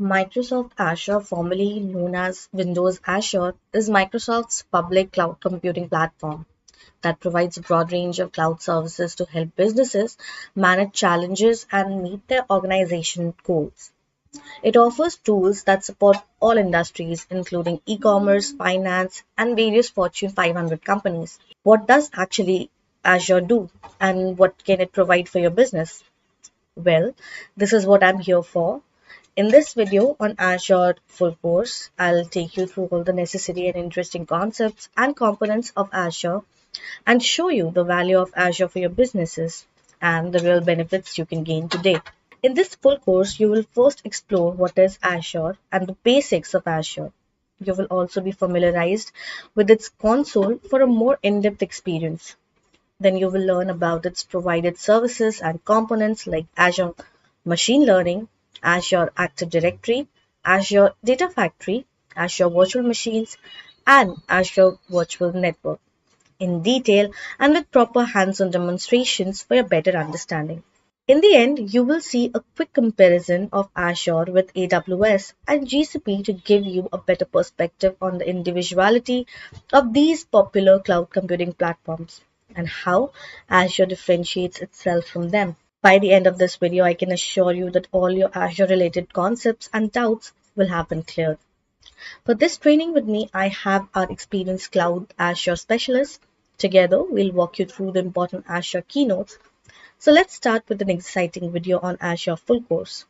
Microsoft Azure, formerly known as Windows Azure, is Microsoft's public cloud computing platform that provides a broad range of cloud services to help businesses manage challenges and meet their organization goals. It offers tools that support all industries, including e commerce, finance, and various Fortune 500 companies. What does actually Azure do, and what can it provide for your business? Well, this is what I'm here for. In this video on Azure full course, I'll take you through all the necessary and interesting concepts and components of Azure and show you the value of Azure for your businesses and the real benefits you can gain today. In this full course, you will first explore what is Azure and the basics of Azure. You will also be familiarized with its console for a more in-depth experience. Then you will learn about its provided services and components like Azure Machine Learning, Azure Active Directory, Azure Data Factory, Azure Virtual Machines, and Azure Virtual Network in detail and with proper hands-on demonstrations for a better understanding. In the end, you will see a quick comparison of Azure with AWS and GCP to give you a better perspective on the individuality of these popular cloud computing platforms and how Azure differentiates itself from them. By the end of this video, I can assure you that all your Azure related concepts and doubts will have been cleared. For this training with me, I have our experienced cloud Azure specialist. Together, we'll walk you through the important Azure keynotes. So let's start with an exciting video on Azure full course.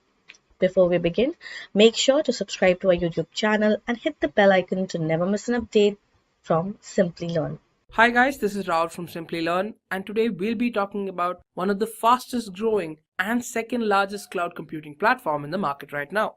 Before we begin, make sure to subscribe to our YouTube channel and hit the bell icon to never miss an update from Simplilearn. Hi guys, this is Rahul from Simplilearn, and today we'll be talking about one of the fastest growing and second largest cloud computing platform in the market right now.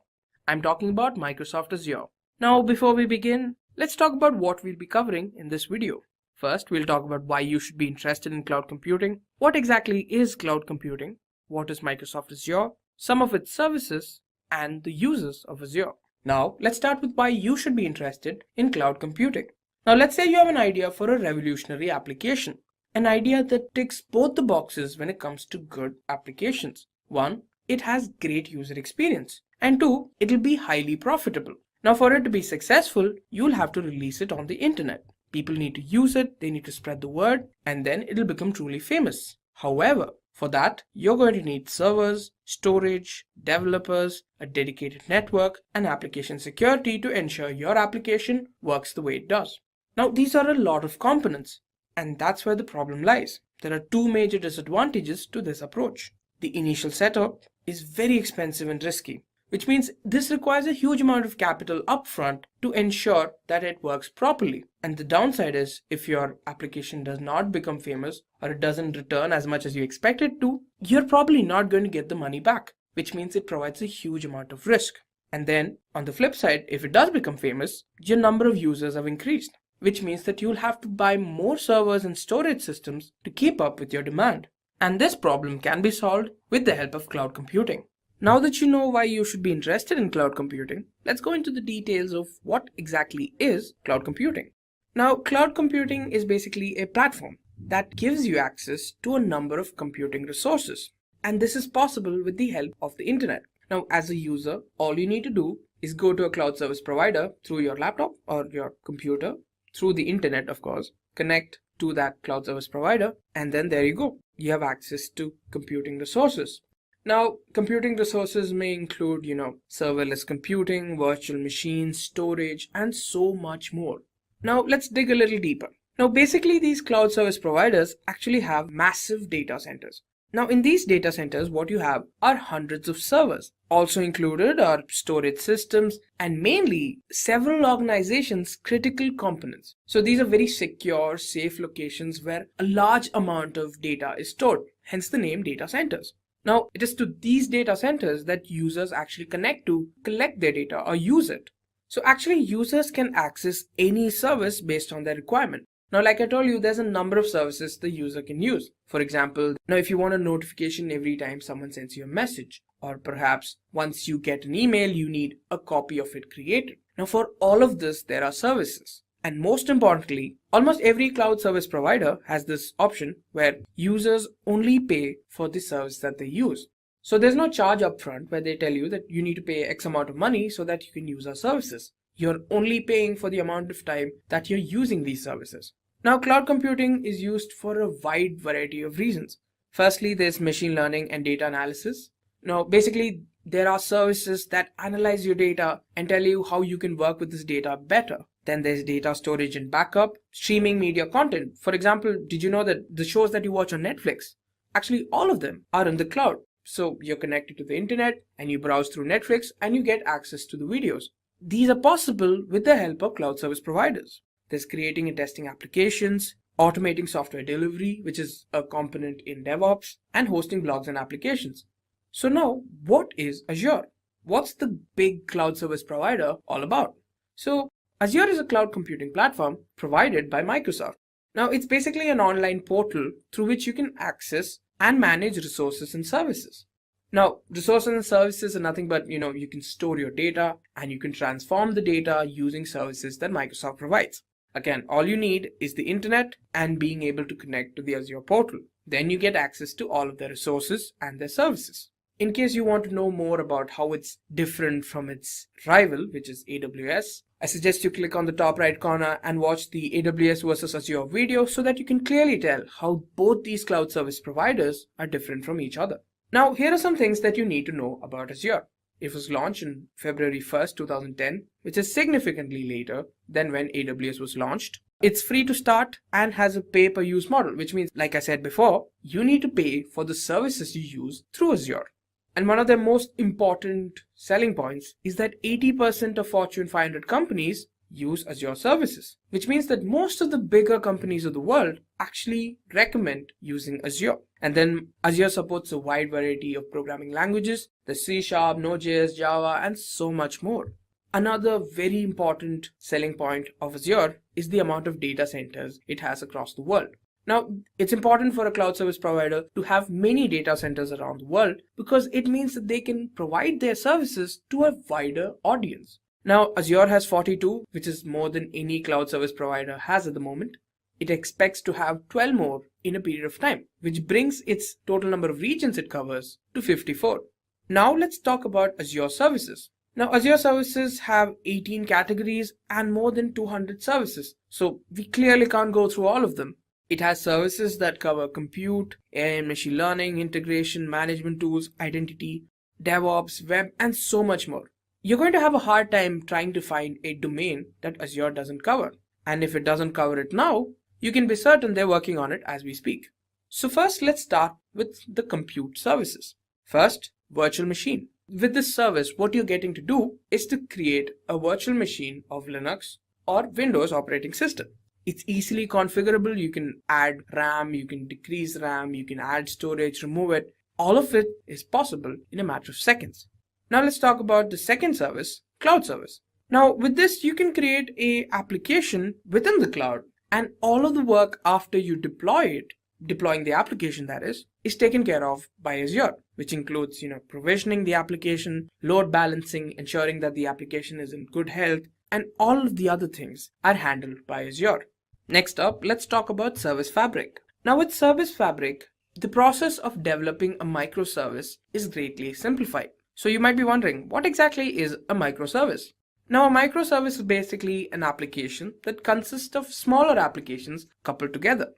I'm talking about Microsoft Azure. Now before we begin, let's talk about what we'll be covering in this video. First, we'll talk about why you should be interested in cloud computing, what exactly is cloud computing, what is Microsoft Azure, some of its services, and the users of Azure. Now, let's start with why you should be interested in cloud computing. Now, let's say you have an idea for a revolutionary application, an idea that ticks both the boxes when it comes to good applications. One, it has great user experience, and two, it'll be highly profitable. Now, for it to be successful, you'll have to release it on the internet. People need to use it, they need to spread the word, and then it'll become truly famous. However, for that, you're going to need servers, storage, developers, a dedicated network, and application security to ensure your application works the way it does. Now, these are a lot of components, and that's where the problem lies. There are two major disadvantages to this approach. The initial setup is very expensive and risky, which means this requires a huge amount of capital upfront to ensure that it works properly. And the downside is, if your application does not become famous or it doesn't return as much as you expect it to, you're probably not going to get the money back, which means it provides a huge amount of risk. And then, on the flip side, if it does become famous, your number of users have increased, which means that you'll have to buy more servers and storage systems to keep up with your demand. And this problem can be solved with the help of cloud computing. Now that you know why you should be interested in cloud computing, let's go into the details of what exactly is cloud computing. Now, cloud computing is basically a platform that gives you access to a number of computing resources. And this is possible with the help of the internet. Now, as a user, all you need to do is go to a cloud service provider through your laptop or your computer, through the internet, of course, connect to that cloud service provider, and then there you go. You have access to computing resources. Now, computing resources may include, serverless computing, virtual machines, storage, and so much more. Now, let's dig a little deeper. Now, basically, these cloud service providers actually have massive data centers. Now, in these data centers, what you have are hundreds of servers. Also included are storage systems and mainly several organizations' critical components. So these are very secure, safe locations where a large amount of data is stored, hence the name data centers. Now, it is to these data centers that users actually connect to collect their data or use it. So actually, users can access any service based on their requirement. Now, like I told you, there's a number of services the user can use. For example, now if you want a notification every time someone sends you a message, or perhaps once you get an email, you need a copy of it created. Now, for all of this, there are services. And most importantly, almost every cloud service provider has this option where users only pay for the service that they use. So there's no charge upfront where they tell you that you need to pay X amount of money so that you can use our services. You're only paying for the amount of time that you're using these services. Now, cloud computing is used for a wide variety of reasons. Firstly, there's machine learning and data analysis. Now, basically, there are services that analyze your data and tell you how you can work with this data better. Then there's data storage and backup, streaming media content. For example, did you know that the shows that you watch on Netflix, actually all of them are in the cloud? So you're connected to the internet and you browse through Netflix and you get access to the videos. These are possible with the help of cloud service providers. There's creating and testing applications, automating software delivery, which is a component in DevOps, and hosting blogs and applications. So now, what is Azure? What's the big cloud service provider all about? So Azure is a cloud computing platform provided by Microsoft. Now, it's basically an online portal through which you can access and manage resources and services. Now, resources and services are nothing but, you can store your data and you can transform the data using services that Microsoft provides. Again, all you need is the internet and being able to connect to the Azure portal. Then you get access to all of their resources and their services. In case you want to know more about how it's different from its rival, which is AWS, I suggest you click on the top right corner and watch the AWS versus Azure video so that you can clearly tell how both these cloud service providers are different from each other. Now, here are some things that you need to know about Azure. It was launched on February 1st, 2010, which is significantly later than when AWS was launched. It's free to start and has a pay-per-use model, which means, like I said before, you need to pay for the services you use through Azure. And one of their most important selling points is that 80% of Fortune 500 companies use Azure services, which means that most of the bigger companies of the world actually recommend using Azure. And then Azure supports a wide variety of programming languages, the C#, Node.js, Java, and so much more. Another very important selling point of Azure is the amount of data centers it has across the world. Now, it's important for a cloud service provider to have many data centers around the world because it means that they can provide their services to a wider audience. Now, Azure has 42, which is more than any cloud service provider has at the moment. It expects to have 12 more in a period of time, which brings its total number of regions it covers to 54. Now, let's talk about Azure services. Now, Azure services have 18 categories and more than 200 services, so we clearly can't go through all of them. It has services that cover compute, AI and machine learning, integration, management tools, identity, DevOps, web, and so much more. You're going to have a hard time trying to find a domain that Azure doesn't cover. And if it doesn't cover it now, you can be certain they're working on it as we speak. So first, let's start with the compute services. First, virtual machine. With this service, what you're getting to do is to create a virtual machine of Linux or Windows operating system. It's easily configurable. You can add RAM, you can decrease RAM, you can add storage, remove it. All of it is possible in a matter of seconds. Now let's talk about the second service, cloud service. Now with this, you can create an application within the cloud, and all of the work after you deploy it, deploying the application that is taken care of by Azure, which includes, provisioning the application, load balancing, ensuring that the application is in good health, and all of the other things are handled by Azure. Next up, let's talk about Service Fabric. Now with Service Fabric, the process of developing a microservice is greatly simplified. So you might be wondering, what exactly is a microservice? Now a microservice is basically an application that consists of smaller applications coupled together.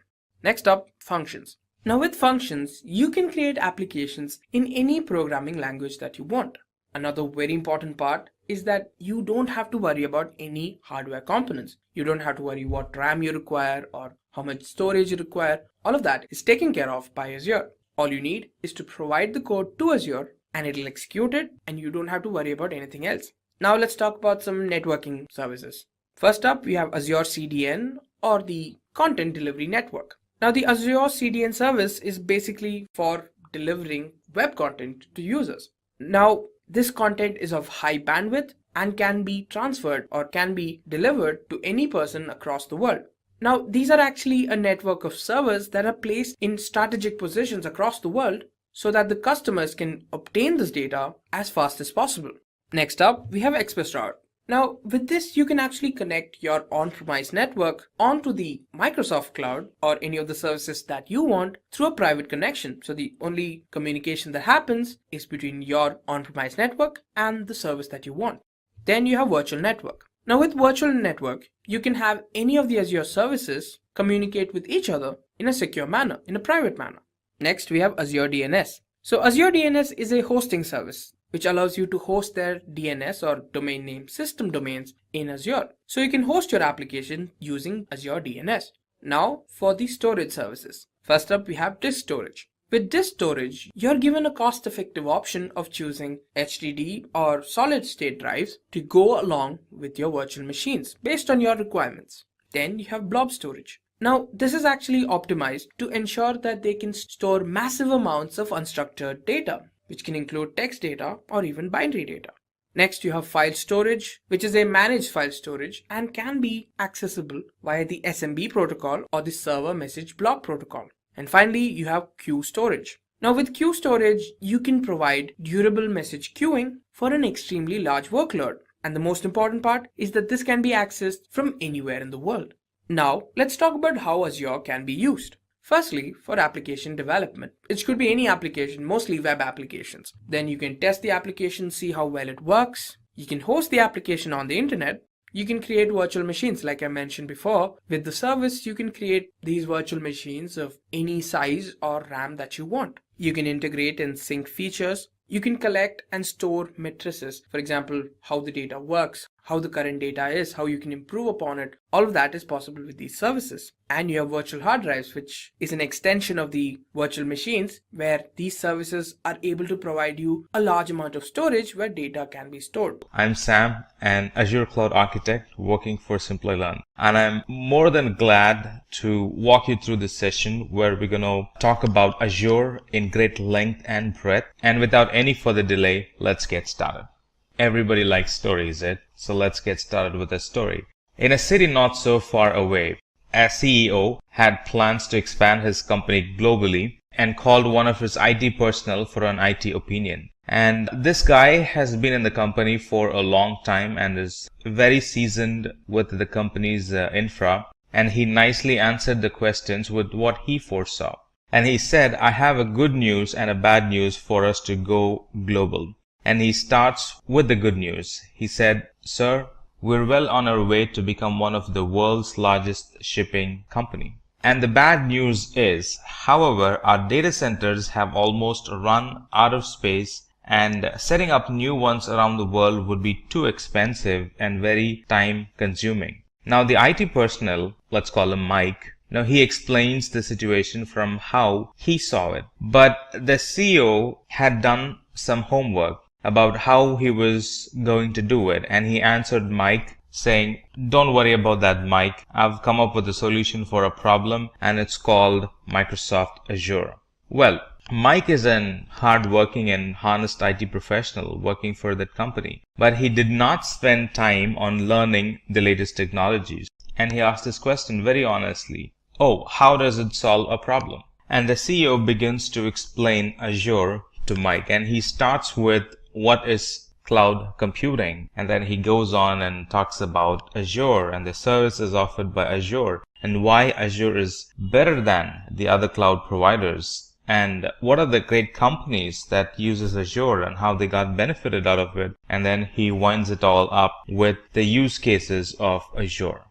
Next up, functions. Now with functions, you can create applications in any programming language that you want. Another very important part is that you don't have to worry about any hardware components. You don't have to worry what RAM you require or how much storage you require. All of that is taken care of by Azure. All you need is to provide the code to Azure and it'll execute it, and you don't have to worry about anything else. Now let's talk about some networking services. First up, we have Azure CDN, or the Content Delivery Network. Now the Azure CDN service is basically for delivering web content to users. Now this content is of high bandwidth and can be transferred or can be delivered to any person across the world. Now these are actually a network of servers that are placed in strategic positions across the world so that the customers can obtain this data as fast as possible. Next up, we have Express Route. Now, with this, you can actually connect your on-premise network onto the Microsoft Cloud or any of the services that you want through a private connection. So the only communication that happens is between your on-premise network and the service that you want. Then you have virtual network. Now with virtual network, you can have any of the Azure services communicate with each other in a secure manner, in a private manner. Next, we have Azure DNS. So Azure DNS is a hosting service which allows you to host their DNS or domain name system domains in Azure. So you can host your application using Azure DNS. Now for the storage services. First up, we have disk storage. With disk storage, you're given a cost-effective option of choosing HDD or solid-state drives to go along with your virtual machines based on your requirements. Then you have blob storage. Now, this is actually optimized to ensure that they can store massive amounts of unstructured data, which can include text data or even binary data. Next, you have file storage, which is a managed file storage and can be accessible via the SMB protocol or the server message block protocol. And finally, you have queue storage. Now with queue storage, you can provide durable message queuing for an extremely large workload. And the most important part is that this can be accessed from anywhere in the world. Now, let's talk about how Azure can be used. Firstly, for application development, it could be any application, mostly web applications. Then you can test the application, see how well it works. You can host the application on the internet. You can create virtual machines like I mentioned before. With the service, you can create these virtual machines of any size or RAM that you want. You can integrate and sync features. You can collect and store matrices. For example, how the data works, how the current data is, how you can improve upon it. All of that is possible with these services. And you have virtual hard drives, which is an extension of the virtual machines where these services are able to provide you a large amount of storage where data can be stored. I'm Sam, an Azure Cloud Architect working for Simplilearn. And I'm more than glad to walk you through this session where we're going to talk about Azure in great length and breadth. And without any further delay, let's get started. Everybody likes stories, so let's get started with a story. In a city not so far away, a CEO had plans to expand his company globally and called one of his IT personnel for an IT opinion. And this guy has been in the company for a long time and is very seasoned with the company's infra. And he nicely answered the questions with what he foresaw. And he said, I have a good news and a bad news for us to go global. And he starts with the good news. He said, Sir, we're well on our way to become one of the world's largest shipping company. And the bad news is, however, our data centers have almost run out of space and setting up new ones around the world would be too expensive and very time consuming. Now the IT personnel, let's call him Mike, now he explains the situation from how he saw it. But the CEO had done some homework about how he was going to do it. And he answered Mike saying, don't worry about that, Mike. I've come up with a solution for a problem and it's called Microsoft Azure. Well, Mike is an hard-working and honest IT professional working for that company, but he did not spend time on learning the latest technologies. And he asked this question very honestly, how does it solve a problem? And the CEO begins to explain Azure to Mike, and he starts with what is cloud computing, and then he goes on and talks about Azure and the services offered by Azure and why Azure is better than the other cloud providers and what are the great companies that uses Azure and how they got benefited out of it. And then he winds it all up with the use cases of Azure.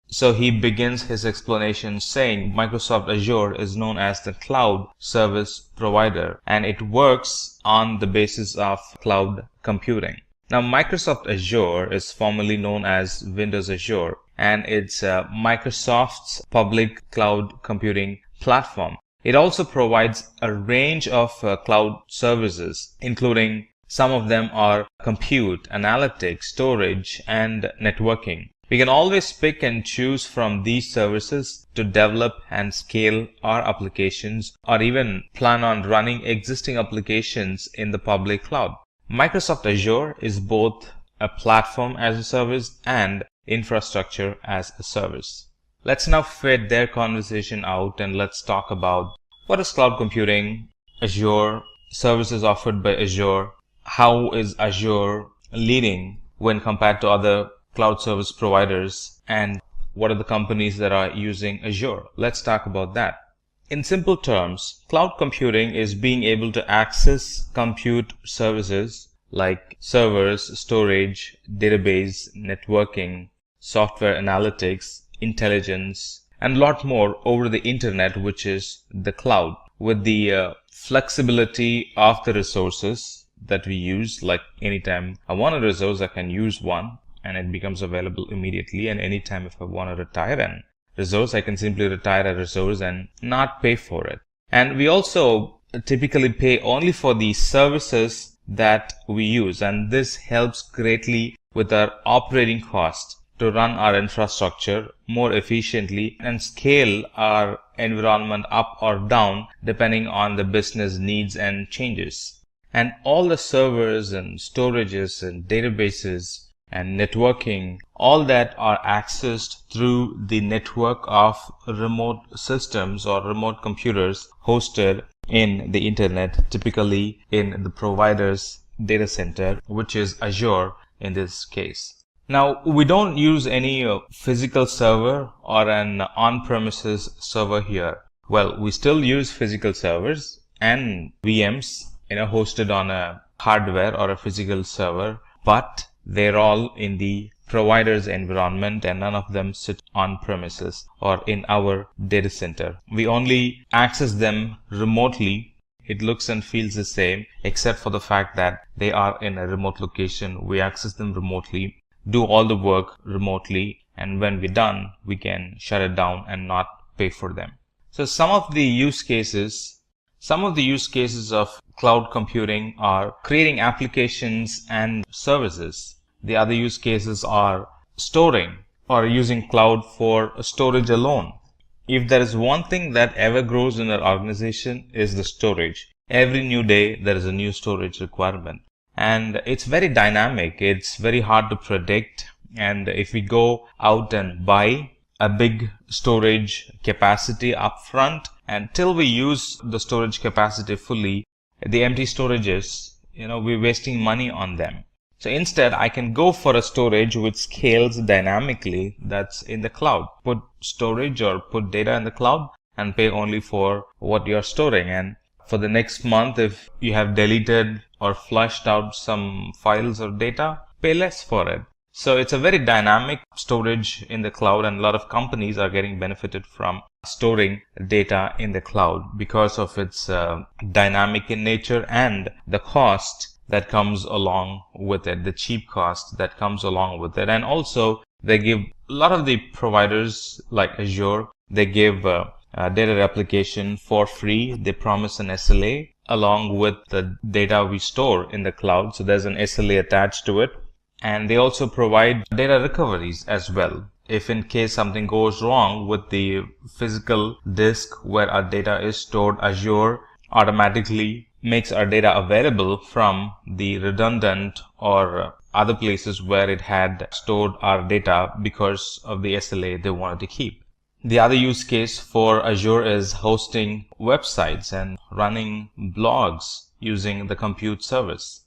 So he begins his explanation saying Microsoft Azure is known as the cloud service provider and it works on the basis of cloud computing. Now Microsoft Azure is formerly known as Windows Azure and it's Microsoft's public cloud computing platform. It also provides a range of cloud services, including some of them are compute, analytics, storage, and networking. We can always pick and choose from these services to develop and scale our applications or even plan on running existing applications in the public cloud. Microsoft Azure is both a platform as a service and infrastructure as a service. Let's now fade their conversation out and let's talk about what is cloud computing, Azure, services offered by Azure, how is Azure leading when compared to other cloud service providers, and what are the companies that are using Azure? Let's talk about that. In simple terms, cloud computing is being able to access compute services like servers, storage, database, networking, software analytics, intelligence, and a lot more over the internet, which is the cloud, with the flexibility of the resources that we use. Like anytime I want a resource, I can use one and it becomes available immediately. And anytime if I want to retire an resource, I can simply retire a resource and not pay for it. And we also typically pay only for the services that we use, and this helps greatly with our operating cost to run our infrastructure more efficiently and scale our environment up or down depending on the business needs and changes. And all the servers and storages and databases and networking, all that are accessed through the network of remote systems or remote computers hosted in the internet, typically in the provider's data center, which is Azure in this case. Now, we don't use any physical server or an on-premises server here. Well, we still use physical servers and VMs, hosted on a hardware or a physical server, but they're all in the provider's environment and none of them sit on premises or in our data center. We only access them remotely. It looks and feels the same, except for the fact that they are in a remote location. We access them remotely, do all the work remotely, and when we're done, we can shut it down and not pay for them. So some of the use cases of cloud computing are creating applications and services. The other use cases are storing or using cloud for storage alone. If there is one thing that ever grows in our organization, is the storage. Every new day there is a new storage requirement, and it's very dynamic. It's very hard to predict, and if we go out and buy a big storage capacity upfront, until we use the storage capacity fully, the empty storages, we're wasting money on them. So instead, I can go for a storage which scales dynamically, that's in the cloud. Put storage or put data in the cloud and pay only for what you're storing. And for the next month, if you have deleted or flushed out some files or data, pay less for it. So it's a very dynamic storage in the cloud, and a lot of companies are getting benefited from storing data in the cloud because of its dynamic in nature and the cost that comes along with it, the cheap cost that comes along with it. And also they give a lot of the providers like Azure, they give data replication for free. They promise an SLA along with the data we store in the cloud. So there's an SLA attached to it. And they also provide data recoveries as well. If in case something goes wrong with the physical disk where our data is stored, Azure automatically makes our data available from the redundant or other places where it had stored our data because of the SLA they wanted to keep. The other use case for Azure is hosting websites and running blogs using the compute service.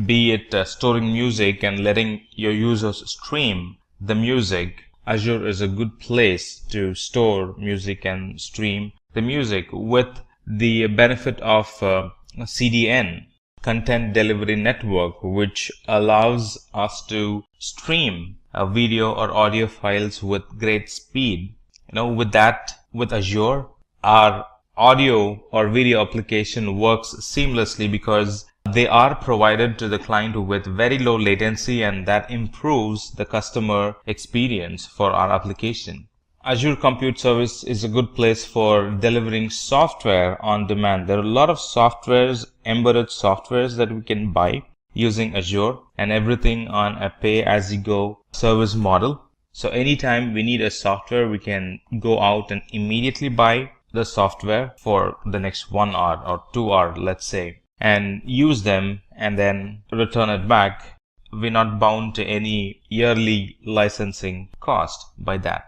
Be it storing music and letting your users stream the music, Azure is a good place to store music and stream the music with the benefit of CDN, Content Delivery Network, which allows us to stream video or audio files with great speed. With Azure, our audio or video application works seamlessly because they are provided to the client with very low latency, and that improves the customer experience for our application. Azure Compute Service is a good place for delivering software on demand. There are a lot of softwares, embedded softwares that we can buy using Azure, and everything on a pay-as-you-go service model. So anytime we need a software, we can go out and immediately buy the software for the next 1 hour or 2 hours, let's say, and use them and then return it back. We're not bound to any yearly licensing cost by that.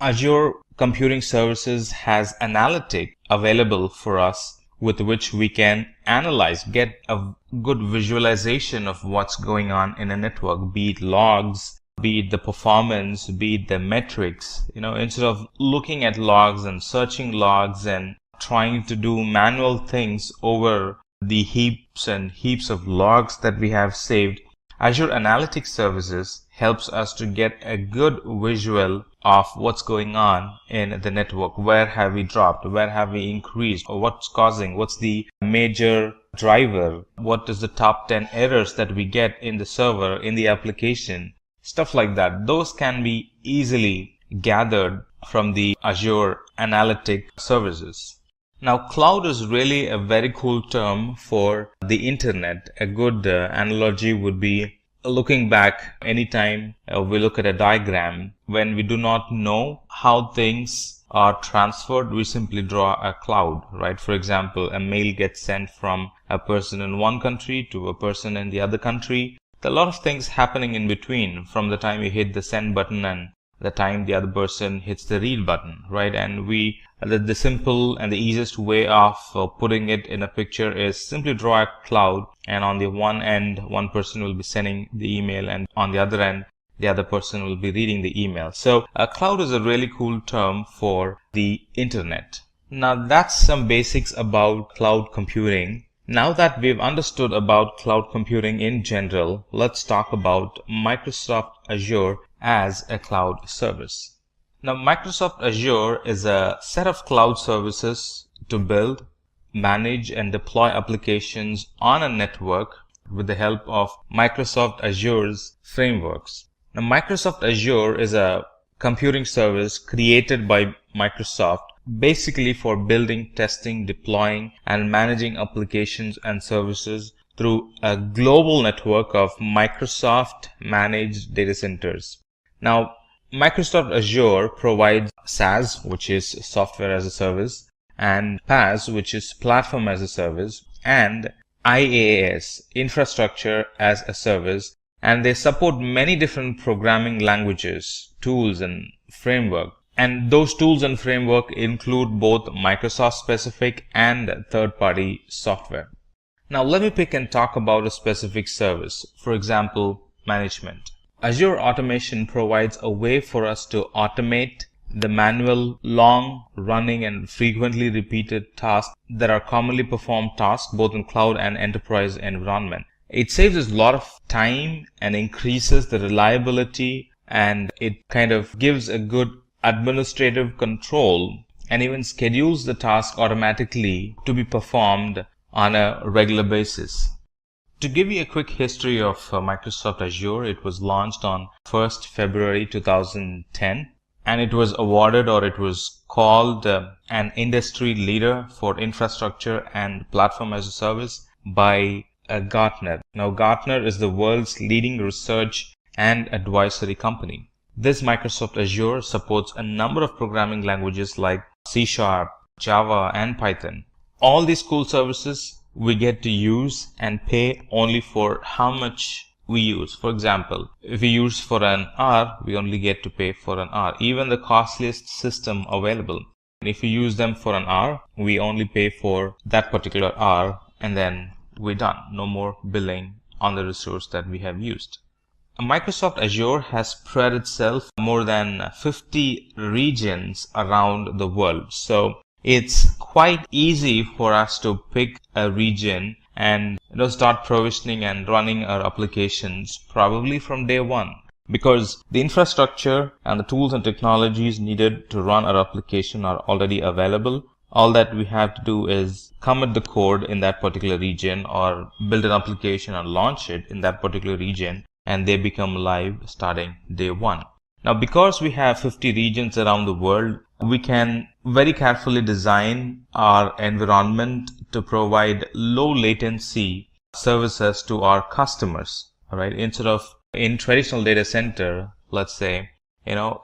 Azure Computing Services has analytics available for us with which we can analyze, get a good visualization of what's going on in a network, be it logs, be it the performance, be it the metrics. Instead of looking at logs and searching logs and trying to do manual things over the heaps and heaps of logs that we have saved, Azure Analytics Services helps us to get a good visual of what's going on in the network. Where have we dropped? Where have we increased? Or what's causing? What's the major driver? What is the top 10 errors that we get in the server, in the application? Stuff like that. Those can be easily gathered from the Azure Analytic Services. Now, cloud is really a very cool term for the internet. A good analogy would be looking back anytime we look at a diagram. When we do not know how things are transferred, we simply draw a cloud, right? For example, a mail gets sent from a person in one country to a person in the other country. There are a lot of things happening in between from the time you hit the send button and the time the other person hits the read button, right? And the simple and the easiest way of putting it in a picture is simply draw a cloud, and on the one end, one person will be sending the email, and on the other end, the other person will be reading the email. So a cloud is a really cool term for the internet. Now that's some basics about cloud computing. Now that we've understood about cloud computing in general, let's talk about Microsoft Azure as a cloud service. Now, Microsoft Azure is a set of cloud services to build, manage, and deploy applications on a network with the help of Microsoft Azure's frameworks. Now, Microsoft Azure is a computing service created by Microsoft basically for building, testing, deploying, and managing applications and services through a global network of Microsoft managed data centers. Now, Microsoft Azure provides SaaS, which is software as a service, and PaaS, which is platform as a service, and IaaS, infrastructure as a service, and they support many different programming languages, tools, and framework. And those tools and framework include both Microsoft specific and third-party software. Now let me pick and talk about a specific service. For example, management. Azure Automation provides a way for us to automate the manual, long running and frequently repeated tasks that are commonly performed tasks both in cloud and enterprise environment. It saves us a lot of time and increases the reliability, and it kind of gives a good administrative control and even schedules the task automatically to be performed on a regular basis. To give you a quick history of Microsoft Azure, it was launched on 1st February 2010, and it was awarded, or it was called an industry leader for infrastructure and platform as a service by Gartner. Now, Gartner is the world's leading research and advisory company. This Microsoft Azure supports a number of programming languages like C#, Java, and Python. All these cool services we get to use and pay only for how much we use. For example, if we use for an hour, we only get to pay for an hour, even the costliest system available. And if we use them for an hour, we only pay for that particular hour, and then we're done. No more billing on the resource that we have used. Microsoft Azure has spread itself more than 50 regions around the world. So it's quite easy for us to pick a region and start provisioning and running our applications probably from day one, because the infrastructure and the tools and technologies needed to run our application are already available. All that we have to do is commit the code in that particular region or build an application and launch it in that particular region, and they become live starting day one. Now, because we have 50 regions around the world, we can very carefully design our environment to provide low latency services to our customers. All right. Instead of in traditional data center, let's say,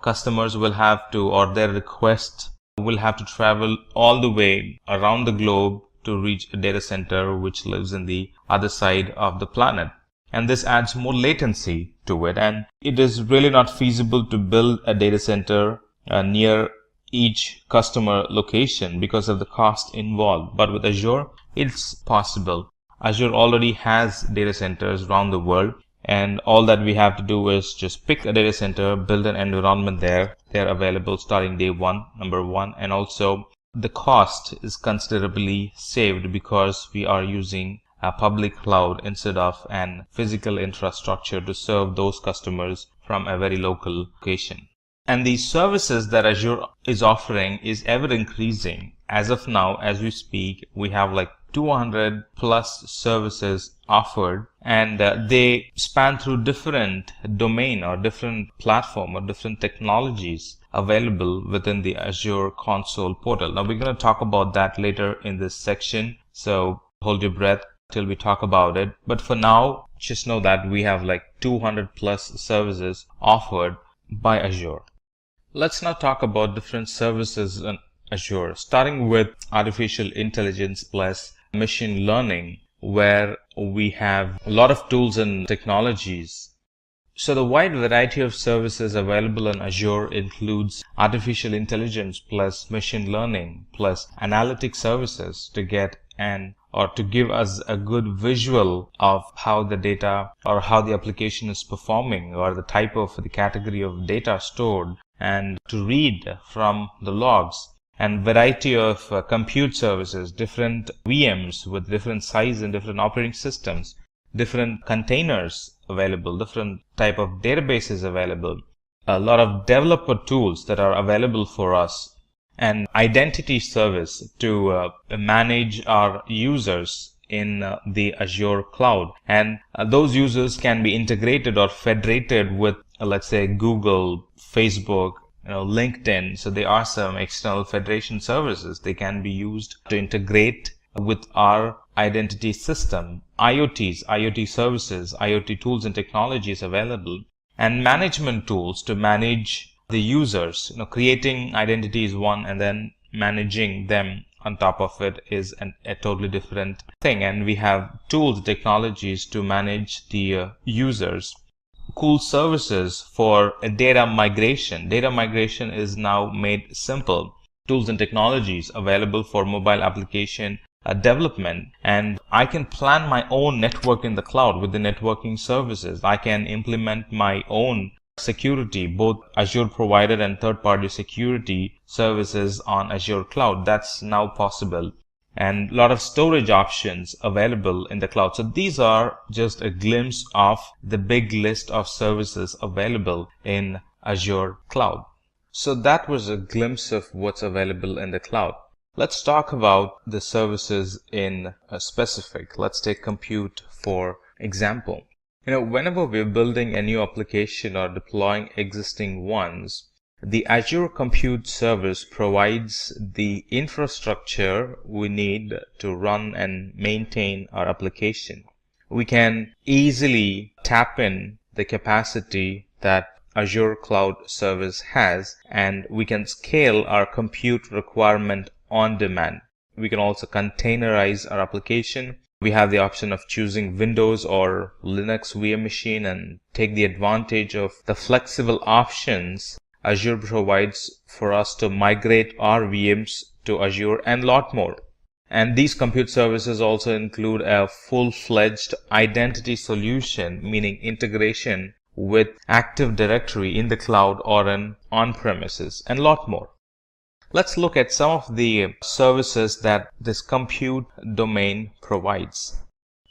customers will have to, or their request will have to travel all the way around the globe to reach a data center which lives in the other side of the planet. And this adds more latency to it. And it is really not feasible to build a data center near each customer location because of the cost involved. But with Azure, it's possible. Azure already has data centers around the world, and all that we have to do is just pick a data center, build an environment there. They're available starting day one, number one, and also the cost is considerably saved because we are using a public cloud instead of an physical infrastructure to serve those customers from a very local location. And the services that Azure is offering is ever increasing. As of now, as we speak, we have like 200 plus services offered, and they span through different domain or different platform or different technologies available within the Azure console portal. Now we're going to talk about that later in this section, so hold your breath till we talk about it. But for now, just know that we have like 200 plus services offered by Azure. Let's now talk about different services in Azure, starting with artificial intelligence plus machine learning, where we have a lot of tools and technologies. So the wide variety of services available in Azure includes artificial intelligence plus machine learning plus analytic services to get to give us a good visual of how the data or how the application is performing, or the type of the category of data stored, and to read from the logs. And variety of compute services, different VMs with different size and different operating systems, different containers available, different type of databases available, a lot of developer tools that are available for us, and identity service to manage our users in the Azure cloud. And those users can be integrated or federated with, let's say, Google, Facebook, LinkedIn. So there are some external federation services. They can be used to integrate with our identity system. IoT services, IoT tools and technologies available, and management tools to manage the users. Creating identity is one, and then managing them on top of it is a totally different thing. And we have tools, technologies to manage the users. Cool services for data migration. Data migration is now made simple. Tools and technologies available for mobile application development. And I can plan my own network in the cloud with the networking services. I can implement my own security, both Azure provided and third-party security services on Azure cloud. That's now possible. And a lot of storage options available in the cloud. So these are just a glimpse of the big list of services available in Azure cloud. So that was a glimpse of what's available in the cloud. Let's talk about the services in a specific. Let's take compute for example. Whenever we're building a new application or deploying existing ones, the Azure Compute Service provides the infrastructure we need to run and maintain our application. We can easily tap in the capacity that Azure Cloud Service has, and we can scale our compute requirement on demand. We can also containerize our application. We have the option of choosing Windows or Linux VM machine and take the advantage of the flexible options Azure provides for us to migrate our VMs to Azure, and a lot more. And these compute services also include a full-fledged identity solution, meaning integration with Active Directory in the cloud or on-premises, and a lot more. Let's look at some of the services that this compute domain provides.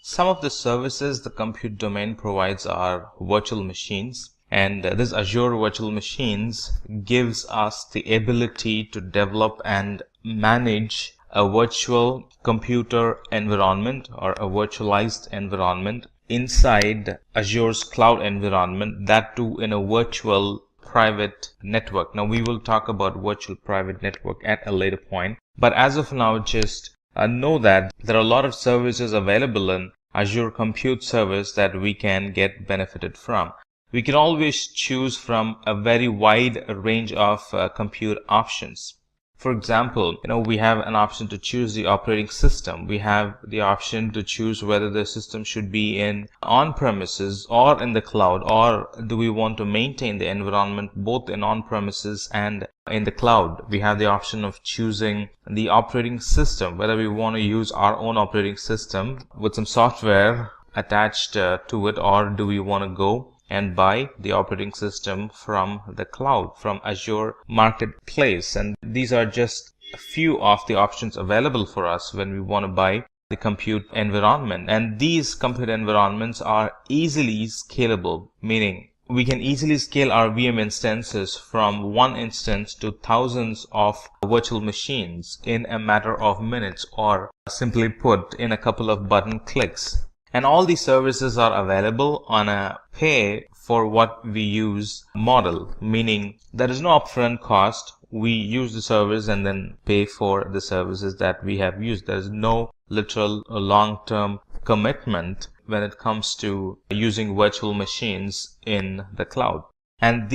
Some of the services the compute domain provides are virtual machines. And this Azure Virtual Machines gives us the ability to develop and manage a virtual computer environment or a virtualized environment inside Azure's cloud environment, that too in a virtual private network. Now we will talk about virtual private network at a later point, but as of now, just know that there are a lot of services available in Azure Compute Service that we can get benefited from. We can always choose from a very wide range of compute options. For example, we have an option to choose the operating system. We have the option to choose whether the system should be in on-premises or in the cloud, or do we want to maintain the environment both in on-premises and in the cloud. We have the option of choosing the operating system, whether we want to use our own operating system with some software attached to it, or do we want to go and buy the operating system from the cloud, from Azure Marketplace. And these are just a few of the options available for us when we want to buy the compute environment. And these compute environments are easily scalable, meaning we can easily scale our VM instances from one instance to thousands of virtual machines in a matter of minutes, or simply put, in a couple of button clicks. And all these services are available on a pay for what we use model, meaning there is no upfront cost. We use the service and then pay for the services that we have used. There is no literal long-term commitment when it comes to using virtual machines in the cloud. And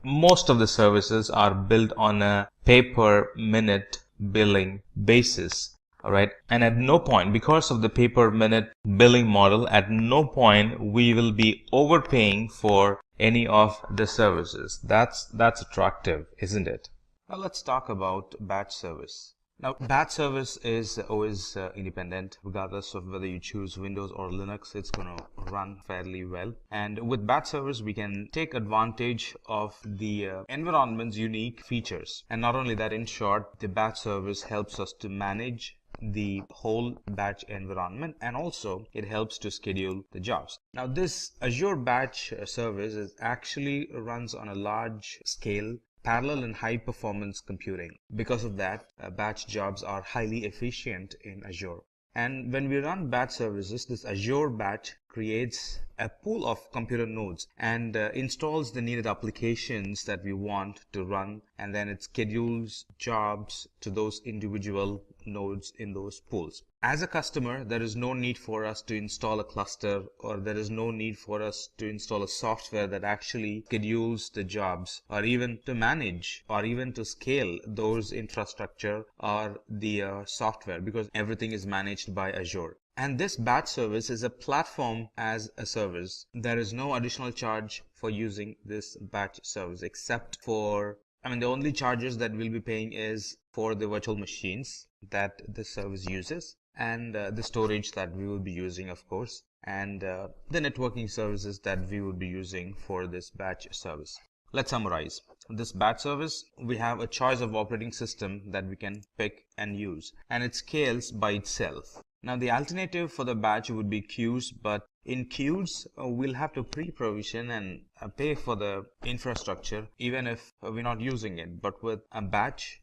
most of the services are built on a pay per minute billing basis. All right. And at no point, because of the pay per minute billing model, at no point we will be overpaying for any of the services. That's attractive, isn't it? Now let's talk about batch service. Now, batch service is always independent, regardless of whether you choose Windows or Linux. It's going to run fairly well. And with batch service, we can take advantage of the environment's unique features. And not only that, in short, the batch service helps us to manage the whole batch environment, and also it helps to schedule the jobs. Now, this Azure batch service actually runs on a large scale, parallel and high performance computing. Because of that, batch jobs are highly efficient in Azure. And when we run batch services, this Azure batch creates a pool of computer nodes and installs the needed applications that we want to run, and then it schedules jobs to those individual nodes in those pools. As a customer, there is no need for us to install a cluster, or there is no need for us to install a software that actually schedules the jobs, or even to manage or even to scale those infrastructure or the software, because everything is managed by Azure. And this batch service is a platform as a service. There is no additional charge for using this batch service, except for, the only charges that we'll be paying is for the virtual machines that the service uses, and the storage that we will be using, of course, and the networking services that we will be using for this batch service. Let's summarize. This batch service, we have a choice of operating system that we can pick and use, and it scales by itself. Now, the alternative for the batch would be queues, but in queues, we'll have to pre-provision and pay for the infrastructure even if we're not using it. But with a batch,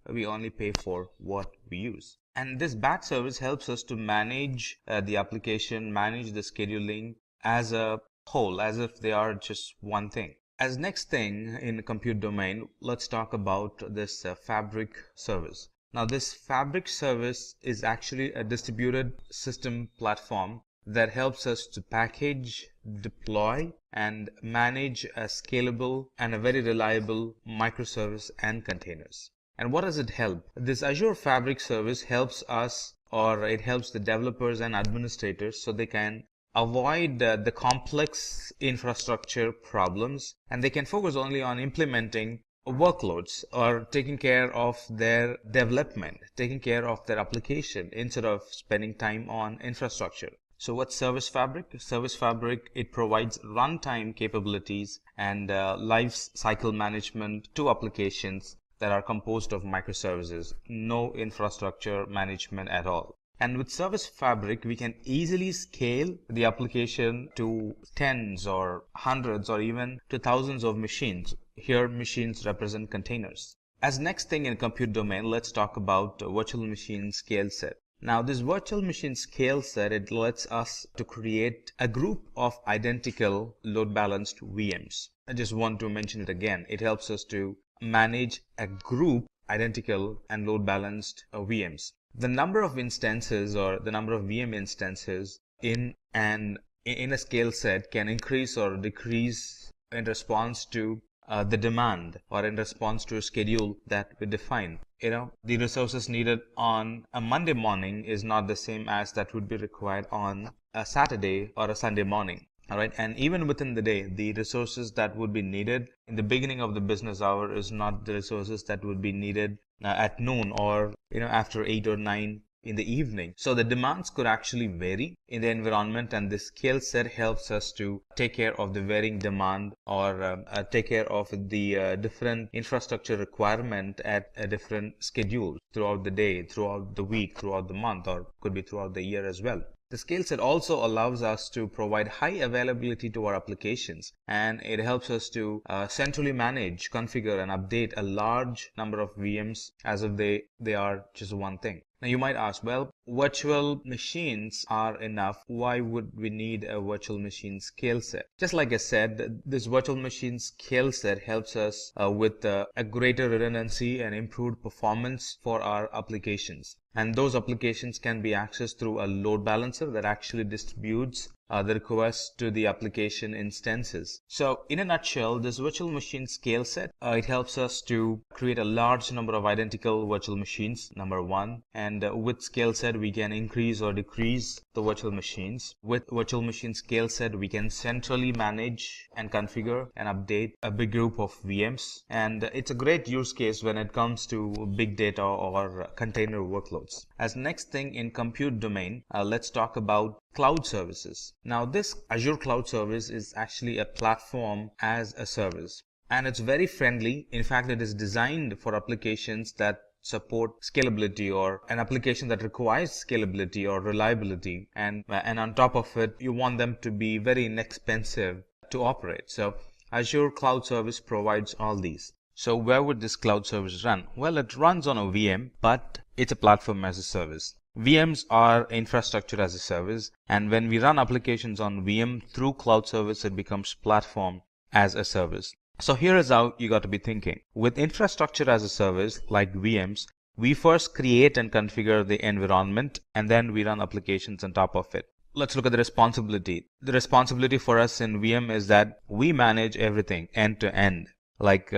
we only pay for what we use. And this batch service helps us to manage the application, manage the scheduling as a whole, as if they are just one thing. As next thing in the compute domain, let's talk about this Fabric service. Now, this Fabric service is actually a distributed system platform that helps us to package, deploy, and manage a scalable and a very reliable microservice and containers. And what does it help? This Azure Fabric service helps us, or it helps the developers and administrators, so they can avoid the complex infrastructure problems, and they can focus only on implementing workloads or taking care of their development, taking care of their application, instead of spending time on infrastructure. So what's Service Fabric? Service Fabric, it provides runtime capabilities and life cycle management to applications that are composed of microservices, no infrastructure management at all. And with Service Fabric, we can easily scale the application to tens or hundreds or even to thousands of machines. Here, machines represent containers. As next thing in compute domain, let's talk about virtual machine scale set. Now, this virtual machine scale set, it lets us to create a group of identical load balanced VMs. I just want to mention it again. It helps us to manage a group identical and load balanced VMs. The number of instances, or the number of VM instances in a scale set, can increase or decrease in response to the demand or in response to a schedule that we define. The resources needed on a Monday morning is not the same as that would be required on a Saturday or a Sunday morning. All right. And even within the day, the resources that would be needed in the beginning of the business hour is not the resources that would be needed at noon or, after 8 or 9 in the evening. So the demands could actually vary in the environment, and this skill set helps us to take care of the varying demand or take care of the different infrastructure requirement at a different schedule throughout the day, throughout the week, throughout the month, or could be throughout the year as well. The skill set also allows us to provide high availability to our applications, and it helps us to centrally manage, configure, and update a large number of VMs as if they are just one thing. Now you might ask, well, virtual machines are enough. Why would we need a virtual machine skill set? Just like I said, this virtual machine skill set helps us with a greater redundancy and improved performance for our applications. And those applications can be accessed through a load balancer that actually distributes the requests to the application instances. So in a nutshell, this virtual machine scale set, it helps us to create a large number of identical virtual machines, number one. And with scale set, we can increase or decrease the virtual machines. With virtual machine scale set, we can centrally manage and configure and update a big group of VMs. And it's a great use case when it comes to big data or container workloads. As next thing in compute domain, let's talk about cloud services. Now this Azure Cloud Service is actually a platform as a service, and it's very friendly. In fact, it is designed for applications that support scalability or an application that requires scalability or reliability, and on top of it, you want them to be very inexpensive to operate. So Azure Cloud Service provides all these. So where would this cloud service run? Well, it runs on a VM, but it's a platform as a service. VMs are infrastructure as a service, and when we run applications on VM through cloud service, it becomes platform as a service. So here is how you got to be thinking. With infrastructure as a service like VMs, we first create and configure the environment, and then we run applications on top of it. Let's look at the responsibility. The responsibility for us in VM is that we manage everything end to end, like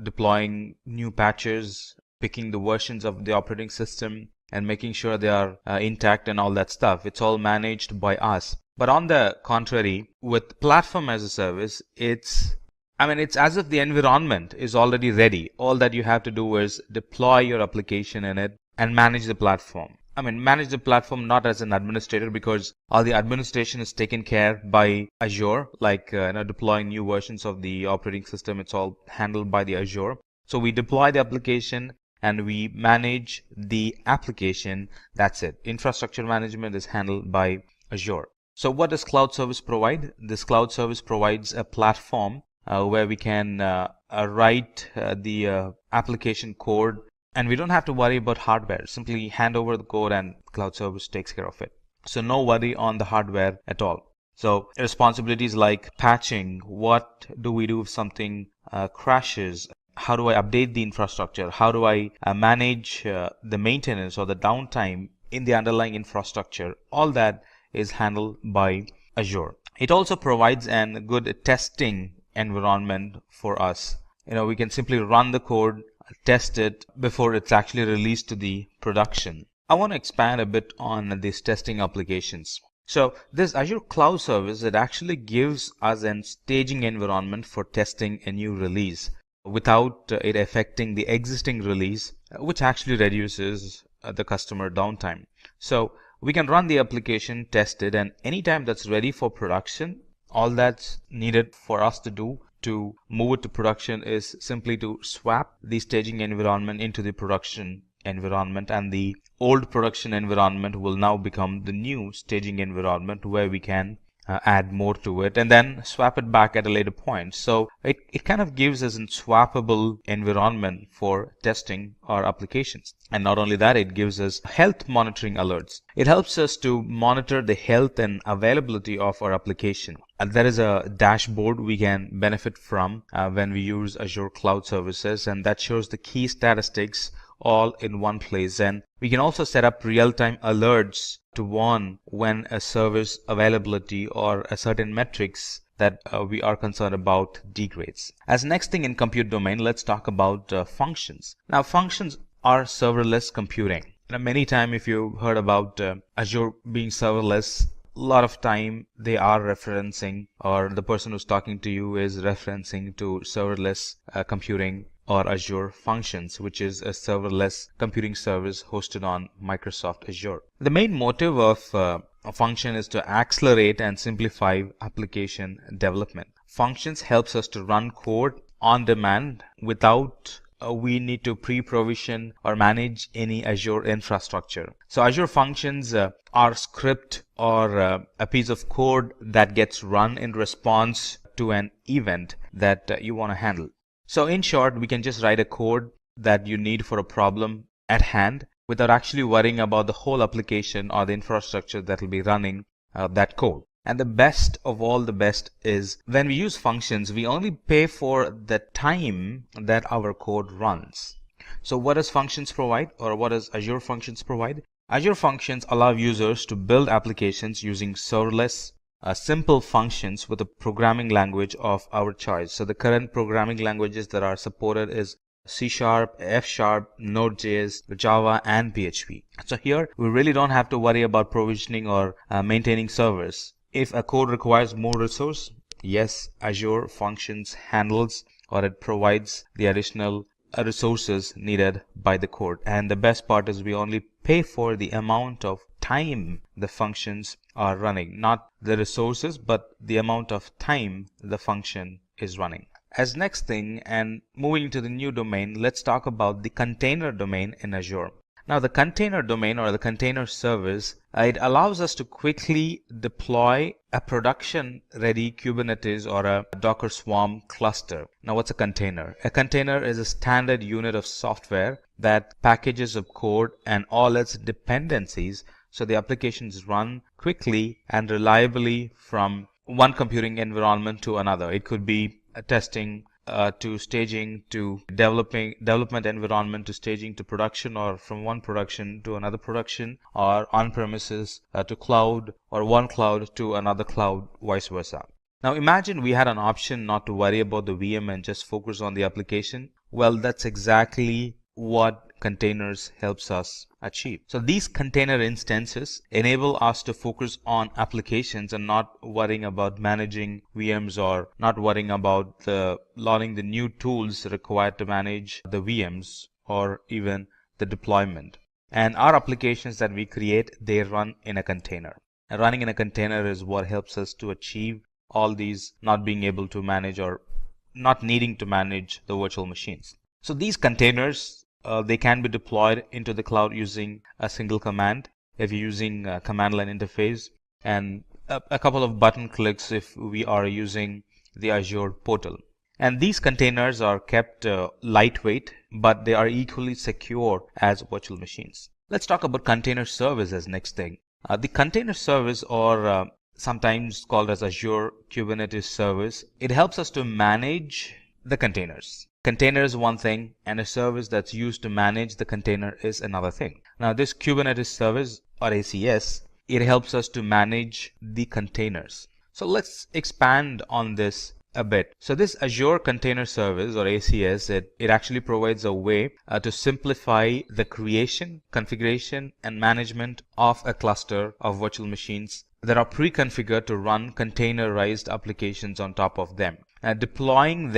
deploying new patches, picking the versions of the operating system, and making sure they are intact and all that stuff. It's all managed by us. But on the contrary, with platform as a service, it's as if the environment is already ready. All that you have to do is deploy your application in it and manage the platform. Manage the platform not as an administrator, because all the administration is taken care by Azure, like deploying new versions of the operating system. It's all handled by the Azure. So we deploy the application and we manage the application. That's it. Infrastructure management is handled by Azure. So what does cloud service provide? This cloud service provides a platform where we can write the application code, and we don't have to worry about hardware. Simply hand over the code and cloud service takes care of it. So no worry on the hardware at all. So responsibilities like patching, what do we do if something crashes? How do I update the infrastructure? How do I manage the maintenance or the downtime in the underlying infrastructure? All that is handled by Azure. It also provides a good testing environment for us. We can simply run the code, test it before it's actually released to the production. I want to expand a bit on these testing applications. So this Azure Cloud Service, it actually gives us a staging environment for testing a new release without it affecting the existing release, which actually reduces the customer downtime. So we can run the application, test it, and anytime that's ready for production, all that's needed for us to do to move it to production is simply to swap the staging environment into the production environment, and the old production environment will now become the new staging environment where we can add more to it and then swap it back at a later point. So it kind of gives us a swappable environment for testing our applications. And not only that, it gives us health monitoring alerts. It helps us to monitor the health and availability of our application. And there is a dashboard we can benefit from when we use Azure Cloud Services, and that shows the key statistics all in one place. And we can also set up real-time alerts to warn when a service availability or a certain metrics that we are concerned about degrades. As next thing in compute domain, let's talk about functions. Now, functions are serverless computing. Many times, if you heard about Azure being serverless, a lot of time they are referencing, or the person who's talking to you is referencing to serverless computing or Azure Functions, which is a serverless computing service hosted on Microsoft Azure. The main motive of a function is to accelerate and simplify application development. Functions helps us to run code on demand without we need to pre-provision or manage any Azure infrastructure. So Azure Functions are script or a piece of code that gets run in response to an event that you want to handle. So in short, we can just write a code that you need for a problem at hand without actually worrying about the whole application or the infrastructure that will be running that code. And the best of all the best is when we use functions, we only pay for the time that our code runs. So what does functions provide, or what does Azure Functions provide? Azure Functions allow users to build applications using serverless simple functions with a programming language of our choice. So the current programming languages that are supported is C#, F#, Node.js, Java, and PHP. So here we really don't have to worry about provisioning or maintaining servers. If a code requires more resource, yes, Azure Functions handles or it provides the additional resources needed by the code. And the best part is we only pay for the amount of time the functions are running, not the resources, but the amount of time the function is running. As next thing, and moving to the new domain, let's talk about the container domain in Azure. Now the container domain or the container service, it allows us to quickly deploy a production ready Kubernetes or a Docker Swarm cluster. Now what's a container? A container is a standard unit of software that packages of code and all its dependencies so the applications run quickly and reliably from one computing environment to another. It could be testing to staging to development environment to staging to production, or from one production to another production, or on premises to cloud, or one cloud to another cloud, vice versa. Now imagine we had an option not to worry about the VM and just focus on the application. Well, that's exactly what containers helps us achieve. So these container instances enable us to focus on applications and not worrying about managing VMs or not worrying about learning the new tools required to manage the VMs or even the deployment. And our applications that we create, they run in a container. And running in a container is what helps us to achieve all these, not being able to manage or not needing to manage the virtual machines. So these containers, they can be deployed into the cloud using a single command if you're using a command line interface, and a couple of button clicks if we are using the Azure portal. And these containers are kept lightweight, but they are equally secure as virtual machines. Let's talk about container service as next thing. The container service, or sometimes called as Azure Kubernetes service, it helps us to manage the containers. Container is one thing, and a service that's used to manage the container is another thing. Now this Kubernetes service, or ACS, it helps us to manage the containers. So let's expand on this a bit. So this Azure Container Service, or ACS, it actually provides a way to simplify the creation, configuration, and management of a cluster of virtual machines that are pre-configured to run containerized applications on top of them. Deploying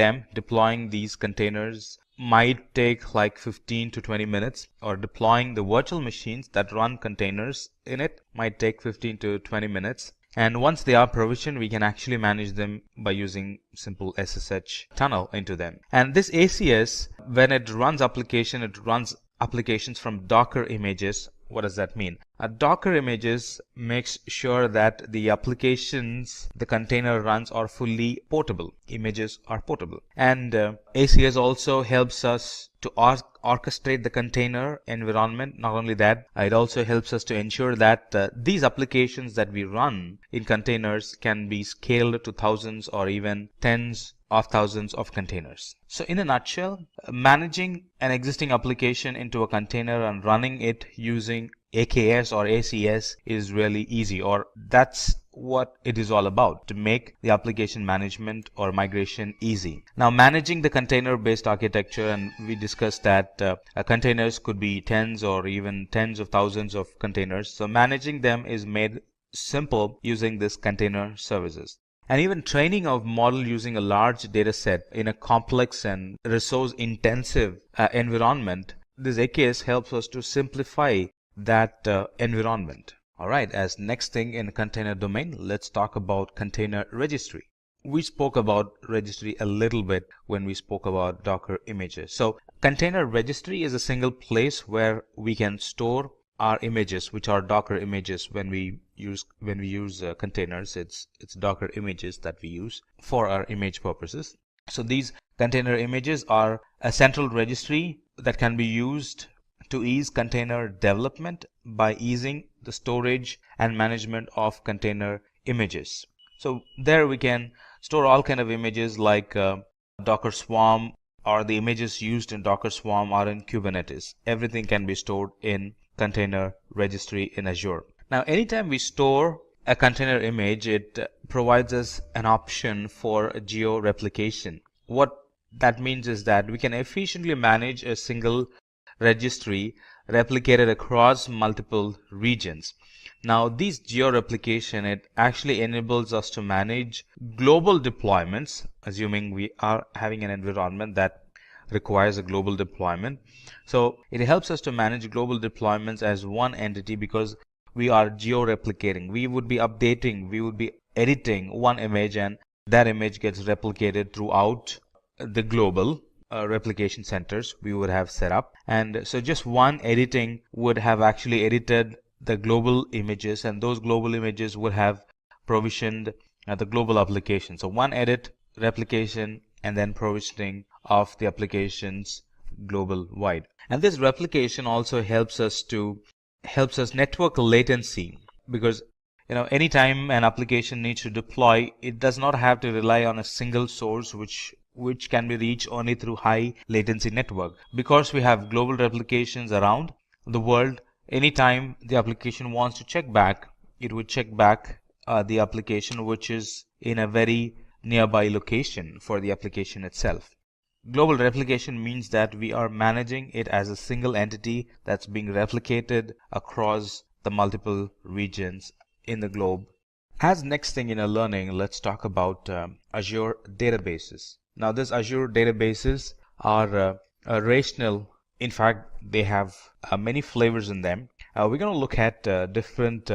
these containers might take like 15 to 20 minutes, or deploying the virtual machines that run containers in it might take 15 to 20 minutes. And once they are provisioned, we can actually manage them by using simple SSH tunnel into them. And this ACS, when it runs applications from Docker images. What does that mean? Docker images makes sure that the applications the container runs are fully portable. Images are portable. And ACS also helps us to orchestrate the container environment. Not only that, it also helps us to ensure that these applications that we run in containers can be scaled to thousands or even tens of thousands of containers. So in a nutshell, managing an existing application into a container and running it using AKS or ACS is really easy, or that's what it is all about, to make the application management or migration easy. Now, managing the container-based architecture, and we discussed that containers could be tens or even tens of thousands of containers. So managing them is made simple using this container services. And even training of model using a large data set in a complex and resource intensive environment, this AKS helps us to simplify that environment. All right, as next thing in container domain, let's talk about container registry. We spoke about registry a little bit when we spoke about Docker images. So container registry is a single place where we can store our images, which are Docker images. When we use containers, it's Docker images that we use for our image purposes. So these container images are a central registry that can be used to ease container development by easing the storage and management of container images. So there we can store all kind of images like Docker Swarm, or the images used in Docker Swarm are in Kubernetes. Everything can be stored in container registry in Azure. Now, anytime we store a container image, it provides us an option for geo replication. What that means is that we can efficiently manage a single registry replicated across multiple regions. Now, these geo-replication, it actually enables us to manage global deployments, assuming we are having an environment that requires a global deployment. So it helps us to manage global deployments as one entity because we are geo-replicating. We would be updating, we would be editing one image, and that image gets replicated throughout the global replication centers we would have set up. And so just one editing would have actually edited the global images, and those global images would have provisioned the global application. So one edit, replication, and then provisioning of the applications global wide. And this replication also helps us network latency, because anytime an application needs to deploy, it does not have to rely on a single source which can be reached only through high latency network. Because we have global replications around the world, anytime the application wants to check back, it would check back the application which is in a very nearby location for the application itself. Global replication means that we are managing it as a single entity that's being replicated across the multiple regions in the globe. As next thing in our learning, let's talk about Azure databases. Now, this Azure databases are relational. In fact, they have many flavors in them. We're going to look at different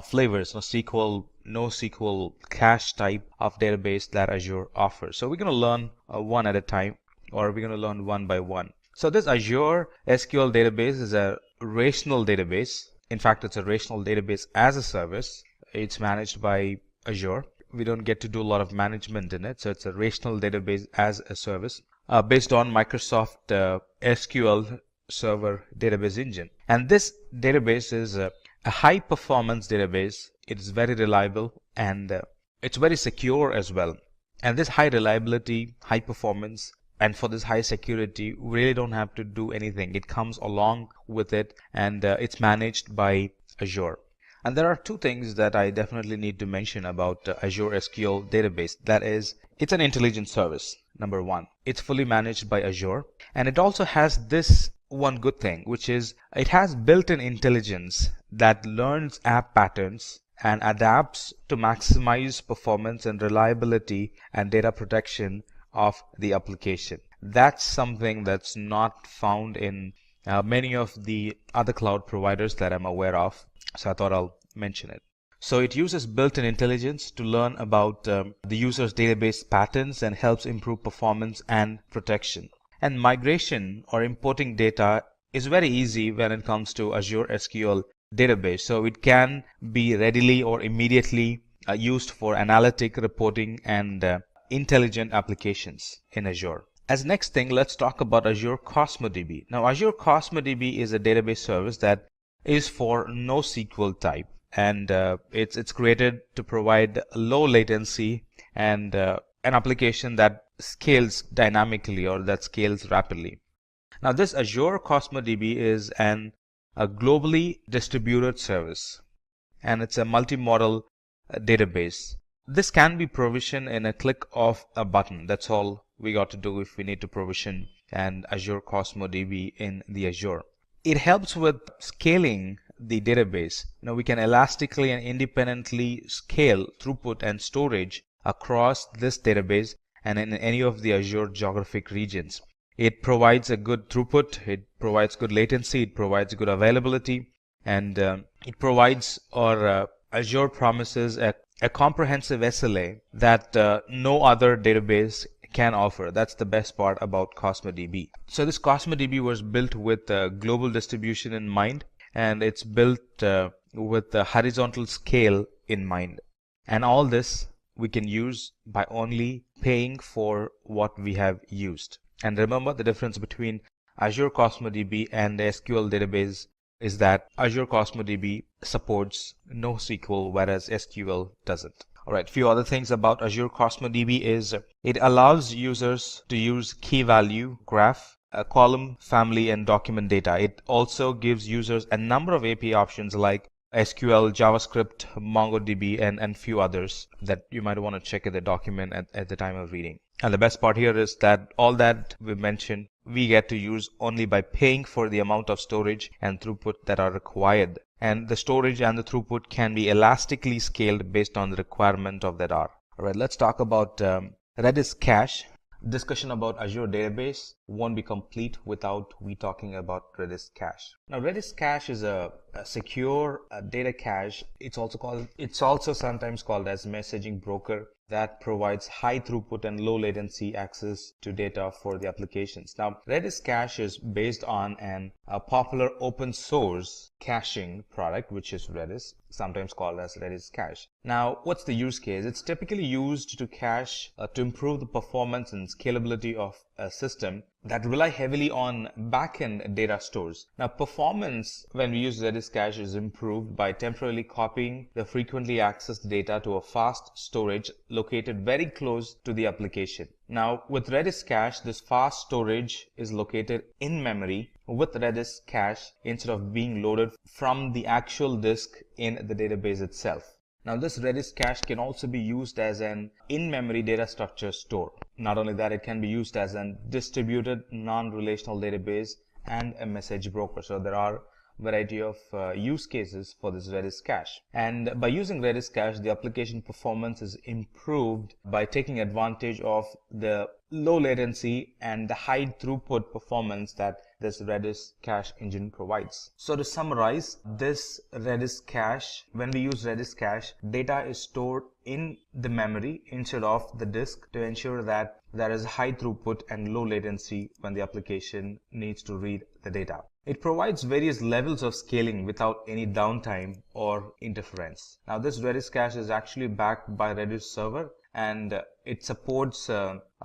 flavors, SQL, NoSQL, cache type of database that Azure offers. So we're going to learn one at a time, or we're going to learn one by one. So this Azure SQL database is a relational database. In fact, it's a relational database as a service. It's managed by Azure. We don't get to do a lot of management in it. So it's a relational database as a service based on Microsoft SQL Server database engine. And this database is a high performance database. It's very reliable, and it's very secure as well. And this high reliability, high performance, and for this high security, we really don't have to do anything. It comes along with it, and it's managed by Azure. And there are two things that I definitely need to mention about Azure SQL database. That is, it's an intelligent service. Number one, it's fully managed by Azure, and it also has this one good thing, which is it has built-in intelligence that learns app patterns and adapts to maximize performance and reliability and data protection of the application. That's something that's not found in many of the other cloud providers that I'm aware of. So I thought I'll mention it. So it uses built-in intelligence to learn about the user's database patterns and helps improve performance and protection. And migration or importing data is very easy when it comes to Azure SQL database. So it can be readily or immediately used for analytic reporting and intelligent applications in Azure. As next thing, let's talk about Azure Cosmos DB. Now, Azure Cosmos DB is a database service that is for NoSQL type, and it's created to provide low latency and an application that scales dynamically or that scales rapidly. Now, this Azure Cosmos DB is a globally distributed service, and it's a multi-model database. This can be provisioned in a click of a button. That's all we got to do if we need to provision an Azure Cosmos DB in the Azure. It helps with scaling the database. We can elastically and independently scale throughput and storage across this database and in any of the Azure geographic regions. It provides a good throughput, it provides good latency, it provides good availability, and it provides, or Azure promises, a comprehensive SLA that no other database can offer. That's the best part about Cosmos DB. So this Cosmos DB was built with global distribution in mind, and it's built with the horizontal scale in mind. And all this we can use by only paying for what we have used. And remember, the difference between Azure Cosmos DB and the SQL database is that Azure Cosmos DB supports NoSQL, whereas SQL doesn't. Alright, few other things about Azure Cosmos DB is it allows users to use key value, graph, column, family, and document data. It also gives users a number of API options like SQL, JavaScript, MongoDB, and few others that you might want to check in the document at the time of reading. And the best part here is that all that we mentioned, we get to use only by paying for the amount of storage and throughput that are required. And the storage and the throughput can be elastically scaled based on the requirement of that R. Alright, let's talk about Redis cache. Discussion about Azure database won't be complete without we talking about Redis cache. Now, Redis cache is a secure data cache. It's also sometimes called as messaging broker that provides high throughput and low latency access to data for the applications. Now, Redis cache is based on a popular open source caching product, which is Redis, sometimes called as Redis cache. Now, what's the use case? It's typically used to cache to improve the performance and scalability of a system that rely heavily on backend data stores. Now, performance when we use Redis cache is improved by temporarily copying the frequently accessed data to a fast storage located very close to the application. Now, with Redis cache, this fast storage is located in memory with Redis cache instead of being loaded from the actual disk in the database itself. Now, this Redis cache can also be used as an in-memory data structure store. Not only that, it can be used as a distributed non-relational database and a message broker. So there are a variety of use cases for this Redis cache. And by using Redis cache, the application performance is improved by taking advantage of the low latency and the high throughput performance that this Redis cache engine provides. So to summarize, this Redis cache, when we use Redis cache, data is stored in the memory instead of the disk to ensure that there is high throughput and low latency when the application needs to read the data. It provides various levels of scaling without any downtime or interference. Now, this Redis cache is actually backed by Redis server, and it supports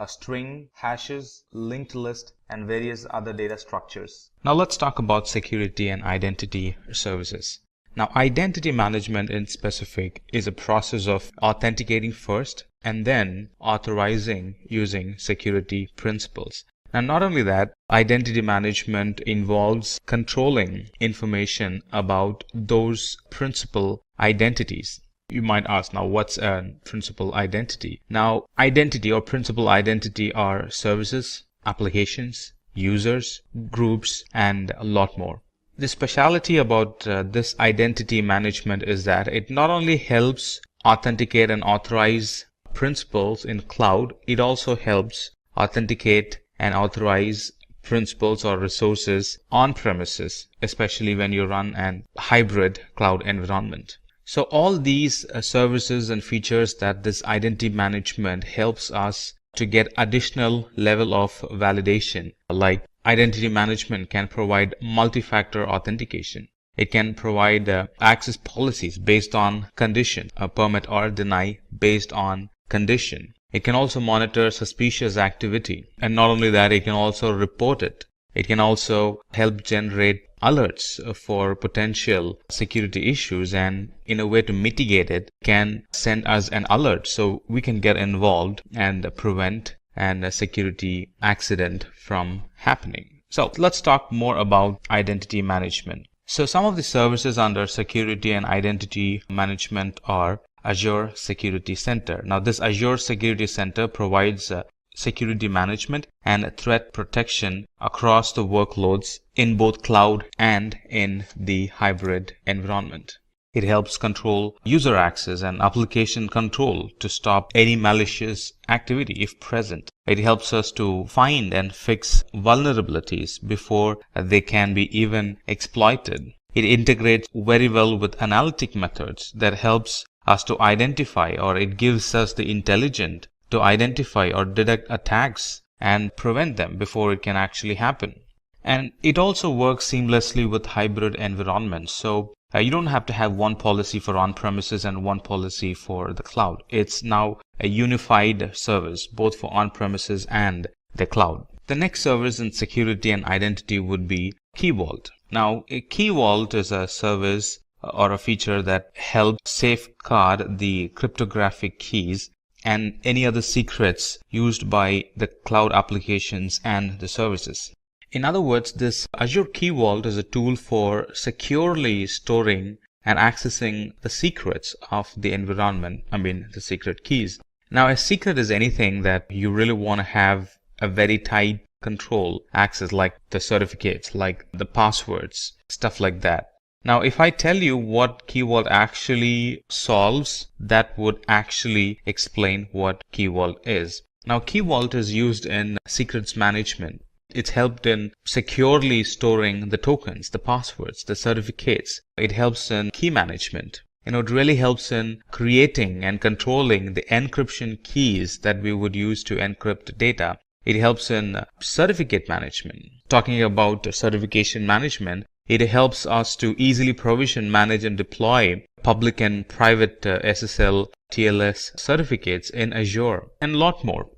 string, hashes, linked list, and various other data structures. Now let's talk about security and identity services. Now, identity management in specific is a process of authenticating first and then authorizing using security principles. And not only that, identity management involves controlling information about those principal identities. You might ask, now what's a principal identity? Now, identity or principal identity are services, applications, users, groups, and a lot more. The speciality about this identity management is that it not only helps authenticate and authorize principals in cloud, it also helps authenticate and authorize principals or resources on premises, especially when you run an hybrid cloud environment. So all these services and features that this identity management helps us to get additional level of validation, like identity management can provide multi-factor authentication. It can provide access policies based on condition, permit or deny based on condition. It can also monitor suspicious activity, and not only that, it can also report it. It can also help generate alerts for potential security issues, and in a way to mitigate it, can send us an alert so we can get involved and prevent a security accident from happening. So let's talk more about identity management. So some of the services under security and identity management are Azure Security Center. Now, this Azure Security Center provides security management and threat protection across the workloads in both cloud and in the hybrid environment. It helps control user access and application control to stop any malicious activity if present. It helps us to find and fix vulnerabilities before they can be even exploited. It integrates very well with analytic methods that helps us to identify, or it gives us the intelligence to identify or detect attacks and prevent them before it can actually happen. And it also works seamlessly with hybrid environments. So you don't have to have one policy for on-premises and one policy for the cloud. It's now a unified service, both for on-premises and the cloud. The next service in security and identity would be Key Vault. Now, a Key Vault is a service or a feature that helps safeguard the cryptographic keys and any other secrets used by the cloud applications and the services. In other words, this Azure Key Vault is a tool for securely storing and accessing the secrets of the environment, the secret keys. Now, a secret is anything that you really want to have a very tight control access, like the certificates, like the passwords, stuff like that. Now, if I tell you what Key Vault actually solves, that would actually explain what Key Vault is. Now, Key Vault is used in secrets management. It's helped in securely storing the tokens, the passwords, the certificates. It helps in key management. It really helps in creating and controlling the encryption keys that we would use to encrypt data. It helps in certificate management. Talking about certification management, it helps us to easily provision, manage, and deploy public and private SSL, TLS certificates in Azure, and a lot more.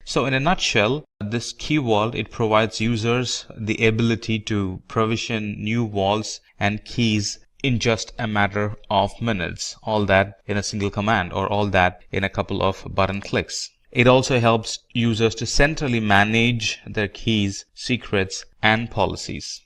So in a nutshell, this Key Vault, it provides users the ability to provision new vaults and keys in just a matter of minutes. All that in a single command, or all that in a couple of button clicks. It also helps users to centrally manage their keys, secrets, and policies.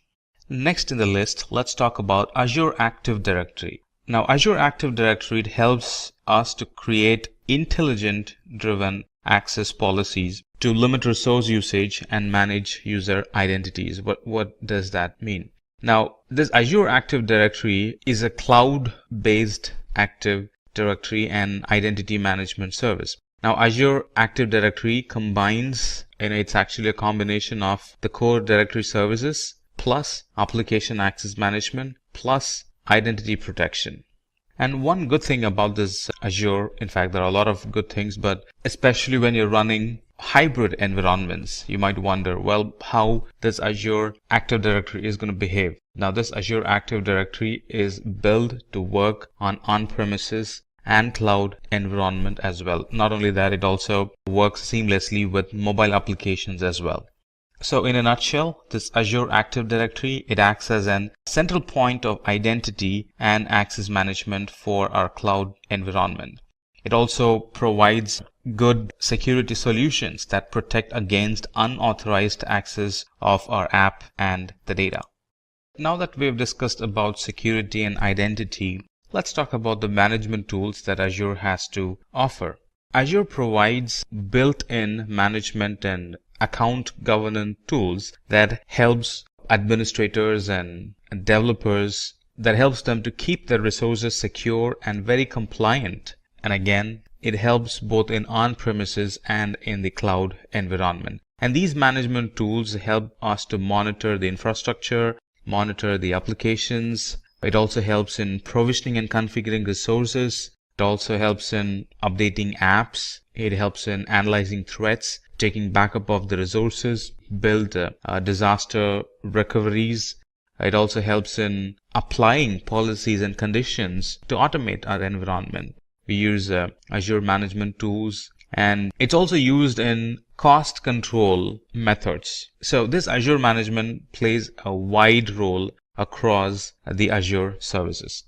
Next in the list, let's talk about Azure Active Directory. Now, Azure Active Directory, it helps us to create intelligent-driven access policies to limit resource usage and manage user identities. What does that mean? Now, this Azure Active Directory is a cloud-based Active Directory and identity management service. Now, Azure Active Directory combines, it's actually a combination of the core directory services plus application access management plus identity protection. And one good thing about this Azure, in fact, there are a lot of good things, but especially when you're running hybrid environments, you might wonder, well, how this Azure Active Directory is going to behave. Now, this Azure Active Directory is built to work on-premises and cloud environment as well. Not only that, it also works seamlessly with mobile applications as well. So in a nutshell, this Azure Active Directory, it acts as an central point of identity and access management for our cloud environment. It also provides good security solutions that protect against unauthorized access of our app and the data. Now that we've discussed about security and identity, let's talk about the management tools that Azure has to offer. Azure provides built-in management and account governance tools that helps administrators and developers, that helps them to keep their resources secure and very compliant. And again, it helps both in on-premises and in the cloud environment. And these management tools help us to monitor the infrastructure, monitor the applications. It also helps in provisioning and configuring resources. It also helps in updating apps. It helps in analyzing threats, taking backup of the resources, build disaster recoveries. It also helps in applying policies and conditions to automate our environment. We use Azure management tools, and it's also used in cost control methods. So this Azure management plays a wide role across the Azure services.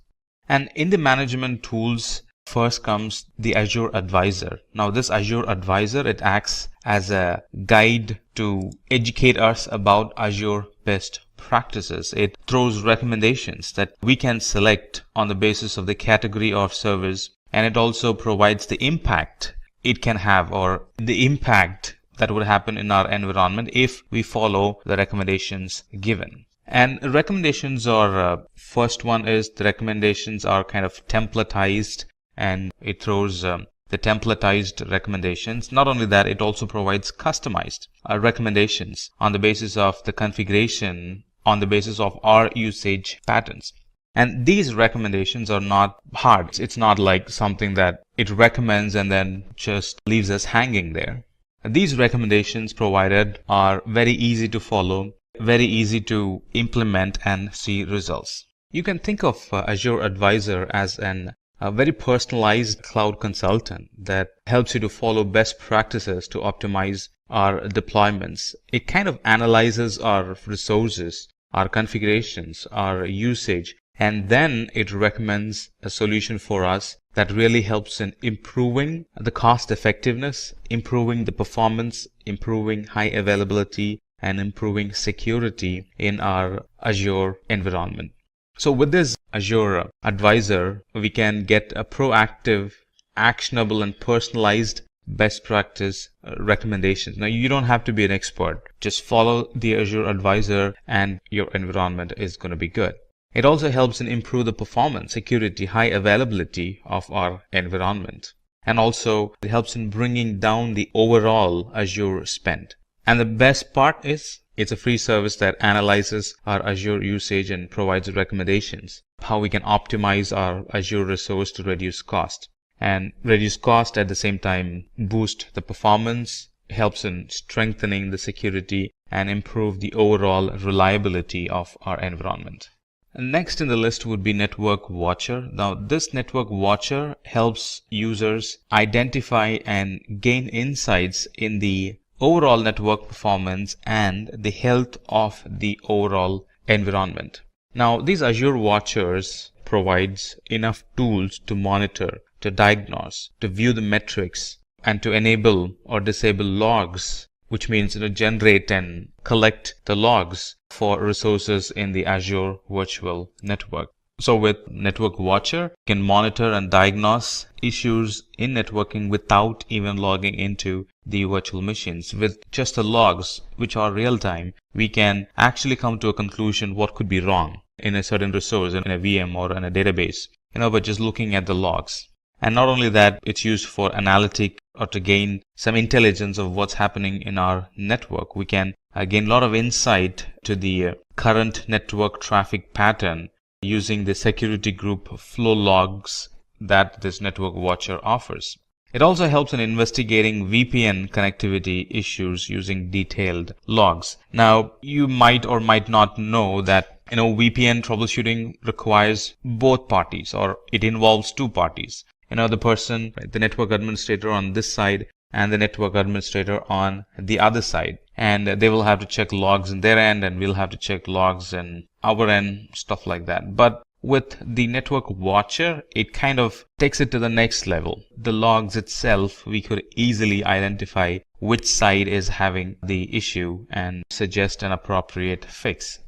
And in the management tools, first comes the Azure Advisor. Now this Azure Advisor, it acts as a guide to educate us about Azure best practices. It throws recommendations that we can select on the basis of the category of service and it also provides the impact it can have, or the impact that would happen in our environment if we follow the recommendations given. And recommendations are, first one is the recommendations are kind of templatized, and it throws the templatized recommendations. Not only that, it also provides customized recommendations on the basis of the configuration, on the basis of our usage patterns. And these recommendations are not hard. It's not like something that it recommends and then just leaves us hanging there. These recommendations provided are very easy to follow, very easy to implement and see results. You can think of Azure Advisor as a very personalized cloud consultant that helps you to follow best practices to optimize our deployments. It kind of analyzes our resources, our configurations, our usage, and then it recommends a solution for us that really helps in improving the cost effectiveness, improving the performance, improving high availability, and improving security in our Azure environment. So with this Azure Advisor, we can get a proactive, actionable, and personalized best practice recommendations. Now, you don't have to be an expert. Just follow the Azure Advisor and your environment is going to be good. It also helps in improve the performance, security, high availability of our environment. And also it helps in bringing down the overall Azure spend. And the best part is it's a free service that analyzes our Azure usage and provides recommendations, how we can optimize our Azure resource to reduce cost. And reduce cost at the same time boost the performance, helps in strengthening the security and improve the overall reliability of our environment. Next in the list would be Network Watcher. Now, this Network Watcher helps users identify and gain insights in the overall network performance and the health of the overall environment. Now, these Azure Watchers provides enough tools to monitor, to diagnose, to view the metrics, and to enable or disable logs, which means generate and collect the logs for resources in the Azure Virtual Network. So with Network Watcher, you can monitor and diagnose issues in networking without even logging into the virtual machines. With just the logs, which are real-time, we can actually come to a conclusion what could be wrong in a certain resource, in a VM or in a database, by just looking at the logs. And not only that, it's used for analytic or to gain some intelligence of what's happening in our network. We can gain a lot of insight to the current network traffic pattern using the security group flow logs that this Network Watcher offers. It also helps in investigating VPN connectivity issues using detailed logs. Now, you might or might not know that VPN troubleshooting requires both parties, or it involves two parties. The person, the network administrator on this side and the network administrator on the other side. And they will have to check logs in their end and we'll have to check logs in our end, stuff like that. But with the Network Watcher, it kind of takes it to the next level. The logs itself, we could easily identify which side is having the issue and suggest an appropriate fix.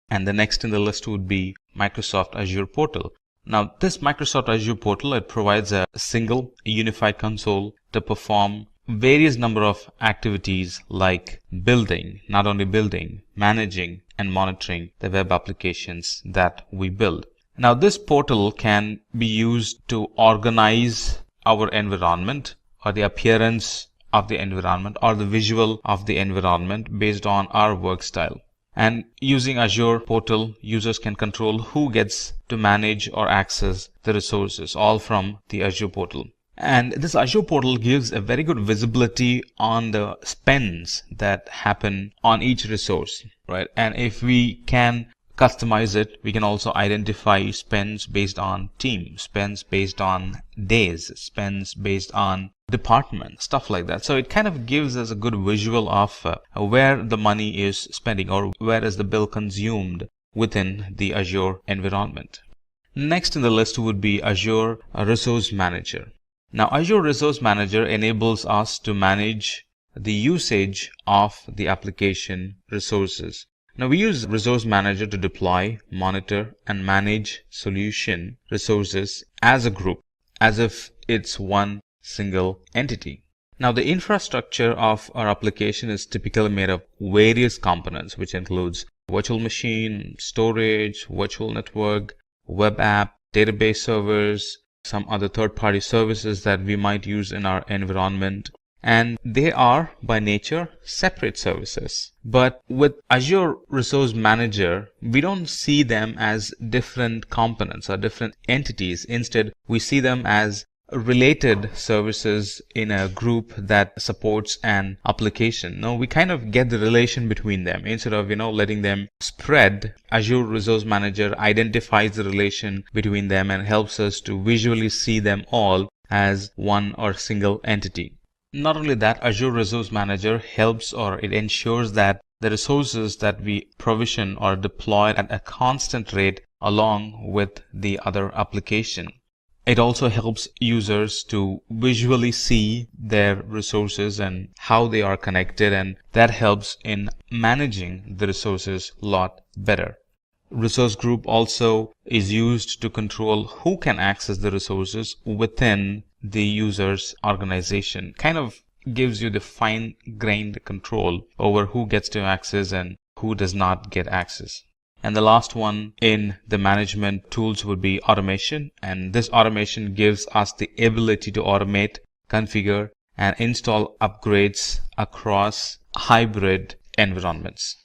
And the next in the list would be Microsoft Azure Portal. Now, this Microsoft Azure Portal, it provides a single unified console to perform various number of activities like building, not only building, managing and monitoring the web applications that we build. Now, this portal can be used to organize our environment or the appearance of the environment or the visual of the environment based on our work style. And using Azure Portal, users can control who gets to manage or access the resources, all from the Azure Portal. And this Azure Portal gives a very good visibility on the spends that happen on each resource, right? And if we can customize it, we can also identify spends based on team, spends based on days, spends based on department, stuff like that. So it kind of gives us a good visual of where the money is spending or where is the bill consumed within the Azure environment. Next in the list would be Azure Resource Manager. Now, Azure Resource Manager enables us to manage the usage of the application resources. Now, we use Resource Manager to deploy, monitor, and manage solution resources as a group, as if it's one single entity. Now, the infrastructure of our application is typically made of various components, which includes virtual machine, storage, virtual network, web app, database servers, some other third-party services that we might use in our environment. And they are by nature separate services. But with Azure Resource Manager, we don't see them as different components or different entities. Instead, we see them as related services in a group that supports an application. Now we kind of get the relation between them instead of letting them spread. Azure Resource Manager identifies the relation between them and helps us to visually see them all as one or single entity. Not only that, Azure Resource Manager helps, or it ensures that the resources that we provision are deployed at a constant rate along with the other application. It also helps users to visually see their resources and how they are connected, and that helps in managing the resources a lot better. Resource group also is used to control who can access the resources within the user's organization. Kind of gives you the fine-grained control over who gets to access and who does not get access. And the last one in the management tools would be automation. And this automation gives us the ability to automate, configure, and install upgrades across hybrid environments.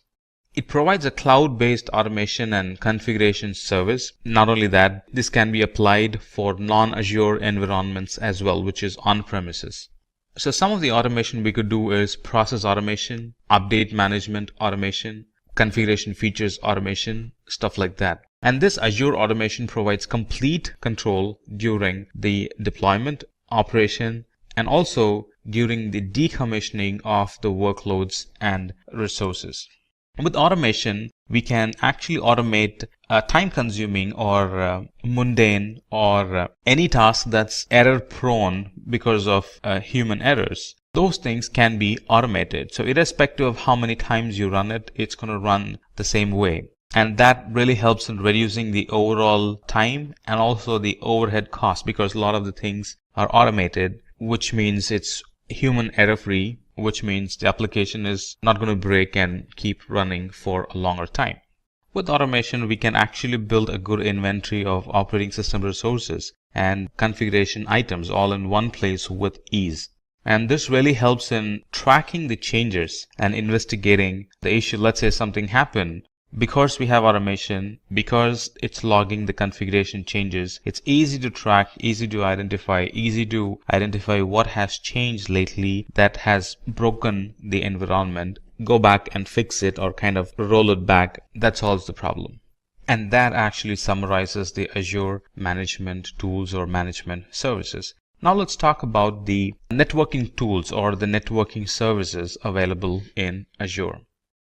It provides a cloud-based automation and configuration service. Not only that, this can be applied for non-Azure environments as well, which is on-premises. So some of the automation we could do is process automation, update management automation, configuration features automation, stuff like that. And this Azure automation provides complete control during the deployment, operation, and also during the decommissioning of the workloads and resources. With automation, we can actually automate time-consuming or mundane or any task that's error-prone because of human errors. Those things can be automated. So irrespective of how many times you run it, it's going to run the same way. And that really helps in reducing the overall time and also the overhead cost, because a lot of the things are automated, which means it's human error-free, which means the application is not going to break and keep running for a longer time. With automation, we can actually build a good inventory of operating system resources and configuration items all in one place with ease. And this really helps in tracking the changes and investigating the issue. Let's say something happened. Because we have automation, because it's logging the configuration changes, it's easy to track, easy to identify what has changed lately that has broken the environment, go back and fix it or kind of roll it back. That solves the problem. And that actually summarizes the Azure management tools or management services. Now let's talk about the networking tools or the networking services available in Azure.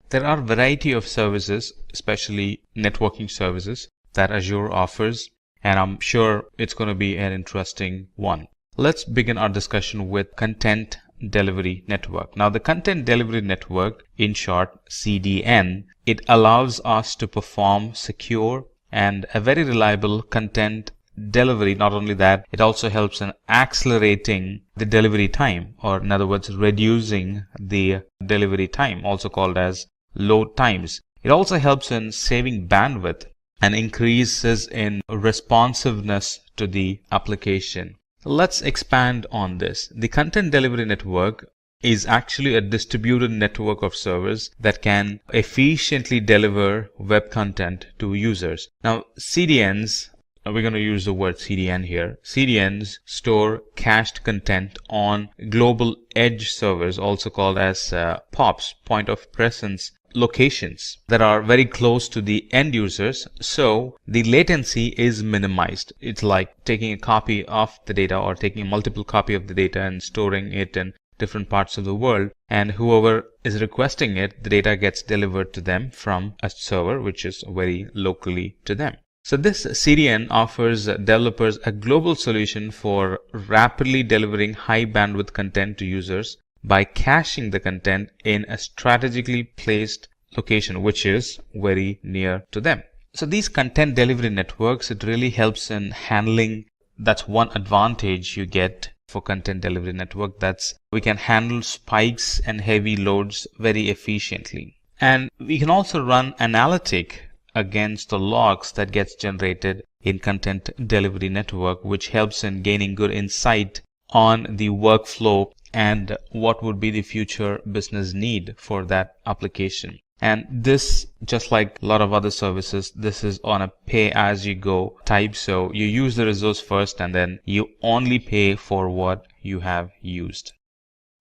There are a variety of services, especially networking services, that Azure offers, and I'm sure it's going to be an interesting one. Let's begin our discussion with Content Delivery Network. Now, the Content Delivery Network, in short, CDN, it allows us to perform secure and a very reliable content delivery. Not only that, it also helps in accelerating the delivery time, or in other words, reducing the delivery time, also called as load times. It also helps in saving bandwidth and increases in responsiveness to the application. Let's expand on this. The Content Delivery Network is actually a distributed network of servers that can efficiently deliver web content to users. Now, CDNs, we're going to use the word CDN here. CDNs store cached content on global edge servers, also called as POPs, point of presence locations, that are very close to the end users, so the latency is minimized. It's like taking a copy of the data or taking a multiple copy of the data and storing it in different parts of the world, and whoever is requesting it, the data gets delivered to them from a server which is very locally to them. So this CDN offers developers a global solution for rapidly delivering high bandwidth content to users by caching the content in a strategically placed location which is very near to them. So these content delivery networks, it really helps in handling That's one advantage you get for content delivery network. That's we can handle spikes and heavy loads very efficiently. And we can also run analytic against the logs that gets generated in content delivery network, which helps in gaining good insight on the workflow and what would be the future business need for that application. And this, just like a lot of other services, this is on a pay as you go type. So you use the resource first and then you only pay for what you have used.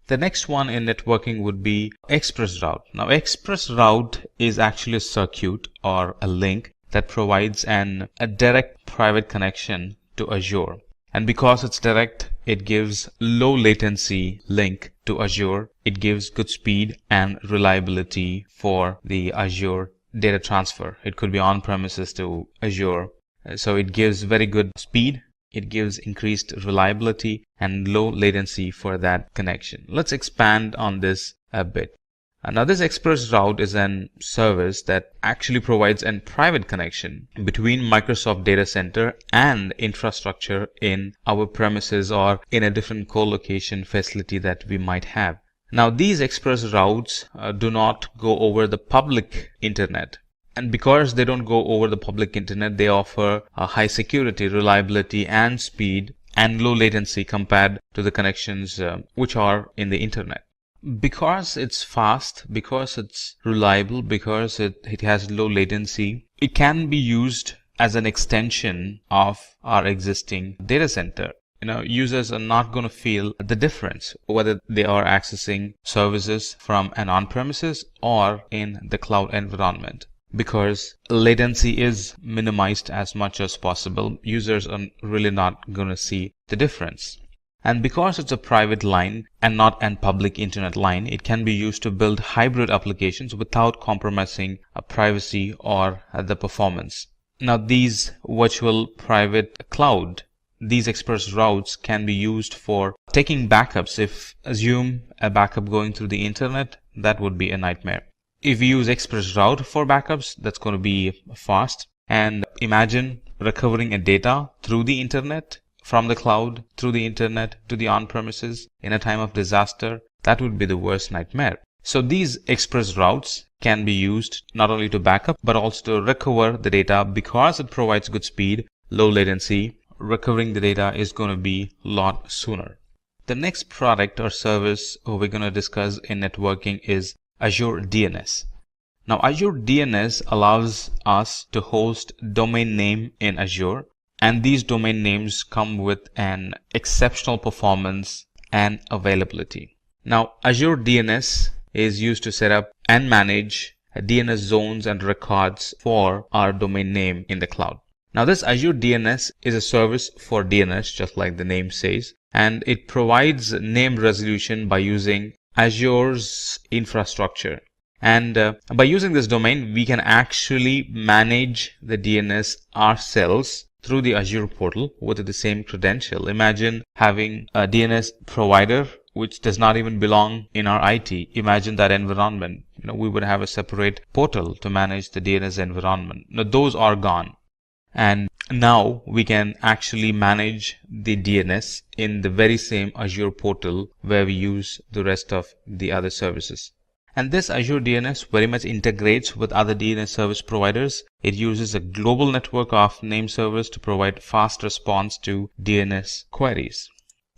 The next one in networking would be ExpressRoute. Now, ExpressRoute is actually a circuit or a link that provides a direct private connection to Azure. And because it's direct, it gives low latency link to Azure. It gives good speed and reliability for the Azure data transfer. It could be on-premises to Azure. So it gives very good speed. It gives increased reliability and low latency for that connection. Let's expand on this a bit. Now, this ExpressRoute is a service that actually provides a private connection between Microsoft data center and infrastructure in our premises or in a different co-location facility that we might have. Now, these ExpressRoutes do not go over the public internet. And because they don't go over the public internet, they offer a high security, reliability, and speed and low latency compared to the connections which are in the internet. Because it's fast, because it's reliable, because it has low latency, it can be used as an extension of our existing data center. Users are not going to feel the difference whether they are accessing services from an on-premises or in the cloud environment, because latency is minimized as much as possible. Users are really not going to see the difference. And because it's a private line and not a public internet line, it can be used to build hybrid applications without compromising privacy or the performance. Now, these virtual private cloud, these ExpressRoutes can be used for taking backups. If assume a backup going through the internet, that would be a nightmare. If you use ExpressRoute for backups, that's going to be fast. And imagine recovering a data through the internet, from the cloud, through the internet, to the on-premises in a time of disaster. That would be the worst nightmare. So these ExpressRoutes can be used not only to backup, but also to recover the data. Because it provides good speed, low latency, recovering the data is going to be a lot sooner. The next product or service we're going to discuss in networking is Azure DNS. Now, Azure DNS allows us to host domain name in Azure, and these domain names come with an exceptional performance and availability. Now, Azure DNS is used to set up and manage DNS zones and records for our domain name in the cloud. Now, this Azure DNS is a service for DNS, just like the name says, and it provides name resolution by using Azure's infrastructure. And by using this domain, we can actually manage the DNS ourselves through the Azure portal with the same credential. Imagine having a DNS provider which does not even belong in our IT. Imagine that environment. We would have a separate portal to manage the DNS environment. Now, those are gone. And now we can actually manage the DNS in the very same Azure portal where we use the rest of the other services. And this Azure DNS very much integrates with other DNS service providers. It uses a global network of name servers to provide fast response to DNS queries.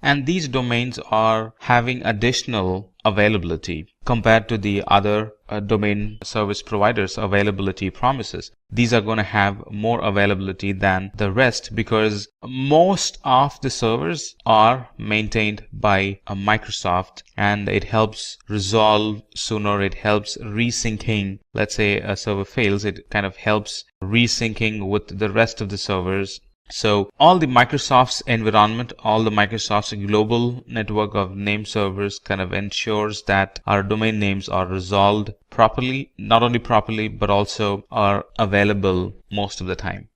And these domains are having additional availability compared to the other domain service providers' availability promises. These are going to have more availability than the rest because most of the servers are maintained by Microsoft, and it helps resolve sooner. It helps resyncing. Let's say a server fails, it kind of helps resyncing with the rest of the servers. So all the Microsoft's environment, all the Microsoft's global network of name servers kind of ensures that our domain names are resolved properly, not only properly, but also are available most of the time.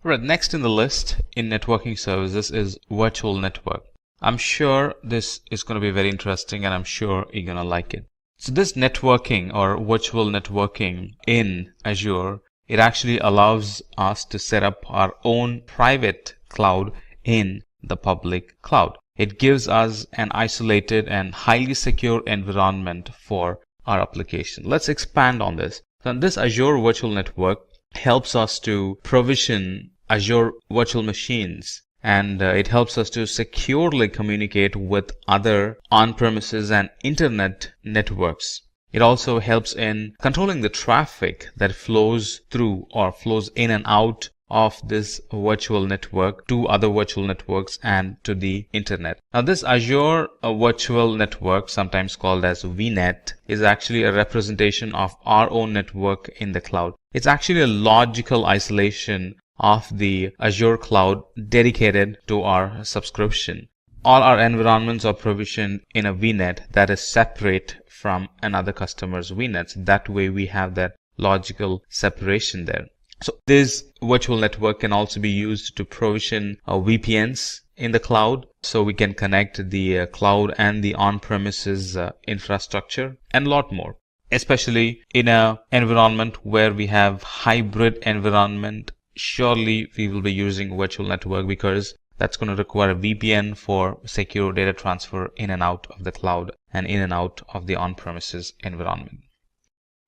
Right, next in the list in networking services is virtual network. I'm sure this is going to be very interesting and I'm sure you're going to like it. So this networking or virtual networking in Azure, it actually allows us to set up our own private cloud in the public cloud. It gives us an isolated and highly secure environment for our application. Let's expand on this. So this Azure Virtual Network helps us to provision Azure virtual machines, and it helps us to securely communicate with other on-premises and internet networks. It also helps in controlling the traffic that flows through or flows in and out of this virtual network to other virtual networks and to the internet. Now this Azure virtual network, sometimes called as VNet, is actually a representation of our own network in the cloud. It's actually a logical isolation of the Azure cloud dedicated to our subscription. All our environments are provisioned in a VNet that is separate from another customer's VNets. That way we have that logical separation there. So this virtual network can also be used to provision VPNs in the cloud, so we can connect the cloud and the on-premises infrastructure and a lot more, especially in an environment where we have hybrid environment. Surely we will be using virtual network because that's going to require a VPN for secure data transfer in and out of the cloud and in and out of the on-premises environment.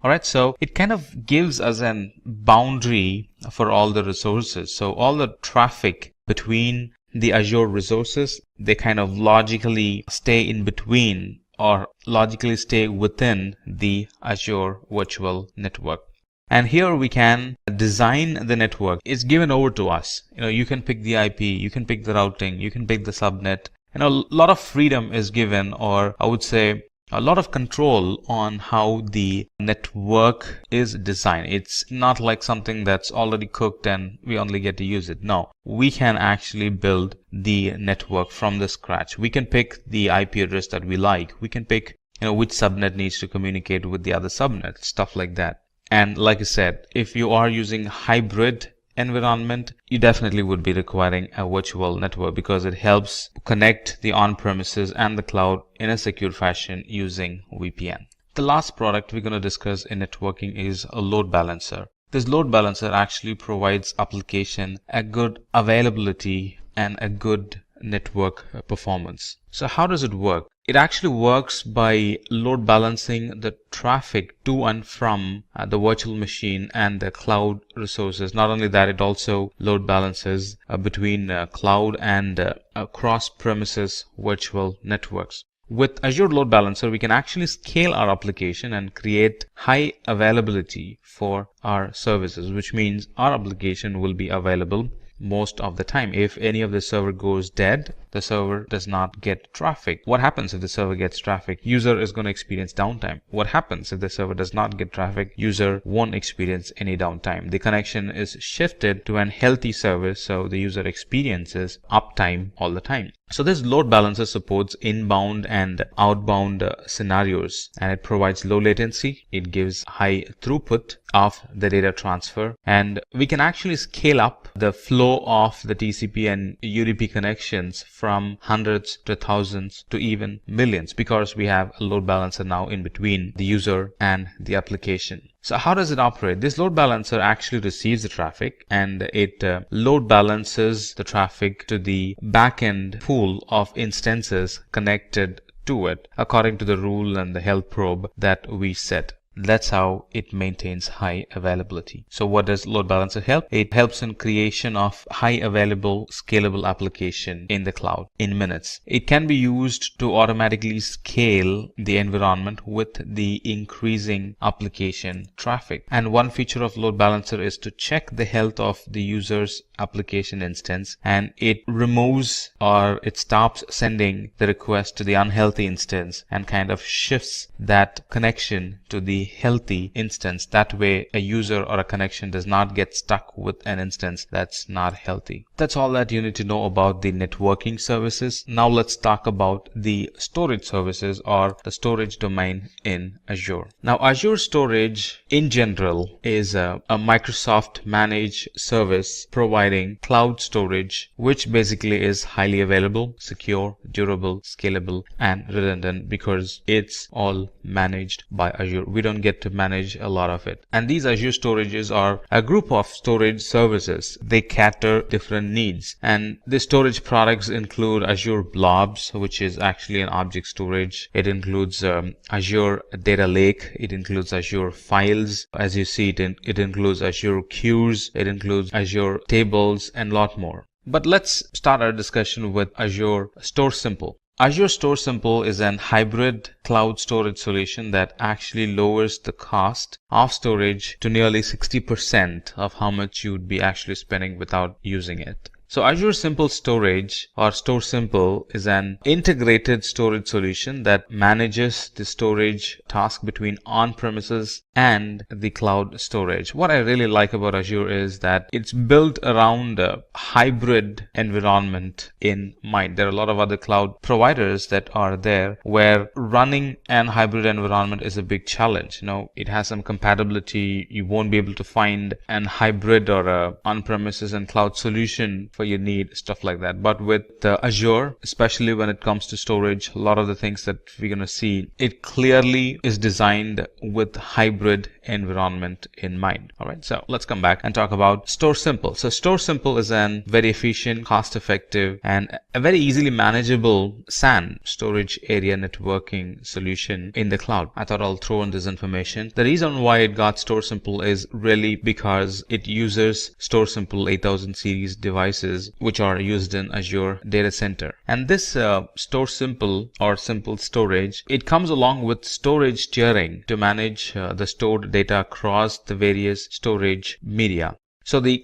Alright, so it kind of gives us an boundary for all the resources. So all the traffic between the Azure resources, they kind of logically stay in between or logically stay within the Azure virtual network. And here we can design the network. It's given over to us. You can pick the IP, you can pick the routing, you can pick the subnet. A lot of freedom is given, or I would say a lot of control on how the network is designed. It's not like something that's already cooked and we only get to use it. No, we can actually build the network from the scratch. We can pick the IP address that we like. We can pick which subnet needs to communicate with the other subnet, stuff like that. And like I said, if you are using hybrid environment, you definitely would be requiring a virtual network because it helps connect the on-premises and the cloud in a secure fashion using VPN. The last product we're going to discuss in networking is a load balancer. This load balancer actually provides application a good availability and a good network performance. So how does it work? It actually works by load balancing the traffic to and from the virtual machine and the cloud resources. Not only that, it also load balances between cloud and cross-premises virtual networks. With Azure Load Balancer, we can actually scale our application and create high availability for our services, which means our application will be available most of the time. If any of the server goes dead, the server does not get traffic. What happens if the server gets traffic? User is going to experience downtime. What happens if the server does not get traffic? User won't experience any downtime. The connection is shifted to an healthy service, so the user experiences uptime all the time. So this load balancer supports inbound and outbound scenarios, and it provides low latency. It gives high throughput of the data transfer, and we can actually scale up the flow of the TCP and UDP connections from hundreds to thousands to even millions because we have a load balancer now in between the user and the application. So how does it operate? This load balancer actually receives the traffic and it load balances the traffic to the backend pool of instances connected to it according to the rule and the health probe that we set. That's how it maintains high availability. So what does load balancer help? It helps in creation of high available scalable application in the cloud in minutes. It can be used to automatically scale the environment with the increasing application traffic. And one feature of load balancer is to check the health of the user's application instance, and it removes or it stops sending the request to the unhealthy instance and kind of shifts that connection to the healthy instance. That way a user or a connection does not get stuck with an instance that's not healthy. That's all that you need to know about the networking services. Now let's talk about the storage services or the storage domain in Azure. Now Azure Storage in general is a Microsoft managed service providing cloud storage, which basically is highly available, secure, durable, scalable, and redundant because it's all managed by Azure. We don't don't get to manage a lot of it. And these Azure storages are a group of storage services. They cater different needs. And the storage products include Azure Blobs, which is actually an object storage. It includes Azure Data Lake. It includes Azure Files. As you see, it includes Azure Queues. It includes Azure Tables and a lot more. But let's start our discussion with Azure Store Simple. Azure Store Simple is an hybrid cloud storage solution that actually lowers the cost of storage to nearly 60% of how much you would be actually spending without using it. So Azure Simple Storage or Store Simple is an integrated storage solution that manages the storage task between on-premises and the cloud storage. What I really like about Azure is that it's built around a hybrid environment in mind. There are a lot of other cloud providers that are there where running an hybrid environment is a big challenge. It has some compatibility. You won't be able to find an hybrid or a on-premises and cloud solution for your need, stuff like that. But with Azure, especially when it comes to storage, a lot of the things that we're going to see, it clearly is designed with hybrid environment in mind. All right, so let's come back and talk about Store Simple. So Store Simple is an very efficient, cost-effective, and a very easily manageable SAN, storage area networking solution in the cloud. I thought I'll throw in this information. The reason why it got Store Simple is really because it uses Store Simple 8000 series devices which are used in Azure Data Center. And this Store Simple or Simple Storage, it comes along with storage tiering to manage the stored data across the various storage media. So the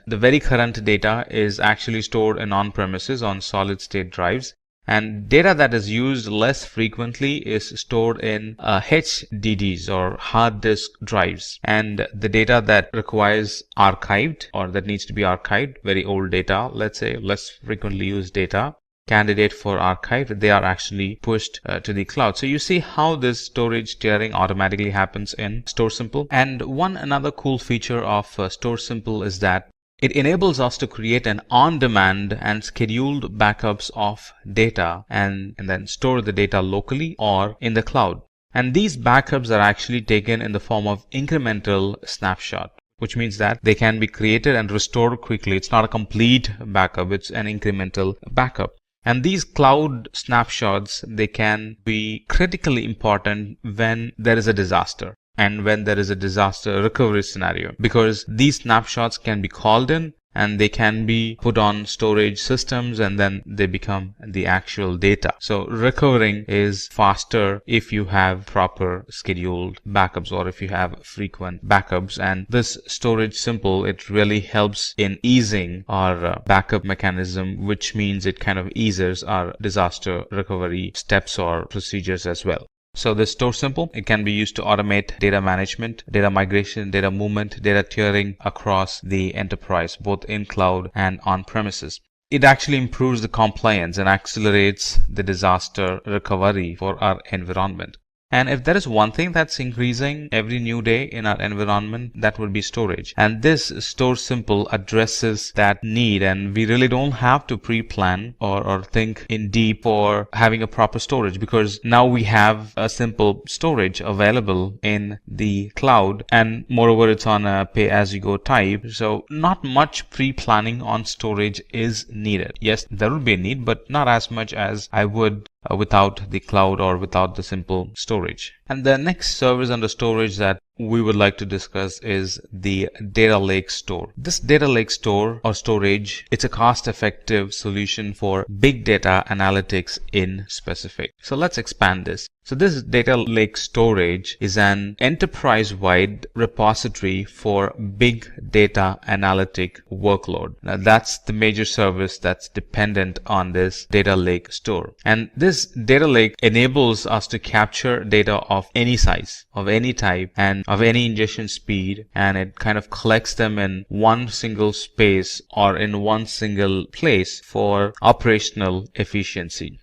very current data is actually stored in on-premises on solid state drives, and data that is used less frequently is stored in HDDs or hard disk drives. And the data that requires archived or that needs to be archived, very old data, let's say less frequently used data, candidate for archive, they are actually pushed to the cloud. So you see how this storage tiering automatically happens in Store Simple. And another cool feature of Store Simple is that it enables us to create an on-demand and scheduled backups of data and then store the data locally or in the cloud. And these backups are actually taken in the form of incremental snapshot, which means that they can be created and restored quickly. It's not a complete backup, it's an incremental backup. And these cloud snapshots, they can be critically important when there is a disaster and when there is a disaster recovery scenario, because these snapshots can be called in and they can be put on storage systems and then they become the actual data. So recovering is faster if you have proper scheduled backups or if you have frequent backups. And this Storage Simple, it really helps in easing our backup mechanism, which means it kind of eases our disaster recovery steps or procedures as well. So this Store Simple, it can be used to automate data management, data migration, data movement, data tiering across the enterprise, both in cloud and on premises. It actually improves the compliance and accelerates the disaster recovery for our environment. And if there is one thing that's increasing every new day in our environment, that would be storage. And this Store Simple addresses that need, and we really don't have to pre-plan or think in deep for having a proper storage, because now we have a simple storage available in the cloud, and moreover it's on a pay-as-you-go type. So not much pre-planning on storage is needed. Yes, there will be a need, but not as much as I would without the cloud or without the simple storage. And the next service under storage that we would like to discuss is the Data Lake Store. This Data Lake Store or storage, it's a cost-effective solution for big data analytics in specific. So let's expand this. So this Data Lake Storage is an enterprise-wide repository for big data analytic workload. Now that's the major service that's dependent on this Data Lake Store. And this Data Lake enables us to capture data of any size, of any type, and of any ingestion speed, and it kind of collects them in one single space or in one single place for operational efficiency.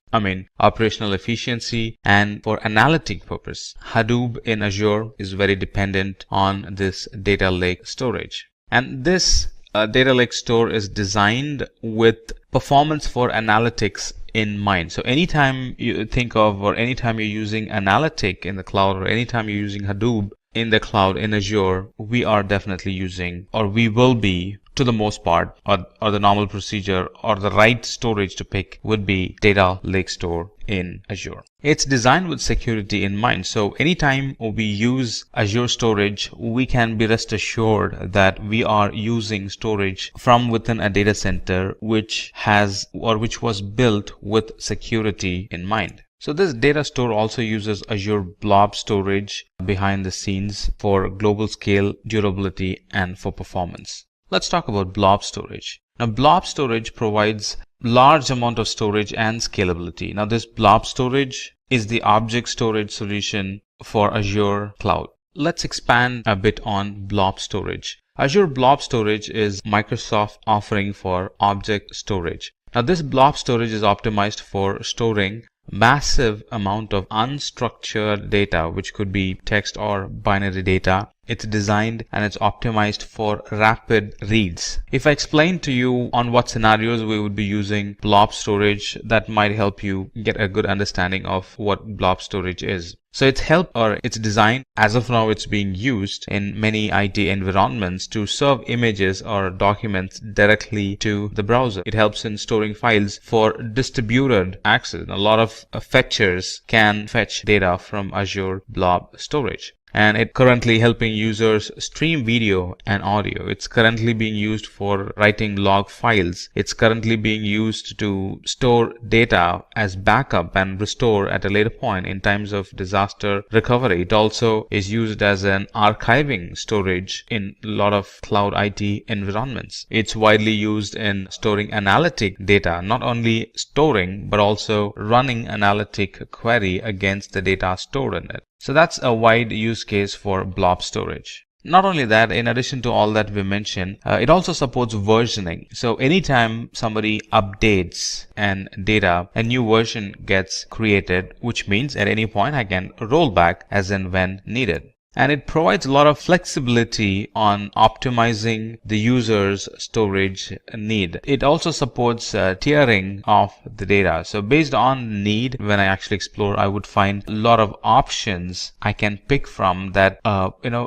And for analytic purpose. Hadoop in Azure is very dependent on this Data Lake Storage. And this Data Lake Store is designed with performance for analytics in mind. So anytime you think of, or anytime you're using analytic in the cloud, or anytime you're using Hadoop in the cloud in Azure, we are definitely using, or we will be to the most part, or the normal procedure, or the right storage to pick would be data lake store in Azure. It's designed with security in mind. So anytime we use Azure storage, we can be rest assured that we are using storage from within a data center which has, or which was built with security in mind. So this data store also uses Azure Blob storage behind the scenes for global scale, durability, and for performance. Let's talk about blob storage. Now, blob storage provides large amount of storage and scalability. Now, this blob storage is the object storage solution for Azure Cloud. Let's expand a bit on blob storage. Azure Blob Storage is Microsoft offering for object storage. Now, this blob storage is optimized for storing massive amount of unstructured data, which could be text or binary data. It's designed and it's optimized for rapid reads. If I explain to you on what scenarios we would be using blob storage, that might help you get a good understanding of what blob storage is. So it's designed, as of now it's being used in many IT environments to serve images or documents directly to the browser. It helps in storing files for distributed access. A lot of fetchers can fetch data from Azure Blob Storage. And it's currently helping users stream video and audio. It's currently being used for writing log files. It's currently being used to store data as backup and restore at a later point in times of disaster recovery. It also is used as an archiving storage in a lot of cloud IT environments. It's widely used in storing analytic data, not only storing, but also running analytic query against the data stored in it. So that's a wide use case for blob storage. Not only that, in addition to all that we mentioned, it also supports versioning. So anytime somebody updates an data, a new version gets created, which means at any point I can roll back as and when needed. And it provides a lot of flexibility on optimizing the user's storage need. It also supports tiering of the data. So based on need, when I actually explore, I would find a lot of options I can pick from that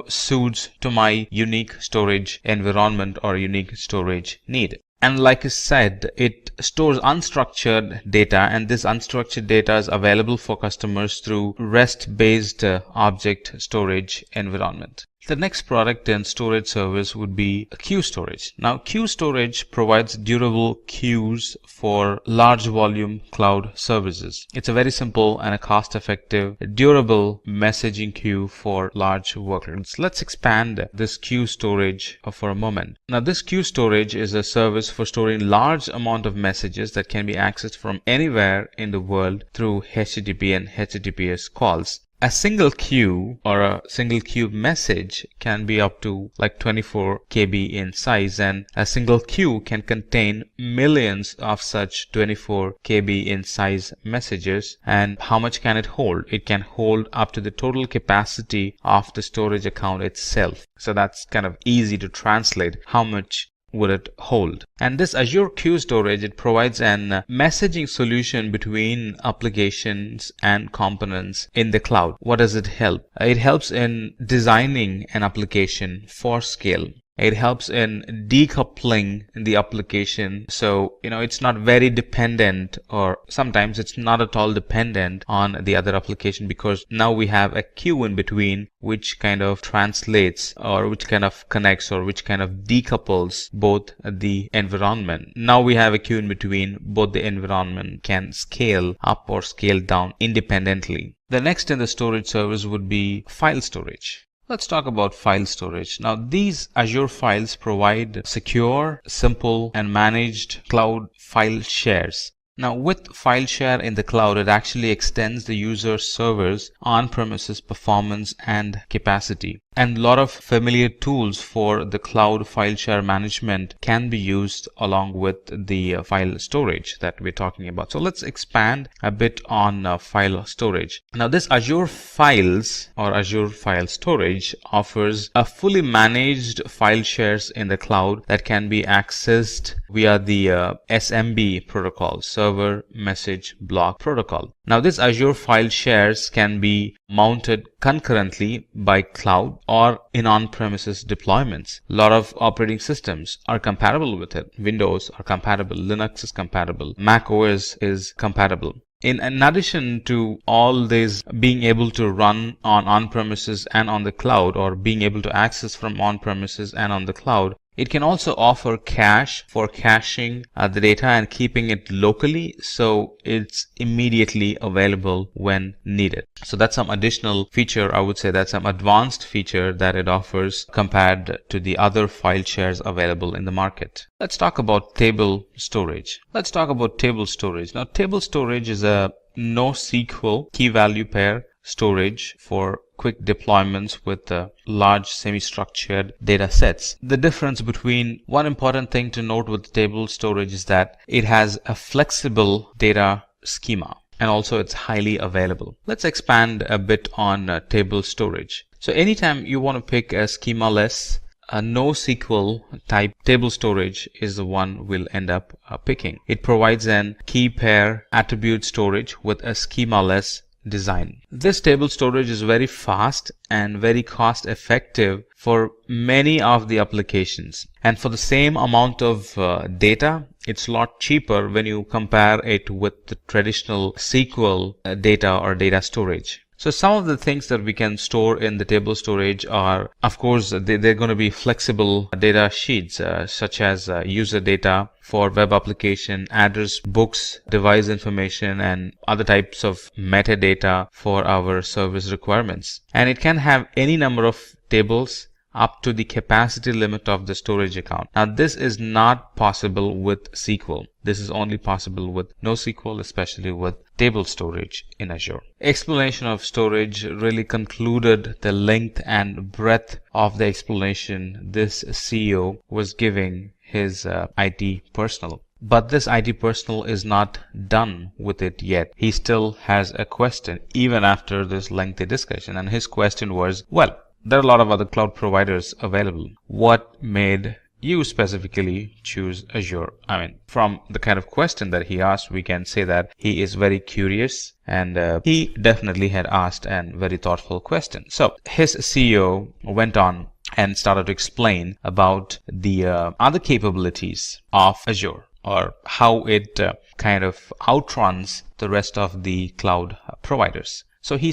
suits to my unique storage environment or unique storage need. And like I said, it stores unstructured data, and this unstructured data is available for customers through REST-based object storage environment. The next product and storage service would be queue storage. Now, queue storage provides durable queues for large volume cloud services. It's a very simple and a cost-effective, durable messaging queue for large workloads. Let's expand this queue storage for a moment. Now, this queue storage is a service for storing large amount of messages that can be accessed from anywhere in the world through HTTP and HTTPS calls. A single queue or a single queue message can be up to like 24 KB in size, and a single queue can contain millions of such 24 KB in size messages. And how much can it hold? It can hold up to the total capacity of the storage account itself. So that's kind of easy to translate. How much would it hold? And this Azure Queue Storage, it provides an messaging solution between applications and components in the cloud. What does it help? It helps in designing an application for scale. It helps in decoupling the application. So, it's not very dependent, or sometimes it's not at all dependent on the other application, because now we have a queue in between which kind of translates, or which kind of connects, or which kind of decouples both the environment. Now we have a queue in between. Both the environment can scale up or scale down independently. The next in the storage service would be file storage. Let's talk about file storage. Now, these Azure files provide secure, simple, and managed cloud file shares. Now, with file share in the cloud, it actually extends the user server's on-premises performance and capacity. and a lot of familiar tools for the cloud file share management can be used along with the file storage that we're talking about. So let's expand a bit on file storage. Now this Azure Files or Azure File Storage offers a fully managed file shares in the cloud that can be accessed via the SMB protocol, Server Message Block Protocol. Now this Azure file shares can be mounted concurrently by cloud or in on-premises deployments. A lot of operating systems are compatible with it. Windows are compatible, Linux is compatible, Mac OS is compatible. In addition to all this being able to run on-premises and on the cloud, or being able to access from on-premises and on the cloud, it can also offer cache for caching the data and keeping it locally, so it's immediately available when needed. So that's some additional feature, I would say that's some advanced feature that it offers compared to the other file shares available in the market. Let's talk about table storage. Now, table storage is a NoSQL key value pair storage for quick deployments with large semi-structured data sets. The difference between one important thing to note with table storage is that it has a flexible data schema and also it's highly available. Let's expand a bit on table storage. So anytime you want to pick a schema-less, a NoSQL type table storage is the one we'll end up picking. It provides an key pair attribute storage with a schema-less design. This table storage is very fast and very cost effective for many of the applications, and for the same amount of data it's a lot cheaper when you compare it with the traditional SQL data or data storage. So some of the things that we can store in the table storage are, of course, they're going to be flexible data sheets such as user data for web application, address, books, device information, and other types of metadata for our service requirements. And it can have any number of tables up to the capacity limit of the storage account. Now this is not possible with SQL. This is only possible with NoSQL, especially with table storage in Azure. Explanation of storage really concluded the length and breadth of the explanation this CEO was giving his IT personnel. But this IT personnel is not done with it yet. He still has a question even after this lengthy discussion, and his question was, well, there are a lot of other cloud providers available. What made you specifically choose Azure? I mean, from the kind of question that he asked, we can say that he is very curious, and he definitely had asked a very thoughtful question. So his CEO went on and started to explain about the other capabilities of Azure, or how it kind of outruns the rest of the cloud providers. So he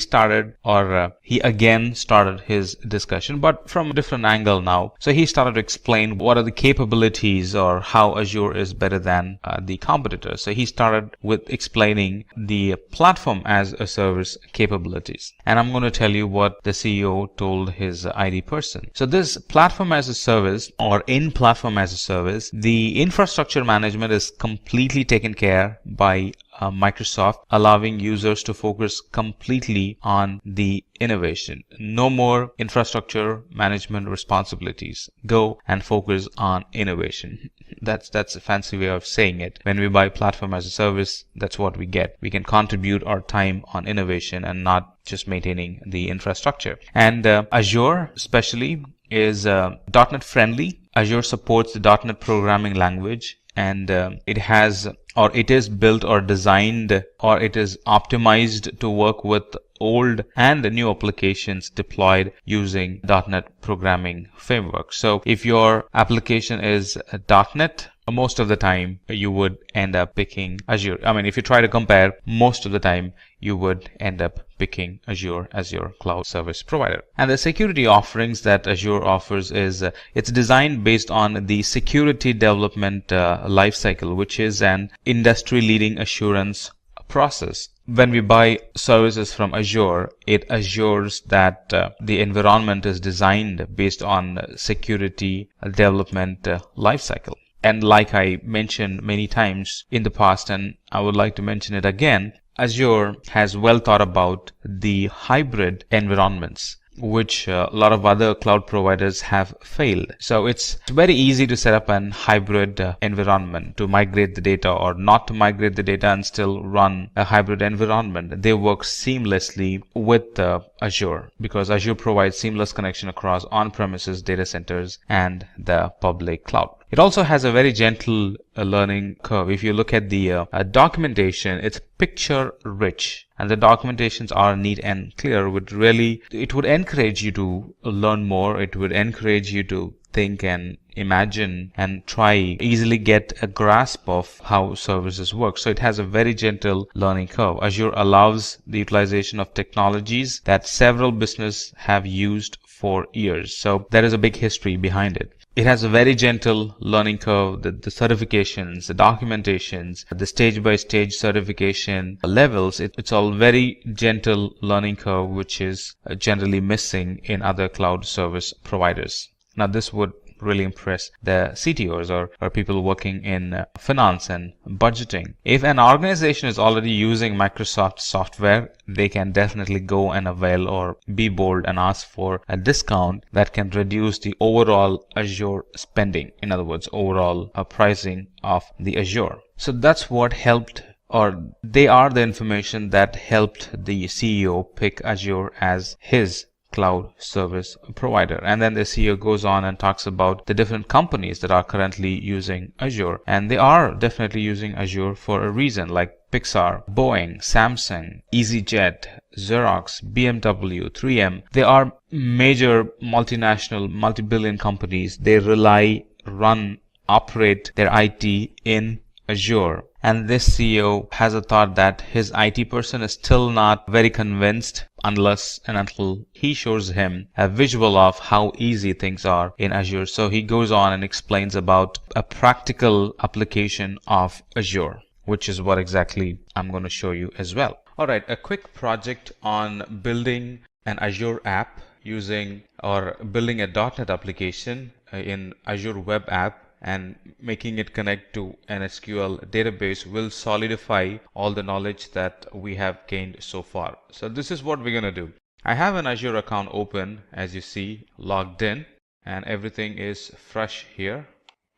again started his discussion, but from a different angle now. So he started to explain what are the capabilities or how Azure is better than the competitors. So he started with explaining the platform as a service capabilities. And I'm going to tell you what the CEO told his IT person. So this platform as a service, or in platform as a service, the infrastructure management is completely taken care by Microsoft, allowing users to focus completely on the innovation. No more infrastructure management responsibilities. Go and focus on innovation. That's a fancy way of saying it. When we buy platform as a service, that's what we get. We can contribute our time on innovation and not just maintaining the infrastructure. And Azure especially is .NET friendly. Azure supports the .NET programming language, and it is built or designed, or it is optimized to work with old and new applications deployed using .NET programming framework. So if your application is .NET, most of the time you would end up picking Azure. I mean, if you try to compare, most of the time you would end up picking Azure as your cloud service provider. And the security offerings that Azure offers is it's designed based on the security development lifecycle, which is an industry-leading assurance process. When we buy services from Azure, it assures that the environment is designed based on security development lifecycle. And like I mentioned many times in the past, and I would like to mention it again, Azure has well thought about the hybrid environments. which a lot of other cloud providers have failed. So it's very easy to set up an hybrid environment, to migrate the data or not to migrate the data and still run a hybrid environment. They work seamlessly with Azure, because Azure provides seamless connection across on-premises data centers and the public cloud. It also has a very gentle learning curve. If you look at the documentation, it's picture rich, and the documentations are neat and clear. It would encourage you to learn more. It would encourage you to think and imagine and try easily get a grasp of how services work. So it has a very gentle learning curve. Azure allows the utilization of technologies that several businesses have used for years. So there is a big history behind it. It has a very gentle learning curve. The certifications, the documentations, the stage-by-stage certification levels, it's all very gentle learning curve, which is generally missing in other cloud service providers. Now, this would really impress the CTOs or people working in finance and budgeting. If an organization is already using Microsoft software, they can definitely go and avail or be bold and ask for a discount that can reduce the overall Azure spending. In other words, overall pricing of the Azure. So that's what helped, or they are the information that helped the CEO pick Azure as his cloud service provider. And then the CEO goes on and talks about the different companies that are currently using Azure, and they are definitely using Azure for a reason, like Pixar, Boeing, Samsung, EasyJet, Xerox, BMW, 3M. They are major multinational, multi-billion companies. They rely, run, operate their IT in Azure. And this CEO has a thought that his IT person is still not very convinced unless and until he shows him a visual of how easy things are in Azure. So he goes on and explains about a practical application of Azure, which is what exactly I'm going to show you as well. All right, a quick project on building an Azure app using, or building a .NET application in Azure Web App and making it connect to an SQL database will solidify all the knowledge that we have gained so far. So this is what we're going to do. I have an Azure account open, as you see, logged in, and everything is fresh here.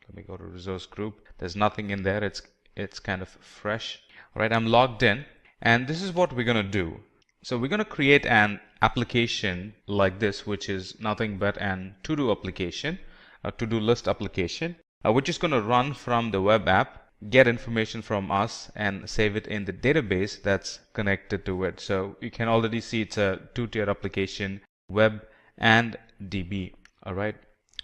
Let me go to resource group. There's nothing in there. It's kind of fresh. All right, I'm logged in, and this is what we're going to do. So we're going to create an application like this, which is nothing but an to-do application, a to-do list application, which is going to run from the web app, get information from us, and save it in the database that's connected to it. So you can already see it's a two-tier application, web and DB. All right.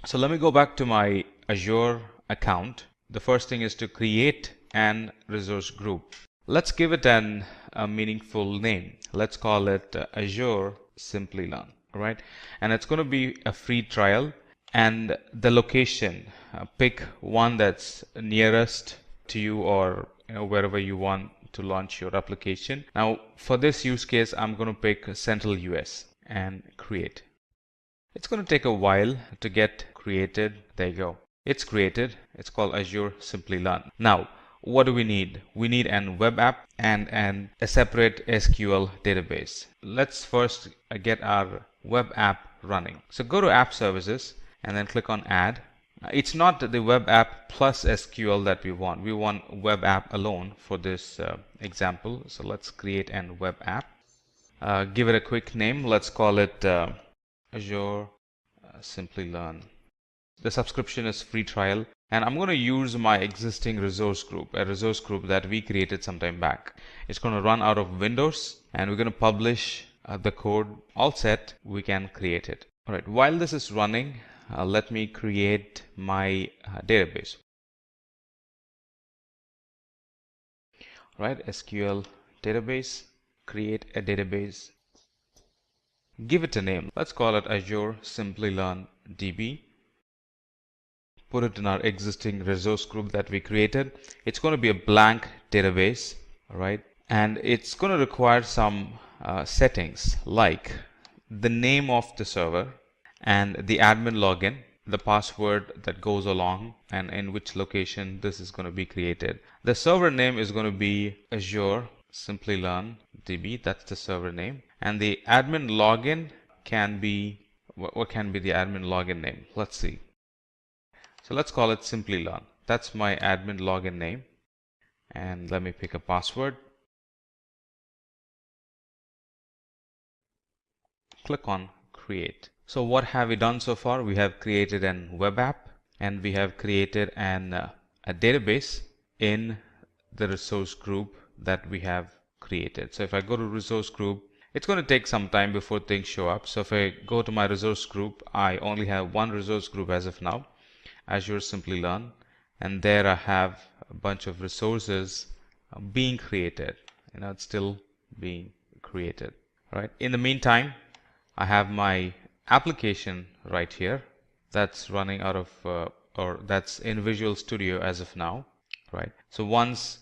So let me go back to my Azure account. The first thing is to create an resource group. Let's give it a meaningful name. Let's call it Azure Simplilearn. All right. And it's going to be a free trial. And the location, pick one that's nearest to you, or wherever you want to launch your application. Now for this use case, I'm going to pick Central US and create. It's going to take a while to get created. There you go. It's created. It's called Azure Simplilearn. Now what do we need? We need an web app and a separate SQL database. Let's first get our web app running. So go to App Services and then click on Add. It's not the web app plus SQL that we want. We want web app alone for this example. So let's create an web app. Give it a quick name. Let's call it Azure Simplilearn. The subscription is free trial, and I'm going to use my existing resource group, a resource group that we created some time back. It's going to run out of Windows, and we're going to publish the code. All set, we can create it. All right, while this is running, let me create my database. Right, SQL database, create a database, give it a name. Let's call it Azure Simplilearn DB. Put it in our existing resource group that we created. It's going to be a blank database, all right, and it's going to require some settings like the name of the server and the admin login, the password that goes along, and in which location this is going to be created. The server name is going to be Azure Simplilearn DB. That's the server name. And the admin login can be what can be the admin login name? Let's see. So let's call it Simplilearn. That's my admin login name. And let me pick a password. Click on create. So what have we done so far? We have created an web app and we have created a database in the resource group that we have created. So if I go to resource group, it's going to take some time before things show up. So if I go to my resource group, I only have one resource group as of now, Azure Simplilearn, and there I have a bunch of resources being created. It's still being created. All right. In the meantime, I have my application right here that's running out of or that's in Visual Studio as of now, right? So once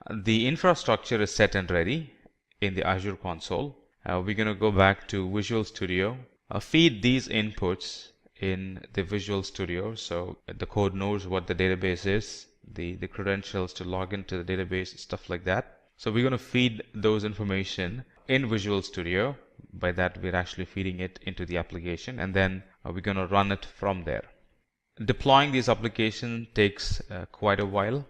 the infrastructure is set and ready in the Azure console, we're going to go back to Visual Studio, feed these inputs in the Visual Studio so the code knows what the database is, the credentials to log into the database, stuff like that. So we're going to feed those information in Visual Studio. By that, we're actually feeding it into the application, and then we're going to run it from there. Deploying these applications takes quite a while.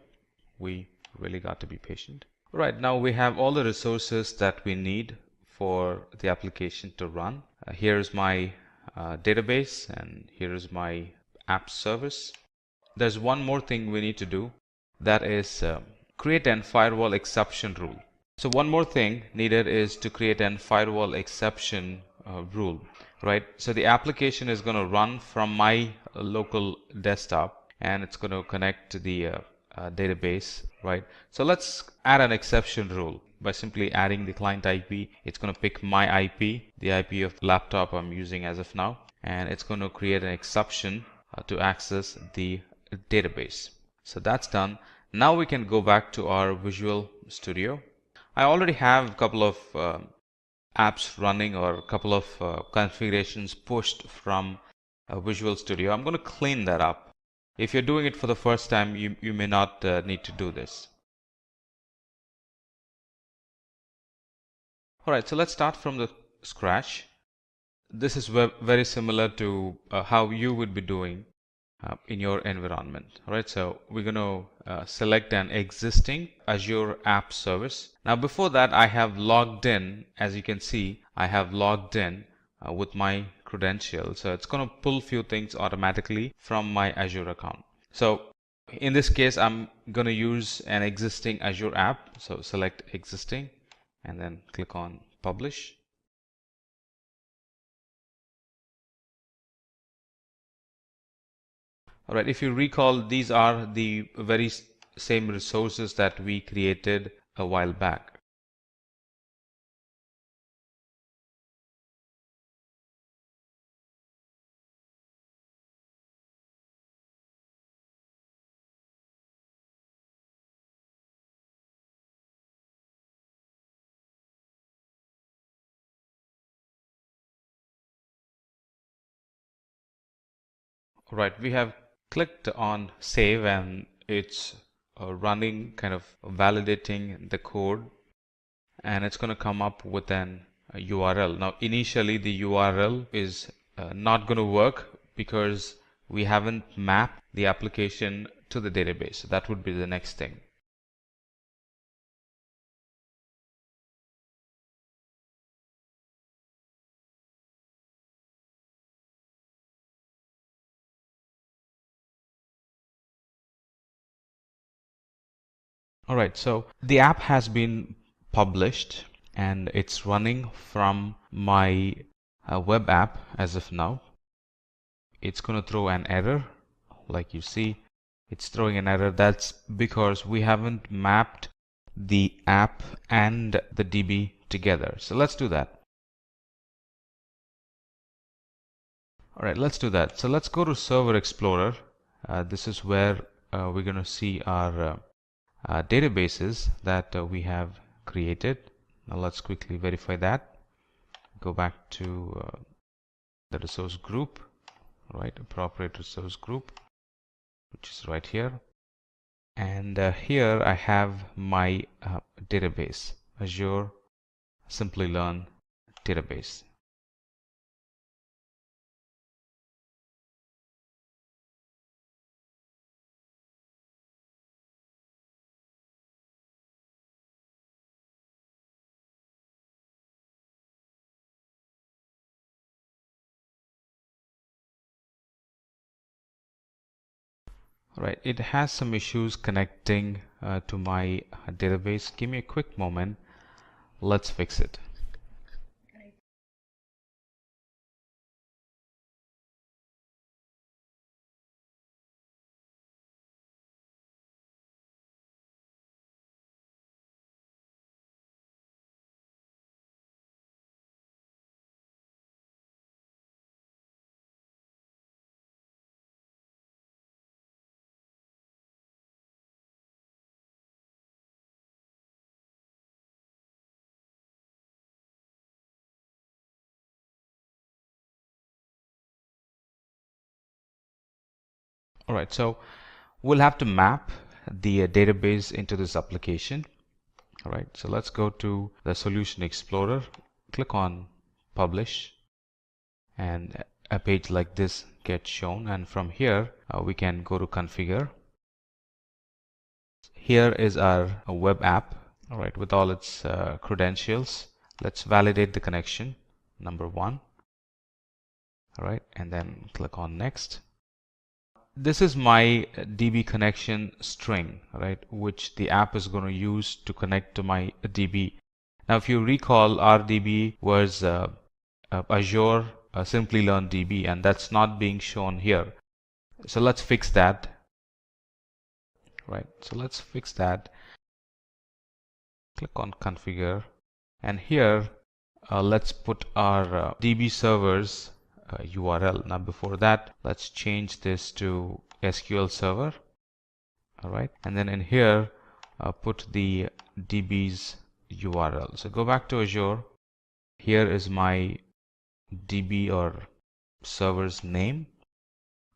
We really got to be patient. Right, now we have all the resources that we need for the application to run. Here's my database, and here's my app service. There's one more thing we need to do, that is create an firewall exception rule. So one more thing needed is to create an firewall exception rule, right? So the application is going to run from my local desktop and it's going to connect to the database, right? So let's add an exception rule by simply adding the client IP. It's going to pick my IP, the IP of the laptop I'm using as of now, and it's going to create an exception to access the database. So that's done. Now we can go back to our Visual Studio. I already have a couple of apps running or a couple of configurations pushed from Visual Studio. I'm going to clean that up. If you're doing it for the first time, you may not need to do this. Alright, so let's start from the scratch. This is very similar to how you would be doing in your environment. All right, so we're going to select an existing Azure app service. Now before that, I have logged in. As you can see, I have logged in with my credentials. So it's going to pull few things automatically from my Azure account. So in this case, I'm going to use an existing Azure app. So select existing and then click on publish. All right, if you recall, these are the very same resources that we created a while back. Right, we have clicked on save and it's running, kind of validating the code, and it's going to come up with an URL. Now initially the URL is not going to work because we haven't mapped the application to the database. So that would be the next thing. Alright, so the app has been published and it's running from my web app as of now. It's going to throw an error. Like you see, it's throwing an error. That's because we haven't mapped the app and the DB together. So let's do that. Alright, let's do that. So let's go to Server Explorer. This is where we're going to see our databases that we have created. Now let's quickly verify that. Go back to the resource group, right? Appropriate resource group, which is right here. And here I have my database, Azure Simplilearn database. Right, it has some issues connecting to my database. Give me a quick moment. Let's fix it. All right, so we'll have to map the database into this application. All right, so let's go to the Solution Explorer, click on Publish, and a page like this gets shown. And from here, we can go to Configure. Here is our web app, all right, with all its credentials. Let's validate the connection, number one. All right, and then click on Next. This is my DB connection string, right, which the app is going to use to connect to my DB. Now, if you recall, our DB was Azure Simplilearn DB, and that's not being shown here. So let's fix that. Right, so let's fix that. Click on Configure, and here let's put our DB server's URL. Now before that, let's change this to SQL Server. All right, and then in here put the DB's URL. So go back to Azure. Here is my DB or server's name.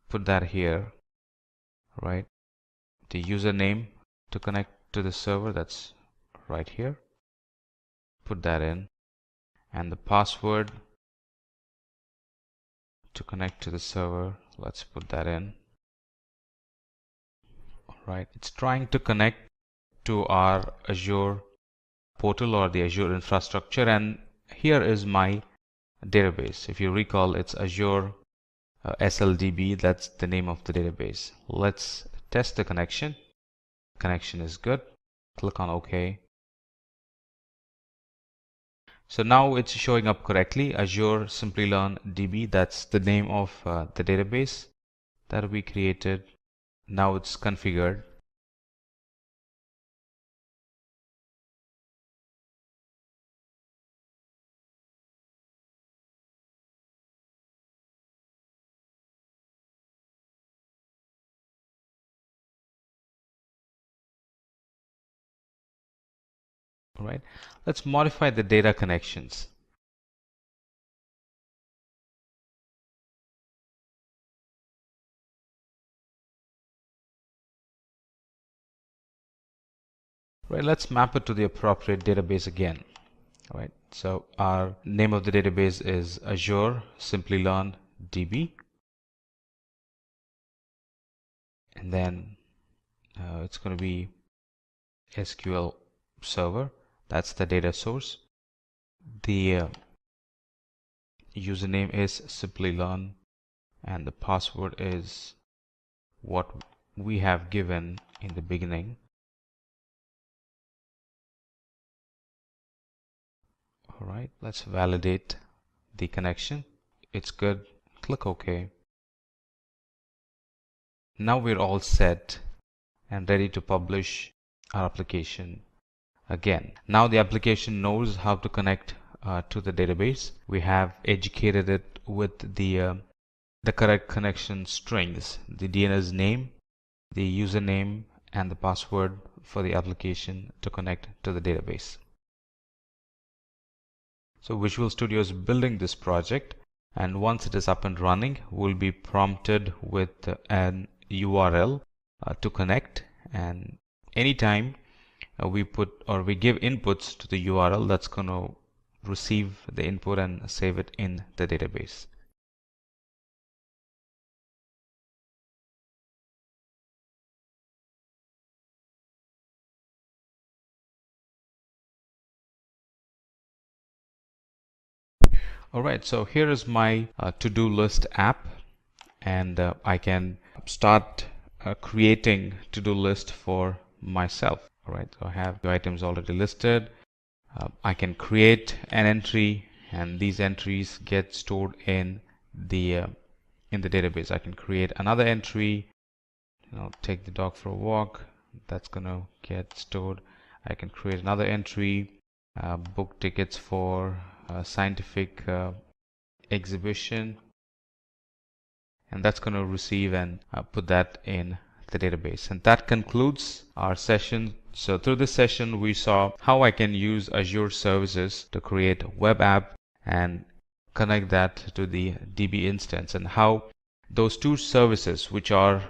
Put that here. Right, the username to connect to the server, that's right here. Put that in, and the password to connect to the server, let's put that in. All right, it's trying to connect to our Azure portal or the Azure infrastructure, and here is my database. If you recall, it's Azure SLDB. That's the name of the database. Let's test the connection. Connection is good. Click on OK. So now it's showing up correctly. Azure Simplilearn DB, that's the name of the database that we created. Now it's configured. All right, let's modify the data connections. Right, let's map it to the appropriate database again. All right, so our name of the database is Azure Simplilearn DB, and then it's going to be SQL Server. That's the data source. The username is Simplilearn, and the password is what we have given in the beginning. All right, let's validate the connection. It's good. Click OK. Now we're all set and ready to publish our application again. Now the application knows how to connect to the database. We have educated it with the correct connection strings, the DNS name, the username, and the password for the application to connect to the database. So Visual Studio is building this project, and once it is up and running, we'll be prompted with an URL to connect, and anytime we put or we give inputs to the URL, that's going to receive the input and save it in the database. Alright, so here is my to-do list app, and I can start creating to-do list for myself. All right, so I have the items already listed. I can create an entry, and these entries get stored in the database. I can create another entry. Take the dog for a walk. That's gonna get stored. I can create another entry. Book tickets for a scientific exhibition, and that's going to receive and put that in the database. And that concludes our session. So through this session we saw how I can use Azure services to create a web app and connect that to the DB instance, and how those two services which are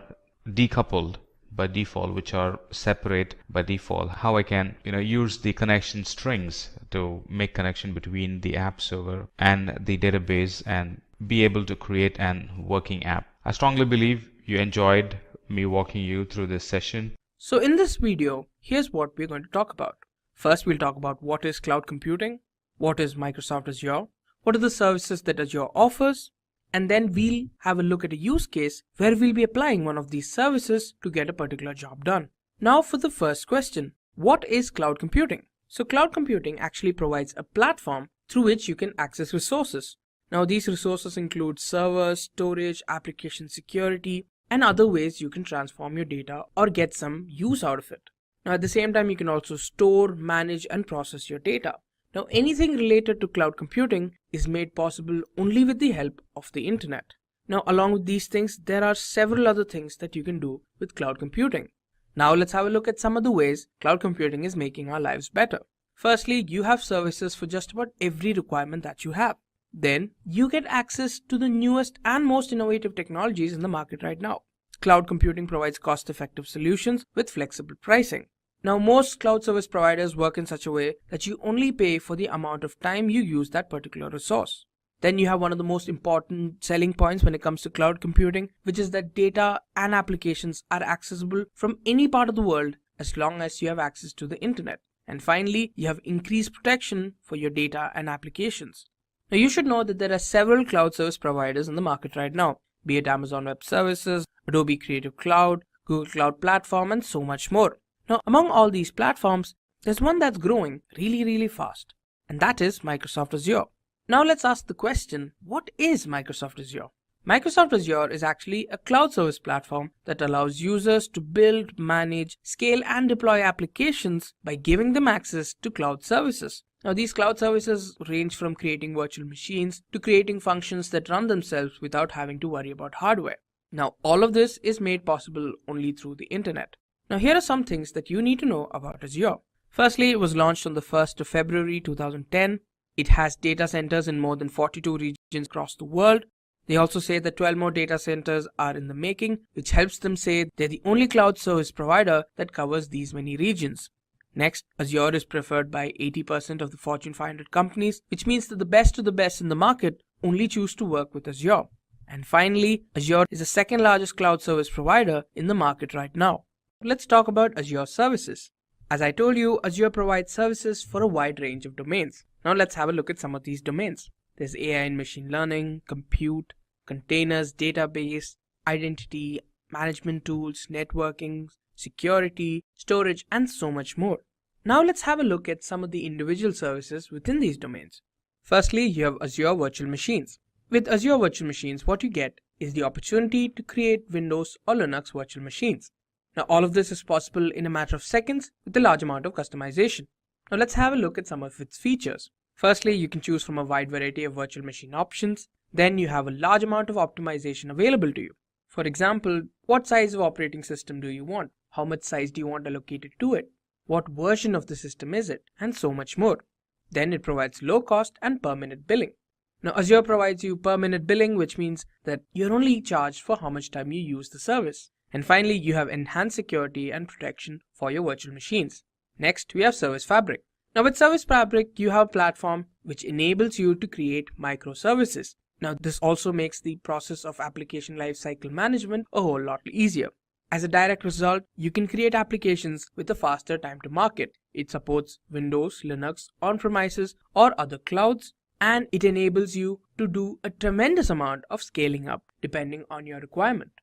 decoupled by default, which are separate by default, how I can use the connection strings to make connection between the app server and the database and be able to create an working app. I strongly believe you enjoyed me walking you through this session. So in this video, here's what we're going to talk about. First, we'll talk about what is cloud computing, what is Microsoft Azure, what are the services that Azure offers, and then we'll have a look at a use case where we'll be applying one of these services to get a particular job done. Now for the first question, what is cloud computing? So cloud computing actually provides a platform through which you can access resources. Now these resources include servers, storage, application security, and other ways you can transform your data or get some use out of it. Now at the same time, you can also store, manage, and process your data. Now anything related to cloud computing is made possible only with the help of the internet. Now along with these things, there are several other things that you can do with cloud computing. Now let's have a look at some of the ways cloud computing is making our lives better. Firstly, you have services for just about every requirement that you have. Then you get access to the newest and most innovative technologies in the market right now. Cloud computing provides cost-effective solutions with flexible pricing. Now most cloud service providers work in such a way that you only pay for the amount of time you use that particular resource. Then you have one of the most important selling points when it comes to cloud computing, which is that data and applications are accessible from any part of the world as long as you have access to the internet. And finally, you have increased protection for your data and applications. Now you should know that there are several cloud service providers in the market right now, be it Amazon Web Services, Adobe Creative Cloud, Google Cloud Platform, and so much more. Now among all these platforms, there's one that's growing really fast, and that is Microsoft Azure. Now let's ask the question, what is Microsoft Azure? Microsoft Azure is actually a cloud service platform that allows users to build, manage, scale, and deploy applications by giving them access to cloud services. Now these cloud services range from creating virtual machines to creating functions that run themselves without having to worry about hardware. Now all of this is made possible only through the internet. Now here are some things that you need to know about Azure. Firstly, it was launched on the 1st of February 2010. It has data centers in more than 42 regions across the world. They also say that 12 more data centers are in the making, which helps them say they're the only cloud service provider that covers these many regions. Next, Azure is preferred by 80% of the Fortune 500 companies, which means that the best of the best in the market only choose to work with Azure. And finally, Azure is the second largest cloud service provider in the market right now. Let's talk about Azure services. As I told you, Azure provides services for a wide range of domains. Now let's have a look at some of these domains. There's AI and machine learning, compute, containers, database, identity, management tools, networking, security, storage, and so much more. Now let's have a look at some of the individual services within these domains. Firstly, you have Azure Virtual Machines. With Azure Virtual Machines, what you get is the opportunity to create Windows or Linux virtual machines. Now all of this is possible in a matter of seconds with a large amount of customization. Now let's have a look at some of its features. Firstly, you can choose from a wide variety of virtual machine options. Then you have a large amount of optimization available to you. For example, what size of operating system do you want? How much size do you want allocated to it? What version of the system is it? And so much more. Then it provides low cost and per minute billing. Now Azure provides you per minute billing, which means that you're only charged for how much time you use the service. And finally, you have enhanced security and protection for your virtual machines. Next, we have Service Fabric. Now with Service Fabric, you have a platform which enables you to create microservices. Now this also makes the process of application lifecycle management a whole lot easier. As a direct result, you can create applications with a faster time to market. It supports Windows, Linux, on-premises, or other clouds, and it enables you to do a tremendous amount of scaling up depending on your requirement.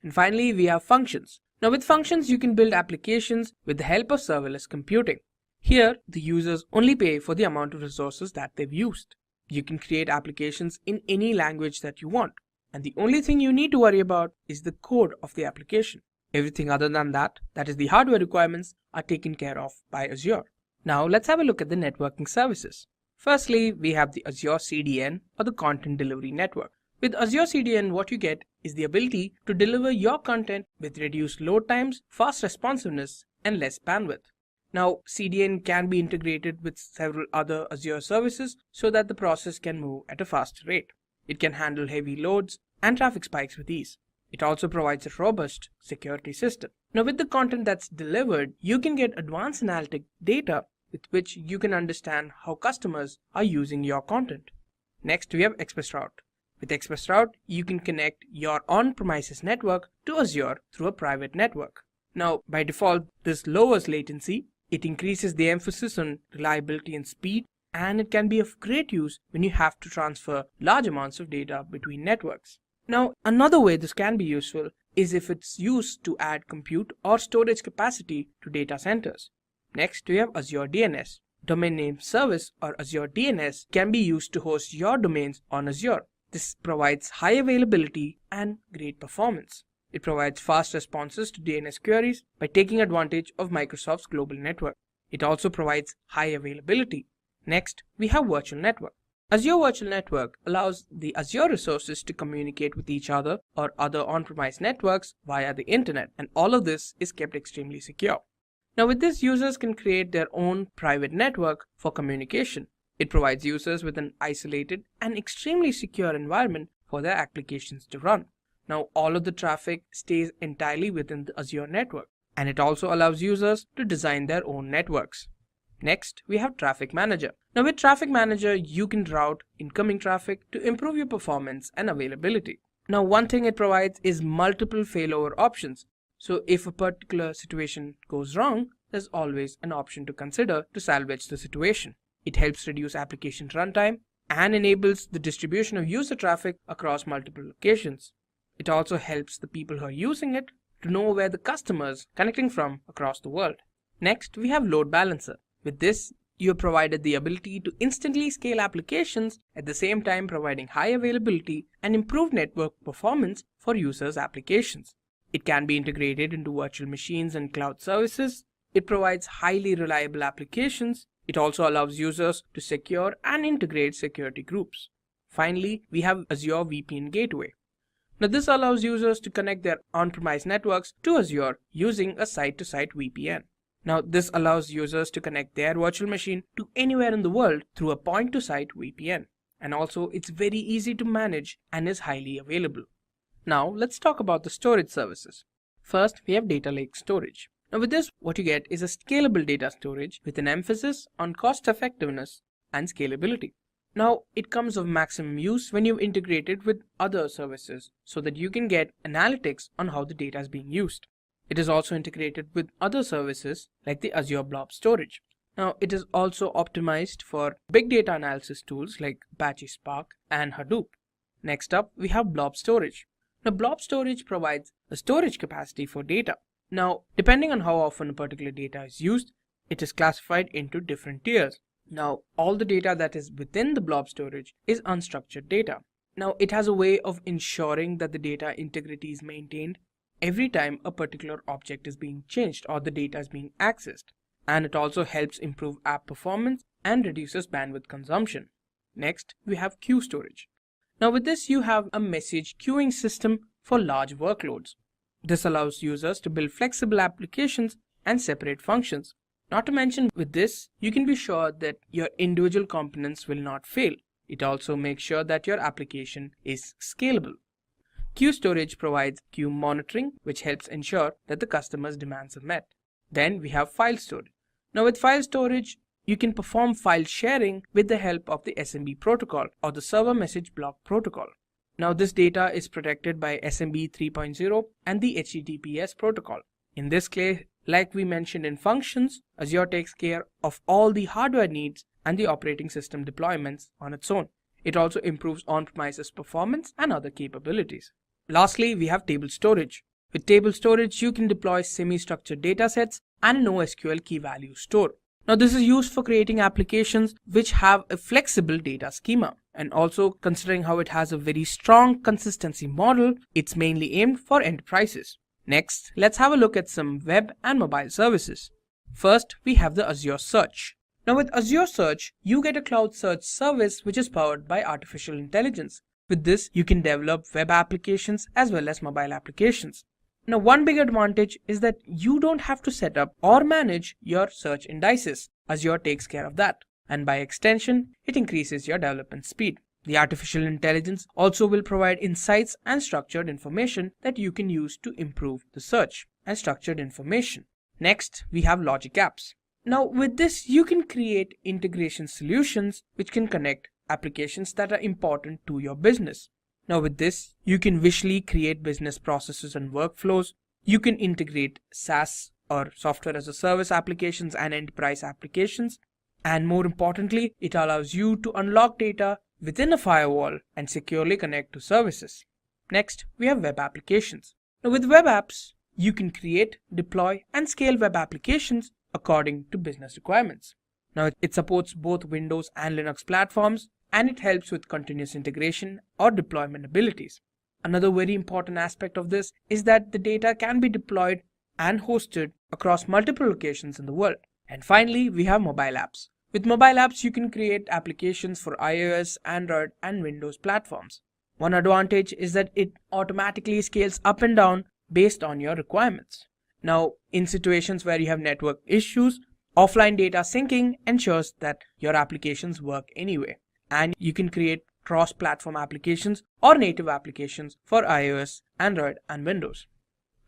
And finally, we have functions. Now with functions, you can build applications with the help of serverless computing. Here, the users only pay for the amount of resources that they've used. You can create applications in any language that you want, and the only thing you need to worry about is the code of the application. Everything other than that, that is the hardware requirements, are taken care of by Azure. Now let's have a look at the networking services. Firstly, we have the Azure CDN, or the Content Delivery Network. With Azure CDN, what you get is the ability to deliver your content with reduced load times, fast responsiveness, and less bandwidth. Now, CDN can be integrated with several other Azure services so that the process can move at a faster rate. It can handle heavy loads and traffic spikes with ease. It also provides a robust security system. Now, with the content that's delivered, you can get advanced analytic data with which you can understand how customers are using your content. Next, we have ExpressRoute. With ExpressRoute, you can connect your on-premises network to Azure through a private network. Now, by default, this lowers latency. It increases the emphasis on reliability and speed, and it can be of great use when you have to transfer large amounts of data between networks. Now, another way this can be useful is if it's used to add compute or storage capacity to data centers. Next, we have Azure DNS. Domain Name Service, or Azure DNS, can be used to host your domains on Azure. This provides high availability and great performance. It provides fast responses to DNS queries by taking advantage of Microsoft's global network. It also provides high availability. Next, we have Virtual Network. Azure Virtual Network allows the Azure resources to communicate with each other or other on-premise networks via the internet, and all of this is kept extremely secure. Now with this, users can create their own private network for communication. It provides users with an isolated and extremely secure environment for their applications to run. Now all of the traffic stays entirely within the Azure network, and it also allows users to design their own networks. Next, we have Traffic Manager. Now with Traffic Manager, you can route incoming traffic to improve your performance and availability. Now one thing it provides is multiple failover options. So if a particular situation goes wrong, there's always an option to consider to salvage the situation. It helps reduce application runtime and enables the distribution of user traffic across multiple locations. It also helps the people who are using it to know where the customers connecting from across the world. Next, we have Load Balancer. With this, you are provided the ability to instantly scale applications at the same time providing high availability and improved network performance for users' applications. It can be integrated into virtual machines and cloud services. It provides highly reliable applications. It also allows users to secure and integrate security groups. Finally, we have Azure VPN Gateway. Now this allows users to connect their on-premise networks to Azure using a site-to-site VPN. Now this allows users to connect their virtual machine to anywhere in the world through a point-to-site VPN. And also it's very easy to manage and is highly available. Now let's talk about the storage services. First, we have Data Lake Storage. Now with this, what you get is a scalable data storage with an emphasis on cost effectiveness and scalability. Now it comes of maximum use when you integrate it with other services so that you can get analytics on how the data is being used. It is also integrated with other services like the Azure Blob Storage. Now it is also optimized for big data analysis tools like Apache Spark and Hadoop. Next up, we have Blob Storage. Now Blob Storage provides a storage capacity for data. Now depending on how often a particular data is used, it is classified into different tiers. Now all the data that is within the Blob Storage is unstructured data. Now it has a way of ensuring that the data integrity is maintained every time a particular object is being changed or the data is being accessed. And it also helps improve app performance and reduces bandwidth consumption. Next, we have Queue Storage. Now with this, you have a message queuing system for large workloads. This allows users to build flexible applications and separate functions. Not to mention, with this, you can be sure that your individual components will not fail. It also makes sure that your application is scalable. Queue Storage provides queue monitoring, which helps ensure that the customer's demands are met. Then we have File Storage. Now with File Storage, you can perform file sharing with the help of the SMB protocol or the Server Message Block protocol. Now this data is protected by SMB 3.0 and the HTTPS protocol. In this case, like we mentioned in functions, Azure takes care of all the hardware needs and the operating system deployments on its own. It also improves on-premises performance and other capabilities. Lastly, we have Table Storage. With table storage, you can deploy semi-structured datasets and a NoSQL key value store. Now, this is used for creating applications which have a flexible data schema. And also, considering how it has a very strong consistency model, it's mainly aimed for enterprises. Next, let's have a look at some web and mobile services. First, we have the Azure Search. Now, with Azure Search, you get a cloud search service which is powered by artificial intelligence. With this, you can develop web applications as well as mobile applications. Now, one big advantage is that you don't have to set up or manage your search indices. Azure takes care of that. And by extension, it increases your development speed. The artificial intelligence also will provide insights and structured information that you can use to improve the search and structured information. Next, we have Logic Apps. Now, with this, you can create integration solutions which can connect applications that are important to your business. Now, with this, you can visually create business processes and workflows. You can integrate SaaS or software as a service applications and enterprise applications. And more importantly, it allows you to unlock data within a firewall and securely connect to services. Next, we have web applications. Now, with web apps, you can create, deploy, and scale web applications according to business requirements. Now, it supports both Windows and Linux platforms, and it helps with continuous integration or deployment abilities. Another very important aspect of this is that the data can be deployed and hosted across multiple locations in the world. And finally, we have mobile apps. With mobile apps, you can create applications for iOS, Android, and Windows platforms. One advantage is that it automatically scales up and down based on your requirements. Now, in situations where you have network issues, offline data syncing ensures that your applications work anyway. And you can create cross-platform applications or native applications for iOS, Android, and Windows.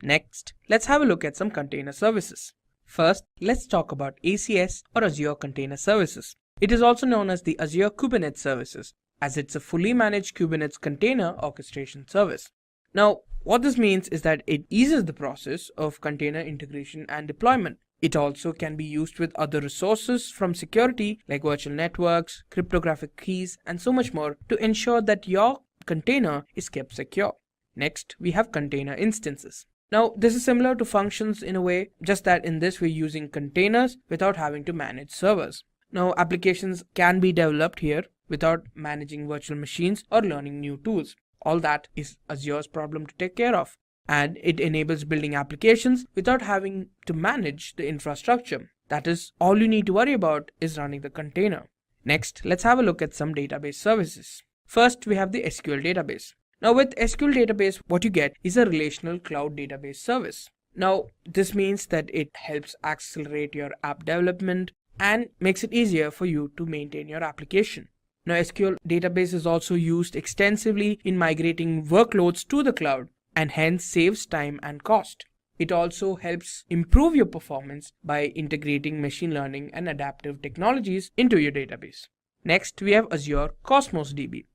Next, let's have a look at some container services. First, let's talk about ACS or Azure Container Services. It is also known as the Azure Kubernetes Services, as it's a fully managed Kubernetes container orchestration service. Now, what this means is that it eases the process of container integration and deployment. It also can be used with other resources from security like virtual networks, cryptographic keys, and so much more to ensure that your container is kept secure. Next, we have container instances. Now, this is similar to functions in a way, just that in this we're using containers without having to manage servers. Now, applications can be developed here without managing virtual machines or learning new tools. All that is Azure's problem to take care of. And it enables building applications without having to manage the infrastructure. That is, all you need to worry about is running the container. Next, let's have a look at some database services. First, we have the SQL database. Now, with SQL database, what you get is a relational cloud database service. Now, this means that it helps accelerate your app development and makes it easier for you to maintain your application. Now, SQL database is also used extensively in migrating workloads to the cloud, and hence saves time and cost. It also helps improve your performance by integrating machine learning and adaptive technologies into your database. Next, we have Azure Cosmos DB.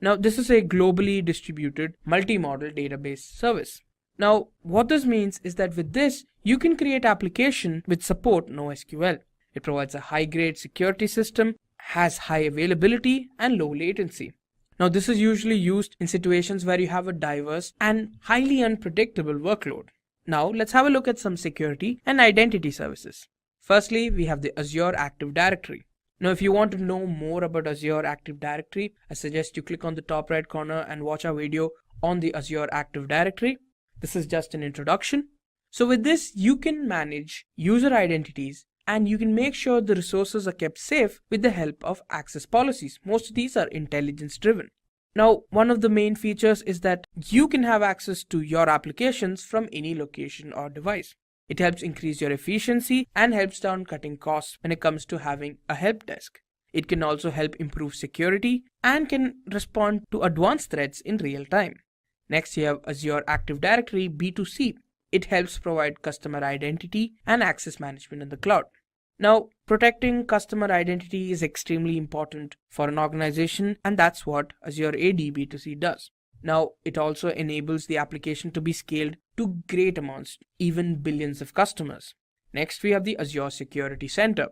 Now, this is a globally distributed multi-model database service. Now, what this means is that with this, you can create applications which support NoSQL. It provides a high-grade security system, has high availability and low latency. Now, this is usually used in situations where you have a diverse and highly unpredictable workload. Now, let's have a look at some security and identity services. Firstly, we have the Azure Active Directory. Now, if you want to know more about Azure Active Directory, I suggest you click on the top right corner and watch our video on the Azure Active Directory. This is just an introduction. So with this, you can manage user identities and you can make sure the resources are kept safe with the help of access policies. Most of these are intelligence driven. Now, one of the main features is that you can have access to your applications from any location or device. It helps increase your efficiency and helps down cutting costs when it comes to having a help desk. It can also help improve security and can respond to advanced threats in real time. Next, you have Azure Active Directory B2C. It helps provide customer identity and access management in the cloud. Now, protecting customer identity is extremely important for an organization, and that's what Azure AD B2C does. Now, it also enables the application to be scaled to great amounts, even billions of customers. Next, we have the Azure Security Center.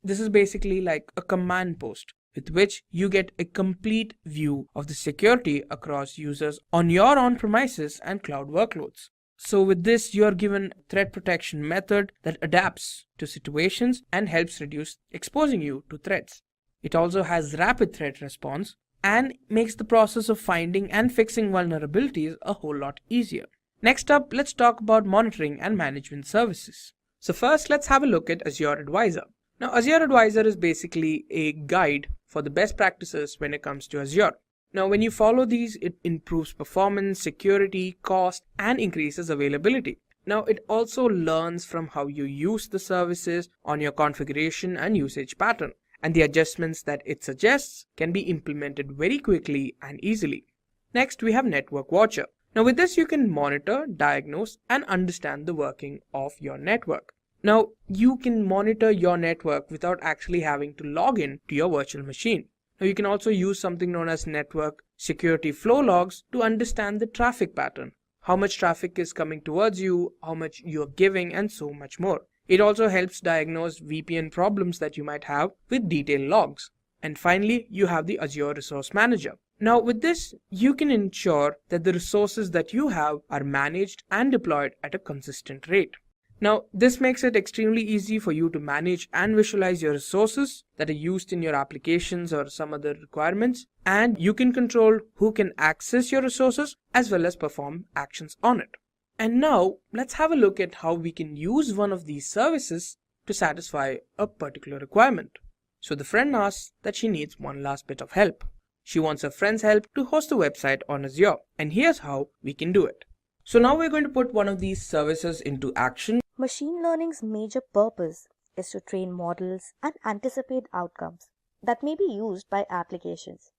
This is basically like a command post with which you get a complete view of the security across users on your on-premises and cloud workloads. So with this, you are given a threat protection method that adapts to situations and helps reduce exposing you to threats. It also has rapid threat response and makes the process of finding and fixing vulnerabilities a whole lot easier. Next up, let's talk about monitoring and management services. So first, let's have a look at Azure Advisor. Now, Azure Advisor is basically a guide for the best practices when it comes to Azure. Now, when you follow these, it improves performance, security, cost, and increases availability. Now, it also learns from how you use the services on your configuration and usage pattern, and the adjustments that it suggests can be implemented very quickly and easily. Next, we have Network Watcher. Now, with this, you can monitor, diagnose, and understand the working of your network. Now, you can monitor your network without actually having to log in to your virtual machine. Now, you can also use something known as network security flow logs to understand the traffic pattern, how much traffic is coming towards you, how much you're giving, and so much more. It also helps diagnose VPN problems that you might have with detailed logs. And finally, you have the Azure Resource Manager. Now, with this, you can ensure that the resources that you have are managed and deployed at a consistent rate. Now, this makes it extremely easy for you to manage and visualize your resources that are used in your applications or some other requirements, and you can control who can access your resources as well as perform actions on it. And now, let's have a look at how we can use one of these services to satisfy a particular requirement. So the friend asks that she needs one last bit of help. She wants her friend's help to host a website on Azure, and here's how we can do it. So now we're going to put one of these services into action. Machine learning's major purpose is to train models and anticipate outcomes that may be used by applications.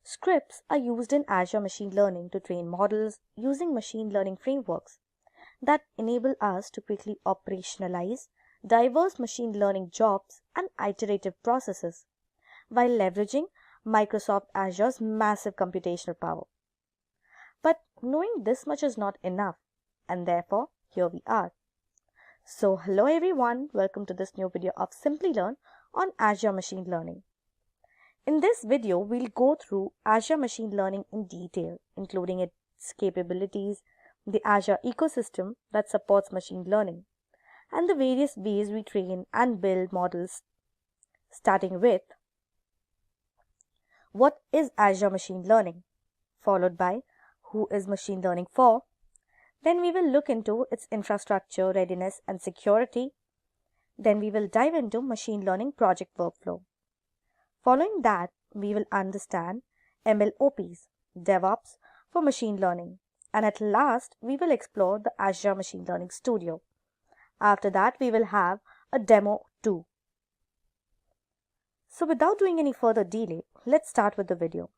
Scripts are used in Azure Machine Learning to train models using machine learning frameworks that enable us to quickly operationalize diverse machine learning jobs and iterative processes while leveraging Microsoft Azure's massive computational power. But knowing this much is not enough, and therefore here we are. So hello everyone, welcome to this new video of Simplilearn on Azure Machine Learning. In this video, we'll go through Azure Machine Learning in detail, including its capabilities, the Azure ecosystem that supports machine learning, and the various ways we train and build models, starting with what is Azure Machine Learning, followed by who is machine learning for. Then we will look into its infrastructure, readiness, and security. Then we will dive into machine learning project workflow. Following that, we will understand MLOps, DevOps for machine learning. And at last, we will explore the Azure Machine Learning Studio. After that, we will have a demo too. So without doing any further delay, let's start with the video.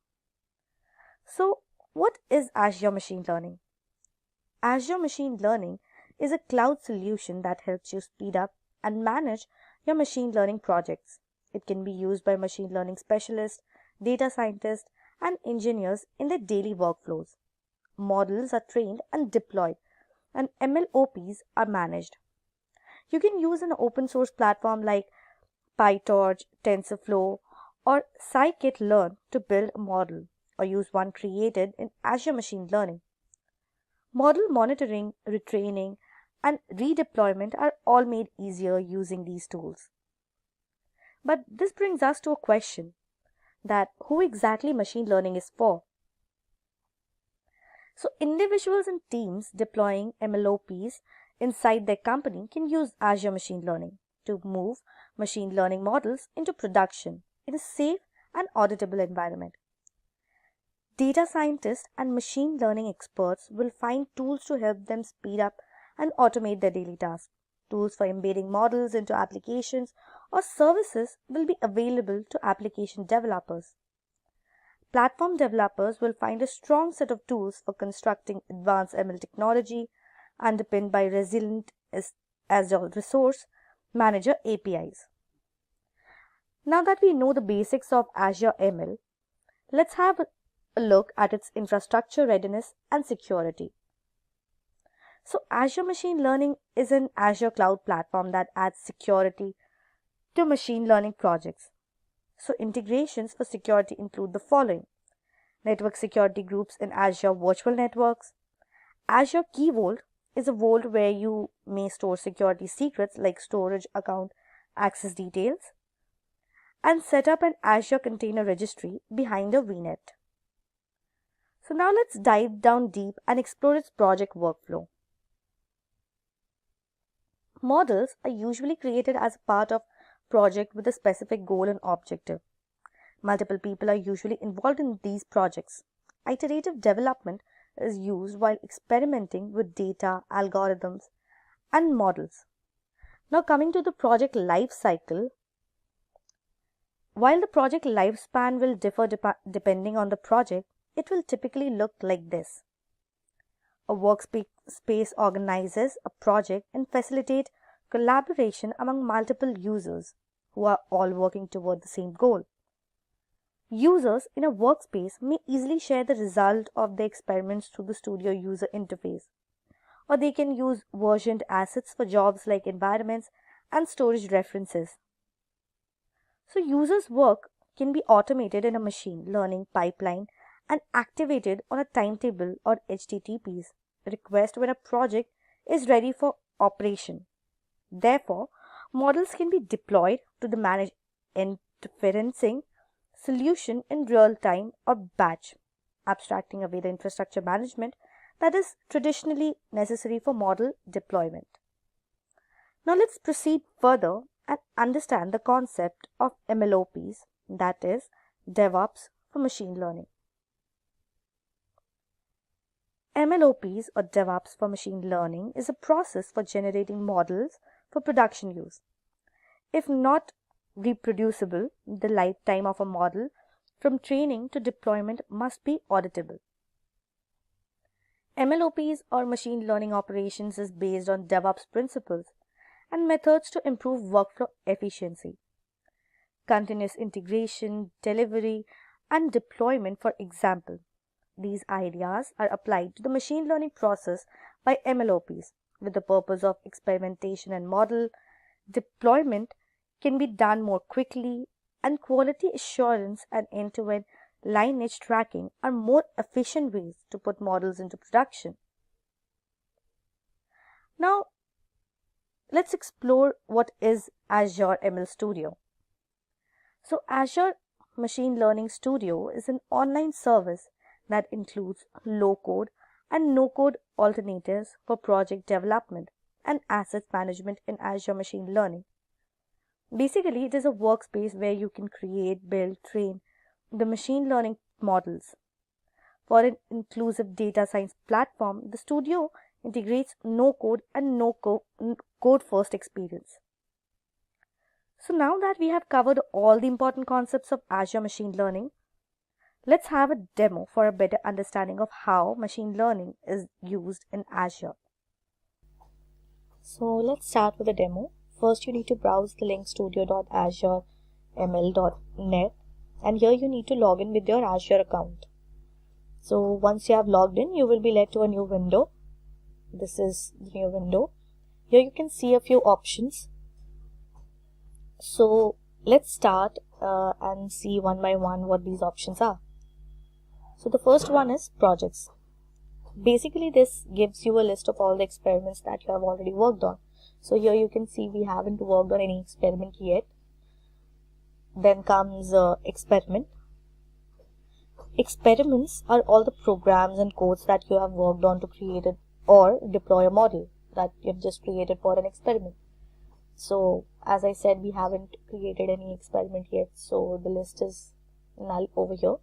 So what is Azure Machine Learning? Azure Machine Learning is a cloud solution that helps you speed up and manage your machine learning projects. It can be used by machine learning specialists, data scientists, and engineers in their daily workflows. Models are trained and deployed, and MLOps are managed. You can use an open source platform like PyTorch, TensorFlow, or scikit-learn to build a model, or use one created in Azure Machine Learning. Model monitoring, retraining, and redeployment are all made easier using these tools. But this brings us to a question that who exactly machine learning is for? So individuals and teams deploying MLOps inside their company can use Azure Machine Learning to move machine learning models into production in a safe and auditable environment. Data scientists and machine learning experts will find tools to help them speed up and automate their daily tasks. Tools for embedding models into applications or services will be available to application developers. Platform developers will find a strong set of tools for constructing advanced ML technology underpinned by resilient Azure Resource Manager APIs. Now that we know the basics of Azure ML, let's have a look at its infrastructure, readiness, and security. So Azure Machine Learning is an Azure cloud platform that adds security to machine learning projects. So integrations for security include the following: network security groups in Azure Virtual Networks, Azure Key Vault is a vault where you may store security secrets like storage account access details, and set up an Azure Container Registry behind a VNet. So now let's dive down deep and explore its project workflow. Models are usually created as a part of project with a specific goal and objective. Multiple people are usually involved in these projects. Iterative development is used while experimenting with data, algorithms, and models. Now coming to the project life cycle, while the project lifespan will differ depending on the project, it will typically look like this. A workspace organizes a project and facilitates collaboration among multiple users who are all working toward the same goal. Users in a workspace may easily share the result of their experiments through the studio user interface, or they can use versioned assets for jobs like environments and storage references. So users' work can be automated in a machine learning pipeline and activated on a timetable or HTTP's request when a project is ready for operation. Therefore, models can be deployed to the manage inferencing solution in real time or batch, abstracting away the infrastructure management that is traditionally necessary for model deployment. Now let's proceed further and understand the concept of MLOps, that is DevOps for machine learning. MLOps or DevOps for machine learning is a process for generating models for production use. If not reproducible, the lifetime of a model from training to deployment must be auditable. MLOps or machine learning operations is based on DevOps principles and methods to improve workflow efficiency. Continuous integration, delivery, and deployment, for example. These ideas are applied to the machine learning process by MLOps with the purpose of experimentation and model deployment can be done more quickly, and quality assurance and end-to-end lineage tracking are more efficient ways to put models into production. Now, let's explore what is Azure ML Studio. So Azure Machine Learning Studio is an online service that includes low-code and no-code alternatives for project development and asset management in Azure Machine Learning. Basically, it is a workspace where you can create, build, train the machine learning models. For an inclusive data science platform, the studio integrates no-code and code-first experience. So now that we have covered all the important concepts of Azure Machine Learning, let's have a demo for a better understanding of how machine learning is used in Azure. So let's start with a demo. First, you need to browse the link studio.azureml.net, and here you need to log in with your Azure account. So once you have logged in, you will be led to a new window. This is the new window. Here you can see a few options. So let's start and see one by one what these options are. So the first one is projects. Basically, this gives you a list of all the experiments that you have already worked on. So here you can see we haven't worked on any experiment yet. Then comes experiment. Experiments are all the programs and codes that you have worked on to create it or deploy a model that you have just created for an experiment. So as I said, we haven't created any experiment yet, so the list is null over here.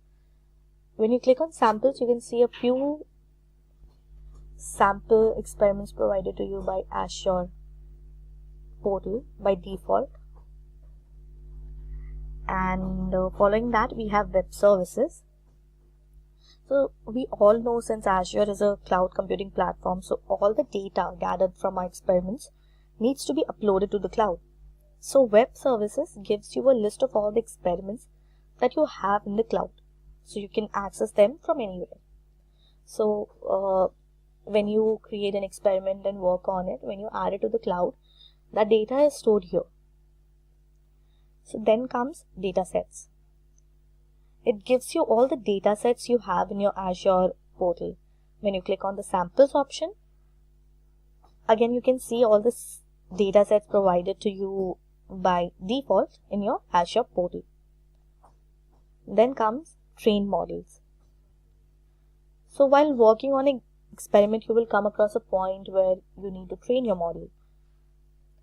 When you click on samples, you can see a few sample experiments provided to you by Azure portal by default. And following that, we have web services. So we all know, since Azure is a cloud computing platform, so all the data gathered from our experiments needs to be uploaded to the cloud. So web services gives you a list of all the experiments that you have in the cloud, so you can access them from anywhere. So when you create an experiment and work on it, when you add it to the cloud, that data is stored here. So then comes data sets. It gives you all the data sets you have in your Azure portal. When you click on the samples option, Again, you can see all the data sets provided to you by default in your Azure portal. Then comes train models. So while working on an experiment, you will come across a point where you need to train your model.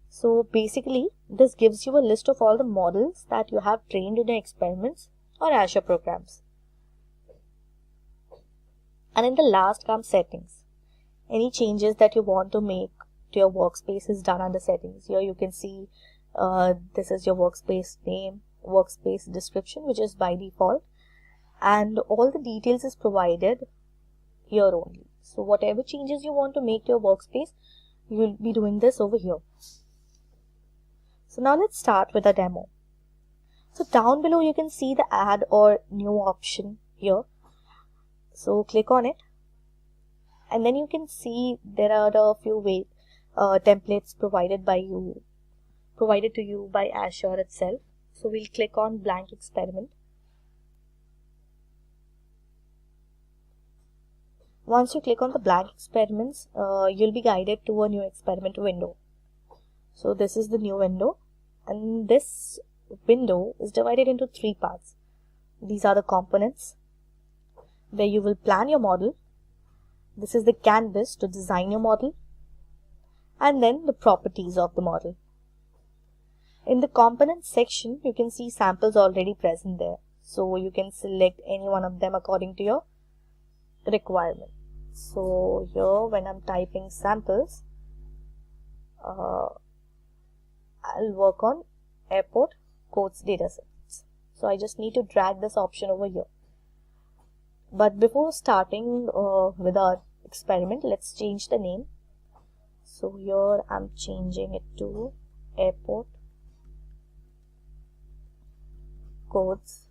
So basically, this gives you a list of all the models that you have trained in your experiments or Azure programs. And in the last comes settings. Any changes that you want to make to your workspace is done under settings. Here you can see this is your workspace name, workspace description, which is by default, and all the details is provided here only. So whatever changes you want to make to your workspace, you will be doing this over here. So now let's start with a demo. So down below you can see the add or new option here. So click on it, and then you can see there are a few templates provided to you by Azure itself. So we'll click on blank experiment. Once you click on the blank experiments, you'll be guided to a new experiment window. So this is the new window, and this window is divided into 3 parts. These are the components where you will plan your model. This is the canvas to design your model, and then the properties of the model. In the components section, you can see samples already present there. So you can select any one of them according to your requirement. So here when I'm typing samples, I'll work on airport codes datasets. So I just need to drag this option over here. But before starting with our experiment, let's change the name. So here I'm changing it to airport codes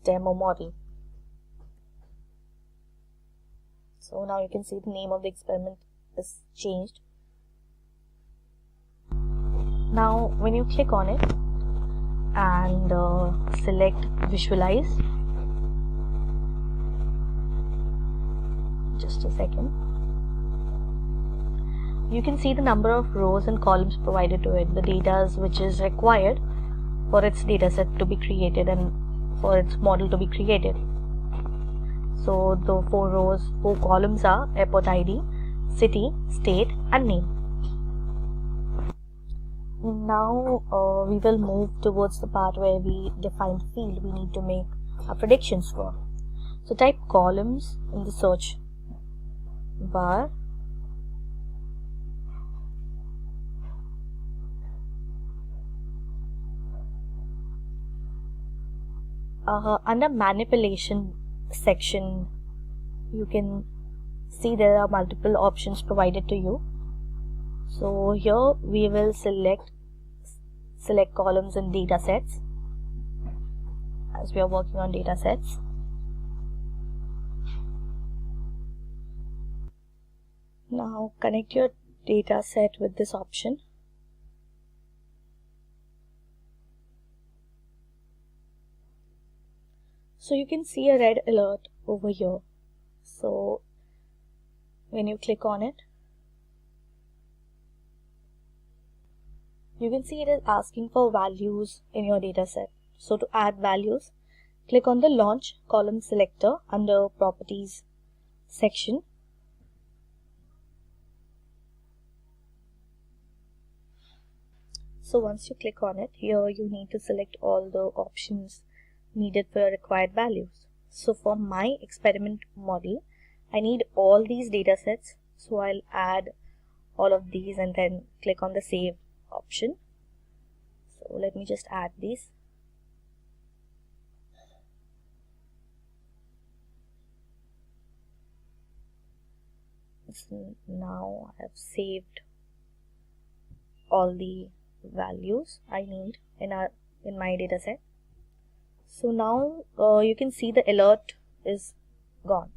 demo model. So now you can see the name of the experiment is changed. Now when you click on it and select visualize, just a second, you can see the number of rows and columns provided to it, the data which is required for its dataset to be created and for its model to be created. So the 4 columns are airport ID, city, state and name. Now we will move towards the part where we define the field we need to make our predictions for. So type columns in the search bar. Under manipulation section, you can see there are multiple options provided to you. So here we will select columns and data sets, as we are working on data sets. Now connect your data set with this option. So you can see a red alert over here. So when you click on it, you can see it is asking for values in your data set. So to add values, click on the launch column selector under properties section. So once you click on it, here you need to select all the options needed for your required values. So for my experiment model, I need all these data sets. So I'll add all of these and then click on the save option. So let me just add these. So now I have saved all the values I need in my data set. So now you can see the alert is gone.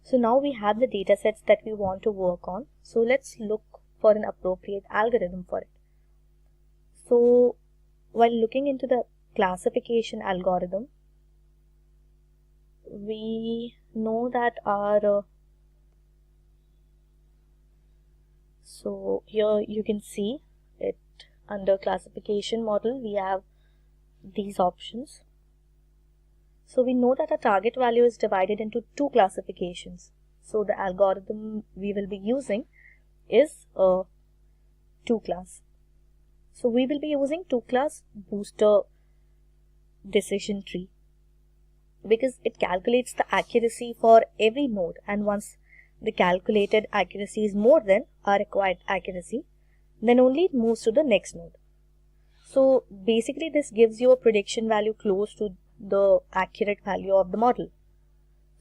So now we have the data sets that we want to work on. So let's look for an appropriate algorithm for it. So while looking into the classification algorithm, we know that our so here you can see it under classification model we have these options. So we know that our target value is divided into two classifications. So the algorithm we will be using is a two class. So we will be using two class booster decision tree because it calculates the accuracy for every node, and once the calculated accuracy is more than our required accuracy, then only it moves to the next node. So basically this gives you a prediction value close to the accurate value of the model.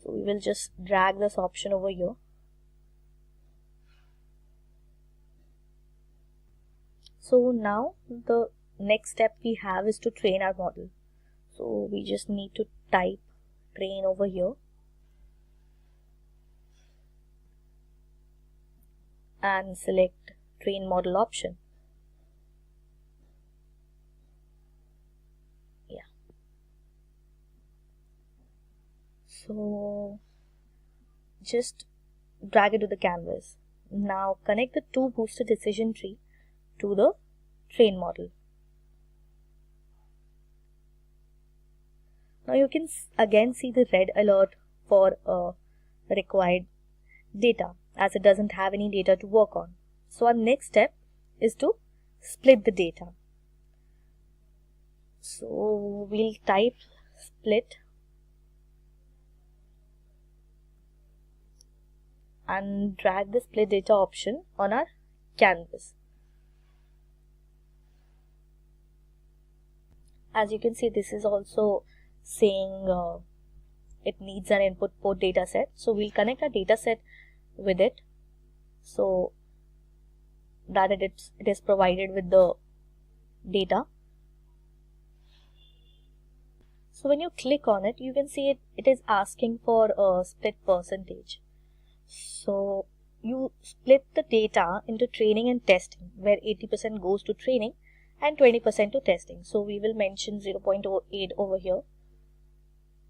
So we will just drag this option over here. So now the next step we have is to train our model. So we just need to type train over here and select train model option. Yeah. So just drag it to the canvas. Now connect the two booster decision tree to the train model. Now you can again see the red alert for required data as it doesn't have any data to work on. So our next step is to split the data. So we'll type split and drag the split data option on our canvas. As you can see, this is also saying it needs an input port data set. So we'll connect our data set with it so that it is provided with the data. So when you click on it, you can see it is asking for a split percentage. So you split the data into training and testing, where 80% goes to training and 20% to testing. So we will mention 0.08 over here,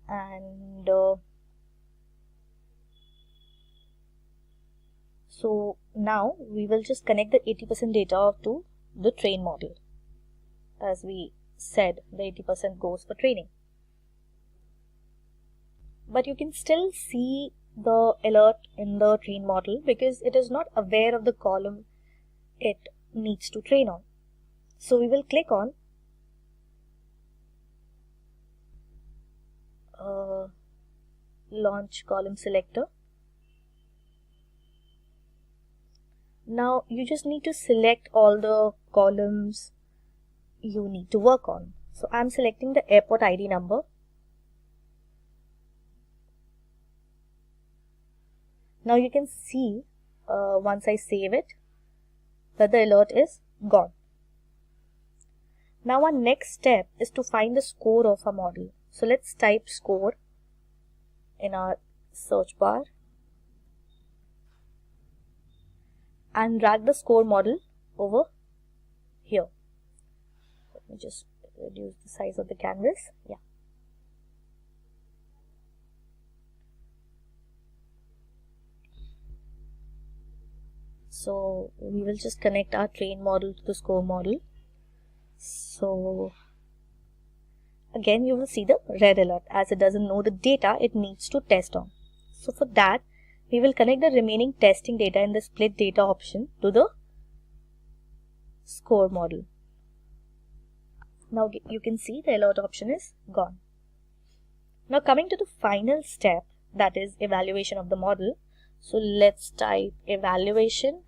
and so now we will just connect the 80% data to the train model. As we said, the 80% goes for training. But you can still see the alert in the train model because it is not aware of the column it needs to train on. So we will click on launch column selector. Now you just need to select all the columns you need to work on. So I'm selecting the airport ID number. Now you can see once I save it that the alert is gone. Now our next step is to find the score of our model. So let's type score in our search bar and drag the score model over here. Let me just reduce the size of the canvas. Yeah. So we will just connect our train model to the score model. So again you will see the red alert as it doesn't know the data it needs to test on. So for that we will connect the remaining testing data in the split data option to the score model. Now you can see the alert option is gone. Now coming to the final step, that is evaluation of the model. So let's type evaluation,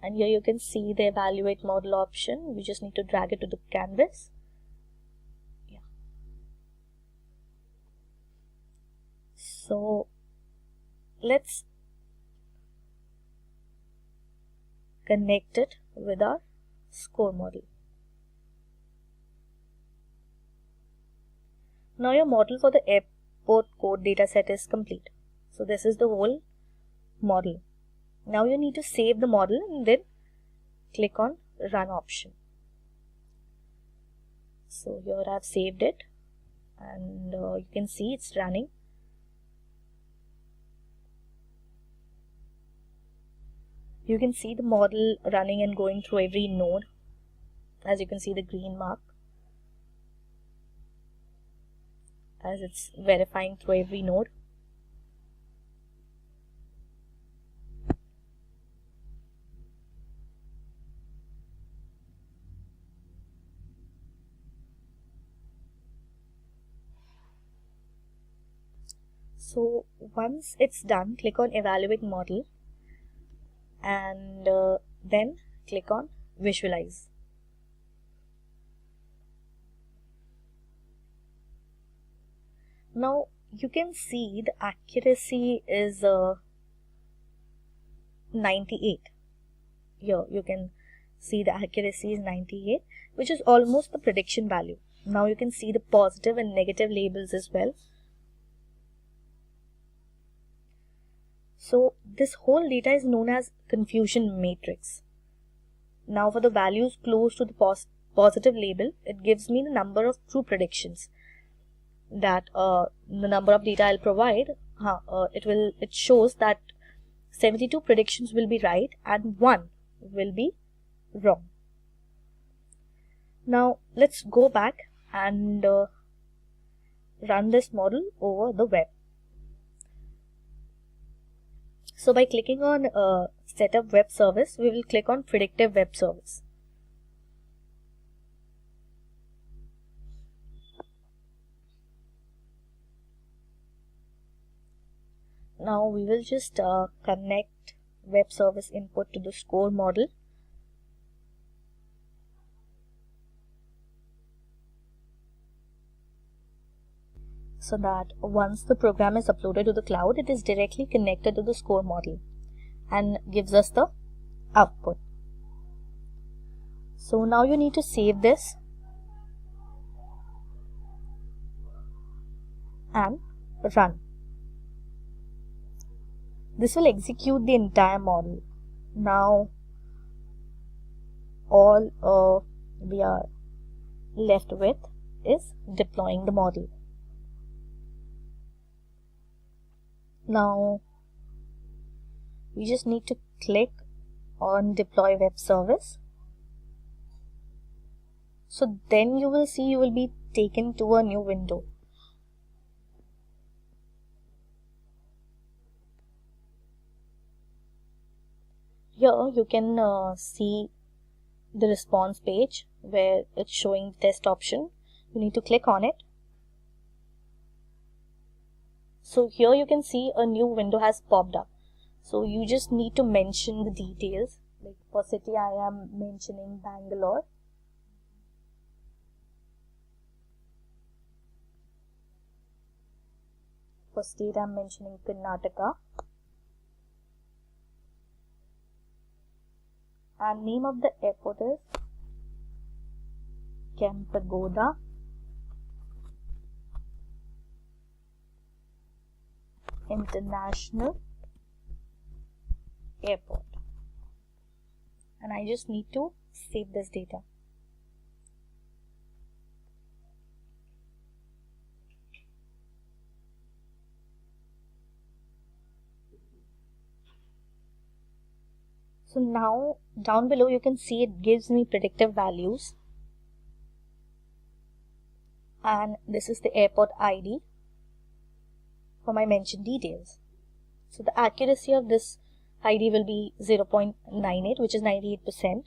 and here you can see the evaluate model option. We just need to drag it to the canvas. Yeah. So let's connect it with our score model. Now your model for the airport code dataset is complete. So this is the whole model. Now you need to save the model and then click on run option. So here I've saved it, and you can see it's running. You can see the model running and going through every node. As you can see the green mark, as it's verifying through every node. So once it's done, click on Evaluate Model, and then click on Visualize. Now you can see the accuracy is 98. Here you can see the accuracy is 98, which is almost the prediction value. Now you can see the positive and negative labels as well. So this whole data is known as confusion matrix. Now for the values close to the positive label, it gives me the number of true predictions. That the number of data I'll provide, it shows that 72 predictions will be right and 1 will be wrong. Now let's go back and run this model over the web. So by clicking on Setup Web Service, we will click on Predictive Web Service. Now we will just connect web service input to the score model. So that once the program is uploaded to the cloud, it is directly connected to the score model and gives us the output. So now you need to save this and run. This will execute the entire model. Now all we are left with is deploying the model. Now we just need to click on Deploy Web Service. So then you will see you will be taken to a new window. Here you can see the response page where it's showing the test option. You need to click on it. So here you can see a new window has popped up. So you just need to mention the details. Like for city I am mentioning Bangalore. For state I am mentioning Karnataka. And name of the airport is Kempagoda International Airport. And I just need to save this data. So now down below you can see it gives me predictive values, and this is the airport ID for my mentioned details. So the accuracy of this ID will be 0.98, which is 98%,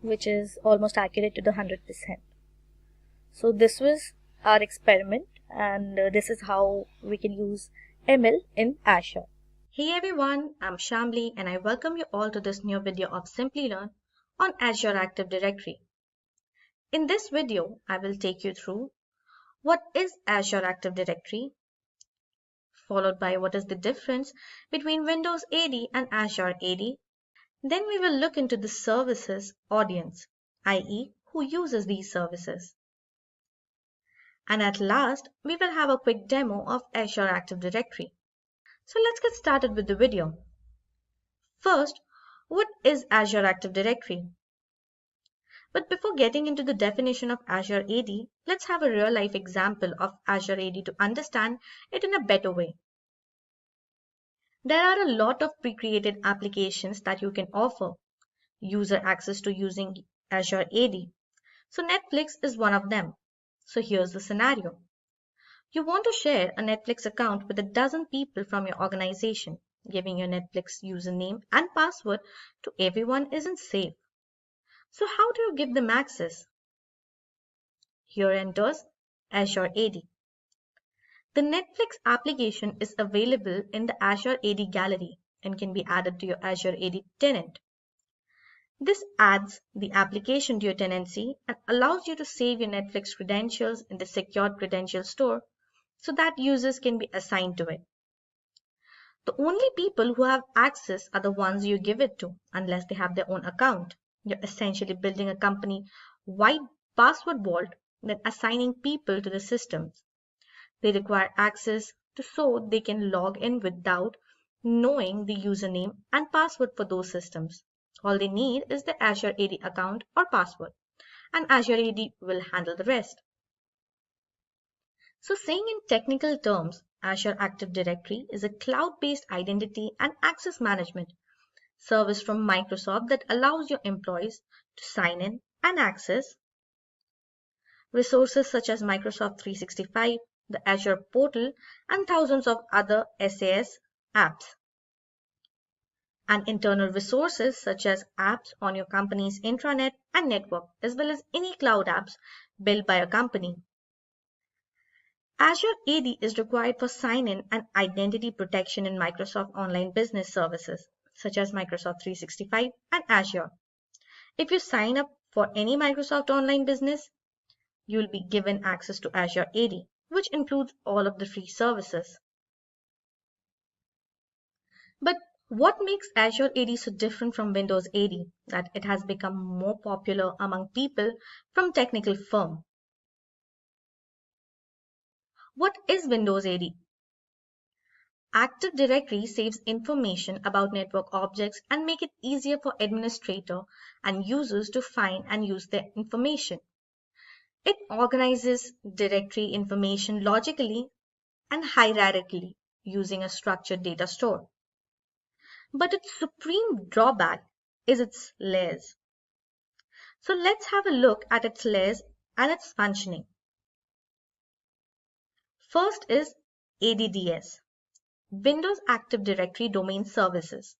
which is almost accurate to the 100%. So this was our experiment, and this is how we can use ML in Azure. Hey everyone, I'm Shambly and I welcome you all to this new video of Simplilearn on Azure Active Directory. In this video, I will take you through what is Azure Active Directory, followed by what is the difference between Windows AD and Azure AD. Then we will look into the services audience, i.e. who uses these services. And at last, we will have a quick demo of Azure Active Directory. So let's get started with the video. First, What is Azure Active Directory? But before getting into the definition of Azure AD, let's have a real life example of Azure AD to understand it in a better way. There are a lot of pre-created applications that you can offer user access to using Azure AD. So Netflix is one of them. So here's the scenario. You want to share a Netflix account with a dozen people from your organization. Giving your Netflix username and password to everyone isn't safe. So how do you give them access? Here enters Azure AD. The Netflix application is available in the Azure AD gallery and can be added to your Azure AD tenant. This adds the application to your tenancy and allows you to save your Netflix credentials in the secured credential store so that users can be assigned to it. The only people who have access are the ones you give it to, unless they have their own account. You're essentially building a company-wide password vault, then assigning people to the systems. They require access to so they can log in without knowing the username and password for those systems. All they need is the Azure AD account or password, and Azure AD will handle the rest. So saying in technical terms, Azure Active Directory is a cloud-based identity and access management service from Microsoft that allows your employees to sign in and access resources such as Microsoft 365, the Azure portal, and thousands of other SaaS apps, and internal resources such as apps on your company's intranet and network, as well as any cloud apps built by a company. Azure AD is required for sign-in and identity protection in Microsoft Online Business Services, such as Microsoft 365 and Azure. If you sign up for any Microsoft Online Business, you will be given access to Azure AD, which includes all of the free services. But what makes Azure AD so different from Windows AD that it has become more popular among people from technical firms? What is Windows AD? Active Directory saves information about network objects and make it easier for administrator and users to find and use their information. It organizes directory information logically and hierarchically using a structured data store. But its supreme drawback is its layers. So let's have a look at its layers and its functioning. First is ADDS, Windows Active Directory Domain Services.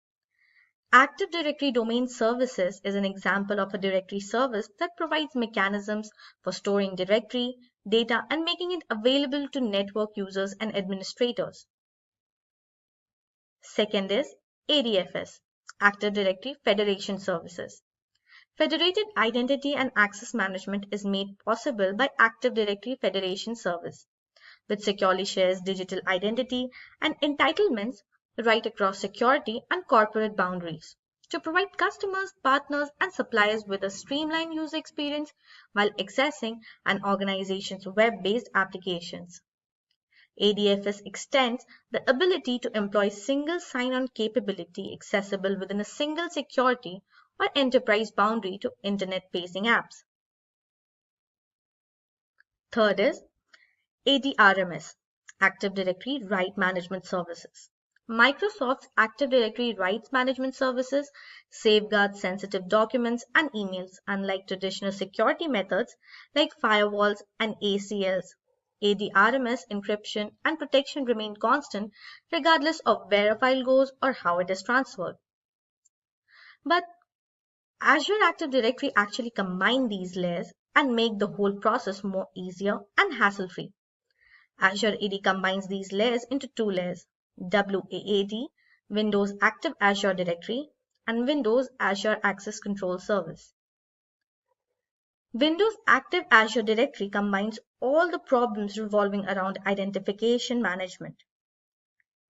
Active Directory Domain Services is an example of a directory service that provides mechanisms for storing directory data and making it available to network users and administrators. Second is ADFS, Active Directory Federation Services. Federated identity and access management is made possible by Active Directory Federation Service, which securely shares digital identity and entitlements right across security and corporate boundaries to provide customers, partners, and suppliers with a streamlined user experience while accessing an organization's web-based applications. ADFS extends the ability to employ single sign-on capability accessible within a single security or enterprise boundary to internet-facing apps. Third is ADRMS, Active Directory Right Management Services. Microsoft's Active Directory Rights Management Services safeguards sensitive documents and emails, unlike traditional security methods like firewalls and ACLs. ADRMS encryption and protection remain constant regardless of where a file goes or how it is transferred. But Azure Active Directory actually combines these layers and make the whole process more easier and hassle-free. Azure AD combines these layers into two layers, WAAD, Windows Active Azure Directory, and Windows Azure Access Control Service. Windows Active Azure Directory combines all the problems revolving around identification management.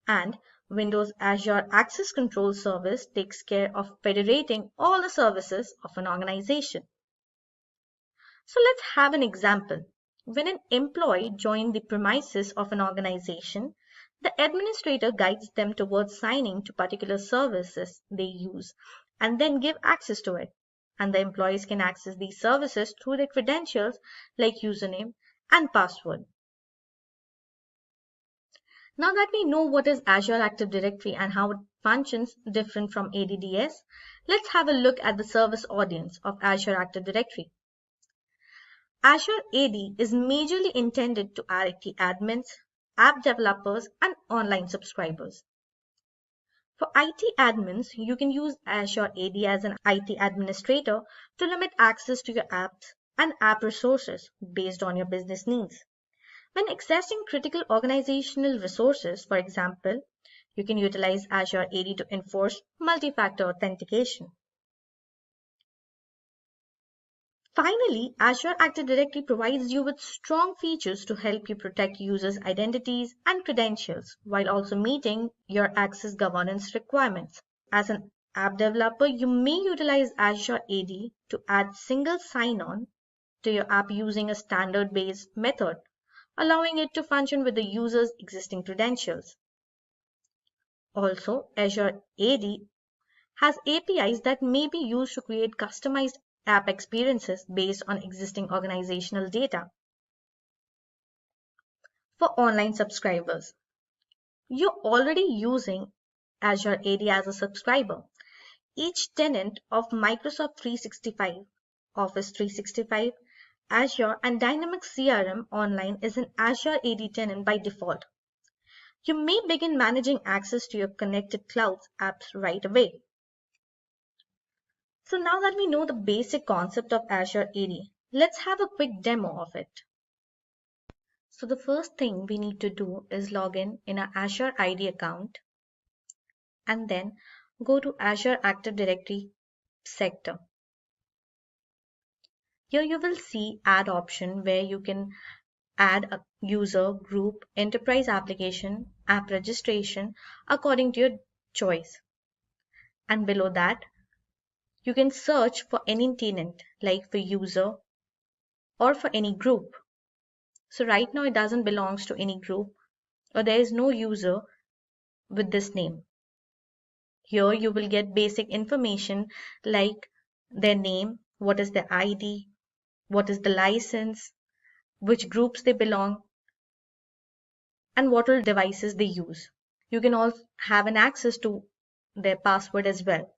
And Windows Azure Access Control Service takes care of federating all the services of an organization. So let's have an example. When an employee joins the premises of an organization, the administrator guides them towards signing to particular services they use and then give access to it. And the employees can access these services through their credentials like username and password. Now that we know what is Azure Active Directory and how it functions different from ADDS, let's have a look at the service audience of Azure Active Directory. Azure AD is majorly intended to IT admins, app developers, and online subscribers. For IT admins, you can use Azure AD as an IT administrator to limit access to your apps and app resources based on your business needs. When accessing critical organizational resources, for example, you can utilize Azure AD to enforce multi-factor authentication. Finally, Azure Active Directory provides you with strong features to help you protect users' identities and credentials while also meeting your access governance requirements. As an app developer, you may utilize Azure AD to add single sign-on to your app using a standard-based method, allowing it to function with the user's existing credentials. Also, Azure AD has APIs that may be used to create customized app experiences based on existing organizational data. For online subscribers, you're already using Azure AD as a subscriber. Each tenant of Microsoft 365, Office 365, Azure, and Dynamics CRM Online is an Azure AD tenant by default. You may begin managing access to your connected clouds apps right away. So now that we know the basic concept of Azure AD, let's have a quick demo of it. So the first thing we need to do is log in our Azure ID account and then go to Azure Active Directory sector. Here you will see add option where you can add a user, group, enterprise application, app registration according to your choice. And below that, you can search for any tenant like for user or for any group. So right now it doesn't belongs to any group or there is no user with this name. Here you will get basic information like their name, what is their ID, what is the license, which groups they belong, and what all devices they use. You can also have an access to their password as well.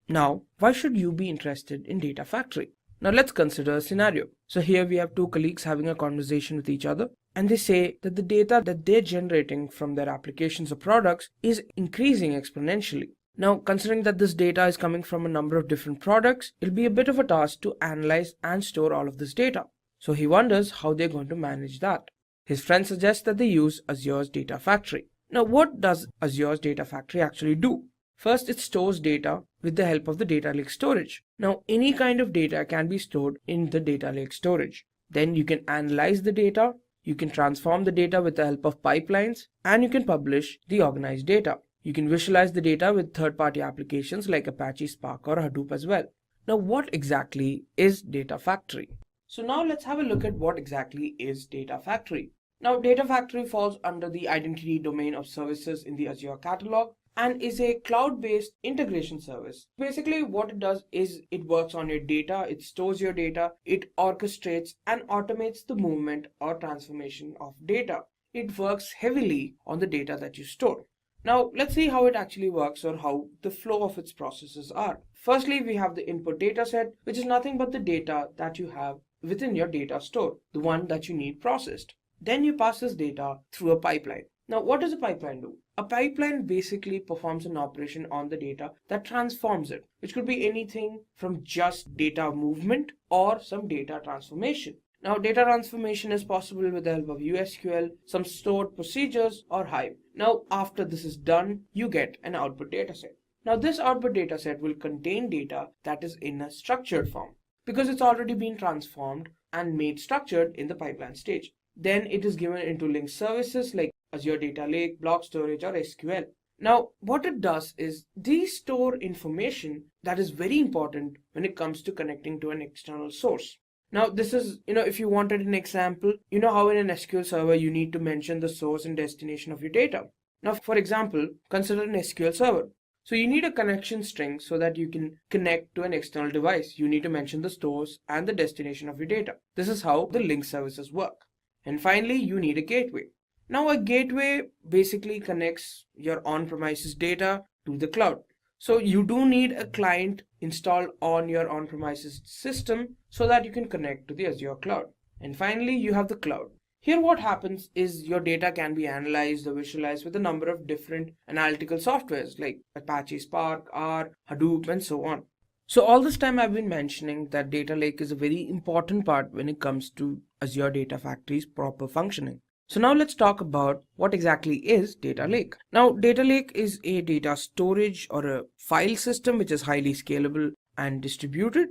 Now, why should you be interested in Data Factory? Now let's consider a scenario. So here we have two colleagues having a conversation with each other, and they say that the data that they're generating from their applications or products is increasing exponentially. Now, considering that this data is coming from a number of different products, it'll be a bit of a task to analyze and store all of this data. So he wonders how they're going to manage that. His friend suggests that they use Azure's Data Factory. Now, what does Azure's Data Factory actually do? First, it stores data with the help of the data lake storage. Now, any kind of data can be stored in the data lake storage. Then you can analyze the data, you can transform the data with the help of pipelines, and you can publish the organized data. You can visualize the data with third-party applications like Apache Spark or Hadoop as well. Now, what exactly is Data Factory? So now let's have a look at what exactly is Data Factory. Now, Data Factory falls under the identity domain of services in the Azure catalog and is a cloud-based integration service. Basically, what it does is it works on your data, it stores your data, it orchestrates and automates the movement or transformation of data. It works heavily on the data that you store. Now, let's see how it actually works or how the flow of its processes are. Firstly, we have the input data set, which is nothing but the data that you have within your data store, the one that you need processed. Then you pass this data through a pipeline. Now, what does a pipeline do? A pipeline basically performs an operation on the data that transforms it, which could be anything from just data movement or some data transformation. Now, data transformation is possible with the help of USQL, some stored procedures, or Hive. Now, after this is done, you get an output dataset. Now, this output dataset will contain data that is in a structured form because it's already been transformed and made structured in the pipeline stage. Then it is given into linked services like Azure Data Lake, block storage, or SQL. Now, what it does is these store information that is very important when it comes to connecting to an external source. Now, this is, if you wanted an example, how in an SQL server you need to mention the source and destination of your data. Now, for example, consider an SQL server. So you need a connection string so that you can connect to an external device. You need to mention the source and the destination of your data. This is how the link services work. And finally, you need a gateway. Now a gateway basically connects your on-premises data to the cloud. So you do need a client installed on your on-premises system so that you can connect to the Azure cloud. And finally, you have the cloud. Here what happens is your data can be analyzed or visualized with a number of different analytical softwares like Apache Spark, R, Hadoop, and so on. So all this time I've been mentioning that data lake is a very important part when it comes to Azure Data Factory's proper functioning. So now let's talk about what exactly is data lake. Now data lake is a data storage or a file system which is highly scalable and distributed.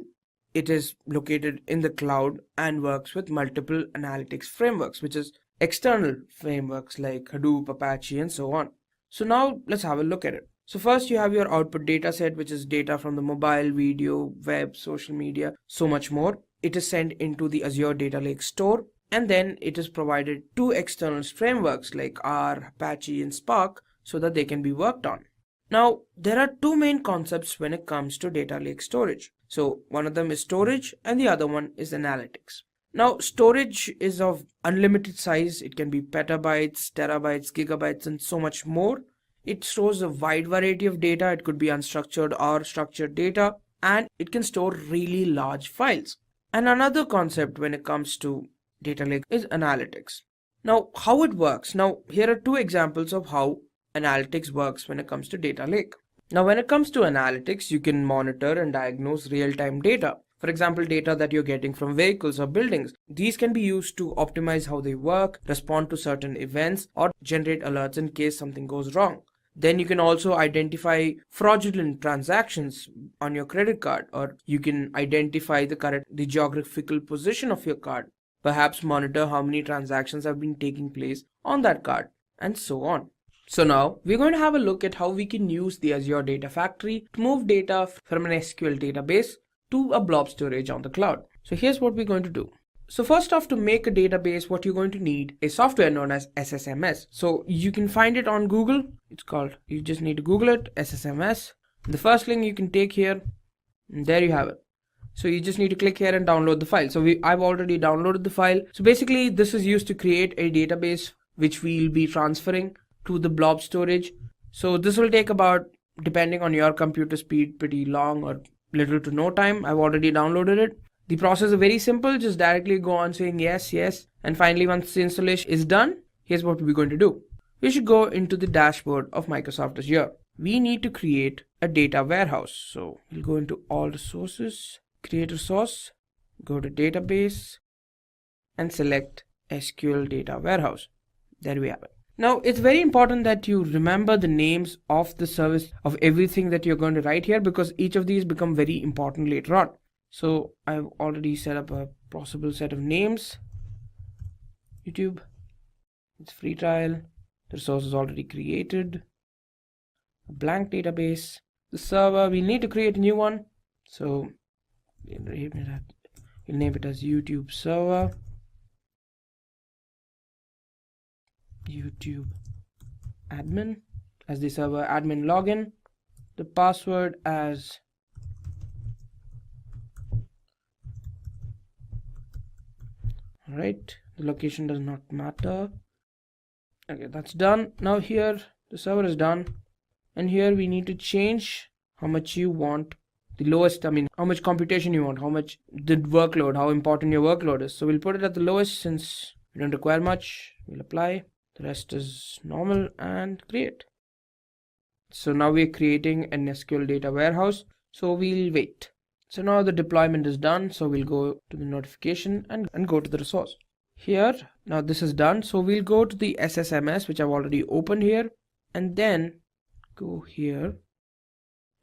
It is located in the cloud and works with multiple analytics frameworks, which is external frameworks like Hadoop, Apache, and so on. So now let's have a look at it. So first you have your output data set, which is data from the mobile, video, web, social media, so much more. It is sent into the Azure Data Lake store, and then it is provided to external frameworks like R, Apache, and Spark so that they can be worked on. Now, there are two main concepts when it comes to data lake storage. So one of them is storage and the other one is analytics. Now, storage is of unlimited size. It can be petabytes, terabytes, gigabytes, and so much more. It stores a wide variety of data. It could be unstructured or structured data, and it can store really large files. And another concept when it comes to data lake is analytics. Now, how it works. Now, here are two examples of how analytics works when it comes to data lake. Now, when it comes to analytics, you can monitor and diagnose real-time data. For example, data that you're getting from vehicles or buildings. These can be used to optimize how they work, respond to certain events, or generate alerts in case something goes wrong. Then you can also identify fraudulent transactions on your credit card, or you can identify the geographical position of your card. Perhaps monitor how many transactions have been taking place on that card, and so on. So now we're going to have a look at how we can use the Azure Data Factory to move data from an SQL database to a blob storage on the cloud. So here's what we're going to do. So first off, to make a database, what you're going to need is software known as SSMS. So you can find it on Google. It's called, you just need to Google it, SSMS. The first link you can take here, and there you have it. So you just need to click here and download the file. So I've already downloaded the file. So basically this is used to create a database which we'll be transferring to the blob storage. So this will take about, depending on your computer speed, pretty long or little to no time. I've already downloaded it. The process is very simple. Just directly go on saying yes, yes. And finally, once the installation is done, here's what we're going to do. We should go into the dashboard of Microsoft Azure. We need to create a data warehouse. So we'll go into all resources, create resource, go to database and select SQL data warehouse. There we have it. Now, it's very important that you remember the names of the service of everything that you're going to write here, because each of these become very important later on. So I've already set up a possible set of names. YouTube, it's free trial. The resource is already created. A blank database. The server, we need to create a new one. So we'll name it as YouTube server. YouTube admin as the server admin login, the password as alright, the location does not matter. Okay, that's done. Now here the server is done, and here we need to change how much you want the lowest, how much computation you want, how much the workload, how important your workload is. So we'll put it at the lowest since we don't require much. We'll apply. The rest is normal and create. So now we're creating an SQL data warehouse. So we'll wait. So now the deployment is done. So we'll go to the notification and go to the resource. Here, now this is done. So we'll go to the SSMS, which I've already opened here, and then go here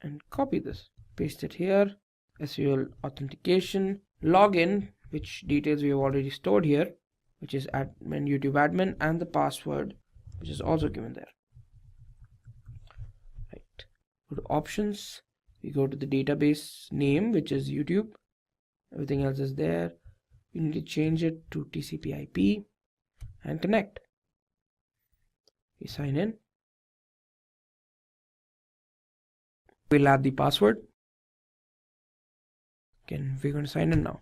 and copy this. Paste it here. SQL authentication, login, which details we have already stored here, which is admin, YouTube admin, and the password, which is also given there. Right. Go to options. We go to the database name, which is YouTube. Everything else is there. We need to change it to TCP/IP and connect. We sign in. We'll add the password. Again, we're going to sign in now.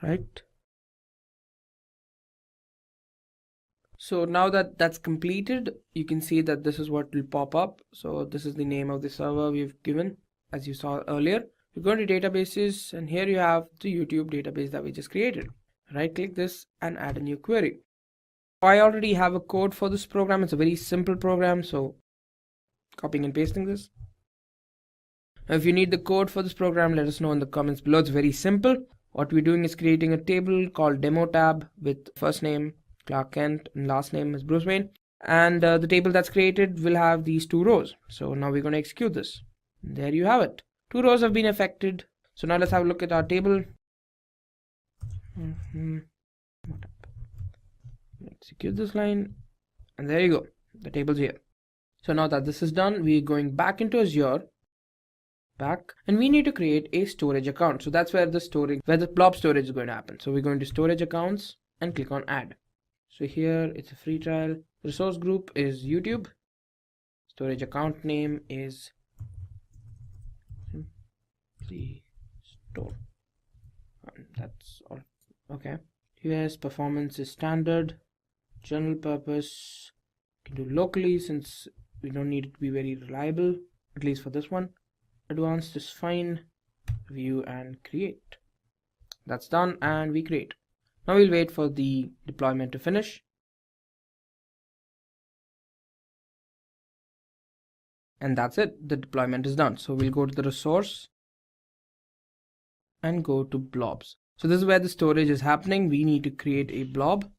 Right. So now that that's completed, you can see that this is what will pop up. So this is the name of the server we've given, as you saw earlier. You go to databases, and here you have the YouTube database that we just created. Right click this and add a new query. I already have a code for this program. It's a very simple program, so copying and pasting this. Now, if you need the code for this program, let us know in the comments below. It's very simple. What we're doing is creating a table called demo tab with first name Clark Kent and last name is Bruce Wayne, and the table that's created will have these two rows. So now we're going to execute this. And there you have it. Two rows have been affected. So now let's have a look at our table. Execute this line, and there you go. The table's here. So now that this is done, we're going back into Azure, and we need to create a storage account. So that's where the blob storage is going to happen. So we're going to storage accounts and click on add. So here it's a free trial. Resource group is YouTube. Storage account name is Simply Store. That's all. Okay. US performance is standard. General purpose can do locally since we don't need it to be very reliable, at least for this one. Advanced is fine. View and create. That's done, and we create. Now we'll wait for the deployment to finish. And that's it. The deployment is done. So we'll go to the resource and go to blobs. So this is where the storage is happening. We need to create a blob.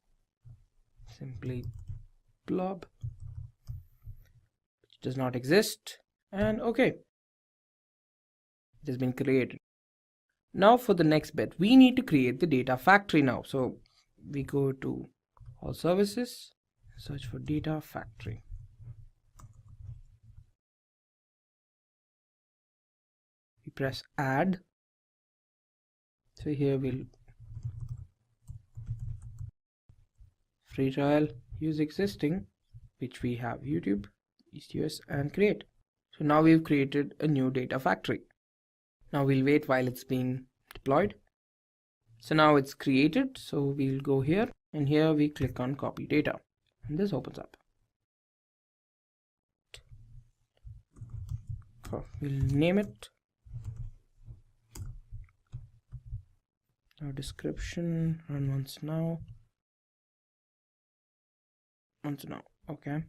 Simply blob, which does not exist, and okay, it has been created. Now for the next bit, we need to create the data factory now. So we go to all services, search for data factory. We press add. So here we'll free trial, use existing, which we have YouTube, East US, and create. So now we've created a new data factory. Now we'll wait while it's being deployed. So now it's created. So we'll go here, and here we click on copy data, and this opens up. We'll name it. Our description, run once now. Okay.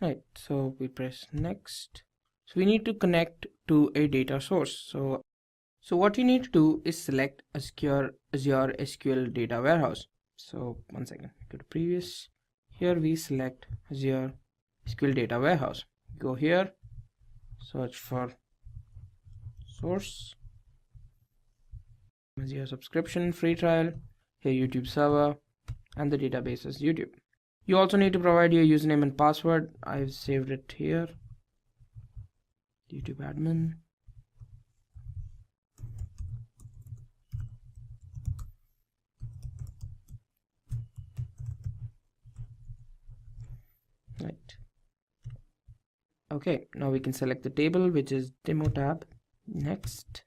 Right, so we press next. So we need to connect to a data source. So what you need to do is select Azure SQL data warehouse. So one second, go to previous. Here we select Azure SQL data warehouse. Go here, search for source, Azure subscription, free trial, here YouTube server, and the database is YouTube. You also need to provide your username and password. I've saved it here. YouTube admin. Right. Okay, now we can select the table, which is demo tab. Next.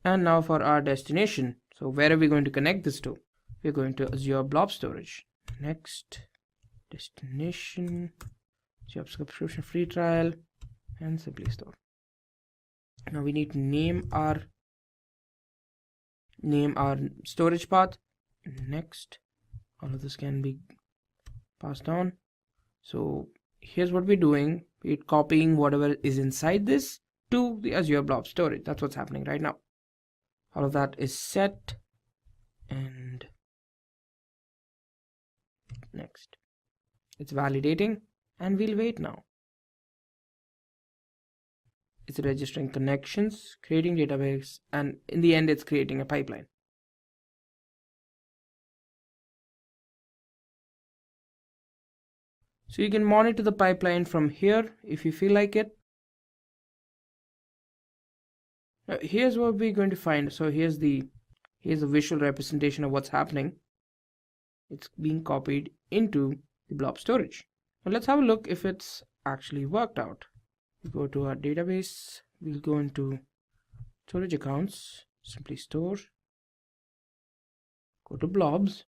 And now for our destination. So where are we going to connect this to? We're going to Azure Blob Storage. Next, destination, Azure subscription free trial, and Simply Store. Now we need to name our storage path. Next, all of this can be passed on. So here's what we're doing. We're copying whatever is inside this to the Azure Blob Storage. That's what's happening right now. All of that is set, and next, it's validating, and we'll wait now. It's registering connections, creating database, and in the end it's creating a pipeline. So you can monitor the pipeline from here if you feel like it. Now, here's what we're going to find. So here's the visual representation of what's happening. it's being copied into the blob storage. Now let's have a look if it's actually worked out. We go to our database, we'll go into storage accounts, simply store, go to blobs.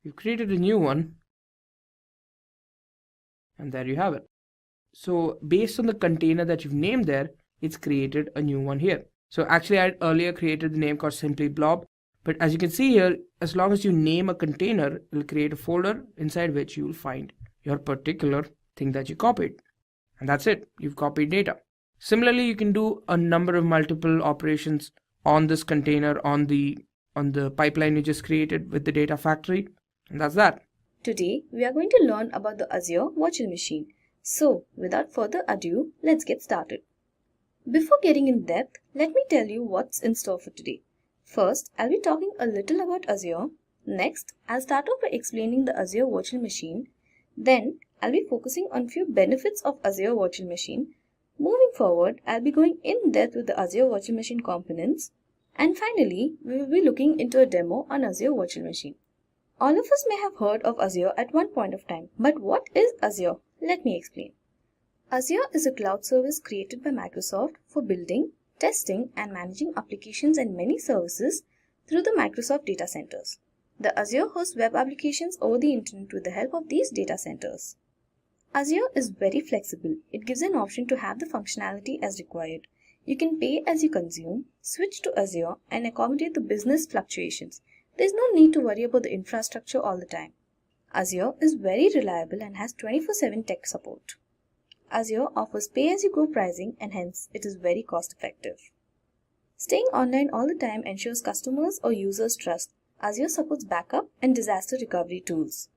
We've created a new one, and there you have it. So based on the container that you've named there, it's created a new one here. So actually I had earlier created the name called simply blob, but as you can see here, as long as you name a container, it'll create a folder inside which you will find your particular thing that you copied. And that's it, you've copied data. Similarly, you can do a number of multiple operations on this container, on the pipeline you just created with the data factory, and that's that. Today, we are going to learn about the Azure virtual machine. So, without further ado, let's get started. Before getting in depth, let me tell you what's in store for today. First, I'll be talking a little about Azure. Next, I'll start off by explaining the Azure virtual machine. Then, I'll be focusing on few benefits of Azure virtual machine. Moving forward, I'll be going in depth with the Azure virtual machine components. And finally, we will be looking into a demo on Azure virtual machine. All of us may have heard of Azure at one point of time, but what is Azure? Let me explain. Azure is a cloud service created by Microsoft for building, testing, and managing applications and many services through the Microsoft data centers. The Azure hosts web applications over the internet with the help of these data centers. Azure is very flexible. It gives an option to have the functionality as required. You can pay as you consume, switch to Azure, and accommodate the business fluctuations. There is no need to worry about the infrastructure all the time. Azure is very reliable and has 24/7 tech support. Azure offers pay-as-you-go pricing and hence it is very cost-effective. Staying online all the time ensures customers or users trust. Azure supports backup and disaster recovery tools.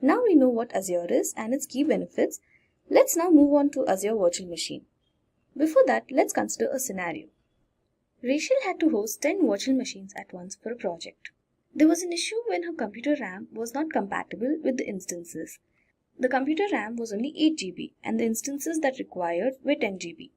Now we know what Azure is and its key benefits. Let's now move on to Azure Virtual Machine. Before that, let's consider a scenario. Rachel had to host 10 virtual machines at once for a project. There was an issue when her computer RAM was not compatible with the instances. The computer RAM was only 8 GB and the instances that required were 10 GB.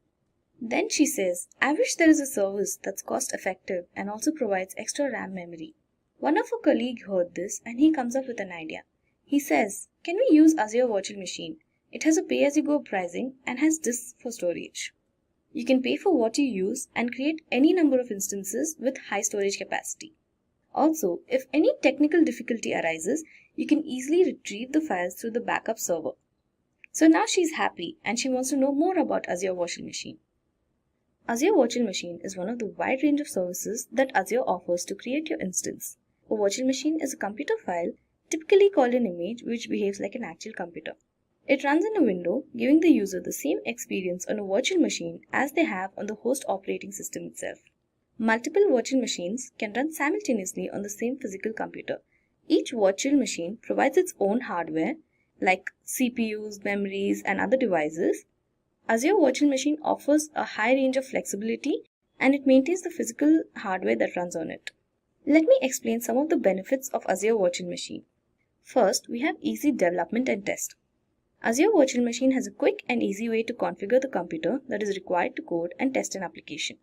Then she says, I wish there is a service that's cost effective and also provides extra RAM memory. One of her colleagues heard this and he comes up with an idea. He says, can we use Azure Virtual Machine? It has a pay-as-you-go pricing and has disks for storage. You can pay for what you use and create any number of instances with high storage capacity. Also, if any technical difficulty arises, you can easily retrieve the files through the backup server. So now she's happy and she wants to know more about Azure Virtual Machine. Azure Virtual Machine is one of the wide range of services that Azure offers to create your instance. A virtual machine is a computer file, typically called an image, which behaves like an actual computer. It runs in a window, giving the user the same experience on a virtual machine as they have on the host operating system itself. Multiple virtual machines can run simultaneously on the same physical computer. Each virtual machine provides its own hardware, like CPUs, memories, and other devices. Azure Virtual Machine offers a high range of flexibility and it maintains the physical hardware that runs on it. Let me explain some of the benefits of Azure Virtual Machine. First, we have easy development and test. Azure Virtual Machine has a quick and easy way to configure the computer that is required to code and test an application.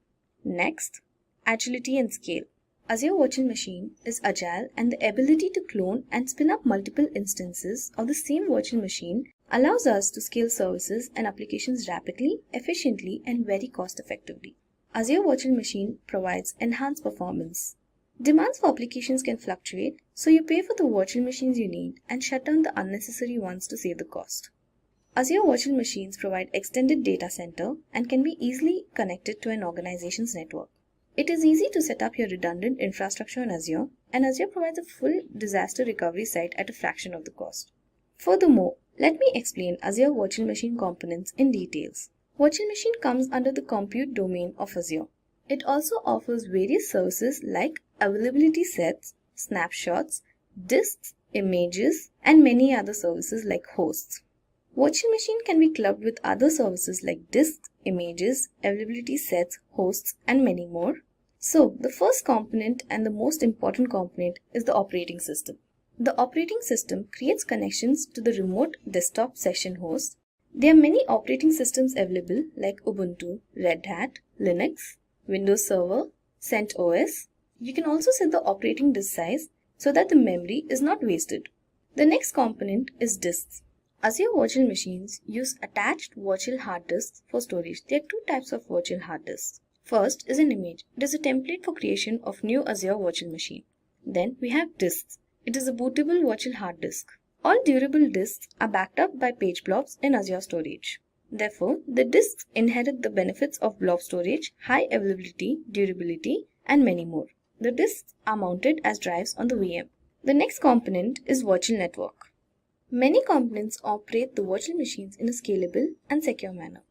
Next, agility and scale. Azure Virtual Machine is agile and the ability to clone and spin up multiple instances of the same virtual machine allows us to scale services and applications rapidly, efficiently, and very cost effectively. Azure Virtual Machine provides enhanced performance. Demands for applications can fluctuate, so you pay for the virtual machines you need and shut down the unnecessary ones to save the cost. Azure Virtual Machines provide extended data center and can be easily connected to an organization's network. It is easy to set up your redundant infrastructure on Azure, and Azure provides a full disaster recovery site at a fraction of the cost. Furthermore, let me explain Azure Virtual Machine components in details. Virtual Machine comes under the compute domain of Azure. It also offers various services like availability sets, snapshots, disks, images, and many other services like hosts. Virtual Machine can be clubbed with other services like disks, images, availability sets, hosts, and many more. So, the first component and the most important component is the operating system. The operating system creates connections to the remote desktop session host. There are many operating systems available like Ubuntu, Red Hat, Linux, Windows Server, CentOS, You can also set the operating disk size so that the memory is not wasted. The next component is disks. Azure virtual machines use attached virtual hard disks for storage. There are two types of virtual hard disks. First is an image. It is a template for creation of new Azure virtual machine. Then we have disks. It is a bootable virtual hard disk. All durable disks are backed up by page blobs in Azure storage. Therefore, the disks inherit the benefits of blob storage, high availability, durability, and many more. The disks are mounted as drives on the VM. The next component is virtual network. Many components operate the virtual machines in a scalable and secure manner.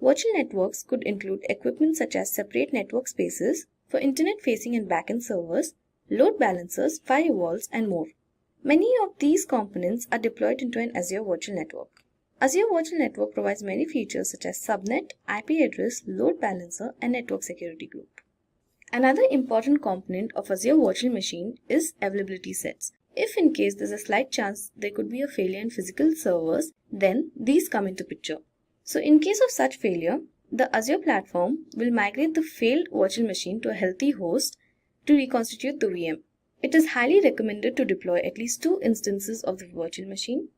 Virtual networks could include equipment such as separate network spaces for internet-facing and backend servers, load balancers, firewalls, and more. Many of these components are deployed into an Azure virtual network. Azure Virtual Network provides many features such as subnet, IP address, load balancer, and network security group. Another important component of Azure Virtual Machine is availability sets. If in case there's a slight chance there could be a failure in physical servers, then these come into picture. So in case of such failure, the Azure platform will migrate the failed virtual machine to a healthy host to reconstitute the VM. It is highly recommended to deploy at least 2 instances of the virtual machine,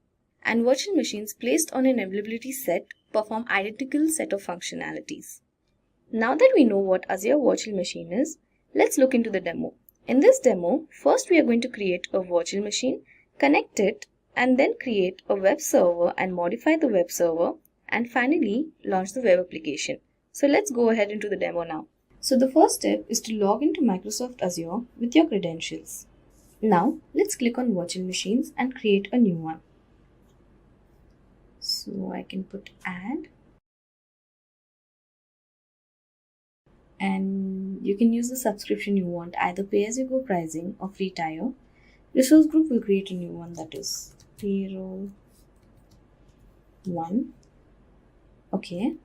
and virtual machines placed on an availability set perform identical set of functionalities. Now that we know what Azure Virtual Machine is, let's look into the demo. In this demo, first we are going to create a virtual machine, connect it, and then create a web server and modify the web server, and finally launch the web application. So let's go ahead into the demo now. So the first step is to log into Microsoft Azure with your credentials. Now let's click on virtual machines and create a new one. So I can put add, and you can use the subscription you want, either pay as you go pricing or free tier. Resource group will create a new one, that is payroll 1. Okay,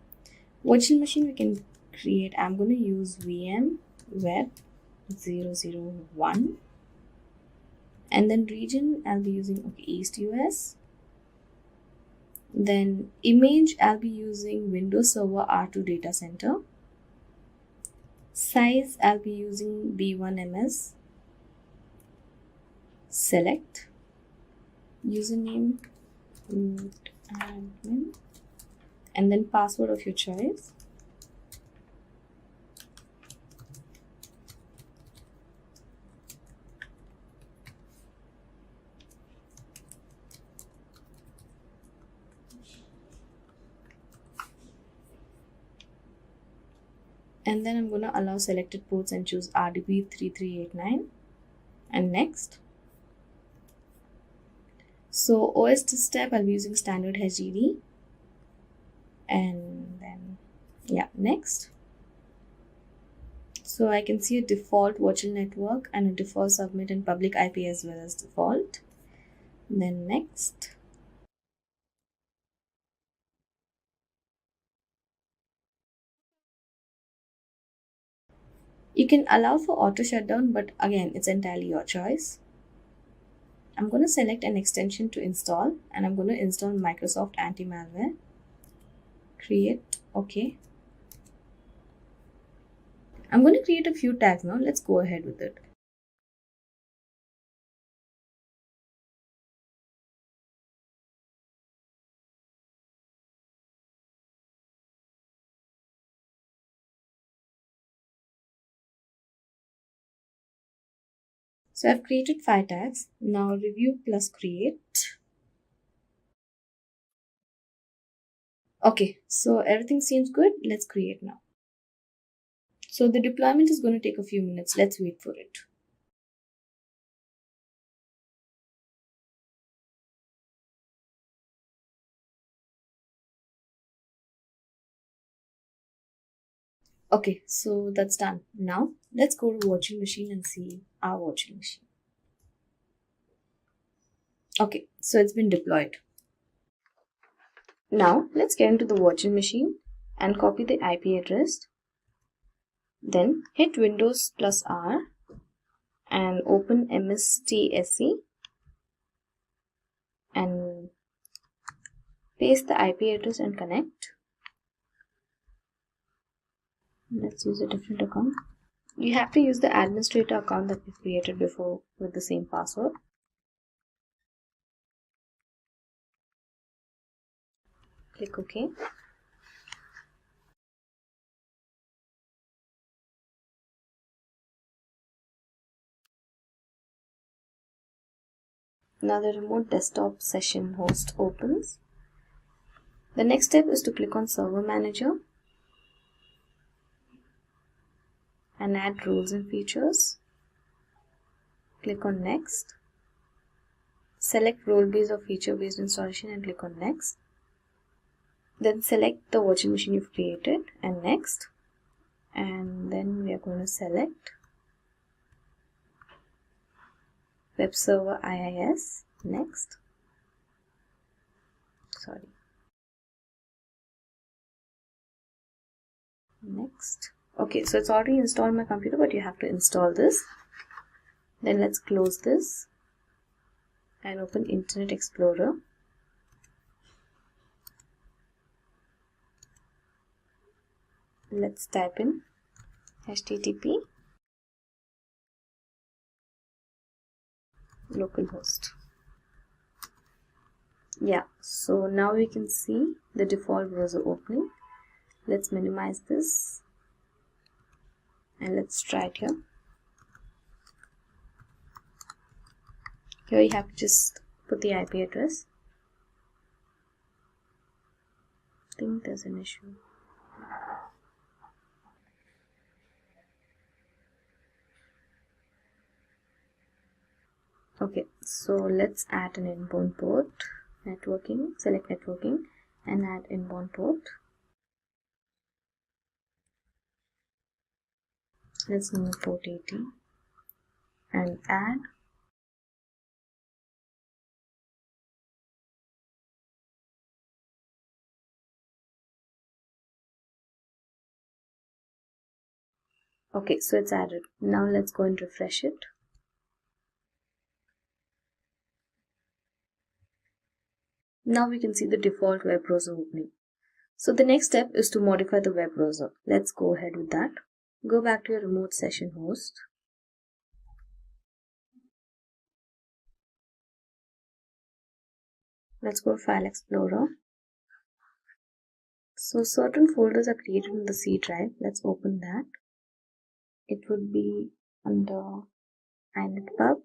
virtual machine we can create. I'm going to use VM web 001, and then region I'll be using East US. Then image I'll be using Windows Server R2 data center. Size I'll be using B1MS. Select username root admin, and then password of your choice. And then I'm going to allow selected ports and choose RDP 3389 and next. So OS step I'll be using standard HDD, and then next. So I can see a default virtual network and a default subnet and public IP as well as default. Then next. You can allow for auto shutdown, but again, it's entirely your choice. I'm going to select an extension to install, and I'm going to install Microsoft Anti-Malware. Create, okay. I'm going to create a few tags now. Let's go ahead with it. So I've created 5 tags. Now review plus create. Okay, so everything seems good. Let's create now. So the deployment is going to take a few minutes. Let's wait for it. Okay, so that's done. Now let's go to virtual machine and see our virtual machine. Okay, so it's been deployed. Now let's get into the virtual machine and copy the IP address. Then hit Windows plus R and open MSTSC and paste the IP address and connect. Let's use a different account. You have to use the administrator account that we created before with the same password. Click OK. Now the remote desktop session host opens. The next step is to click on Server Manager and add rules and features. Click on Next. Select role-based or feature-based installation and click on Next. Then select the virtual machine you've created and Next. And then we are going to select Web Server IIS. Next. Next. Okay, so it's already installed on my computer, but you have to install this. Then let's close this and open Internet Explorer. Let's type in HTTP localhost. Yeah, so now we can see the default browser opening. Let's minimize this and let's try it here. Here you have to just put the IP address. I think there's an issue. Okay, so let's add an inbound port. Networking, select networking and add inbound port. Let's name it port 80 and add. Okay, so it's added. Now let's go and refresh it. Now we can see the default web browser opening. So the next step is to modify the web browser. Let's go ahead with that. Go back to your remote session host. Let's go to File Explorer. So certain folders are created in the C drive. Let's open that. It would be under inetpub.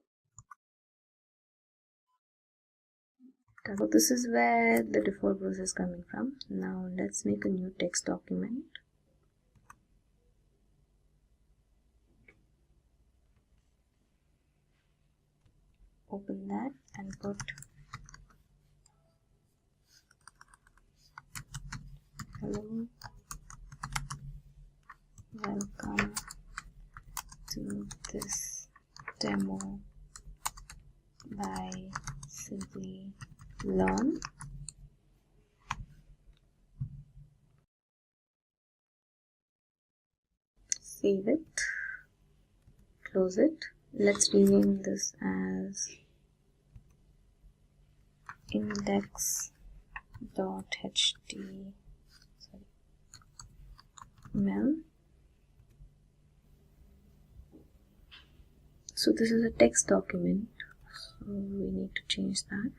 So this is where the default browser is coming from. Now let's make a new text document. Open that and put hello, welcome to this demo by Simplilearn. Save it, close it. Let's rename this as index.html. So this is a text document, so we need to change that.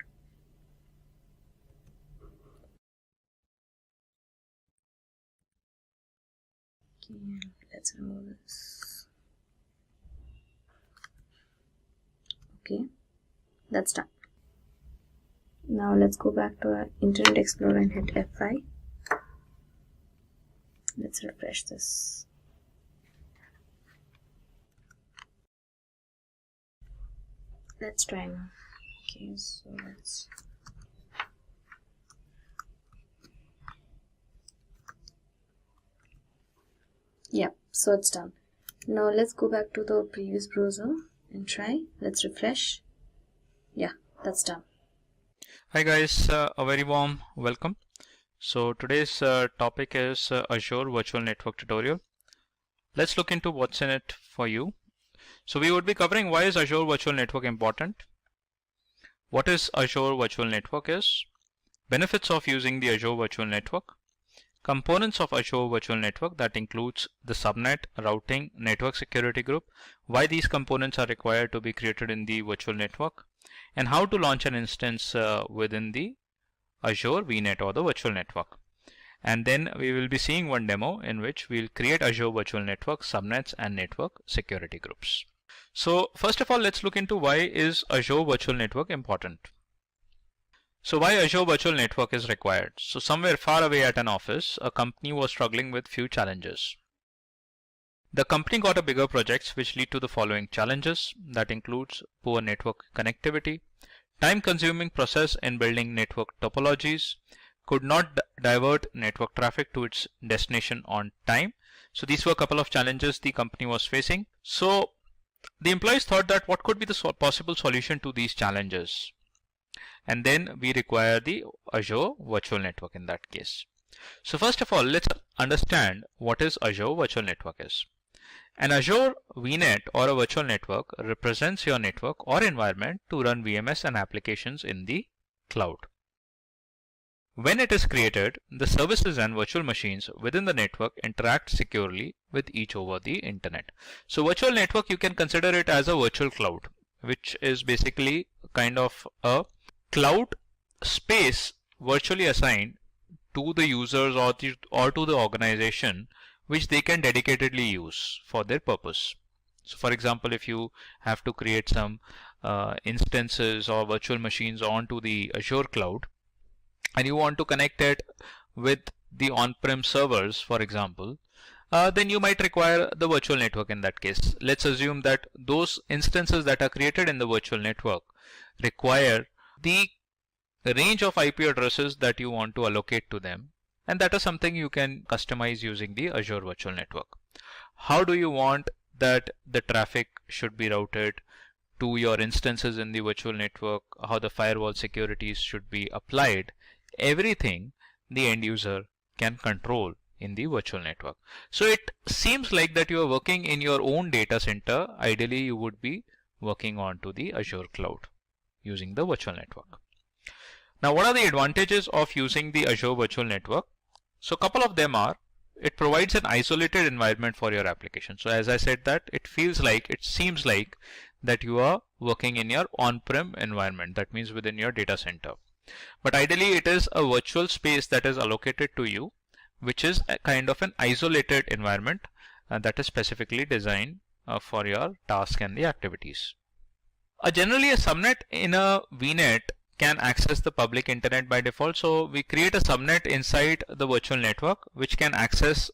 Okay, let's remove this. Okay, that's done. Now let's go back to our Internet Explorer and hit F5. Let's refresh this. Let's try now. Okay, so let's so it's done. Now let's go back to the previous browser and try. Let's refresh. Yeah, that's done. Hi guys, a very warm welcome. So today's topic is Azure Virtual Network tutorial. Let's look into what's in it for you. So we would be covering why is Azure Virtual Network important, what is Azure Virtual Network is, benefits of using the Azure Virtual Network, components of Azure Virtual Network, that includes the subnet, routing, network security group, why these components are required to be created in the virtual network, and how to launch an instance within the Azure VNet or the virtual network. And then we will be seeing one demo in which we'll create Azure Virtual Network subnets and network security groups. So first of all, let's look into why is Azure Virtual Network important. So why Azure Virtual Network is required? So somewhere far away at an office, a company was struggling with few challenges. The company got a bigger projects which lead to the following challenges. That includes poor network connectivity, time-consuming process in building network topologies, could not divert network traffic to its destination on time. So these were a couple of challenges the company was facing. So the employees thought that what could be the possible solution to these challenges? And then we require the Azure Virtual Network in that case. So first of all, let's understand what is Azure Virtual Network is. An Azure VNet or a virtual network represents your network or environment to run VMS and applications in the cloud. When it is created, the services and virtual machines within the network interact securely with each over the internet. So virtual network, you can consider it as a virtual cloud, which is basically kind of a cloud space virtually assigned to the users or to the organization, which they can dedicatedly use for their purpose. So for example, if you have to create some instances or virtual machines onto the Azure cloud and you want to connect it with the on-prem servers, for example, then you might require the virtual network in that case. Let's assume that those instances that are created in the virtual network require the range of IP addresses that you want to allocate to them, and that is something you can customize using the Azure Virtual Network. How do you want that the traffic should be routed to your instances in the virtual network, how the firewall securities should be applied? Everything the end user can control in the virtual network. So it seems like that you are working in your own data center. Ideally, you would be working onto the Azure cloud using the virtual network. Now, what are the advantages of using the Azure Virtual Network? So a couple of them are, it provides an isolated environment for your application. So as I said that it seems like that you are working in your on-prem environment. That means within your data center. But ideally it is a virtual space that is allocated to you, which is a kind of an isolated environment that is specifically designed for your task and the activities. Generally a subnet in a VNet can access the public internet by default. So we create a subnet inside the virtual network which can access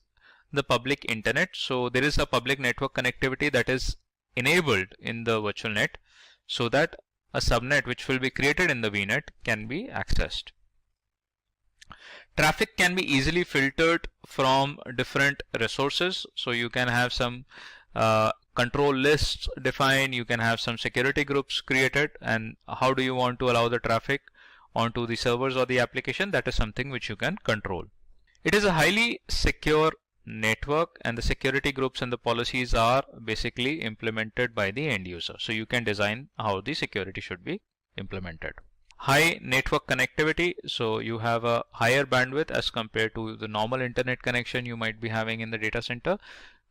the public internet. So there is a public network connectivity that is enabled in the virtual net so that a subnet which will be created in the VNet can be accessed. Traffic can be easily filtered from different resources. So you can have some control lists defined, you can have some security groups created, and how do you want to allow the traffic onto the servers or the application? That is something which you can control. It is a highly secure network, and the security groups and the policies are basically implemented by the end user. So you can design how the security should be implemented. High network connectivity, so you have a higher bandwidth as compared to the normal internet connection you might be having in the data center.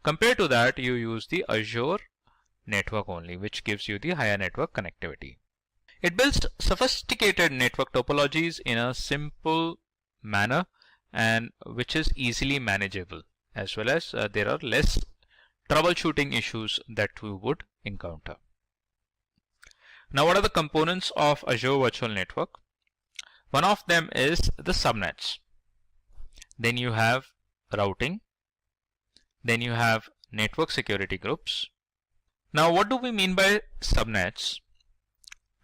Compared to that, you use the Azure network only, which gives you the higher network connectivity. It builds sophisticated network topologies in a simple manner and which is easily manageable, as well as there are less troubleshooting issues that we would encounter. Now, what are the components of Azure Virtual Network? One of them is the subnets. Then you have routing. Then you have network security groups. Now, what do we mean by subnets?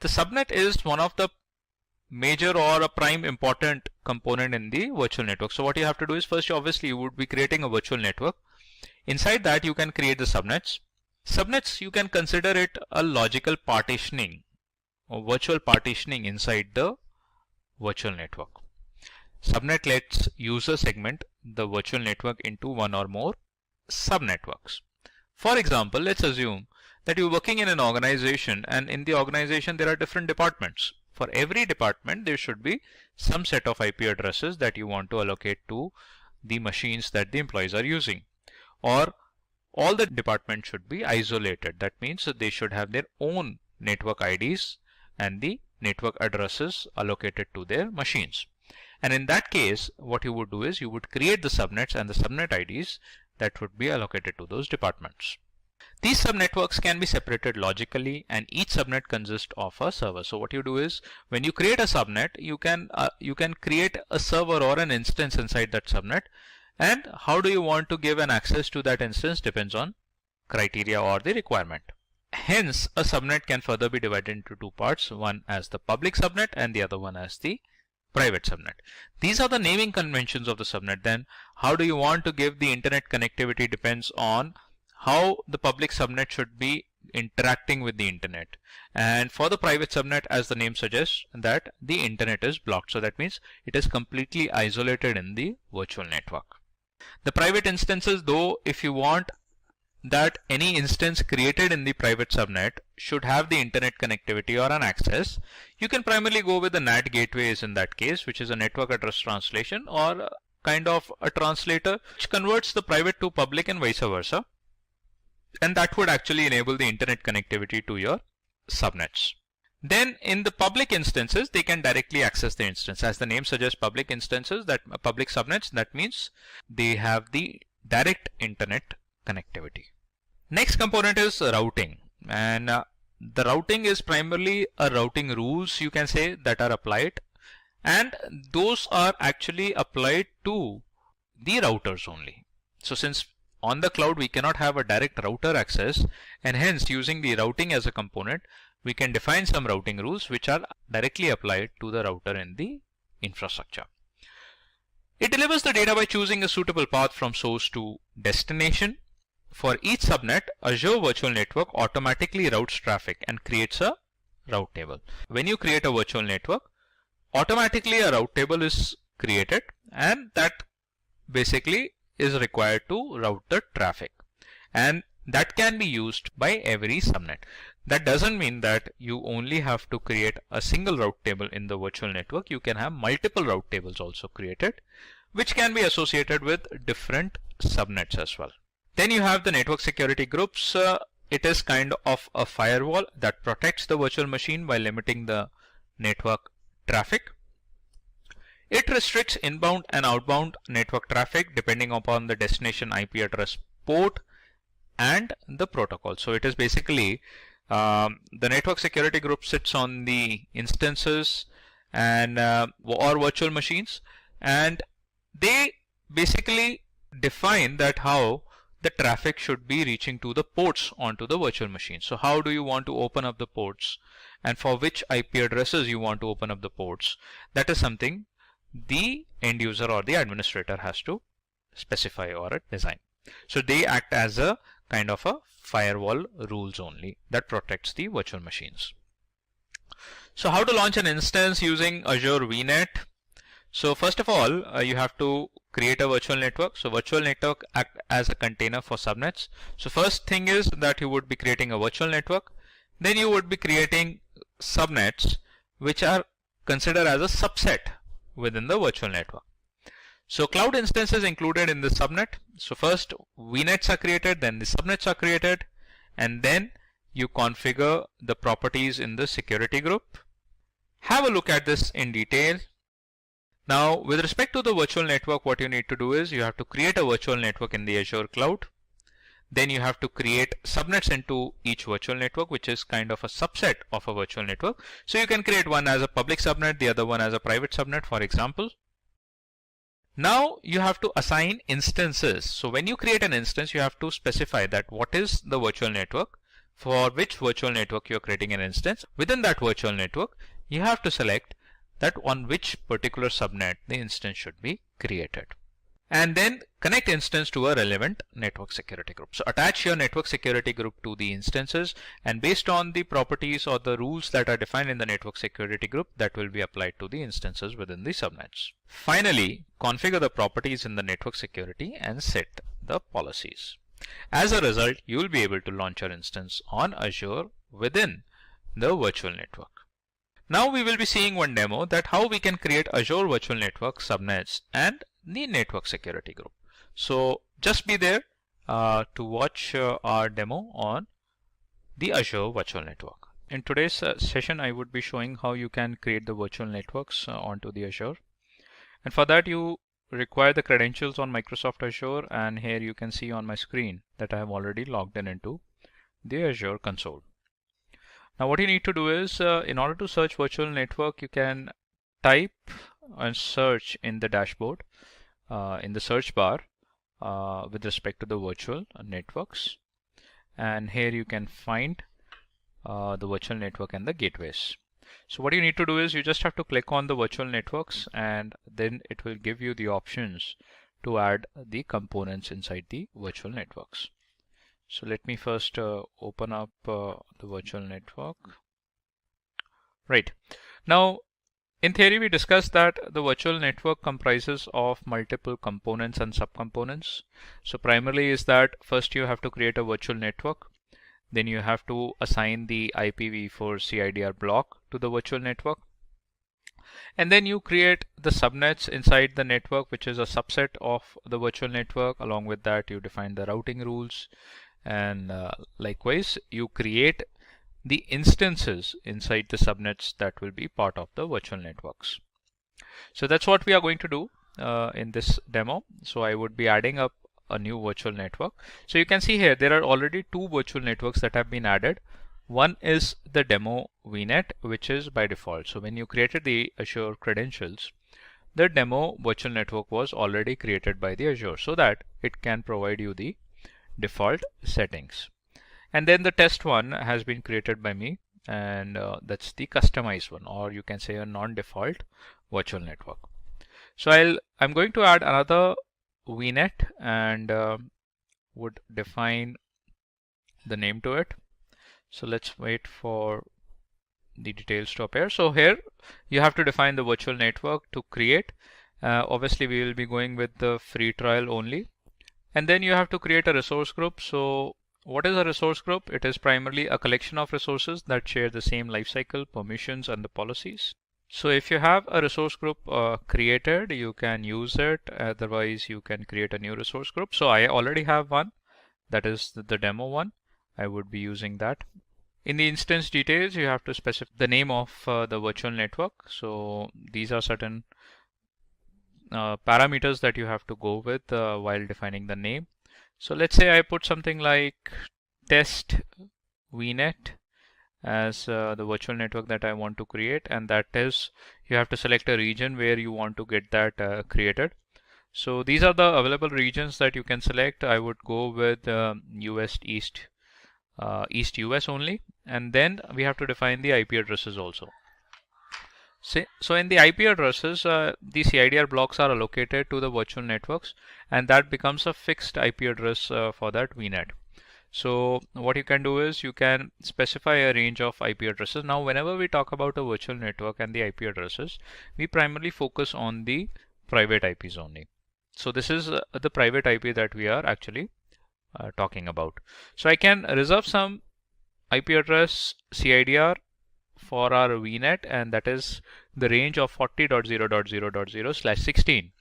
The subnet is one of the major or a prime important component in the virtual network. So what you have to do is, first obviously you would be creating a virtual network. Inside that you can create the subnets. Subnets, you can consider it a logical partitioning or virtual partitioning inside the virtual network. Subnet lets user segment the virtual network into one or more subnetworks. For example, let's assume that you're working in an organization, and in the organization there are different departments. For every department there should be some set of IP addresses that you want to allocate to the machines that the employees are using. Or all the departments should be isolated. That means that they should have their own network IDs and the network addresses allocated to their machines. And in that case, what you would do is you would create the subnets and the subnet IDs that would be allocated to those departments. These subnetworks can be separated logically, and each subnet consists of a server. So what you do is when you create a subnet, you can create a server or an instance inside that subnet. And how do you want to give an access to that instance depends on criteria or the requirement. Hence, a subnet can further be divided into two parts, one as the public subnet and the other one as the private subnet. These are the naming conventions of the subnet. Then how do you want to give the internet connectivity depends on how the public subnet should be interacting with the internet. And for the private subnet, as the name suggests, that the internet is blocked. So that means it is completely isolated in the virtual network. The private instances, though, if you want that any instance created in the private subnet should have the internet connectivity or an access, you can primarily go with the NAT gateways in that case, which is a network address translation or kind of a translator which converts the private to public and vice versa. And that would actually enable the internet connectivity to your subnets. Then in the public instances, they can directly access the instance. As the name suggests, public instances, that public subnets, that means they have the direct internet connectivity. Next component is routing, and the routing is primarily a routing rules, you can say, that are applied, and those are actually applied to the routers only. So since on the cloud we cannot have a direct router access, and hence using the routing as a component, we can define some routing rules which are directly applied to the router in the infrastructure. It delivers the data by choosing a suitable path from source to destination. For each subnet, Azure Virtual Network automatically routes traffic and creates a route table. When you create a virtual network, automatically a route table is created, and that basically is required to route the traffic, and that can be used by every subnet. That doesn't mean that you only have to create a single route table in the virtual network. You can have multiple route tables also created, which can be associated with different subnets as well. Then you have the network security groups. It is kind of a firewall that protects the virtual machine by limiting the network traffic. It restricts inbound and outbound network traffic depending upon the destination IP address port and the protocol. So it is basically the network security group sits on the instances and or virtual machines, and they basically define that how the traffic should be reaching to the ports onto the virtual machine. So how do you want to open up the ports, and for which IP addresses you want to open up the ports? That is something the end user or the administrator has to specify or design. So they act as a kind of a firewall rules only that protects the virtual machines. So how to launch an instance using Azure VNet? So first of all, you have to create a virtual network. So virtual network act as a container for subnets. So first thing is that you would be creating a virtual network. Then you would be creating subnets which are considered as a subset within the virtual network. So cloud instances included in the subnet. So first VNets are created, then the subnets are created, and then you configure the properties in the security group. Have a look at this in detail. Now with respect to the virtual network, what you need to do is you have to create a virtual network in the Azure cloud. Then you have to create subnets into each virtual network, which is kind of a subset of a virtual network. So you can create one as a public subnet, the other one as a private subnet, for example. Now you have to assign instances. So when you create an instance, you have to specify that what is the virtual network, for which virtual network you are creating an instance. Within that virtual network, you have to select that on which particular subnet the instance should be created. And then connect instance to a relevant network security group. So attach your network security group to the instances, and based on the properties or the rules that are defined in the network security group, that will be applied to the instances within the subnets. Finally, configure the properties in the network security and set the policies. As a result, you will be able to launch your instance on Azure within the virtual network. Now we will be seeing one demo that how we can create Azure Virtual Network subnets and the network security group. So just be there to watch our demo on the Azure Virtual Network. In today's session, I would be showing how you can create the virtual networks onto the Azure. And for that, you require the credentials on Microsoft Azure, and here you can see on my screen that I have already logged into the Azure console. Now what you need to do is, in order to search virtual network, you can type and search in the dashboard, in the search bar, with respect to the virtual networks. And here you can find the virtual network and the gateways. So what you need to do is you just have to click on the virtual networks, and then it will give you the options to add the components inside the virtual networks. So let me first open up the virtual network. Right. Now, in theory, we discussed that the virtual network comprises of multiple components and subcomponents. So primarily is that first you have to create a virtual network. Then you have to assign the IPv4 CIDR block to the virtual network. And then you create the subnets inside the network, which is a subset of the virtual network. Along with that, you define the routing rules. And likewise, you create the instances inside the subnets that will be part of the virtual networks. So that's what we are going to do in this demo. So I would be adding up a new virtual network. So you can see here there are already two virtual networks that have been added. One is the demo VNet, which is by default. So when you created the Azure credentials, the demo virtual network was already created by the Azure so that it can provide you the default settings. And then the test one has been created by me, and that's the customized one, or you can say a non-default virtual network. So I'm going to add another VNet and would define the name to it. So let's wait for the details to appear. So here you have to define the virtual network to create. Obviously we will be going with the free trial only. And then you have to create a resource group. So what is a resource group? It is primarily a collection of resources that share the same lifecycle, permissions, and the policies. So if you have a resource group created, you can use it. Otherwise, you can create a new resource group. So I already have one, that is the demo one. I would be using that. In the instance details, you have to specify the name of the virtual network. So these are certain parameters that you have to go with while defining the name. So let's say I put something like test VNet as the virtual network that I want to create, and that is, you have to select a region where you want to get that created. So these are the available regions that you can select. I would go with US East US only, and then we have to define the IP addresses also. So in the IP addresses, the CIDR blocks are allocated to the virtual networks, and that becomes a fixed IP address for that VNet. So what you can do is you can specify a range of IP addresses. Now whenever we talk about a virtual network and the IP addresses, we primarily focus on the private IPs only. So this is the private IP that we are actually talking about. So I can reserve some IP address CIDR for our VNet, and that is the range of 40.0.0.0/16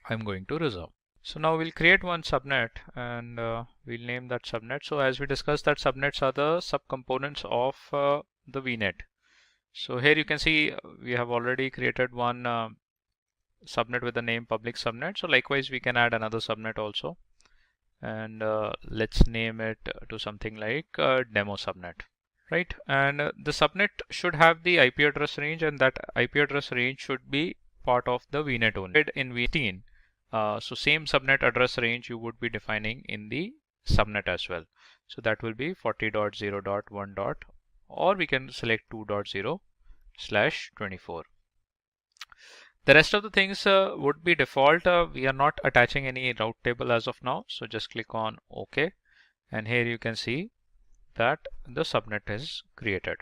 I'm going to reserve. So now we'll create one subnet, and we'll name that subnet. So as we discussed, that subnets are the subcomponents of the VNet. So here you can see we have already created one subnet with the name public subnet. So likewise we can add another subnet also, and let's name it to something like demo subnet. Right, and the subnet should have the IP address range, and that IP address range should be part of the VNet only. In V18, so same subnet address range you would be defining in the subnet as well. So that will be 40.0.1. Or we can select 2.0/24. The rest of the things would be default. We are not attaching any route table as of now. So just click on OK, and here you can see that the subnet is created.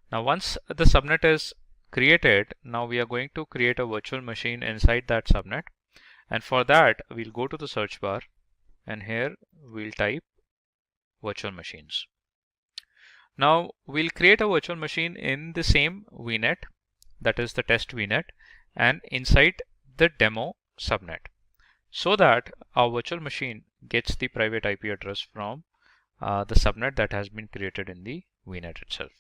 Now once the subnet is created, now we are going to create a virtual machine inside that subnet, and for that we'll go to the search bar, and here we'll type virtual machines. Now we'll create a virtual machine in the same VNet, that is the test VNet, and inside the demo subnet, so that our virtual machine gets the private IP address from the subnet that has been created in the VNet itself.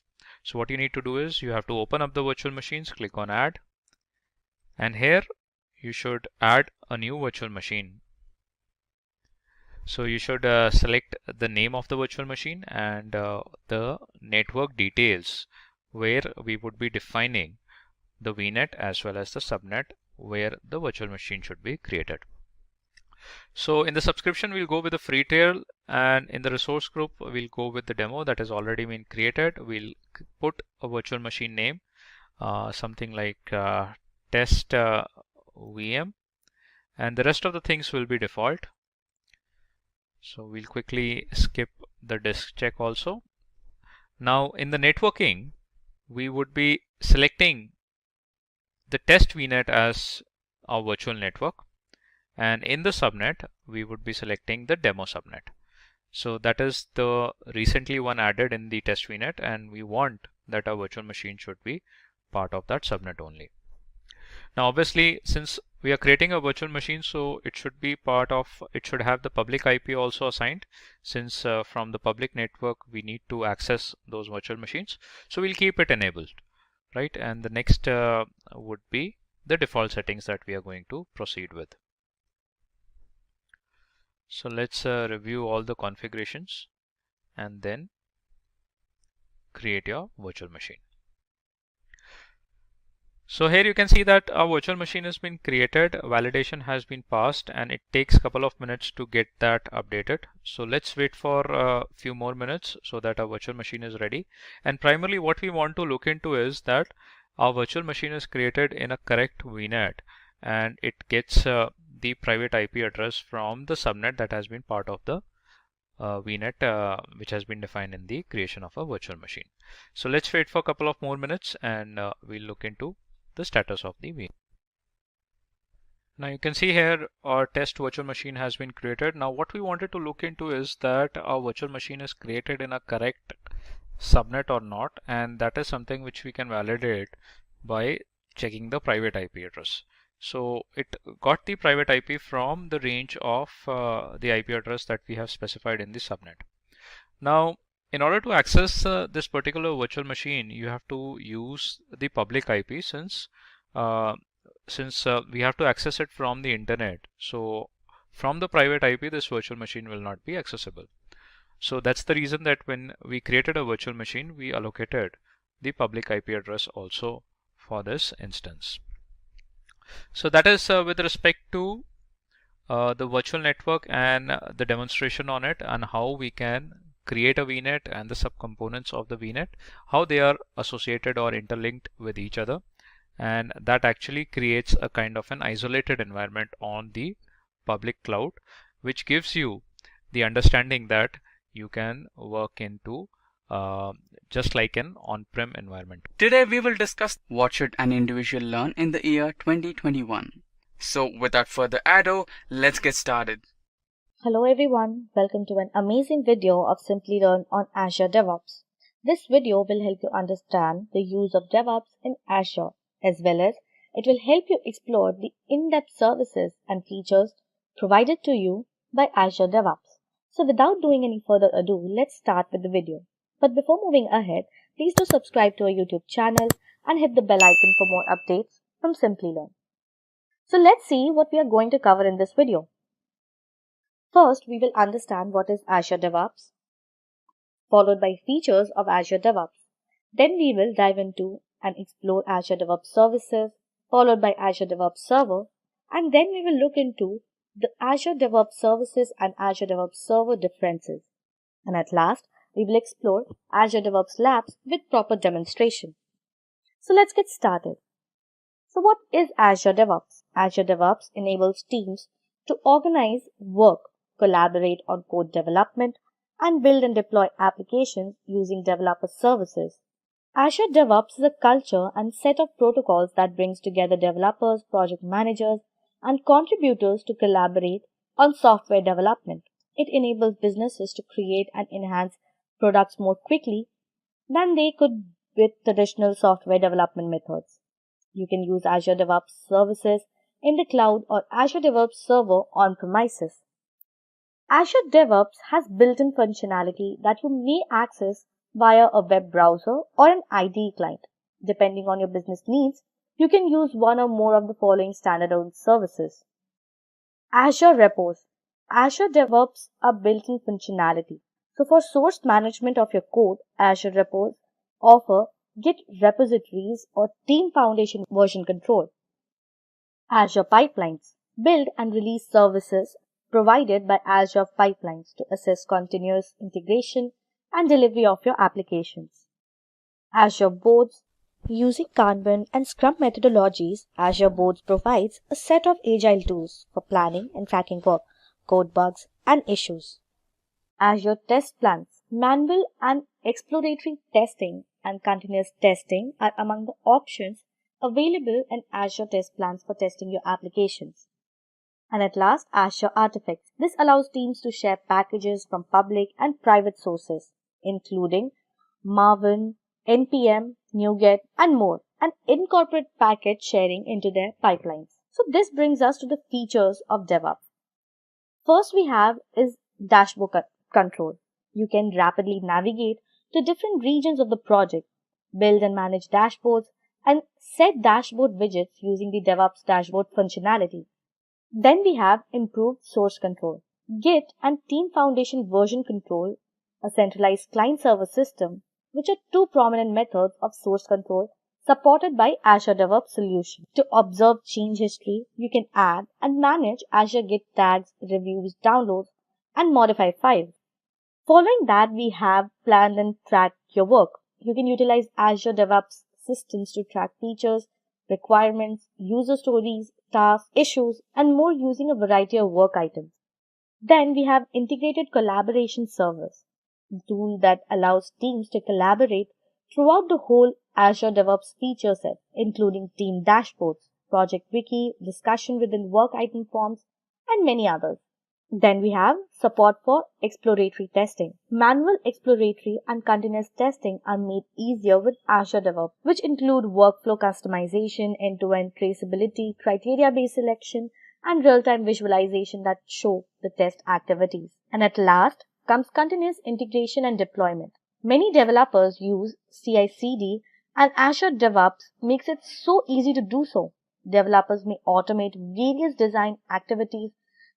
So what you need to do is you have to open up the virtual machines, click on add, and here you should add a new virtual machine. So you should select the name of the virtual machine and the network details, where we would be defining the VNet as well as the subnet where the virtual machine should be created. So in the subscription, we'll go with the free tier, and in the resource group, we'll go with the demo that has already been created. We'll put a virtual machine name, something like test VM, and the rest of the things will be default. So we'll quickly skip the disk check also. Now in the networking, we would be selecting the test VNet as our virtual network, and in the subnet we would be selecting the demo subnet. So that is the recently one added in the test VNet, and we want that our virtual machine should be part of that subnet only. Now obviously, since we are creating a virtual machine, so it should be part of, it should have the public IP also assigned, since from the public network we need to access those virtual machines. So we'll keep it enabled, right? And the next would be the default settings that we are going to proceed with. So let's review all the configurations and then create your virtual machine. So here you can see that our virtual machine has been created, validation has been passed, and it takes a couple of minutes to get that updated. So let's wait for a few more minutes so that our virtual machine is ready. And primarily what we want to look into is that our virtual machine is created in a correct VNet, and it gets the private IP address from the subnet that has been part of the VNet which has been defined in the creation of a virtual machine. So let's wait for a couple of more minutes and we'll look into the status of the VNet. Now you can see here our test virtual machine has been created. Now what we wanted to look into is that our virtual machine is created in a correct subnet or not, and that is something which we can validate by checking the private IP address. So it got the private IP from the range of the IP address that we have specified in the subnet. Now in order to access this particular virtual machine, you have to use the public IP, since we have to access it from the internet. So from the private IP, this virtual machine will not be accessible. So that's the reason that when we created a virtual machine, we allocated the public IP address also for this instance. So that is with respect to the virtual network and the demonstration on it, and how we can create a VNet and the subcomponents of the VNet, how they are associated or interlinked with each other, and that actually creates a kind of an isolated environment on the public cloud, which gives you the understanding that you can work into just like an on-prem environment. Today we will discuss what should an individual learn in the year 2021. So without further ado, let's get started. Hello everyone, welcome to an amazing video of Simplilearn on Azure DevOps. This video will help you understand the use of DevOps in Azure, as well as it will help you explore the in-depth services and features provided to you by Azure DevOps. So without doing any further ado, let's start with the video. But before moving ahead, please do subscribe to our YouTube channel and hit the bell icon for more updates from Simplilearn. So let's see what we are going to cover in this video. First, we will understand what is Azure DevOps, followed by features of Azure DevOps. Then we will dive into and explore Azure DevOps services, followed by Azure DevOps Server, and then we will look into the Azure DevOps services and Azure DevOps Server differences. And at last, we will explore Azure DevOps Labs with proper demonstration. So let's get started. So what is Azure DevOps? Azure DevOps enables teams to organize work, collaborate on code development, and build and deploy applications using developer services. Azure DevOps is a culture and set of protocols that brings together developers, project managers, and contributors to collaborate on software development. It enables businesses to create and enhance products more quickly than they could with traditional software development methods. You can use Azure DevOps services in the cloud or Azure DevOps server on premises. Azure DevOps has built-in functionality that you may access via a web browser or an IDE client. Depending on your business needs, you can use one or more of the following standalone services. Azure Repos. Azure DevOps are built-in functionality. So for source management of your code, Azure Repos offer Git repositories or Team Foundation version control. Azure Pipelines. Build and release services provided by Azure Pipelines to assess continuous integration and delivery of your applications. Azure Boards. Using Kanban and Scrum methodologies, Azure Boards provides a set of agile tools for planning and tracking work, code bugs, and issues. Azure Test Plans. Manual and exploratory testing and continuous testing are among the options available in Azure Test Plans for testing your applications. And at last, Azure Artifacts. This allows teams to share packages from public and private sources, including Maven, NPM, NuGet, and more, and incorporate package sharing into their pipelines. So this brings us to the features of DevOps. First we have is dashboard control. You can rapidly navigate to different regions of the project, build and manage dashboards, and set dashboard widgets using the DevOps dashboard functionality. Then we have improved source control. Git and Team Foundation version control, a centralized client-server system, which are two prominent methods of source control supported by Azure DevOps solution. To observe change history, you can add and manage Azure Git tags, reviews, downloads, and modify files. Following that, we have plan and track your work. You can utilize Azure DevOps systems to track features, requirements, user stories, tasks, issues, and more using a variety of work items. Then we have integrated collaboration servers, a tool that allows teams to collaborate throughout the whole Azure DevOps feature set, including team dashboards, project wiki, discussion within work item forms, and many others. Then we have support for exploratory testing. Manual exploratory and continuous testing are made easier with Azure DevOps, which include workflow customization, end-to-end traceability, criteria-based selection, and real-time visualization that show the test activities. And at last comes continuous integration and deployment. Many developers use CI/CD, and Azure DevOps makes it so easy to do so. Developers may automate various design activities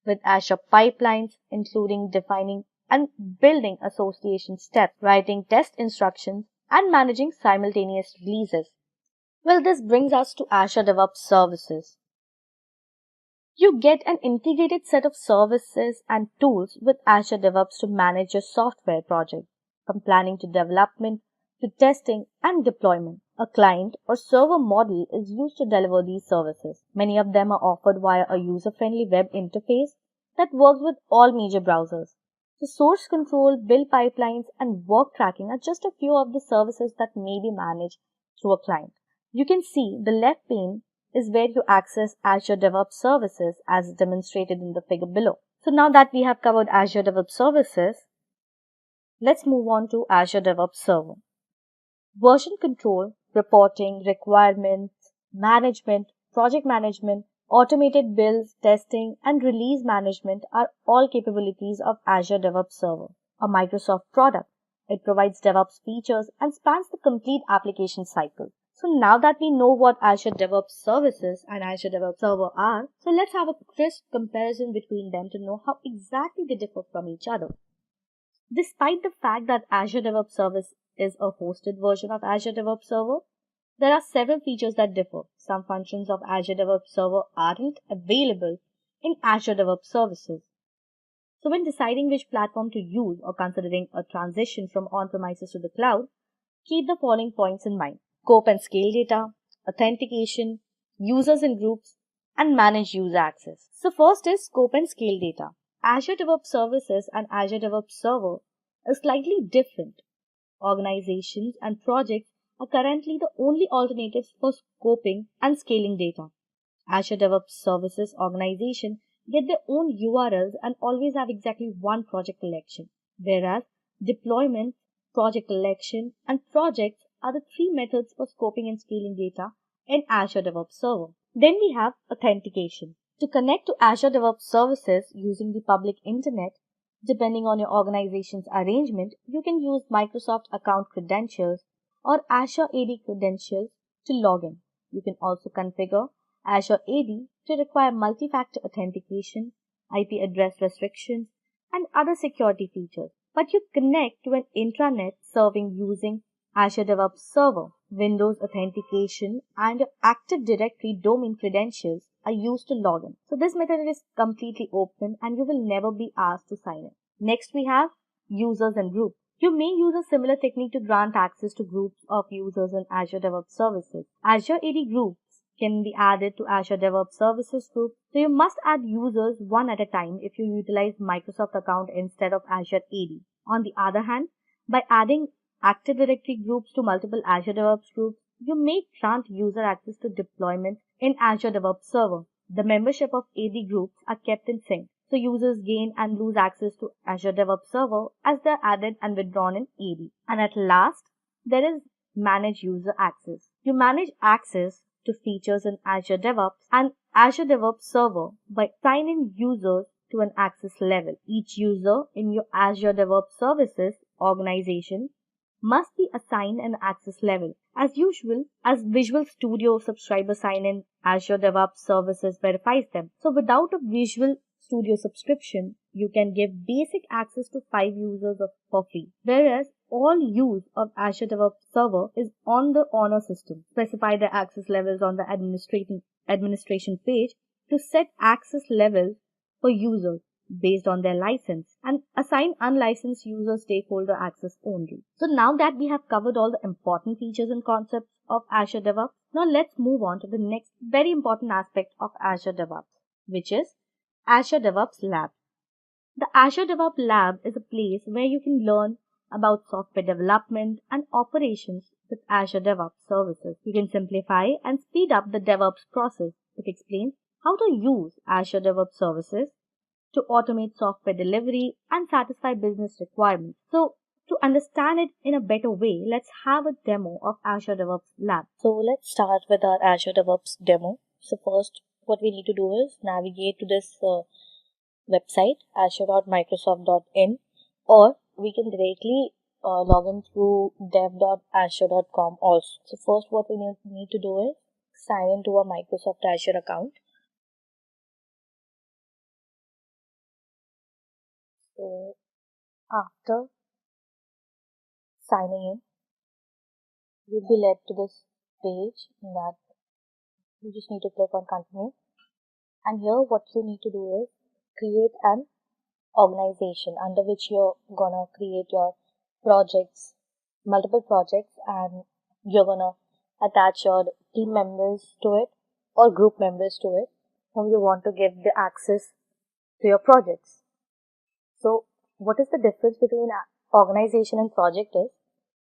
with Azure pipelines, including defining and building association steps, writing test instructions, and managing simultaneous releases. Well, this brings us to Azure DevOps services. You get an integrated set of services and tools with Azure DevOps to manage your software project, from planning to development to testing and deployment. A client or server model is used to deliver these services. Many of them are offered via a user-friendly web interface that works with all major browsers. The source control, build pipelines, and work tracking are just a few of the services that may be managed through a client. You can see the left pane is where you access Azure DevOps services as demonstrated in the figure below. So now that we have covered Azure DevOps services, let's move on to Azure DevOps Server. Version control, reporting, requirements, management, project management, automated builds, testing, and release management are all capabilities of Azure DevOps Server, a Microsoft product. It provides DevOps features and spans the complete application cycle. So now that we know what Azure DevOps Services and Azure DevOps Server are, so let's have a crisp comparison between them to know how exactly they differ from each other. Despite the fact that Azure DevOps Service is a hosted version of Azure DevOps Server, there are several features that differ. Some functions of Azure DevOps Server aren't available in Azure DevOps Services. So when deciding which platform to use or considering a transition from on-premises to the cloud, keep the following points in mind. Scope and scale data, authentication, users and groups, and manage user access. So first is scope and scale data. Azure DevOps Services and Azure DevOps Server are slightly different. Organizations and projects are currently the only alternatives for scoping and scaling data. Azure DevOps Services organization get their own URLs and always have exactly one project collection, whereas deployment, project collection, and projects are the three methods for scoping and scaling data in Azure DevOps Server. Then we have authentication. To connect to Azure DevOps services using the public internet, depending on your organization's arrangement, you can use Microsoft account credentials or Azure AD credentials to log in. You can also configure Azure AD to require multi-factor authentication, IP address restrictions, and other security features. But you connect to an intranet serving using Azure DevOps Server. Windows authentication and your Active Directory domain credentials are used to log in. So this method is completely open and you will never be asked to sign in. Next we have users and groups. You may use a similar technique to grant access to groups of users in Azure DevOps Services. Azure AD groups can be added to Azure DevOps Services group. So you must add users one at a time if you utilize Microsoft account instead of Azure AD. On the other hand, by adding Active Directory groups to multiple Azure DevOps groups, you may grant user access to deployments in Azure DevOps Server. The membership of AD groups are kept in sync, so users gain and lose access to Azure DevOps Server as they're added and withdrawn in AD. And at last, there is Manage User Access. You manage access to features in Azure DevOps and Azure DevOps Server by assigning users to an access level. Each user in your Azure DevOps Services organization must be assigned an access level. As usual, as Visual Studio subscribers sign in, Azure DevOps Services verifies them. So without a Visual Studio subscription, you can give basic access to 5 users for free. Whereas all use of Azure DevOps Server is on the honor system. Specify the access levels on the administration page to set access levels for users based on their license and assign unlicensed user stakeholder access only. So now that we have covered all the important features and concepts of Azure DevOps, now let's move on to the next very important aspect of Azure DevOps, which is Azure DevOps Lab. The Azure DevOps Lab is a place where you can learn about software development and operations with Azure DevOps services. You can simplify and speed up the DevOps process. It explains how to use Azure DevOps services to automate software delivery and satisfy business requirements. So to understand it in a better way, let's have a demo of Azure DevOps Lab. So let's start with our Azure DevOps demo. So first, what we need to do is navigate to this website, azure.microsoft.in, or we can directly log in through dev.azure.com also. So first, what we need to do is sign into a Microsoft Azure account. So after signing in, you'll be led to this page that you just need to click on continue. And here what you need to do is create an organization under which you're gonna create your projects, multiple projects, and you're gonna attach your team members to it or group members to it whom you want to give the access to your projects. So what is the difference between organization and project is,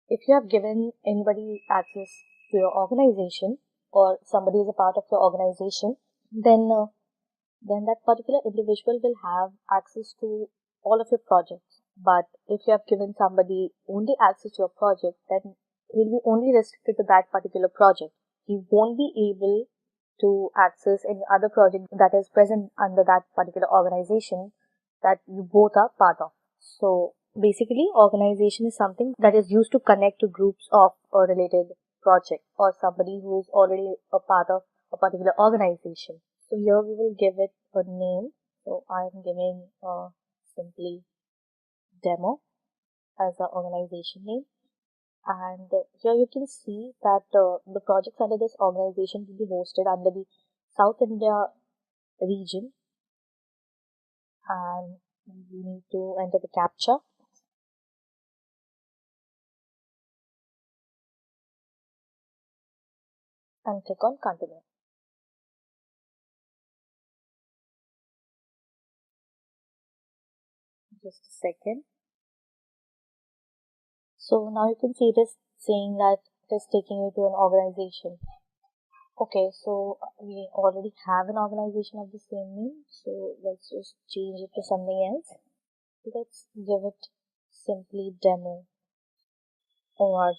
if you have given anybody access to your organization or somebody is a part of your organization, then that particular individual will have access to all of your projects. But if you have given somebody only access to your project, then he'll be only restricted to that particular project. He won't be able to access any other project that is present under that particular organization that you both are part of. So basically, organization is something that is used to connect to groups of a related project or somebody who is already a part of a particular organization. So here we will give it a name. So I am giving simply demo as the organization name. And here you can see that the projects under this organization will be hosted under the South India region. And you need to enter the captcha. And click on continue. Just a second. So now you can see it is saying that it is taking you to an organization. Okay, so we already have an organization of the same name. So let's just change it to something else. Let's give it simply demo org.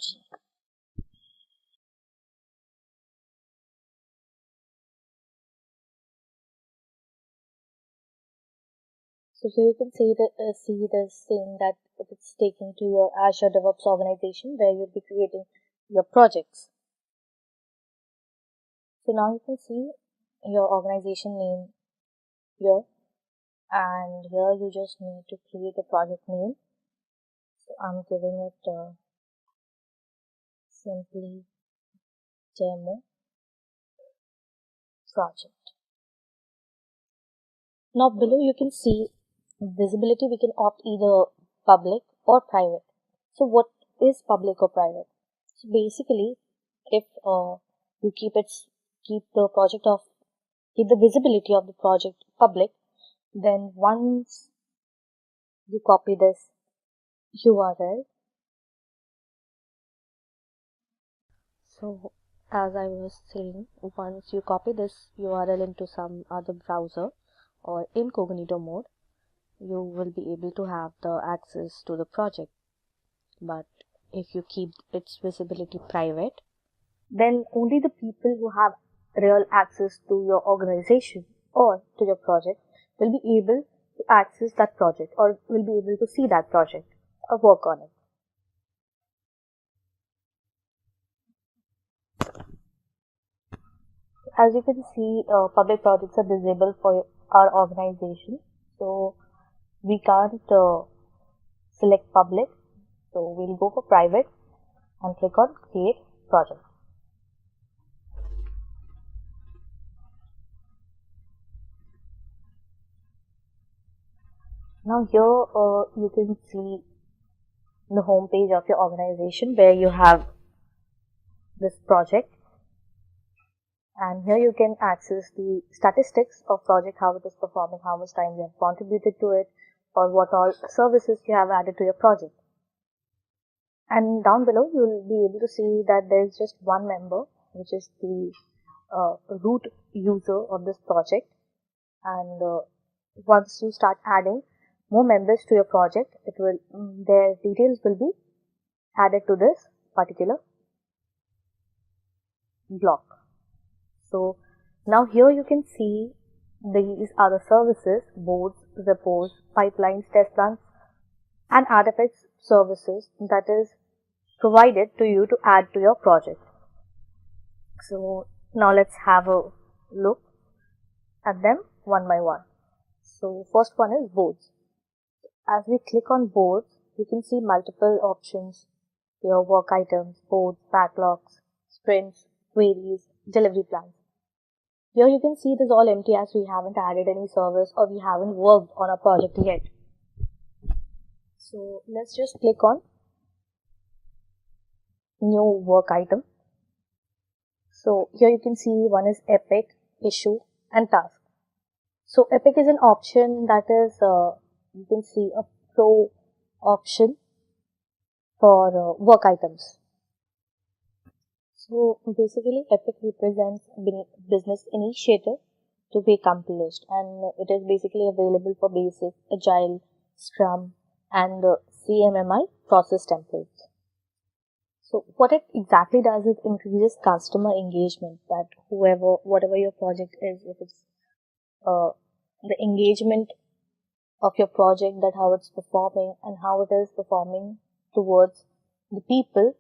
So here you can see this saying that it's taken to your Azure DevOps organization where you'll be creating your projects. So now you can see your organization name here, and here you just need to create a project name. So I'm giving it simply demo project. Now below you can see visibility. We can opt either public or private. So what is public or private? So basically, if you keep the project of keep the visibility of the project public, then once you copy this URL, so as I was saying, once you copy this URL into some other browser or incognito mode, you will be able to have the access to the project. But if you keep its visibility private, then only the people who have real access to your organization or to your project will be able to access that project or will be able to see that project or work on it. As you can see, public projects are disabled for our organization, so we can't select public. So we'll go for private and click on create project. Now here you can see the home page of your organization where you have this project, and here you can access the statistics of project, how it is performing, how much time you have contributed to it, or what all services you have added to your project. And down below you will be able to see that there is just one member, which is the root user of this project, and once you start adding more members to your project, it will their details will be added to this particular block. So now here you can see these are the services, boards, repos, pipelines, test plans, and artifacts services that is provided to you to add to your project. So now let's have a look at them one by one. So first one is boards. As we click on boards, you can see multiple options, your work items, boards, backlogs, sprints, queries, delivery plans. Here you can see it is all empty as we haven't added any service or we haven't worked on a project yet. So let's just click on new work item. So here you can see one is epic, issue, and task. So epic is an option that is you can see a pro option for work items. So basically epic represents business initiative to be accomplished, and it is basically available for basic, agile, scrum, and CMMI process templates. So what it exactly does is increases customer engagement, that whatever your project is, if it's the engagement of your project, that how it's performing and how it is performing towards the people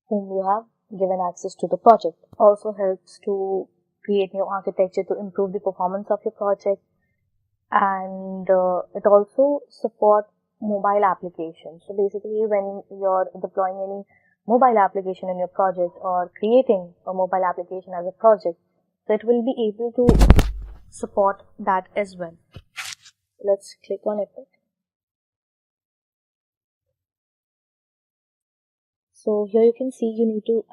whom you have given access to the project. Also helps to create new architecture to improve the performance of your project, and it also supports mobile applications. So basically when you're deploying any mobile application in your project or creating a mobile application as a project, so it will be able to support that as well. Let's click on Epic. So here you can see you need to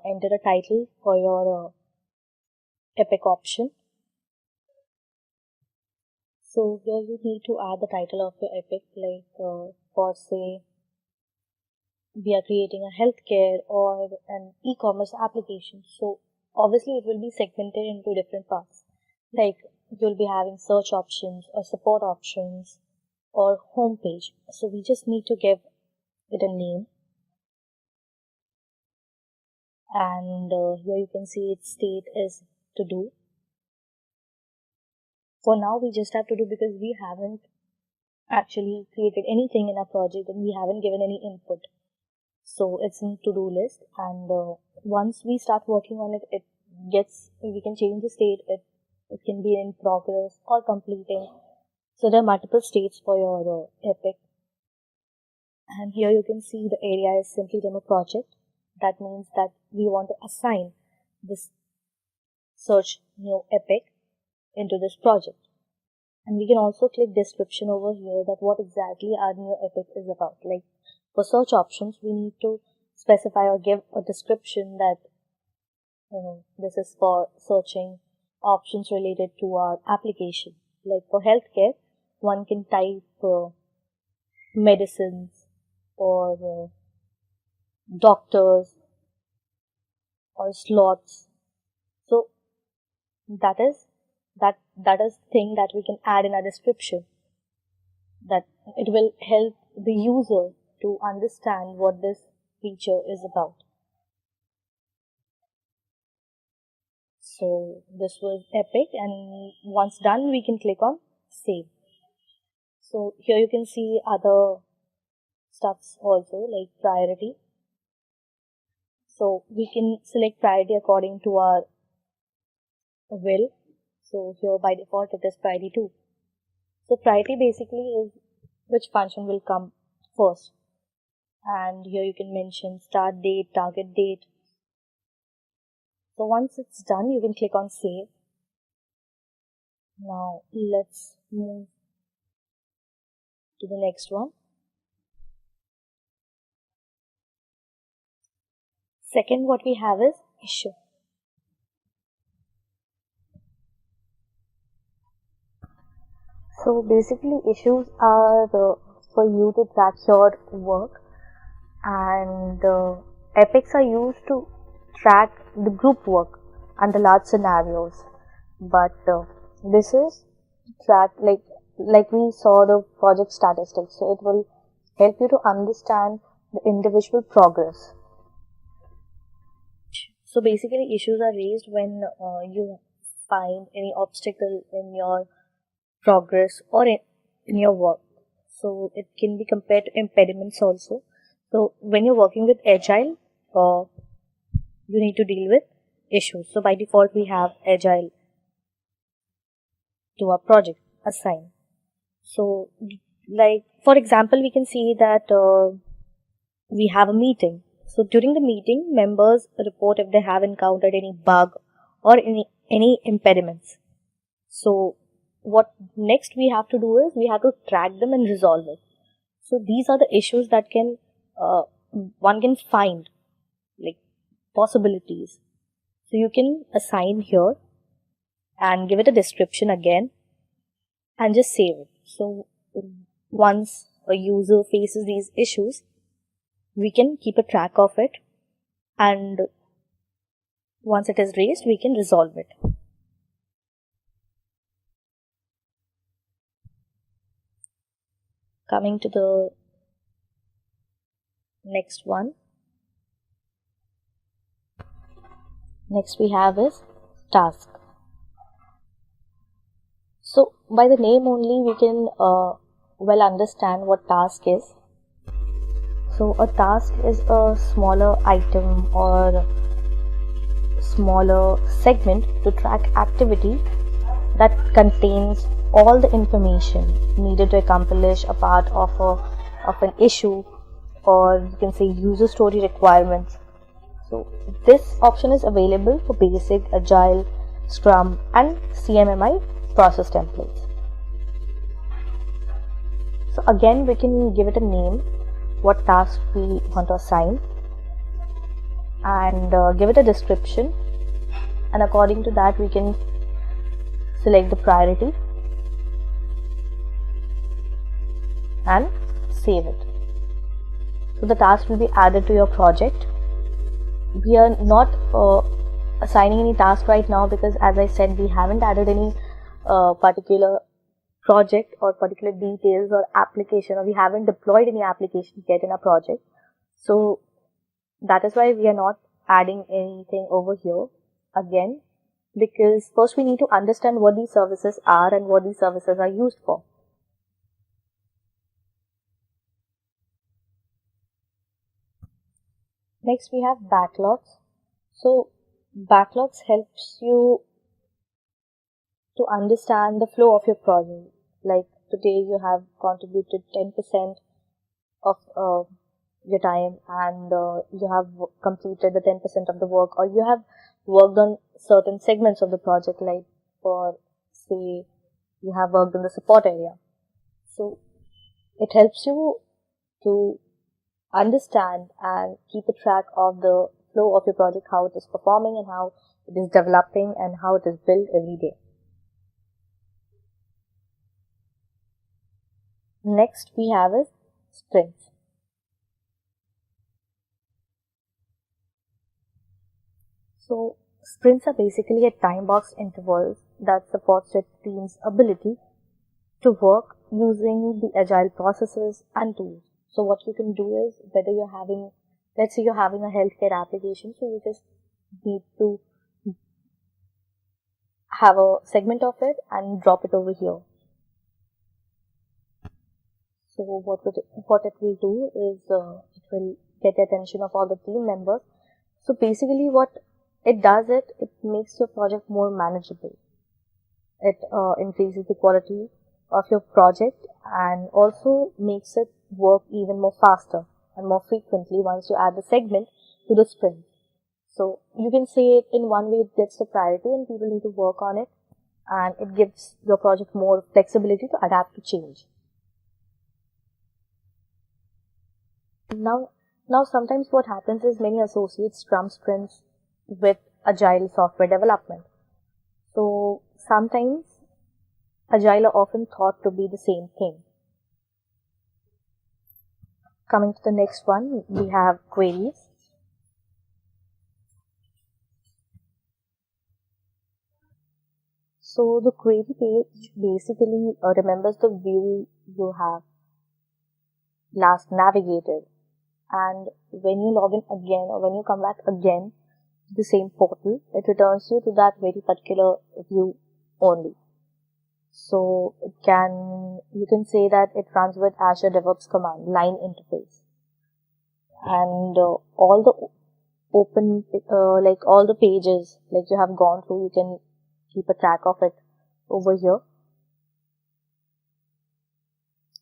enter a title for your Epic option. So here you need to add the title of your Epic, like for say we are creating a healthcare or an e-commerce application. So obviously it will be segmented into different parts. Like you'll be having search options or support options or home page. So we just need to give it a name. And here you can see its state is to do. For now we just have to do because we haven't actually created anything in our project and we haven't given any input. So it's in to-do list, and once we start working on it, we can change the state. It can be in progress or completing. So there are multiple states for your epic. And here you can see the area is simply demo project. That means that we want to assign this search new epic into this project. And we can also click description over here, that what exactly our new epic is about. Like for search options, we need to specify or give a description that this is for searching options related to our application. Like for healthcare, one can type medicines or doctors or slots. So that is thing that we can add in a description, that it will help the user to understand what this feature is about. So this was epic, and once done we can click on save. So here you can see other stuffs also, like priority. So we can select priority according to our will. So here by default it is priority 2. So priority basically is which function will come first. And here you can mention start date, target date. So once it's done, you can click on save. Now let's move to the next one. Second, what we have is issue. So basically issues are for you to track your work, and epics are used to track the group work and the large scenarios. But this is track like we saw the project statistics, so it will help you to understand the individual progress. So basically issues are raised when you find any obstacle in your progress or in your work. So it can be compared to impediments also. So when you're working with agile, you need to deal with issues. So by default we have agile to our project assigned. So like for example, we can see that we have a meeting. So during the meeting, members report if they have encountered any bug or any impediments. So what next we have to do is we have to track them and resolve it. So these are the issues that can one can find, like possibilities. So you can assign here and give it a description again and just save it. So once a user faces these issues, we can keep a track of it, and once it is raised, we can resolve it. Coming to the next one. Next we have is task. So by the name only we can well understand what task is. So a task is a smaller item or smaller segment to track activity that contains all the information needed to accomplish a part of an issue, or you can say user story requirements. So this option is available for basic, agile, scrum and CMMI process templates. So again we can give it a name, what task we want to assign, and give it a description, and according to that we can select the priority and save it. So the task will be added to your project. We are not assigning any task right now because, as I said, we haven't added any particular project or particular details or application, or we haven't deployed any application yet in our project. So that is why we are not adding anything over here again, because first we need to understand what these services are and what these services are used for. Next we have backlogs. So backlogs helps you to understand the flow of your project. Like today you have contributed 10% of your time, and you have completed the 10% of the work, or you have worked on certain segments of the project, like for say you have worked on the support area. So it helps you to understand and keep a track of the flow of your project, how it is performing and how it is developing and how it is built every day. Next we have is sprints. So sprints are basically a time box intervals that supports your team's ability to work using the agile processes and tools. So what you can do is, whether you're having, let's say you're having a healthcare application, so you just need to have a segment of it and drop it over here. So what it will do is it will get the attention of all the team members. So basically what it does, it makes your project more manageable. It increases the quality of your project and also makes it work even more faster and more frequently once you add the segment to the sprint. So you can say it in one way, it gets the priority and people need to work on it, and it gives your project more flexibility to adapt to change. Now sometimes what happens is many associates scrum sprints with agile software development. So sometimes agile are often thought to be the same thing. Coming to the next one, we have queries. So the query page basically remembers the view you have last navigated, and when you log in again or when you come back again to the same portal, it returns you to that very particular view only. So you can say that it runs with Azure DevOps command line interface, and all the open like all the pages like you have gone through, you can keep a track of it over here.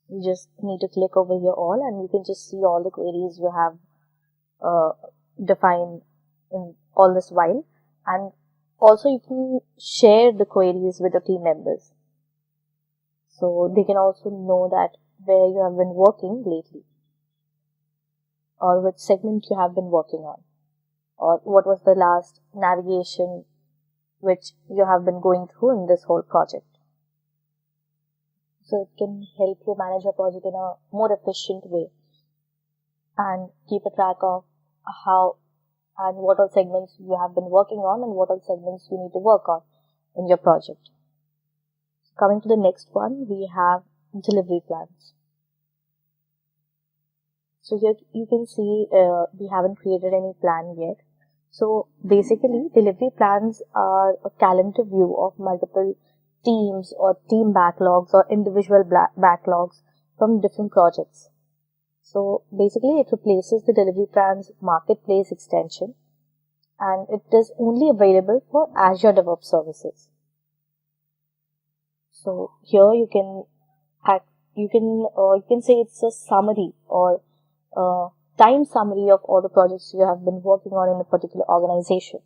You just need to click over here all, and you can just see all the queries you have defined in all this while, and also you can share the queries with the team members, so they can also know that where you have been working lately, or which segment you have been working on, or what was the last navigation which you have been going through in this whole project. So it can help you manage your project in a more efficient way and keep a track of how and what all segments you have been working on and what all segments you need to work on in your project. Coming to the next one, we have delivery plans. So here you can see we haven't created any plan yet. So basically delivery plans are a calendar view of multiple teams or team backlogs or individual backlogs from different projects. So basically it replaces the delivery plans marketplace extension, and it is only available for Azure DevOps services. So here you can say it's a summary or time summary of all the projects you have been working on in a particular organization.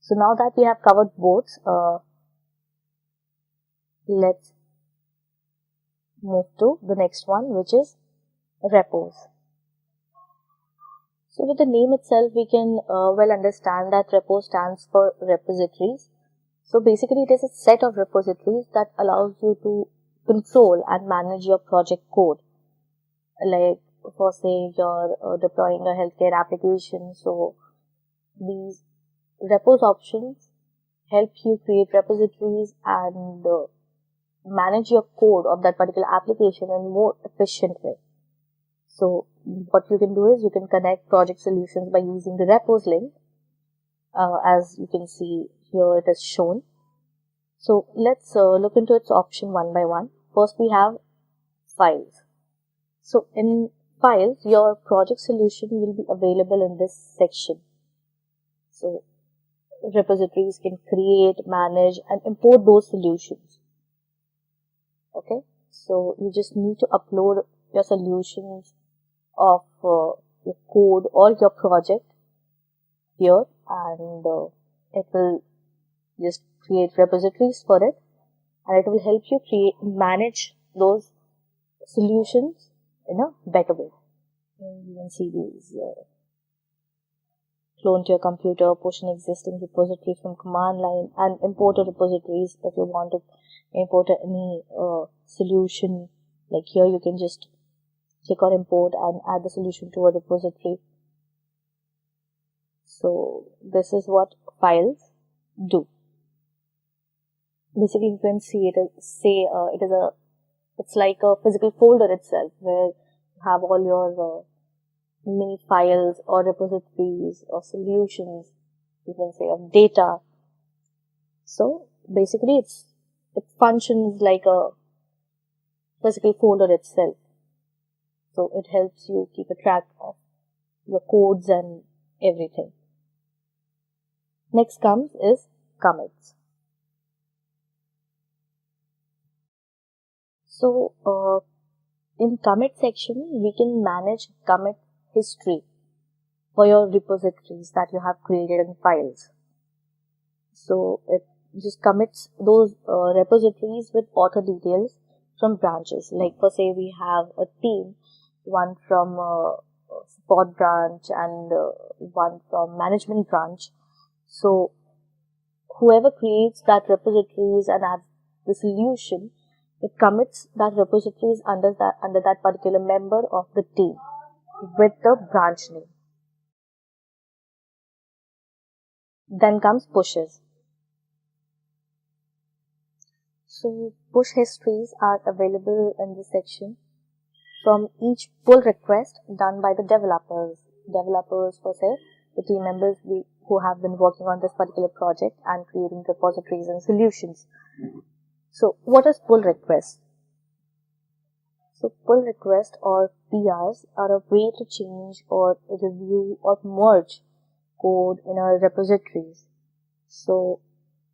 So now that we have covered both, let's move to the next one, which is repos. So with the name itself, we can well understand that repo stands for repositories. So basically it is a set of repositories that allows you to control and manage your project code. Like for say you're deploying a healthcare application, so these repos options help you create repositories and manage your code of that particular application in a more efficient way. So what you can do is you can connect project solutions by using the repos link. As you can see here, it is shown. So let's look into its option one by one. First we have files. So in files, your project solution will be available in this section. So repositories can create, manage, and import those solutions. Okay, so you just need to upload your solutions of your code or your project here, and it will just create repositories for it, and it will help you manage those solutions in a better way. And you can see these clone to your computer, push an existing repository from command line, and import a repositories if you want to import any solution. Like here, you can just click on import and add the solution to a repository. So this is what files do. Basically, you can see it's like a physical folder itself where you have all your mini files or repositories or solutions, you can say, of data. So basically, it functions like a physical folder itself. So it helps you keep a track of the codes and everything. Next comes is commits. So in commit section, we can manage commit history for your repositories that you have created in files. So it just commits those repositories with author details from branches. Like for say we have a team, one from support branch and one from management branch. So whoever creates that repositories and adds the solution, it commits that repositories under that particular member of the team with the branch name. Then comes pushes. So push histories are available in this section from each pull request done by the developers. Developers, for say, the team members who have been working on this particular project and creating repositories and solutions. So what is pull request? So pull request or PRs are a way to change or review or merge code in our repositories. So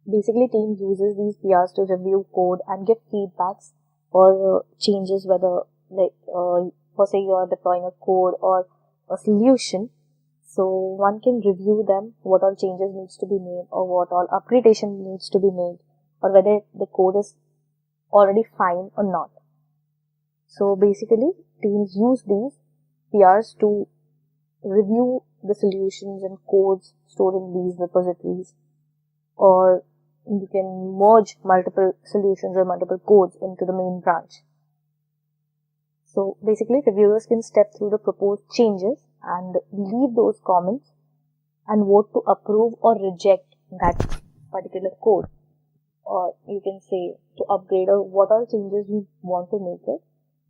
basically, team uses these PRs to review code and give feedbacks or changes, whether for say you are deploying a code or a solution. So one can review them, what all changes needs to be made or what all upgradation needs to be made, or whether the code is already fine or not. So basically, teams use these PRs to review the solutions and codes stored in these repositories, or you can merge multiple solutions or multiple codes into the main branch. So basically, reviewers can step through the proposed changes and leave those comments and vote to approve or reject that particular code, or you can say to upgrade or what all changes we want to make it.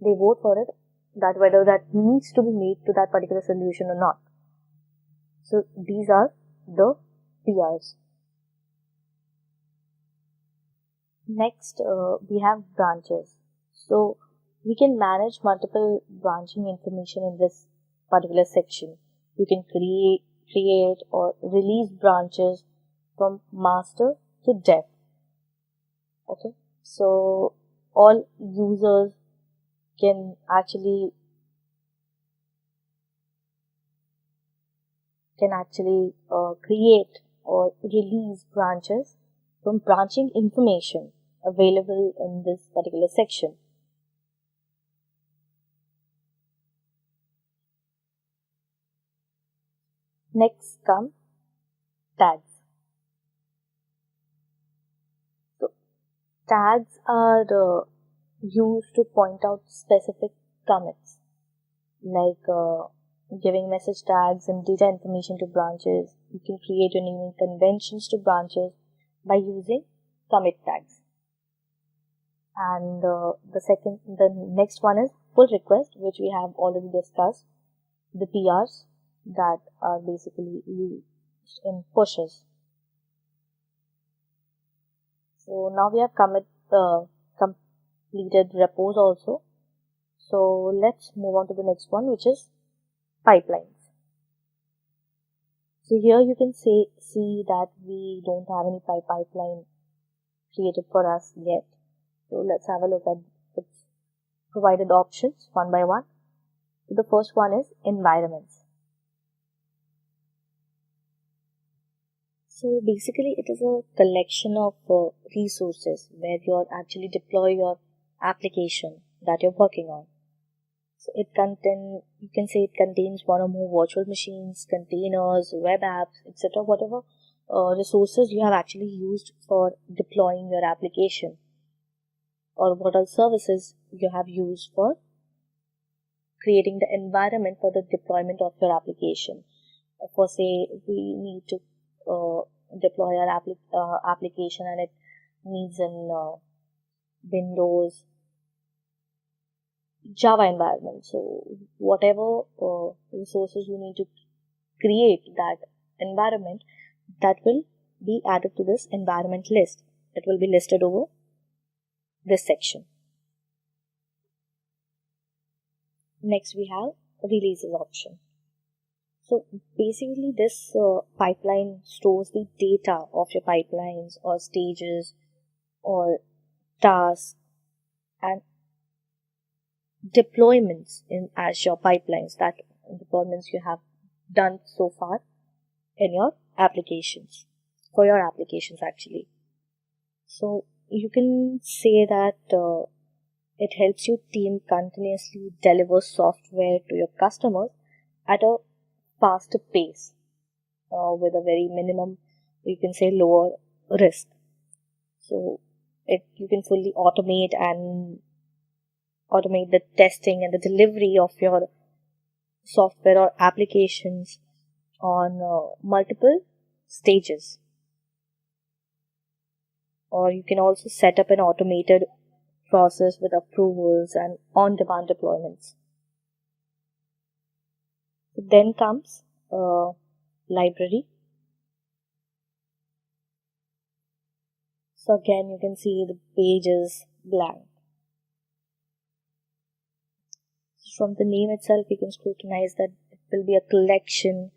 They vote for it, that whether that needs to be made to that particular solution or not. So these are the PRs. Next, we have branches. So we can manage multiple branching information in this particular section. You can create or release branches from master to dev. Okay, so all users can actually create or release branches from branching information available in this particular section. Next come tags. So tags are used to point out specific commits, like giving message tags and data information to branches. You can create your naming conventions to branches by using commit tags. And the next one is pull request, which we have already discussed. The PRs that are basically used in pushes. So now we have completed repos also. So let's move on to the next one, which is pipelines. So here you can see that we don't have any pipeline created for us yet. So let's have a look at its provided options one by one. So the first one is environments. So basically it is a collection of resources where you actually deploy your application that you're working on. So you can say it contains one or more virtual machines, containers, web apps, etc. Whatever resources you have actually used for deploying your application, or what all services you have used for creating the environment for the deployment of your application. For say we need to deploy our application and it needs an Windows Java environment. So whatever resources you need to create that environment, that will be added to this environment list. It will be listed over this section. Next we have releases option. So basically this pipeline stores the data of your pipelines or stages or tasks and deployments in Azure pipelines, that deployments you have done so far in your applications, for your applications actually. So you can say that it helps your team continuously deliver software to your customers at a faster pace with a very minimum, you can say lower risk. So you can fully automate the testing and the delivery of your software or applications on multiple stages. Or you can also set up an automated process with approvals and on-demand deployments. Then comes library. So again you can see the page is blank. From the name itself you can scrutinize that it will be a collection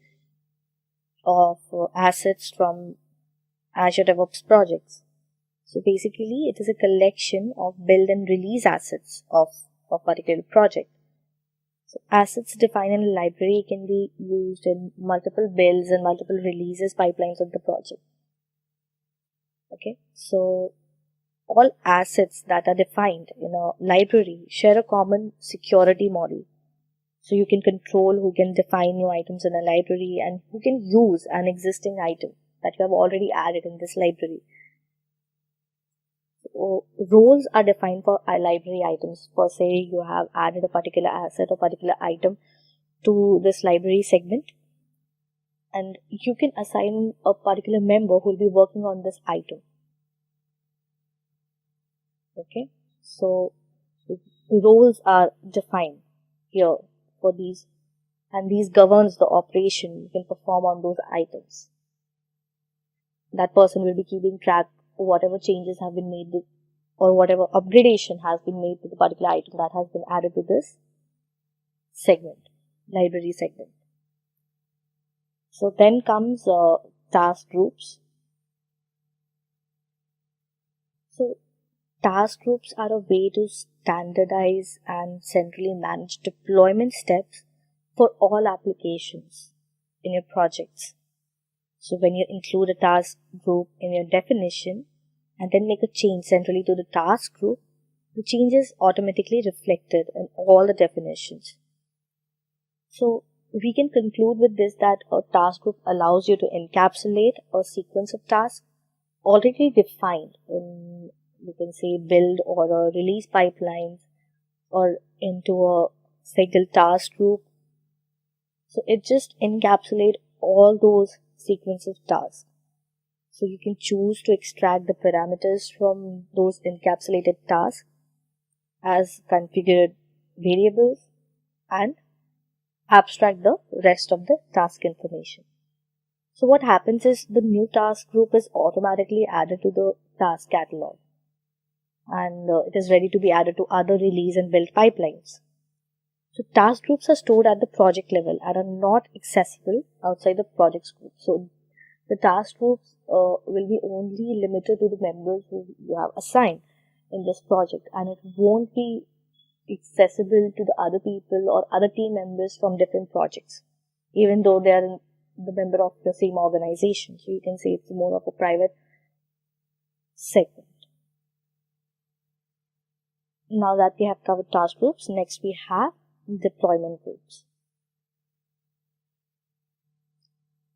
of assets from Azure DevOps projects. So basically it is a collection of build and release assets of a particular project. So assets defined in a library can be used in multiple builds and multiple releases pipelines of the project. Okay, so all assets that are defined in a library share a common security model. So you can control who can define new items in a library and who can use an existing item that you have already added in this library. So roles are defined for library items. For say you have added a particular asset or particular item to this library segment, and you can assign a particular member who will be working on this item. Okay, so roles are defined here for these, and these governs the operation you can perform on those items. That person will be keeping track of whatever changes have been made or whatever upgradation has been made to the particular item that has been added to this segment, library segment. So then comes task groups. So task groups are a way to standardize and centrally manage deployment steps for all applications in your projects. So when you include a task group in your definition and then make a change centrally to the task group, the change is automatically reflected in all the definitions. So we can conclude with this that a task group allows you to encapsulate a sequence of tasks already defined in, you can say, build or a release pipelines or into a single task group. So it just encapsulates all those sequence of tasks. So you can choose to extract the parameters from those encapsulated tasks as configured variables and abstract the rest of the task information. So what happens is the new task group is automatically added to the task catalog, and it is ready to be added to other release and build pipelines. So task groups are stored at the project level and are not accessible outside the project scope. So the task groups will be only limited to the members who you have assigned in this project, and it won't be accessible to the other people or other team members from different projects, even though they are the member of the same organization. So you can say it's more of a private segment. Now that we have covered task groups, next we have deployment groups.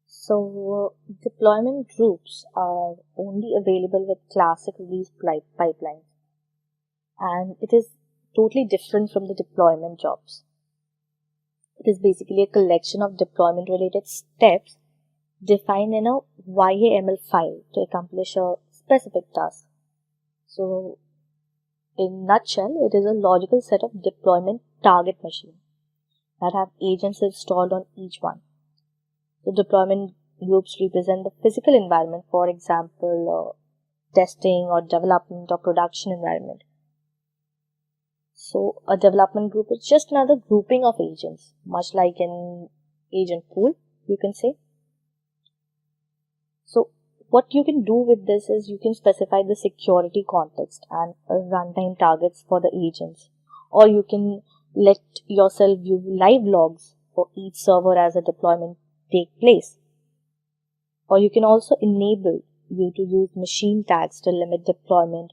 So deployment groups are only available with classic release pipelines, and it is totally different from the deployment jobs. It is basically a collection of deployment related steps defined in a YAML file to accomplish a specific task. So in nutshell, it is a logical set of deployment target machines that have agents installed on each one. The deployment groups represent the physical environment, for example, testing or development or production environment. So a development group is just another grouping of agents, much like an agent pool, you can say. So what you can do with this is you can specify the security context and runtime targets for the agents, or you can let yourself view live logs for each server as a deployment take place. Or you can also enable you to use machine tags to limit deployment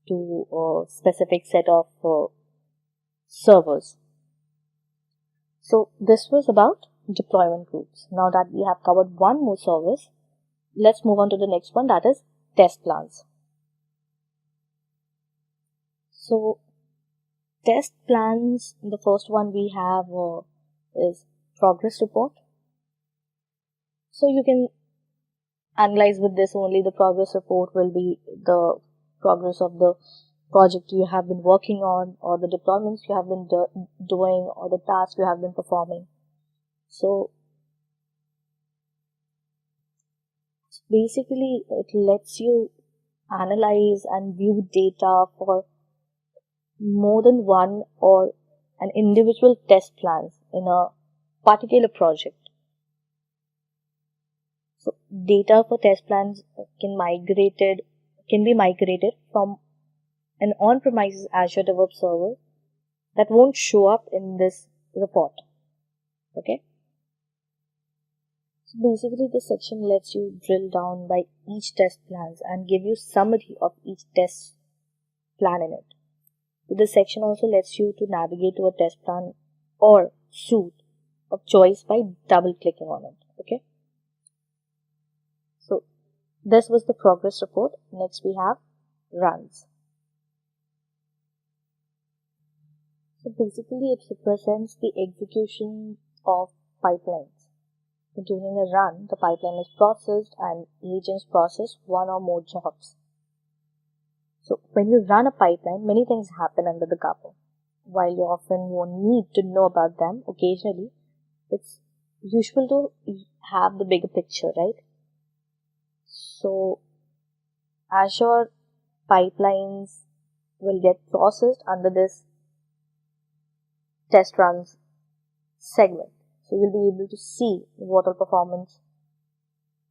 to a specific set of servers. So this was about deployment groups. Now that we have covered one more service, let's move on to the next one, that is test plans. So test plans, the first one we have is progress report. So you can analyze with this only. The progress report will be the progress of the project you have been working on, or the deployments you have been doing, or the tasks you have been performing. So basically it lets you analyze and view data for more than one or an individual test plans in a particular project. So data for test plans can be migrated from an on-premises Azure DevOps server that won't show up in this report. Okay. So basically this section lets you drill down by each test plans and give you summary of each test plan in it. So this section also lets you to navigate to a test plan or suite of choice by double clicking on it. Okay. So this was the progress report. Next we have runs. So basically it represents the execution of pipelines. So during a run, the pipeline is processed and agents process one or more jobs. So when you run a pipeline, many things happen under the cover. While you often won't need to know about them, occasionally it's useful to have the bigger picture, right? So Azure pipelines will get processed under this test runs segment. So you'll be able to see what all performance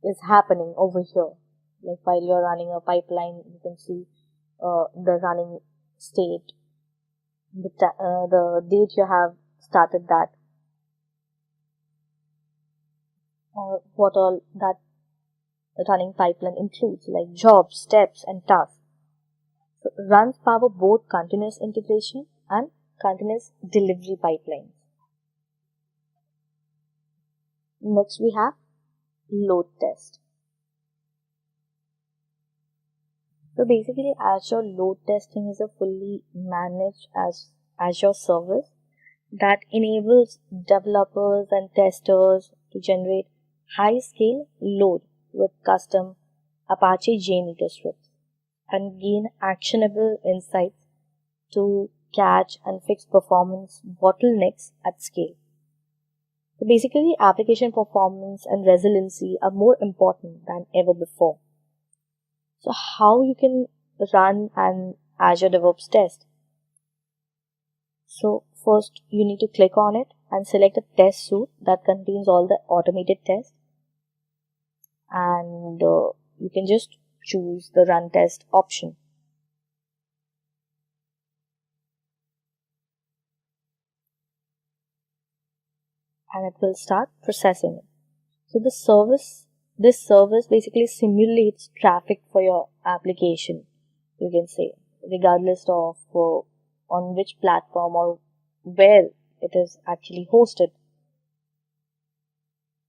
is happening over here. Like while you're running a pipeline, you can see the running state, the date you have started that, or what all that running pipeline includes, like jobs, steps, and tasks. So runs power both continuous integration and continuous delivery pipelines. Next we have load test. So basically Azure load testing is a fully managed Azure service that enables developers and testers to generate high-scale load with custom Apache JMeter scripts and gain actionable insights to catch and fix performance bottlenecks at scale. So basically, application performance and resiliency are more important than ever before. So how you can run an Azure DevOps test? So first you need to click on it and select a test suite that contains all the automated tests, and you can just choose the run test option. And it will start processing it. So this service basically simulates traffic for your application, you can say, regardless of on which platform or where it is actually hosted.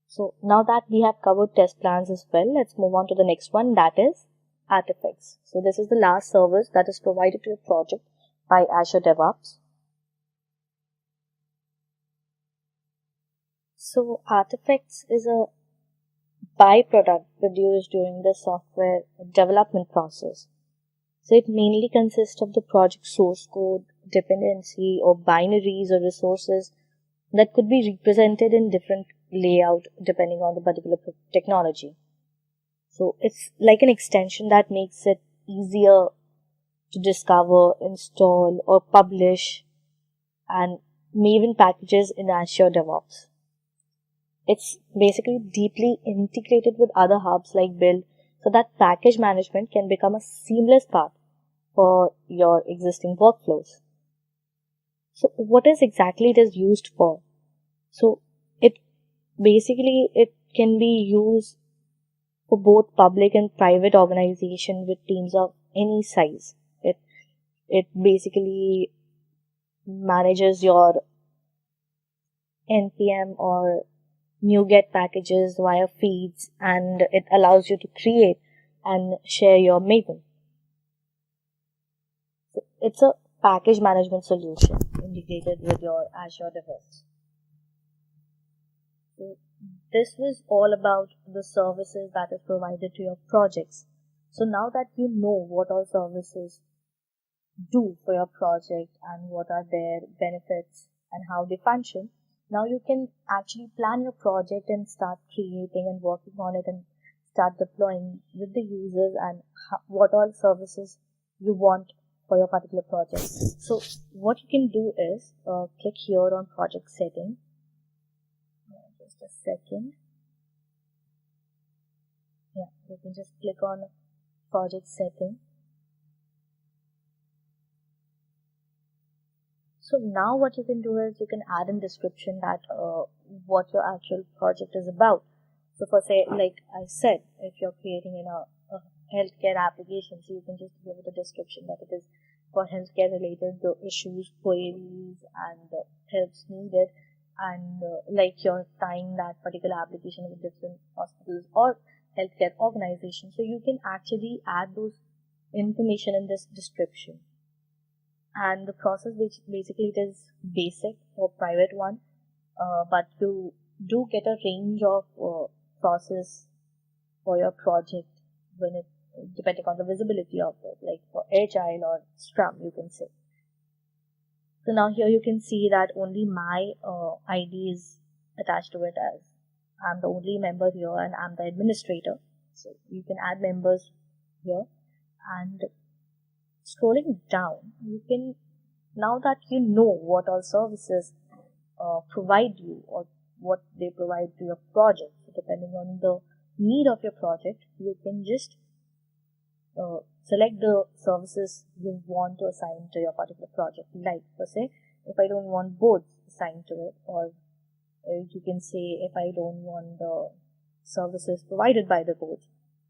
So now that we have covered test plans as well, let's move on to the next one, that is artifacts. So this is the last service that is provided to your project by Azure DevOps. So artifacts is a byproduct produced during the software development process. So it mainly consists of the project source code, dependency, or binaries or resources that could be represented in different layout depending on the particular technology. So it's like an extension that makes it easier to discover, install, or publish and Maven packages in Azure DevOps. It's basically deeply integrated with other hubs like Build, so that package management can become a seamless part for your existing workflows. So what is exactly it is used for? So it can be used for both public and private organization with teams of any size. It basically manages your npm or NuGet packages via feeds, and it allows you to create and share your Maven. So it's a package management solution integrated with your Azure DevOps. So this was all about the services that is provided to your projects. So now that you know what all services do for your project and what are their benefits and how they function, now you can actually plan your project and start creating and working on it and start deploying with the users and what all services you want for your particular project. So what you can do is click here on project setting. Just a second. Yeah, you can just click on project setting. So now what you can do is you can add in description that what your actual project is about. So for say, like I said, if you're creating in a healthcare application, so you can just give it a description that it is for healthcare related issues, queries, and helps needed, and like you're tying that particular application with different hospitals or healthcare organizations. So you can actually add those information in this description. And the process, which basically it is basic or private one, but you do get a range of process for your project when it depending on the visibility of it, like for Agile or Scrum, you can say. So now here you can see that only my ID is attached to it, as I'm the only member here and I'm the administrator. So you can add members here, and scrolling down, you can, now that you know what all services provide you or what they provide to your project, so depending on the need of your project, you can just select the services you want to assign to your particular project. Like, for say, if I don't want boards assigned to it, or you can say if I don't want the services provided by the boards,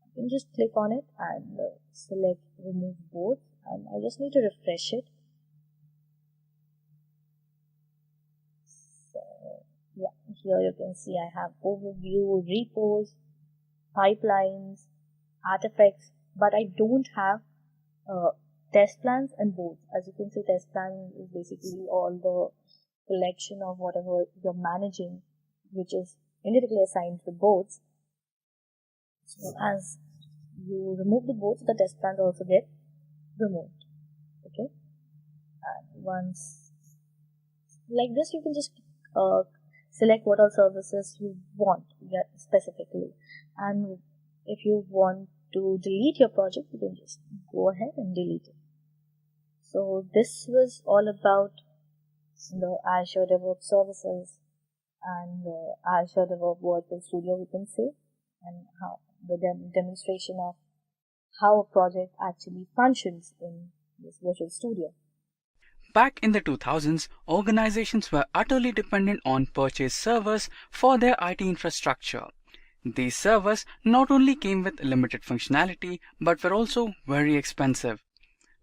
you can just click on it and select remove boards, and I just need to refresh it. So yeah, here you can see I have overview, repos, pipelines, artifacts, but I don't have test plans and boards. As you can see, test plan is basically all the collection of whatever you're managing, which is indirectly assigned to the boards. So as you remove the boards, the test plans also get removed. Okay, and once like this, you can just select what all services you want specifically, and if you want to delete your project, you can just go ahead and delete it. So this was all about the Azure DevOps services, and the Azure DevOps Virtual Studio, we can say, and how the demonstration of how a project actually functions in this Virtual Studio. Back in the 2000s, organizations were utterly dependent on purchased servers for their IT infrastructure. These servers not only came with limited functionality but were also very expensive.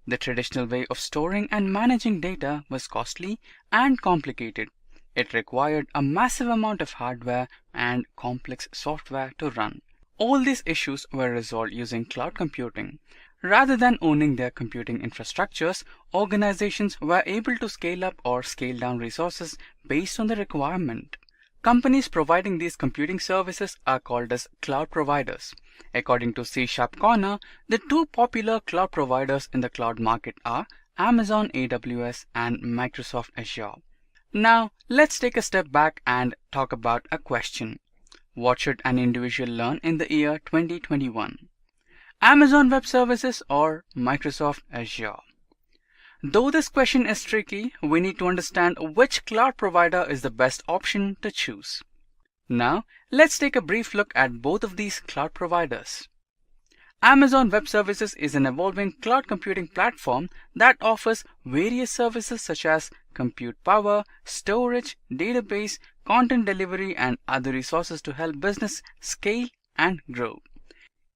The traditional way of storing and managing data was costly and complicated. It required a massive amount of hardware and complex software to run. All these issues were resolved using cloud computing. Rather than owning their computing infrastructures, organizations were able to scale up or scale down resources based on the requirement. Companies providing these computing services are called as cloud providers. According to C# Corner, the two popular cloud providers in the cloud market are Amazon AWS and Microsoft Azure. Now, let's take a step back and talk about a question. What should an individual learn in the year 2021? Amazon Web Services or Microsoft Azure? Though this question is tricky, we need to understand which cloud provider is the best option to choose. Now, let's take a brief look at both of these cloud providers. Amazon Web Services is an evolving cloud computing platform that offers various services such as compute power, storage, database, content delivery, and other resources to help business scale and grow.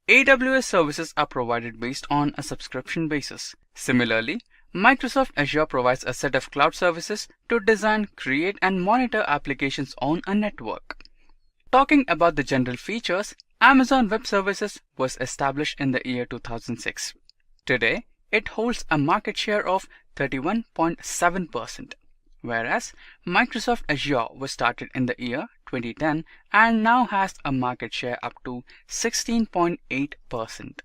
AWS services are provided based on a subscription basis. Similarly, Microsoft Azure provides a set of cloud services to design, create, and monitor applications on a network. Talking about the general features, Amazon Web Services was established in the year 2006. Today, it holds a market share of 31.7%, whereas Microsoft Azure was started in the year 2010 and now has a market share up to 16.8%.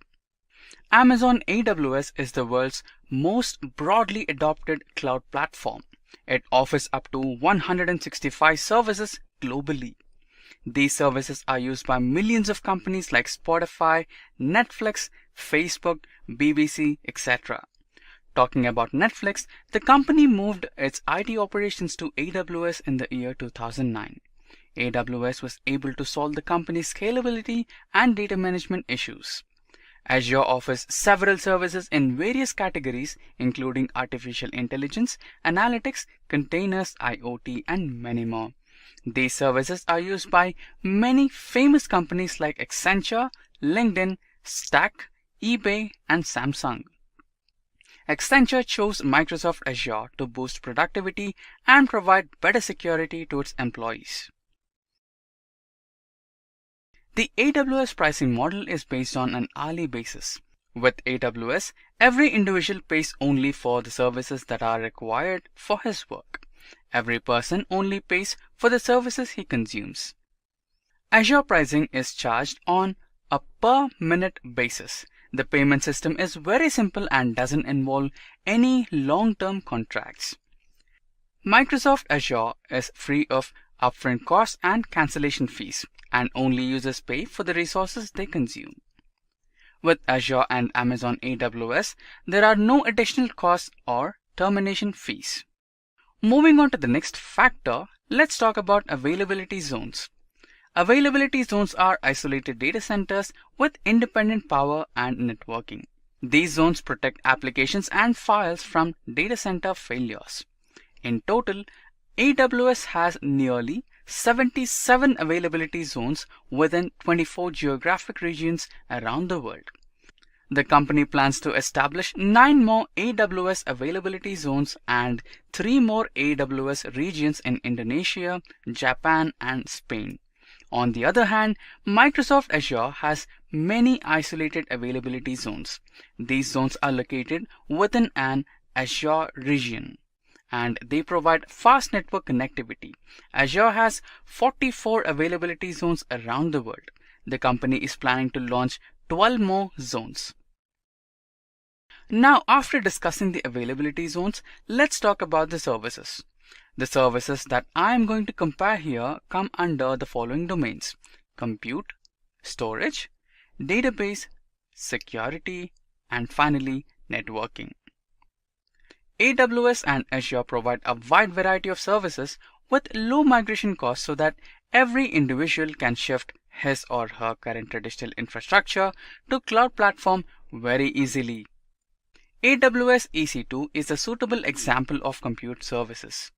Amazon AWS is the world's most broadly adopted cloud platform. It offers up to 165 services globally. These services are used by millions of companies like Spotify, Netflix, Facebook, BBC, etc. Talking about Netflix, the company moved its IT operations to AWS in the year 2009. AWS was able to solve the company's scalability and data management issues. Azure offers several services in various categories, including artificial intelligence, analytics, containers, IoT, and many more. These services are used by many famous companies like Accenture, LinkedIn, Stack, eBay, and Samsung. Accenture chose Microsoft Azure to boost productivity and provide better security to its employees. The AWS pricing model is based on an hourly basis. With AWS, every individual pays only for the services that are required for his work. Every person only pays for the services he consumes. Azure pricing is charged on a per minute basis. The payment system is very simple and doesn't involve any long-term contracts. Microsoft Azure is free of upfront costs and cancellation fees, and only users pay for the resources they consume. With Azure and Amazon AWS, there are no additional costs or termination fees. Moving on to the next factor, let's talk about availability zones. Availability zones are isolated data centers with independent power and networking. These zones protect applications and files from data center failures. In total, AWS has nearly 77 availability zones within 24 geographic regions around the world. The company plans to establish 9 more AWS availability zones and 3 more AWS regions in Indonesia, Japan, and Spain. On the other hand, Microsoft Azure has many isolated availability zones. These zones are located within an Azure region, and they provide fast network connectivity. Azure has 44 availability zones around the world. The company is planning to launch 12 more zones. Now, after discussing the availability zones, let's talk about the services. The services that I am going to compare here come under the following domains: compute, storage, database, security, and finally networking. AWS and Azure provide a wide variety of services with low migration costs so that every individual can shift his or her current traditional infrastructure to cloud platform very easily. AWS EC2 is a suitable example of compute services.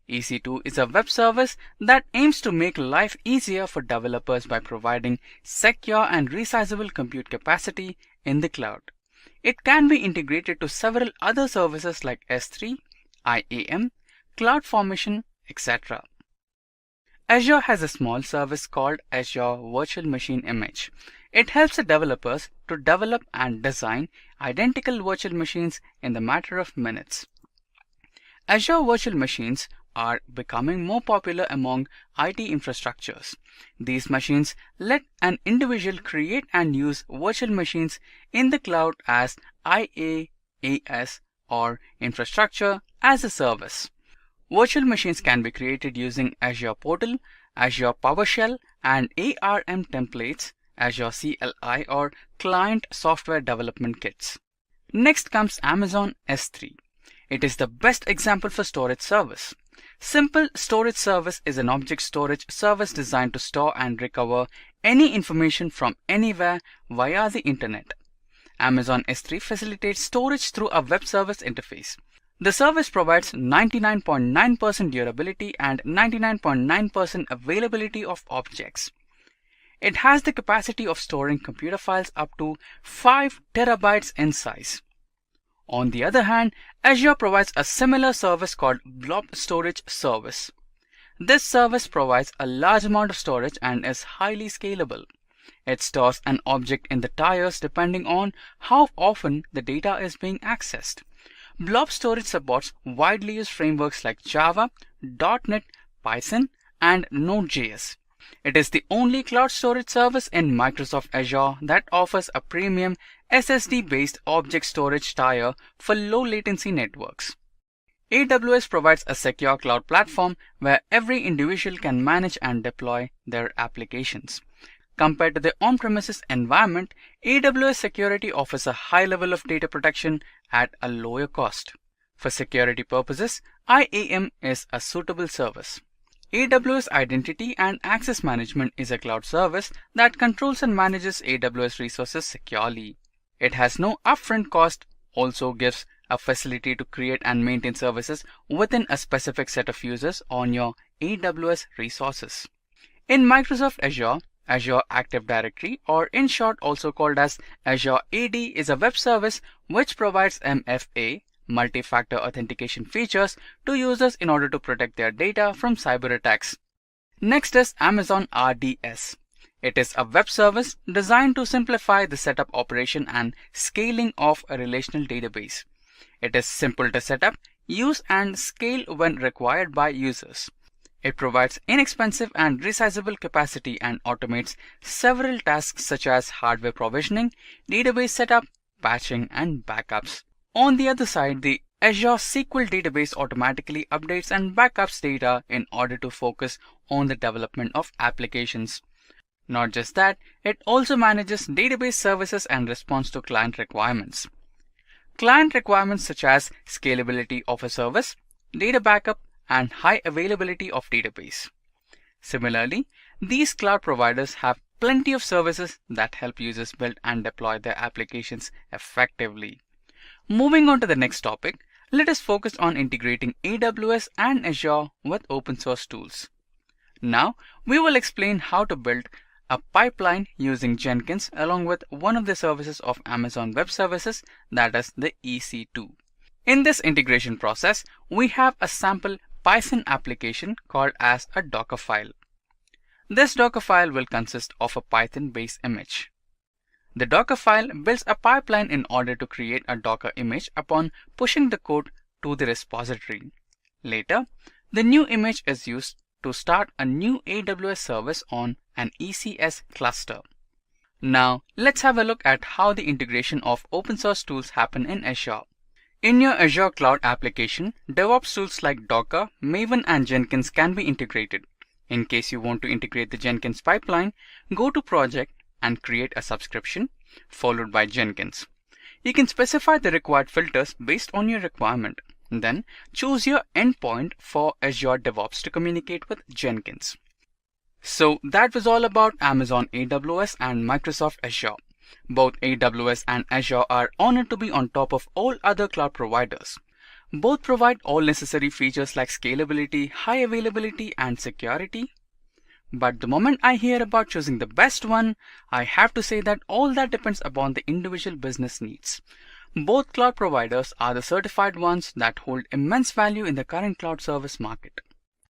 EC2 is a web service that aims to make life easier for developers by providing secure and resizable compute capacity in the cloud. It can be integrated to several other services like S3, IAM, CloudFormation, etc. Azure has a small service called Azure Virtual Machine Image. It helps the developers to develop and design identical virtual machines in the matter of minutes. Azure virtual machines are becoming more popular among IT infrastructures. These machines let an individual create and use virtual machines in the cloud as IaaS or infrastructure as a service. Virtual machines can be created using Azure Portal, Azure PowerShell, and ARM templates, Azure CLI or client software development kits. Next comes Amazon S3. It is the best example for storage service. Simple Storage Service is an object storage service designed to store and recover any information from anywhere via the internet. Amazon S3 facilitates storage through a web service interface. The service provides 99.9% durability and 99.9% availability of objects. It has the capacity of storing computer files up to 5 terabytes in size. On the other hand, Azure provides a similar service called Blob Storage Service. This service provides a large amount of storage and is highly scalable. It stores an object in the tiers depending on how often the data is being accessed. Blob storage supports widely used frameworks like Java, .NET, Python, and Node.js. It is the only cloud storage service in Microsoft Azure that offers a premium SSD-based object storage tier for low latency networks. AWS provides a secure cloud platform where every individual can manage and deploy their applications. Compared to the on-premises environment, AWS security offers a high level of data protection at a lower cost. For security purposes, IAM is a suitable service. AWS Identity and Access Management is a cloud service that controls and manages AWS resources securely. It has no upfront cost, also gives a facility to create and maintain services within a specific set of users on your AWS resources. In Microsoft Azure, Azure Active Directory, or in short also called as Azure AD, is a web service which provides MFA, multi-factor authentication features to users in order to protect their data from cyber attacks. Next is Amazon RDS. It is a web service designed to simplify the setup, operation, and scaling of a relational database. It is simple to set up, use, and scale when required by users. It provides inexpensive and resizable capacity and automates several tasks such as hardware provisioning, database setup, patching, and backups. On the other side, the Azure SQL database automatically updates and backups data in order to focus on the development of applications. Not just that, it also manages database services and responds to client requirements. Client requirements such as scalability of a service, data backup, and high availability of database. Similarly, these cloud providers have plenty of services that help users build and deploy their applications effectively. Moving on to the next topic, let us focus on integrating AWS and Azure with open source tools. Now, we will explain how to build a pipeline using Jenkins along with one of the services of Amazon Web Services, that is the EC2. In this integration process, we have a sample Python application called as a Docker file. This Docker file will consist of a Python-based image. The Docker file builds a pipeline in order to create a Docker image upon pushing the code to the repository. Later, the new image is used to start a new AWS service on an ECS cluster. Now, let's have a look at how the integration of open source tools happen in Azure. In your Azure Cloud application, DevOps tools like Docker, Maven, and Jenkins can be integrated. In case you want to integrate the Jenkins pipeline, go to Project and create a subscription, followed by Jenkins. You can specify the required filters based on your requirement. Then choose your endpoint for Azure DevOps to communicate with Jenkins. So that was all about Amazon AWS and Microsoft Azure. Both AWS and Azure are honored to be on top of all other cloud providers. Both provide all necessary features like scalability, high availability, and security. But the moment I hear about choosing the best one, I have to say that all that depends upon the individual business needs. Both cloud providers are the certified ones that hold immense value in the current cloud service market.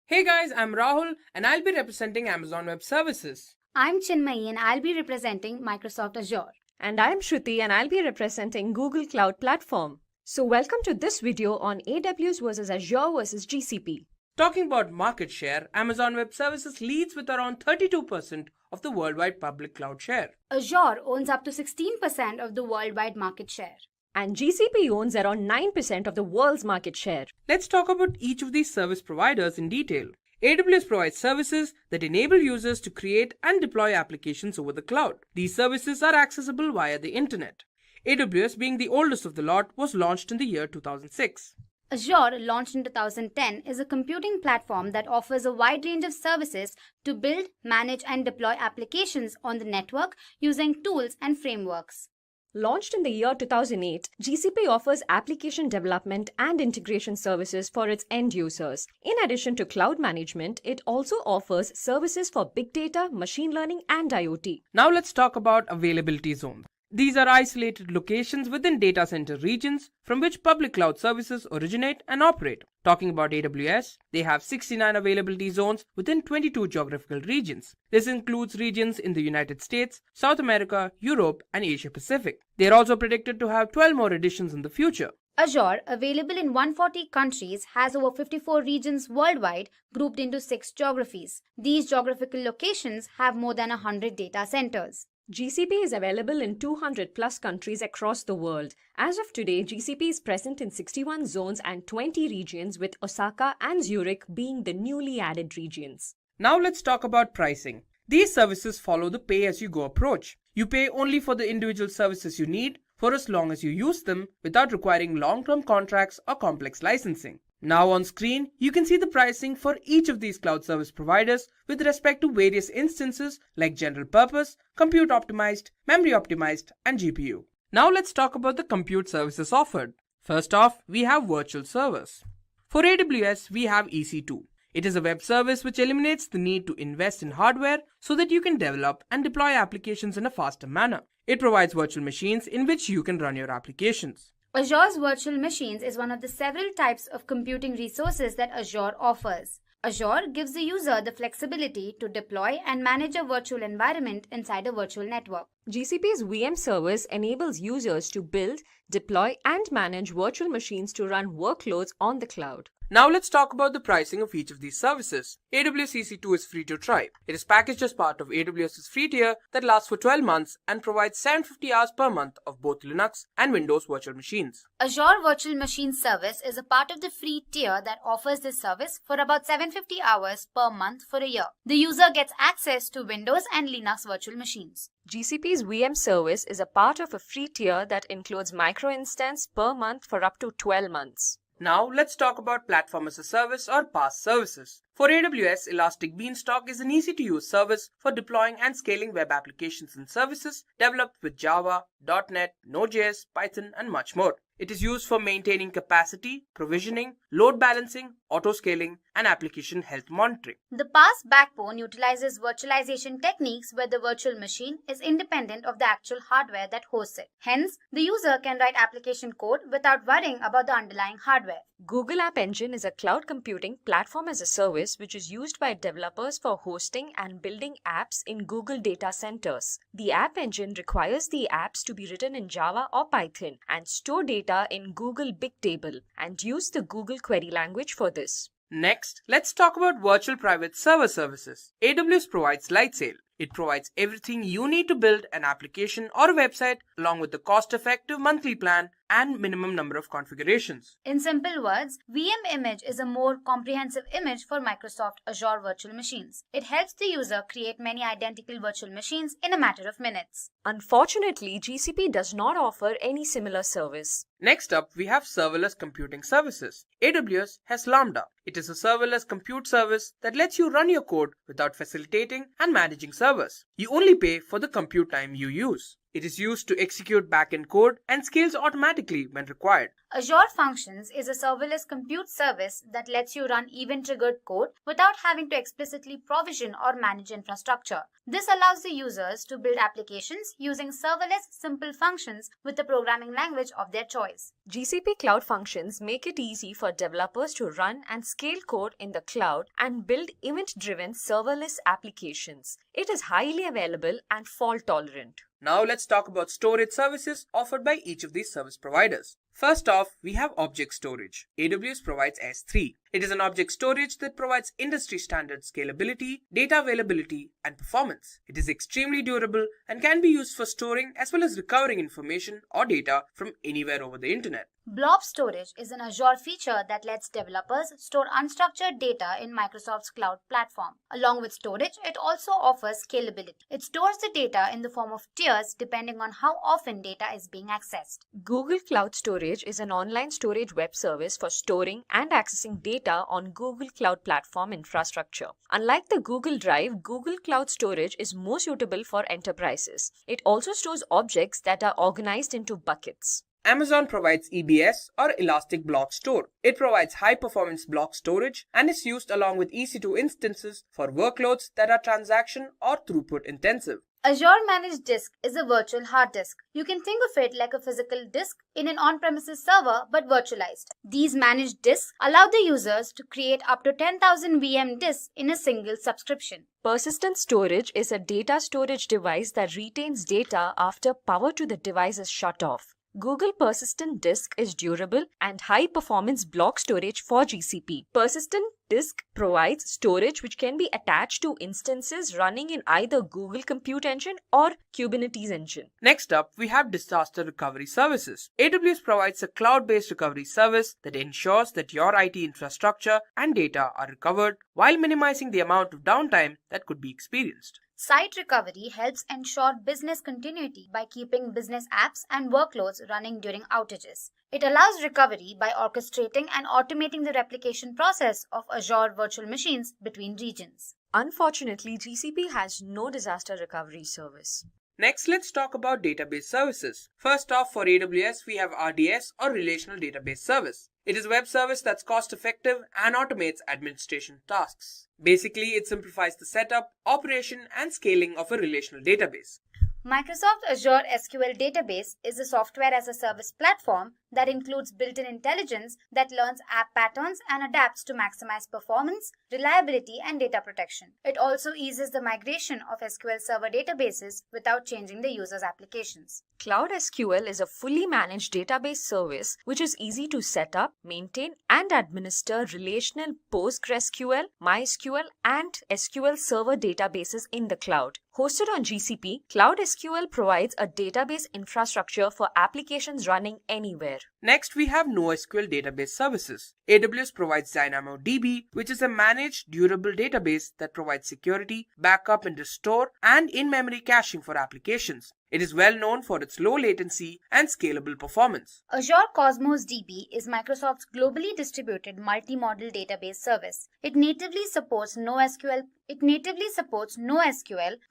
Hey guys, I'm Rahul and I'll be representing Amazon Web Services. I'm Chinmayi and I'll be representing Microsoft Azure. And I'm Shruti and I'll be representing Google Cloud Platform. So welcome to this video on AWS versus Azure versus GCP. Talking about market share, Amazon Web Services leads with around 32% of the worldwide public cloud share. Azure owns up to 16% of the worldwide market share. And GCP owns around 9% of the world's market share. Let's talk about each of these service providers in detail. AWS provides services that enable users to create and deploy applications over the cloud. These services are accessible via the internet. AWS, being the oldest of the lot, was launched in the year 2006. Azure, launched in 2010, is a computing platform that offers a wide range of services to build, manage, and deploy applications on the network using tools and frameworks. Launched in the year 2008, GCP offers application development and integration services for its end users. In addition to cloud management, it also offers services for big data, machine learning, and IoT. Now let's talk about availability zones. These are isolated locations within data center regions from which public cloud services originate and operate. Talking about AWS, they have 69 availability zones within 22 geographical regions. This includes regions in the United States, South America, Europe, and Asia Pacific. They are also predicted to have 12 more additions in the future. Azure, available in 140 countries, has over 54 regions worldwide grouped into 6 geographies. These geographical locations have more than 100 data centers. GCP is available in 200 plus countries across the world. As of today, GCP is present in 61 zones and 20 regions, with Osaka and Zurich being the newly added regions. Now let's talk about pricing. These services follow the pay-as-you-go approach. You pay only for the individual services you need for as long as you use them without requiring long-term contracts or complex licensing. Now on screen, you can see the pricing for each of these cloud service providers with respect to various instances like general purpose, compute optimized, memory optimized, and GPU. Now let's talk about the compute services offered. First off, we have virtual servers. For AWS, we have EC2. It is a web service which eliminates the need to invest in hardware so that you can develop and deploy applications in a faster manner. It provides virtual machines in which you can run your applications. Azure's virtual machines is one of the several types of computing resources that Azure offers. Azure gives the user the flexibility to deploy and manage a virtual environment inside a virtual network. GCP's VM service enables users to build, deploy, and manage virtual machines to run workloads on the cloud. Now let's talk about the pricing of each of these services. AWS EC2 is free to try. It is packaged as part of AWS's free tier that lasts for 12 months and provides 750 hours per month of both Linux and Windows virtual machines. Azure Virtual Machine Service is a part of the free tier that offers this service for about 750 hours per month for a year. The user gets access to Windows and Linux virtual machines. GCP's VM service is a part of a free tier that includes micro-instance per month for up to 12 months. Now let's talk about Platform as a Service or PaaS services. For AWS, Elastic Beanstalk is an easy-to-use service for deploying and scaling web applications and services developed with Java, .NET, Node.js, Python, and much more. It is used for maintaining capacity, provisioning, load balancing, auto-scaling, and application health monitoring. The PaaS backbone utilizes virtualization techniques where the virtual machine is independent of the actual hardware that hosts it. Hence, the user can write application code without worrying about the underlying hardware. Google App Engine is a cloud computing platform as a service which is used by developers for hosting and building apps in Google data centers. The App Engine requires the apps to be written in Java or Python and store data in Google Bigtable and use the Google query language for this. Next, let's talk about virtual private server services. AWS provides Lightsail. It provides everything you need to build an application or a website along with the cost-effective monthly plan and minimum number of configurations. In simple words, VM image is a more comprehensive image for Microsoft Azure virtual machines. It helps the user create many identical virtual machines in a matter of minutes. Unfortunately, GCP does not offer any similar service. Next up, we have serverless computing services. AWS has Lambda. It is a serverless compute service that lets you run your code without facilitating and managing servers. You only pay for the compute time you use. It is used to execute backend code and scales automatically when required. Azure Functions is a serverless compute service that lets you run event-triggered code without having to explicitly provision or manage infrastructure. This allows the users to build applications using serverless simple functions with the programming language of their choice. GCP Cloud Functions make it easy for developers to run and scale code in the cloud and build event-driven serverless applications. It is highly available and fault-tolerant. Now let's talk about storage services offered by each of these service providers. First off, we have object storage. AWS provides S3. It is an object storage that provides industry standard scalability, data availability, and performance. It is extremely durable and can be used for storing as well as recovering information or data from anywhere over the internet. Blob storage is an Azure feature that lets developers store unstructured data in Microsoft's cloud platform. Along with storage, it also offers scalability. It stores the data in the form of tiers depending on how often data is being accessed. Google Cloud Storage is an online storage web service for storing and accessing data on Google Cloud Platform infrastructure. Unlike the Google Drive, Google Cloud Storage is more suitable for enterprises. It also stores objects that are organized into buckets. Amazon provides EBS or Elastic Block Store. It provides high-performance block storage and is used along with EC2 instances for workloads that are transaction or throughput intensive. Azure Managed Disk is a virtual hard disk. You can think of it like a physical disk in an on-premises server but virtualized. These managed disks allow the users to create up to 10,000 VM disks in a single subscription. Persistent storage is a data storage device that retains data after power to the device is shut off. Google Persistent Disk is durable and high-performance block storage for GCP. Persistent Disk provides storage which can be attached to instances running in either Google Compute Engine or Kubernetes Engine. Next up, we have disaster recovery services. AWS provides a cloud-based recovery service that ensures that your IT infrastructure and data are recovered while minimizing the amount of downtime that could be experienced. Site recovery helps ensure business continuity by keeping business apps and workloads running during outages. It allows recovery by orchestrating and automating the replication process of Azure virtual machines between regions. Unfortunately, GCP has no disaster recovery service. Next, let's talk about database services. First off, for AWS, we have RDS or Relational Database Service. It is a web service that's cost-effective and automates administration tasks. Basically, it simplifies the setup, operation, and scaling of a relational database. Microsoft Azure SQL Database is a software as a service platform that includes built-in intelligence that learns app patterns and adapts to maximize performance, reliability, and data protection. It also eases the migration of SQL Server databases without changing the user's applications. Cloud SQL is a fully managed database service which is easy to set up, maintain, and administer relational PostgreSQL, MySQL, and SQL Server databases in the cloud. Hosted on GCP, Cloud SQL provides a database infrastructure for applications running anywhere. Next, we have NoSQL database services. AWS provides DynamoDB, which is a managed, durable database that provides security, backup and restore, and in-memory caching for applications. It is well known for its low latency and scalable performance. Azure Cosmos DB is Microsoft's globally distributed multi-model database service. It natively supports NoSQL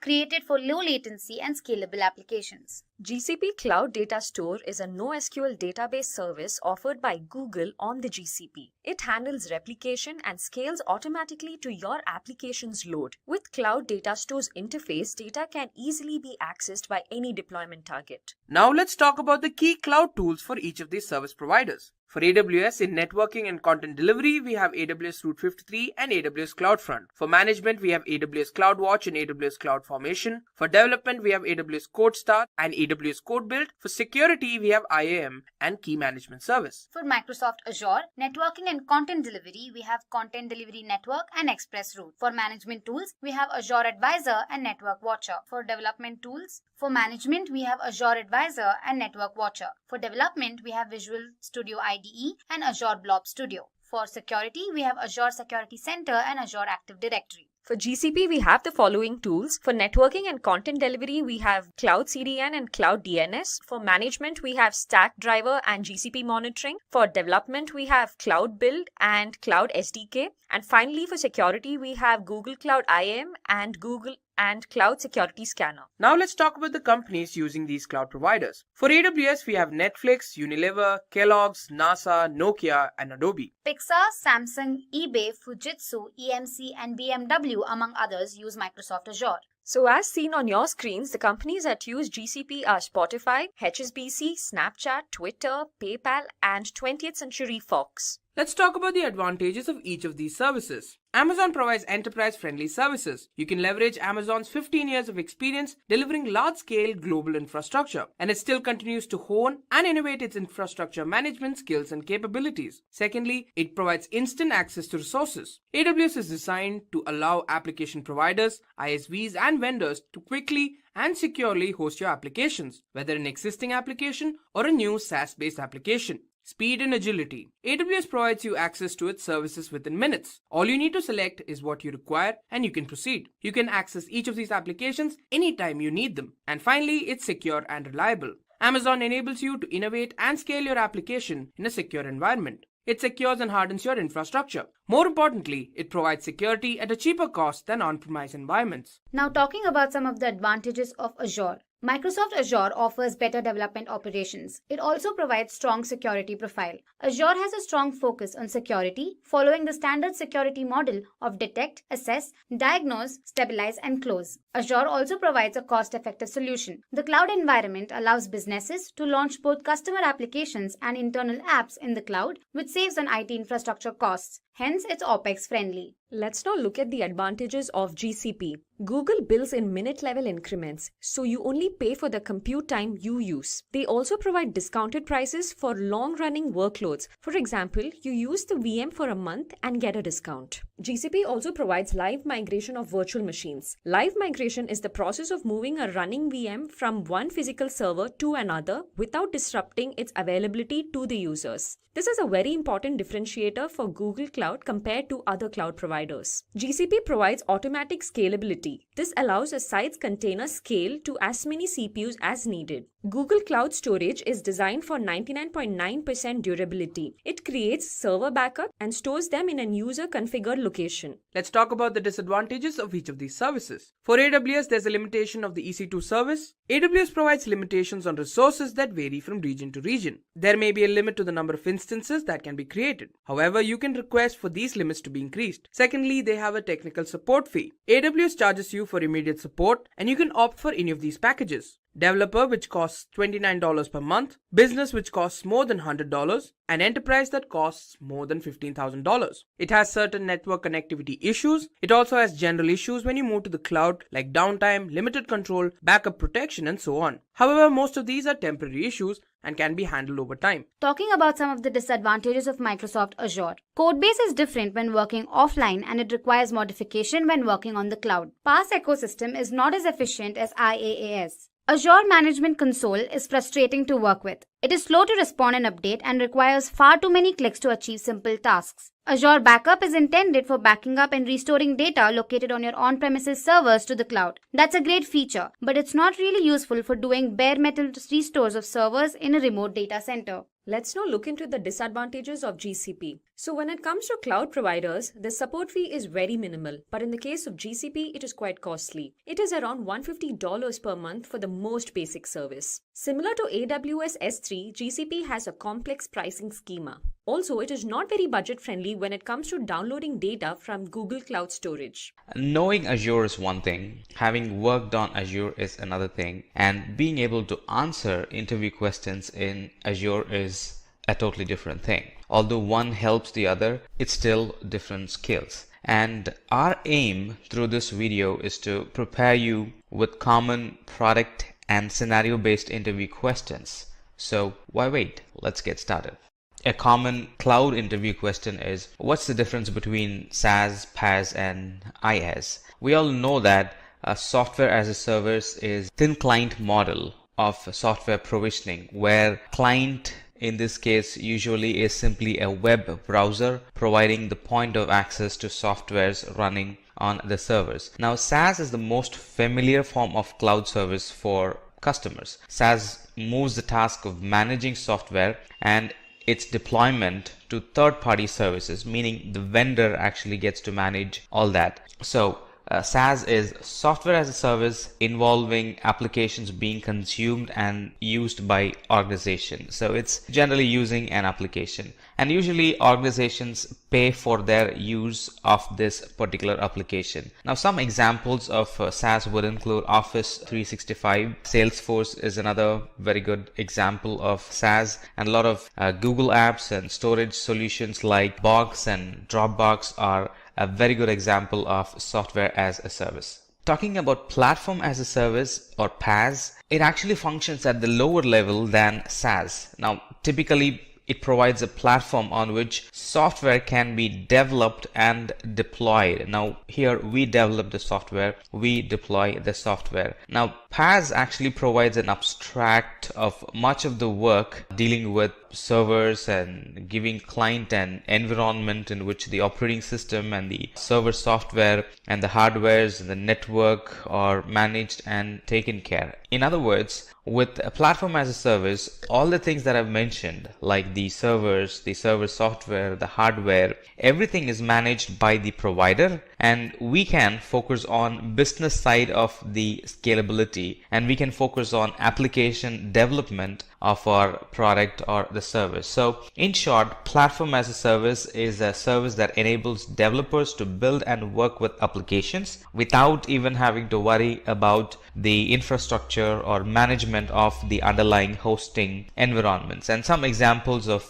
created for low latency and scalable applications. GCP Cloud Data Store is a NoSQL database service offered by Google on the GCP. It handles replication and scales automatically to your application's load. With Cloud Data Store's interface, data can easily be accessed by any deployment target. Now let's talk about the key cloud tools for each of these service providers. For AWS, in networking and content delivery, we have AWS Route 53 and AWS CloudFront. For management, we have AWS CloudWatch and AWS CloudFormation. For development, we have AWS CodeStart and AWS CodeBuild. For security, we have IAM and Key Management Service. For Microsoft Azure, networking and content delivery, we have Content Delivery Network and Express Route. For management tools, we have Azure Advisor and Network Watcher. For development tools, for management, we have Azure Advisor and Network Watcher. For development, we have Visual Studio IDE and Azure Blob Studio. For security, we have Azure Security Center and Azure Active Directory. For GCP, we have the following tools. For networking and content delivery, we have Cloud CDN and Cloud DNS. For management, we have Stack Driver and GCP Monitoring. For development, we have Cloud Build and Cloud SDK. And finally, for security, we have Google Cloud IAM and Google and Cloud Security Scanner. Now let's talk about the companies using these cloud providers. For AWS, we have Netflix, Unilever, Kellogg's, NASA, Nokia, and Adobe. Pixar, Samsung, eBay, Fujitsu, EMC, and BMW, among others, use Microsoft Azure. So as seen on your screens, the companies that use GCP are Spotify, HSBC, Snapchat, Twitter, PayPal, and 20th Century Fox. Let's talk about the advantages of each of these services. Amazon provides enterprise-friendly services. You can leverage Amazon's 15 years of experience delivering large-scale global infrastructure, and it still continues to hone and innovate its infrastructure management skills and capabilities. Secondly, it provides instant access to resources. AWS is designed to allow application providers, ISVs, and vendors to quickly and securely host your applications, whether an existing application or a new SaaS-based application. Speed and agility. AWS provides you access to its services within minutes. All you need to select is what you require and you can proceed. You can access each of these applications anytime you need them. And finally, it's secure and reliable. Amazon enables you to innovate and scale your application in a secure environment. It secures and hardens your infrastructure. More importantly, it provides security at a cheaper cost than on-premise environments. Now talking about some of the advantages of Azure. Microsoft Azure offers better development operations. It also provides strong security profile. Azure has a strong focus on security, following the standard security model of detect, assess, diagnose, stabilize, and close. Azure also provides a cost-effective solution. The cloud environment allows businesses to launch both customer applications and internal apps in the cloud, which saves on IT infrastructure costs. Hence, it's OpEx friendly. Let's now look at the advantages of GCP. Google bills in minute-level increments, so you only pay for the compute time you use. They also provide discounted prices for long-running workloads. For example, you use the VM for a month and get a discount. GCP also provides live migration of virtual machines. Live migration is the process of moving a running VM from one physical server to another without disrupting its availability to the users. This is a very important differentiator for Google Cloud compared to other cloud providers. GCP provides automatic scalability. This allows a site's container scale to as many CPUs as needed. Google Cloud Storage is designed for 99.9% durability. It creates server backup and stores them in a user-configured location. Let's talk about the disadvantages of each of these services. For AWS, there's a limitation of the EC2 service. AWS provides limitations on resources that vary from region to region. There may be a limit to the number of instances that can be created. However, you can request for these limits to be increased. Secondly, they have a technical support fee. AWS charges you for immediate support, and you can opt for any of these packages. Developer, which costs $29 per month, Business, which costs more than $100, and Enterprise, that costs more than $15,000. It has certain network connectivity issues. It also has general issues when you move to the cloud, like downtime, limited control, backup protection, and so on. However, most of these are temporary issues and can be handled over time. Talking about some of the disadvantages of Microsoft Azure. Codebase is different when working offline and it requires modification when working on the cloud. PaaS ecosystem is not as efficient as IaaS. Azure Management Console is frustrating to work with. It is slow to respond and update and requires far too many clicks to achieve simple tasks. Azure Backup is intended for backing up and restoring data located on your on-premises servers to the cloud. That's a great feature, but it's not really useful for doing bare metal restores of servers in a remote data center. Let's now look into the disadvantages of GCP. So when it comes to cloud providers, the support fee is very minimal, but in the case of GCP, it is quite costly. It is around $150 per month for the most basic service. Similar to AWS S3, GCP has a complex pricing schema. Also, it is not very budget friendly when it comes to downloading data from Google Cloud Storage. Knowing Azure is one thing, having worked on Azure is another thing, and being able to answer interview questions in Azure is a totally different thing. Although one helps the other, it's still different skills. And our aim through this video is to prepare you with common product and scenario-based interview questions. So why wait? Let's get started. A common cloud interview question is, what's the difference between SaaS, PaaS, and IaaS? We all know that a software as a service is thin client model of software provisioning, where client in this case usually is simply a web browser providing the point of access to softwares running on the servers. Now, SaaS is the most familiar form of cloud service for customers. SaaS moves the task of managing software and its deployment to third-party services, meaning the vendor actually gets to manage all that. So SaaS is software as a service involving applications being consumed and used by organizations. So it's generally using an application, and usually organizations pay for their use of this particular application. Now, some examples of SaaS would include Office 365. Salesforce is another very good example of SaaS, and a lot of Google apps and storage solutions like Box and Dropbox are a very good example of software as a service. Talking about platform as a service, or PaaS, it actually functions at the lower level than SaaS. Now, typically it provides a platform on which software can be developed and deployed. Now, here we develop the software, we deploy the software. Now, PaaS actually provides an abstract of much of the work dealing with servers and giving client an environment in which the operating system and the server software and the hardwares and the network are managed and taken care. In other words, with a platform as a service, all the things that I've mentioned, like the servers, the server software, the hardware, everything is managed by the provider, and we can focus on business side of the scalability, and we can focus on application development of our product or the service. So in short, platform as a service is a service that enables developers to build and work with applications without even having to worry about the infrastructure or management of the underlying hosting environments. And some examples of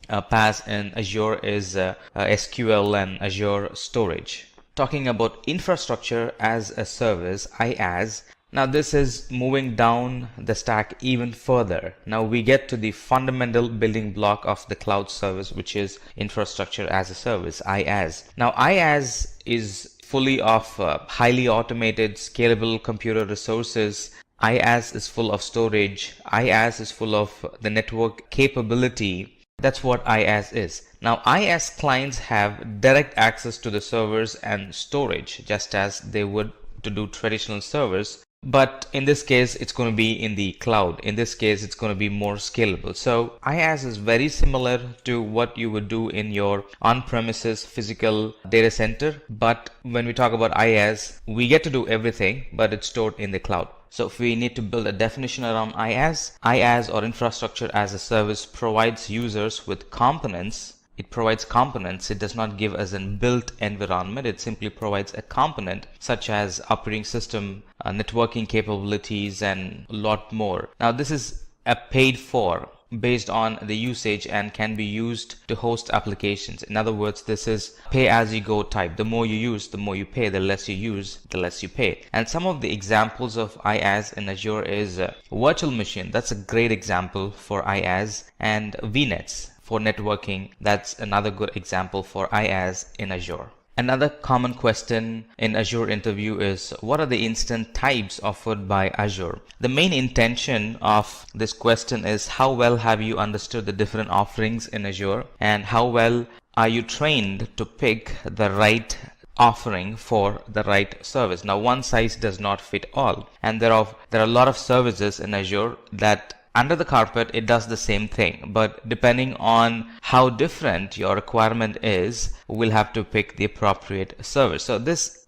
PaaS in Azure is SQL and Azure storage. Talking about infrastructure as a service, IaaS, now this is moving down the stack even further. Now we get to the fundamental building block of the cloud service, which is infrastructure as a service, IaaS. Now IaaS is fully of highly automated, scalable computer resources. IaaS is full of storage. IaaS is full of the network capability. That's what IaaS is. Now, IaaS clients have direct access to the servers and storage, just as they would to do traditional servers. But in this case, it's going to be in the cloud. In this case, it's going to be more scalable. So IaaS is very similar to what you would do in your on-premises physical data center. But when we talk about IaaS, we get to do everything, but it's stored in the cloud. So if we need to build a definition around IaaS or infrastructure as a service provides users with components. It provides components. It does not give us a built environment. It simply provides a component such as operating system, networking capabilities, and a lot more. Now this is a paid for based on the usage and can be used to host applications. In other words, this is pay as you go type. The more you use, the more you pay. The less you use, the less you pay. And some of the examples of IaaS in Azure is virtual machine. That's a great example for IaaS, and VNets for networking. That's another good example for IaaS in Azure. Another common question in Azure interview is, what are the instant types offered by Azure? The main intention of this question is, how well have you understood the different offerings in Azure, and how well are you trained to pick the right offering for the right service? Now, one size does not fit all, and there are a lot of services in Azure that under the carpet it does the same thing, but depending on how different your requirement is, we'll have to pick the appropriate service. So this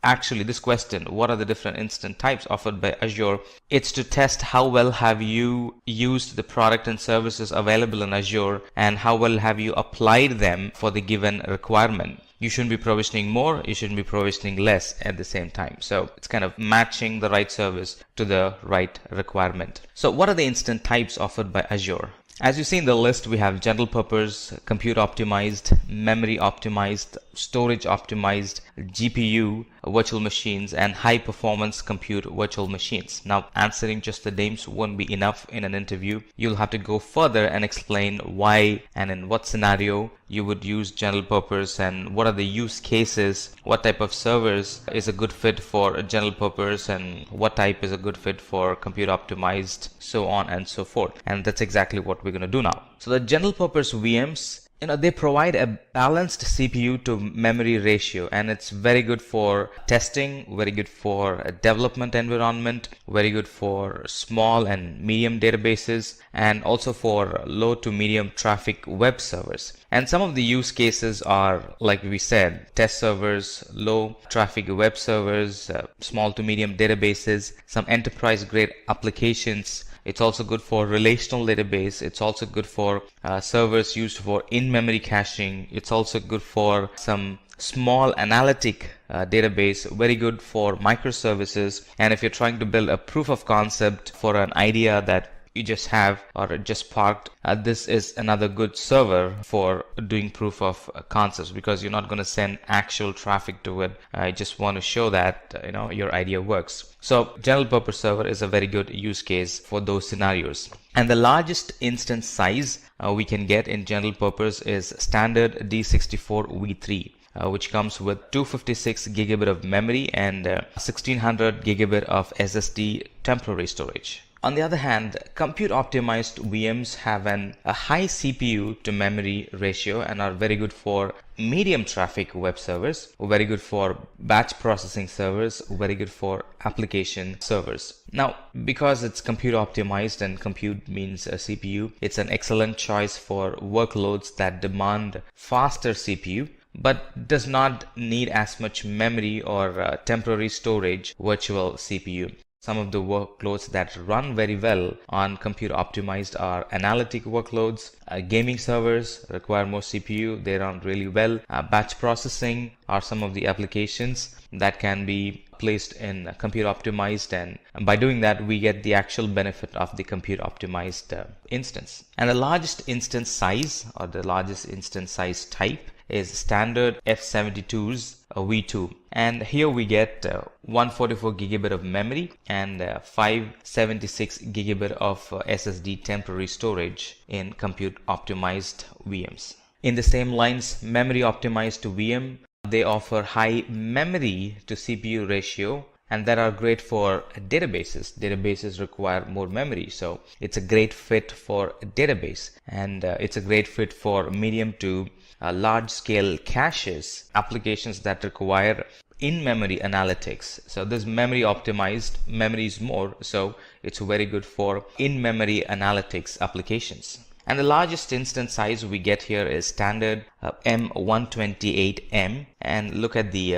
question, what are the different instant types offered by Azure, it's to test how well have you used the product and services available in Azure, and how well have you applied them for the given requirement. You shouldn't be provisioning more, you shouldn't be provisioning less at the same time. So it's kind of matching the right service to the right requirement. So what are the instant types offered by Azure? As you see in the list, we have general purpose, compute optimized, memory optimized, storage optimized, GPU virtual machines, and high performance compute virtual machines. Now, answering just the names won't be enough in an interview. You'll have to go further and explain why and in what scenario you would use general purpose and what are the use cases, what type of servers is a good fit for a general purpose and what type is a good fit for compute optimized, so on and so forth. And that's exactly what we're going to do now. So the general purpose VMs, they provide a balanced CPU to memory ratio, and it's very good for testing, very good for a development environment, very good for small and medium databases, and also for low to medium traffic web servers. And some of the use cases are, like we said, test servers, low traffic web servers, small to medium databases, some enterprise grade applications. It's also good for relational database. It's also good for servers used for in-memory caching. It's also good for some small analytic database, very good for microservices. And if you're trying to build a proof of concept for an idea that you just have or just parked, this is another good server for doing proof of concepts, because you're not going to send actual traffic to it. I just want to show that your idea works. So general purpose server is a very good use case for those scenarios. And the largest instance size we can get in general purpose is standard D64 V3. Which comes with 256 gigabit of memory and 1600 gigabit of SSD temporary storage. On the other hand, compute optimized VMs have a high CPU to memory ratio and are very good for medium traffic web servers, very good for batch processing servers, very good for application servers. Now, because it's compute optimized and compute means a CPU, it's an excellent choice for workloads that demand faster CPU but does not need as much memory or temporary storage virtual CPU. Some of the workloads that run very well on compute optimized are analytic workloads, gaming servers require more CPU, they run really well. Batch processing are some of the applications that can be placed in compute optimized, and by doing that we get the actual benefit of the compute optimized instance. And the largest instance size or the largest instance size type is standard F72's V2, and here we get 144 gigabit of memory and 576 gigabit of SSD temporary storage in compute optimized VMs. In the same lines, memory optimized VM, they offer high memory to CPU ratio and that are great for databases. Databases require more memory, so it's a great fit for a database, and it's a great fit for medium to large scale caches, applications that require in-memory analytics. So this memory optimized, memory is more, so it's very good for in-memory analytics applications. And the largest instance size we get here is standard M128M, and look at the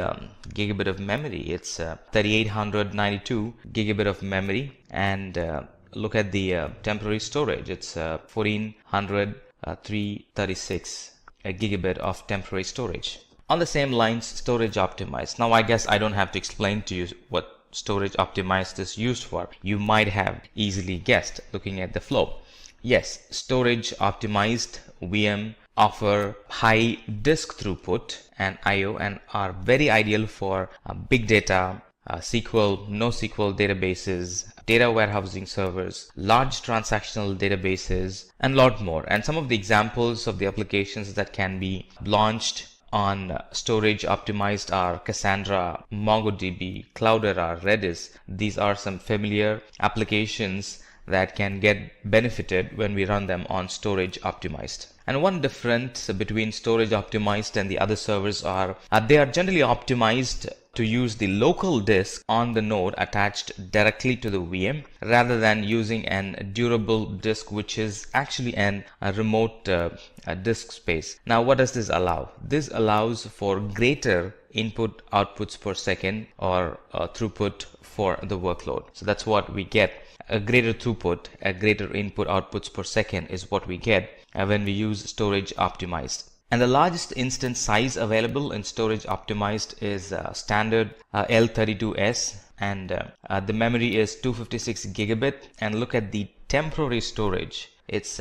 gigabit of memory. It's 3892 gigabit of memory, and look at the temporary storage. It's 1400 336 gigabit of temporary storage. On the same lines, storage optimized. Now I guess I don't have to explain to you what storage optimized is used for. You might have easily guessed looking at the flow. Yes, storage optimized VM offer high disk throughput and IO and are very ideal for big data, SQL, NoSQL databases, data warehousing servers, large transactional databases, and a lot more. And some of the examples of the applications that can be launched on storage optimized are Cassandra, MongoDB, Cloudera, Redis. These are some familiar applications that can get benefited when we run them on storage optimized. And one difference between storage optimized and the other servers are they are generally optimized to use the local disk on the node attached directly to the VM rather than using an durable disk, which is actually a remote disk space. Now what does this allow? This allows for greater input outputs per second or throughput for the workload. So that's what we get. A greater throughput, a greater input outputs per second is what we get when we use storage optimized. And the largest instance size available in storage optimized is standard L32S, and the memory is 256 gigabit. And look at the temporary storage. It's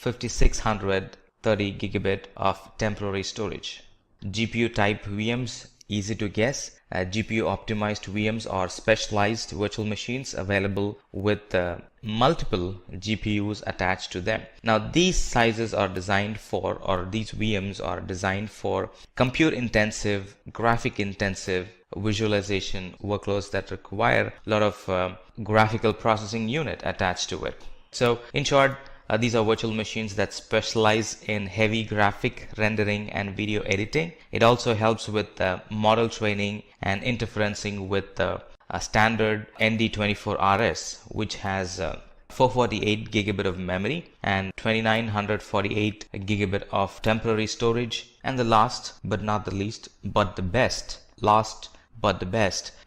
5630 gigabit of temporary storage. GPU type VMs, easy to guess. GPU optimized VMs are specialized virtual machines available with multiple GPUs attached to them. Now these sizes are designed for, or these VMs are designed for compute intensive, graphic intensive visualization workloads that require a lot of graphical processing unit attached to it. So in short, these are virtual machines that specialize in heavy graphic rendering and video editing. It also helps with model training and interferencing with a standard ND24RS, which has 448 gigabit of memory and 2948 gigabit of temporary storage. And the last but not the least, but the best,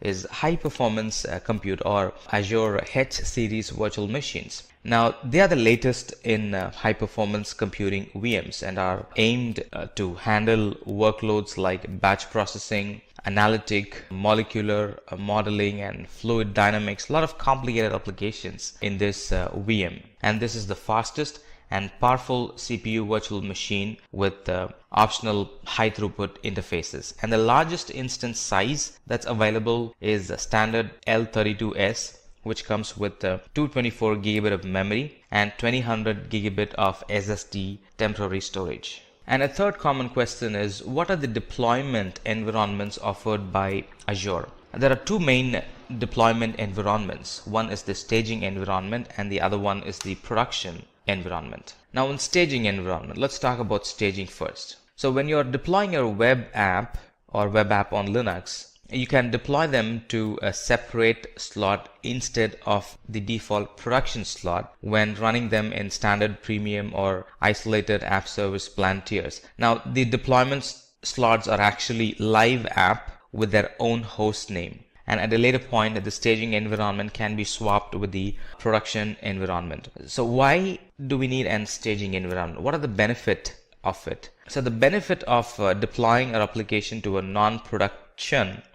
is high performance compute or Azure H series virtual machines. Now they are the latest in high performance computing VMs and are aimed to handle workloads like batch processing, analytic, molecular modeling and fluid dynamics, a lot of complicated applications in this VM. And this is the fastest and powerful CPU virtual machine with optional high throughput interfaces. And the largest instance size that's available is the standard L32S, which comes with 224 gigabit of memory and 2000 gigabit of SSD temporary storage. And a third common question is, what are the deployment environments offered by Azure? There are two main deployment environments. One is the staging environment and the other one is the production environment. Now in staging environment, let's talk about staging first. So when you're deploying your web app or web app on Linux, you can deploy them to a separate slot instead of the default production slot when running them in standard premium or isolated app service plan tiers. Now the deployment slots are actually live app with their own host name. And at a later point, the staging environment can be swapped with the production environment. So why do we need a staging environment? What are the benefit of it? So the benefit of deploying our application to a non-production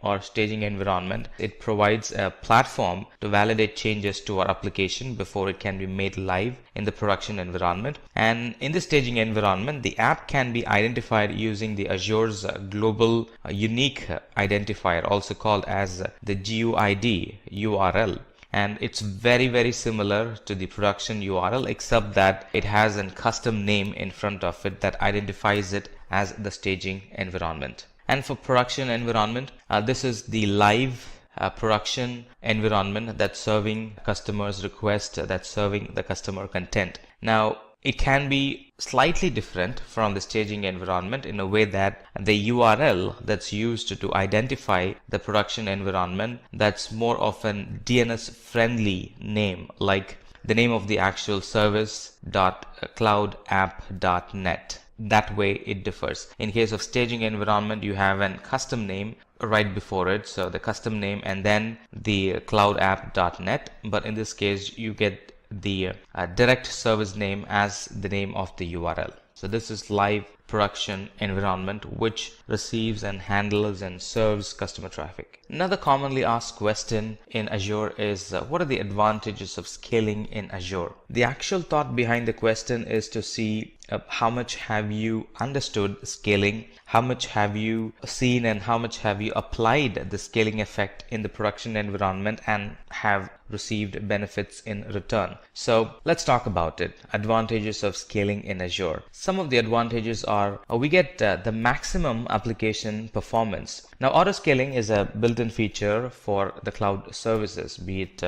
or staging environment, it provides a platform to validate changes to our application before it can be made live in the production environment. And in the staging environment, the app can be identified using the Azure's global unique identifier, also called as the GUID URL. And it's very similar to the production URL, except that it has a custom name in front of it that identifies it as the staging environment. And for production environment, this is the live production environment that's serving customers' request, that's serving the customer content. Now it can be slightly different from the staging environment in a way that the URL that's used to identify the production environment, that's more of an DNS friendly name, like the name of the actual service.cloudapp.net. That way it differs. In case of staging environment, you have a custom name right before it, so the custom name and then the cloudapp.net, but in this case you get the direct service name as the name of the URL. So this is live production environment which receives and handles and serves customer traffic. Another commonly asked question in Azure is what are the advantages of scaling in Azure? The actual thought behind the question is to see how much have you understood scaling, how much have you seen and how much have you applied the scaling effect in the production environment and have received benefits in return. So let's talk about it. Advantages of scaling in Azure. Some of the advantages are we get the maximum application performance. Now auto scaling is a built-in feature for the cloud services, be it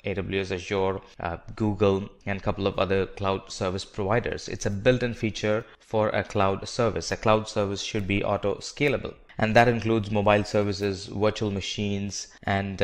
AWS, Azure, Google, and a couple of other cloud service providers. It's a built-in feature for a cloud service. A cloud service should be auto scalable. And that includes mobile services, virtual machines, and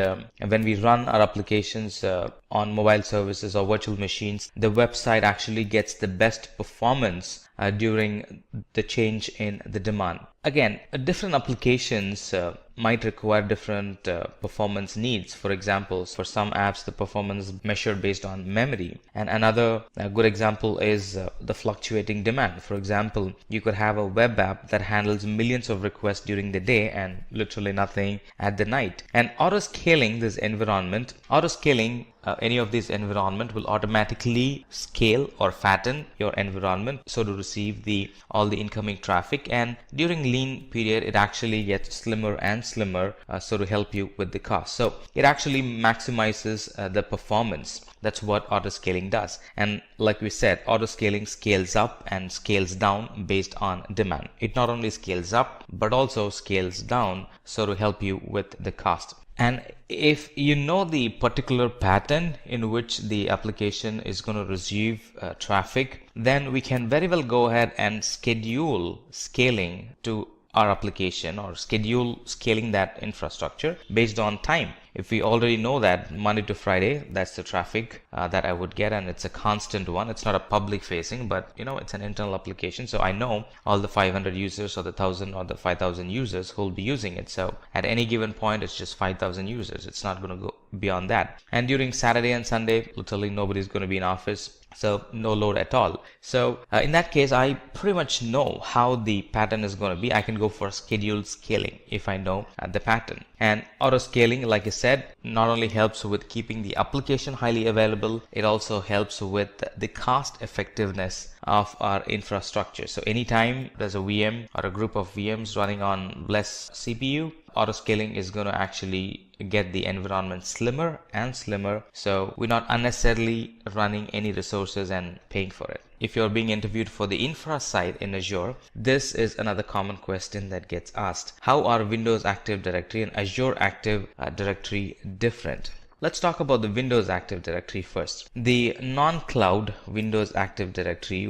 when we run our applications on mobile services or virtual machines, the website actually gets the best performance during the change in the demand. Again, different applications might require different performance needs. For example, for some apps, the performance is measured based on memory. And another good example is the fluctuating demand. For example, you could have a web app that handles millions of requests during the day and literally nothing at the night. And auto scaling this environment, auto scaling any of these environment will automatically scale or fatten your environment so to receive all the incoming traffic, and during lean period it actually gets slimmer and slimmer so to help you with the cost. So it actually maximizes the performance. That's what auto scaling does. And like we said, auto scaling scales up and scales down based on demand. It not only scales up but also scales down so to help you with the cost. And if you know the particular pattern in which the application is going to receive traffic, then we can very well go ahead and schedule scaling to our application or schedule scaling that infrastructure based on time. If we already know that Monday to Friday, that's the traffic that I would get, and it's a constant one. It's not a public facing, but it's an internal application. So I know all the 500 users or the 1,000 or the 5,000 users who will be using it. So at any given point, it's just 5,000 users. It's not going to go beyond that. And during Saturday and Sunday, literally nobody's going to be in office. So no load at all. So in that case, I pretty much know how the pattern is going to be. I can go for scheduled scaling if I know the pattern. And auto scaling, like I said, not only helps with keeping the application highly available, it also helps with the cost effectiveness of our infrastructure. So anytime there's a VM or a group of VMs running on less CPU, auto scaling is going to actually get the environment slimmer and slimmer, so we're not unnecessarily running any resources and paying for it. If you're being interviewed for the infra side in Azure, this is another common question that gets asked. How are Windows Active Directory and Azure Active Directory different? Let's talk about the Windows Active Directory first. The non-cloud Windows Active Directory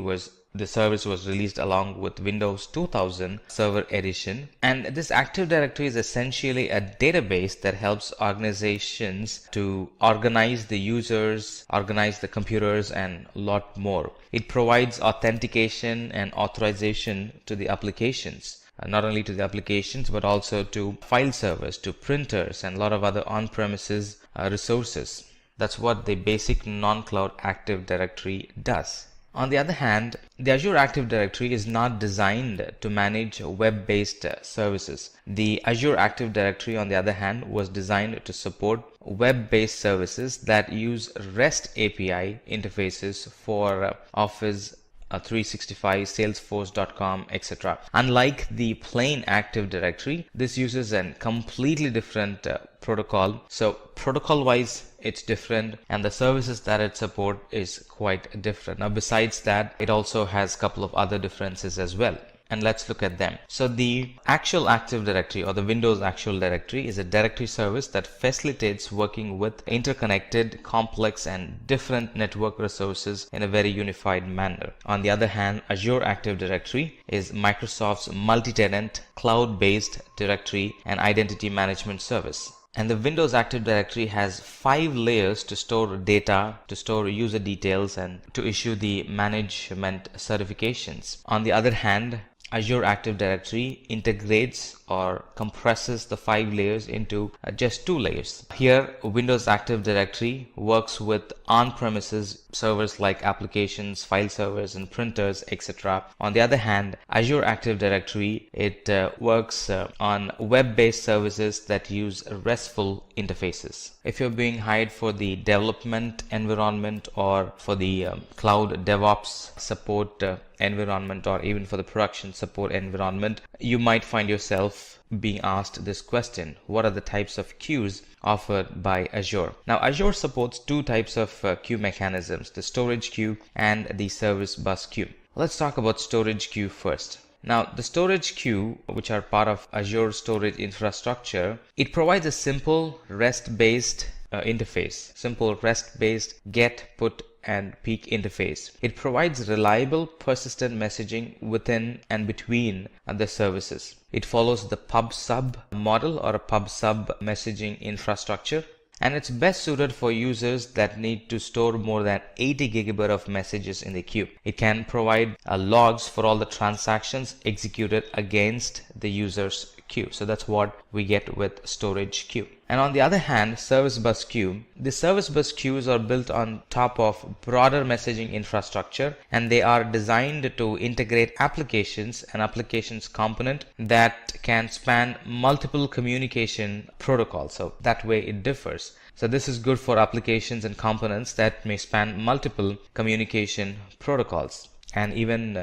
the service was released along with Windows 2000 Server Edition, and this Active Directory is essentially a database that helps organizations to organize the users, organize the computers, and a lot more. It provides authentication and authorization to the applications. Not only to the applications but also to file servers, to printers, and a lot of other on-premises resources. That's what the basic non-cloud Active Directory does. On the other hand, the Azure Active Directory is not designed to manage web-based services. The Azure Active Directory, on the other hand, was designed to support web-based services that use REST API interfaces for Office 365, Salesforce.com, etc. Unlike the plain Active Directory, this uses a completely different protocol. So protocol wise it's different, and the services that it supports is quite different. Now besides that, it also has a couple of other differences as well, and let's look at them. So the actual Active Directory or the Windows Actual Directory is a directory service that facilitates working with interconnected, complex and different network resources in a very unified manner. On the other hand, Azure Active Directory is Microsoft's multi-tenant, cloud-based directory and identity management service. And the Windows Active Directory has 5 layers to store data, to store user details, and to issue the management certifications. On the other hand, Azure Active Directory integrates or compresses the 5 layers into just 2 layers. Here, Windows Active Directory works with on-premises servers like applications, file servers, and printers, etc. On the other hand, Azure Active Directory, it works on web-based services that use RESTful interfaces. If you're being hired for the development environment or for the cloud DevOps support environment, or even for the production support environment, you might find yourself being asked this question: what are the types of queues offered by Azure? Now Azure supports 2 types of queue mechanisms, the storage queue and the service bus queue. Let's talk about storage queue first. Now the storage queue, which are part of Azure storage infrastructure, it provides a simple REST-based interface, simple REST-based get, put and peek interface. It provides reliable, persistent messaging within and between the services. It follows the pub-sub model or a pub-sub messaging infrastructure, and it's best suited for users that need to store more than 80 gigabyte of messages in the queue. It can provide logs for all the transactions executed against the user's queue. So that's what we get with storage queue. And on the other hand, service bus queue, the service bus queues are built on top of broader messaging infrastructure, and they are designed to integrate applications and applications component that can span multiple communication protocols. So that way it differs. So this is good for applications and components that may span multiple communication protocols and even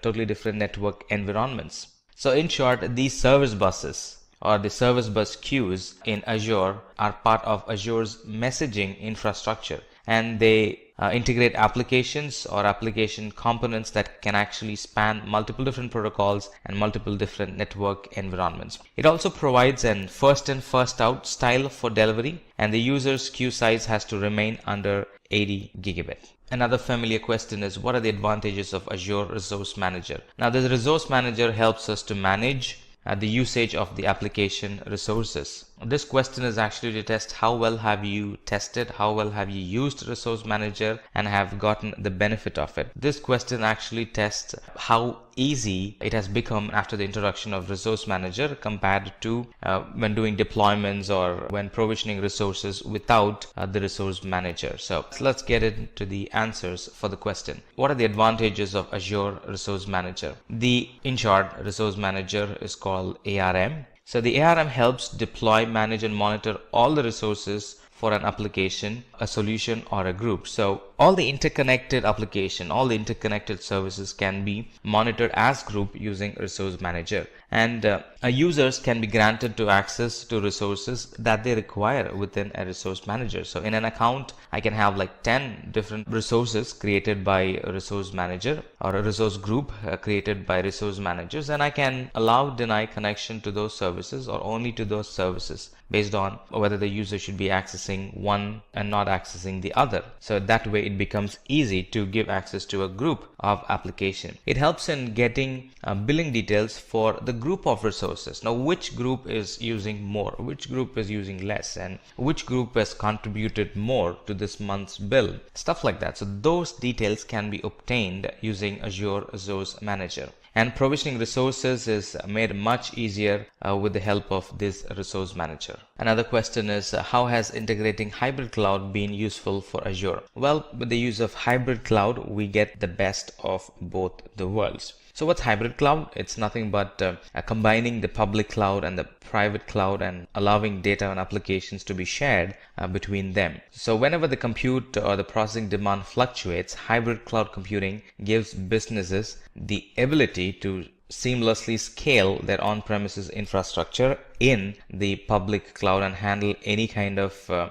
totally different network environments. So in short, these service buses or the service bus queues in Azure are part of Azure's messaging infrastructure, and they integrate applications or application components that can actually span multiple different protocols and multiple different network environments. It also provides an first in first out style for delivery, and the user's queue size has to remain under 80 gigabit. Another familiar question is, what are the advantages of Azure Resource Manager? Now, the Resource Manager helps us to manage the usage of the application resources. This question is actually to test how well have you tested, how well have you used Resource Manager and have gotten the benefit of it. This question actually tests how easy it has become after the introduction of Resource Manager compared to when doing deployments or when provisioning resources without the Resource Manager. So let's get into the answers for the question. What are the advantages of Azure Resource Manager? In short, Resource Manager is called ARM. So the ARM helps deploy, manage and monitor all the resources for an application, a solution or a group. So all the interconnected application, all the interconnected services can be monitored as group using Resource Manager, and users can be granted to access to resources that they require within a Resource Manager. So in an account, I can have like 10 different resources created by a Resource Manager or a resource group created by Resource Managers, and I can deny connection to those services or only to those services based on whether the user should be accessing one and not accessing the other. So that way it becomes easy to give access to a group of application. It helps in getting billing details for the group of resources. Now, which group is using more, which group is using less, and which group has contributed more to this month's bill, stuff like that. So those details can be obtained using Azure Resource Manager. And provisioning resources is made much easier with the help of this Resource Manager. Another question is, how has integrating hybrid cloud been useful for Azure? Well, with the use of hybrid cloud, we get the best of both the worlds. So what's hybrid cloud? It's nothing but combining the public cloud and the private cloud and allowing data and applications to be shared between them. So whenever the compute or the processing demand fluctuates, hybrid cloud computing gives businesses the ability to seamlessly scale their on-premises infrastructure in the public cloud and handle any kind of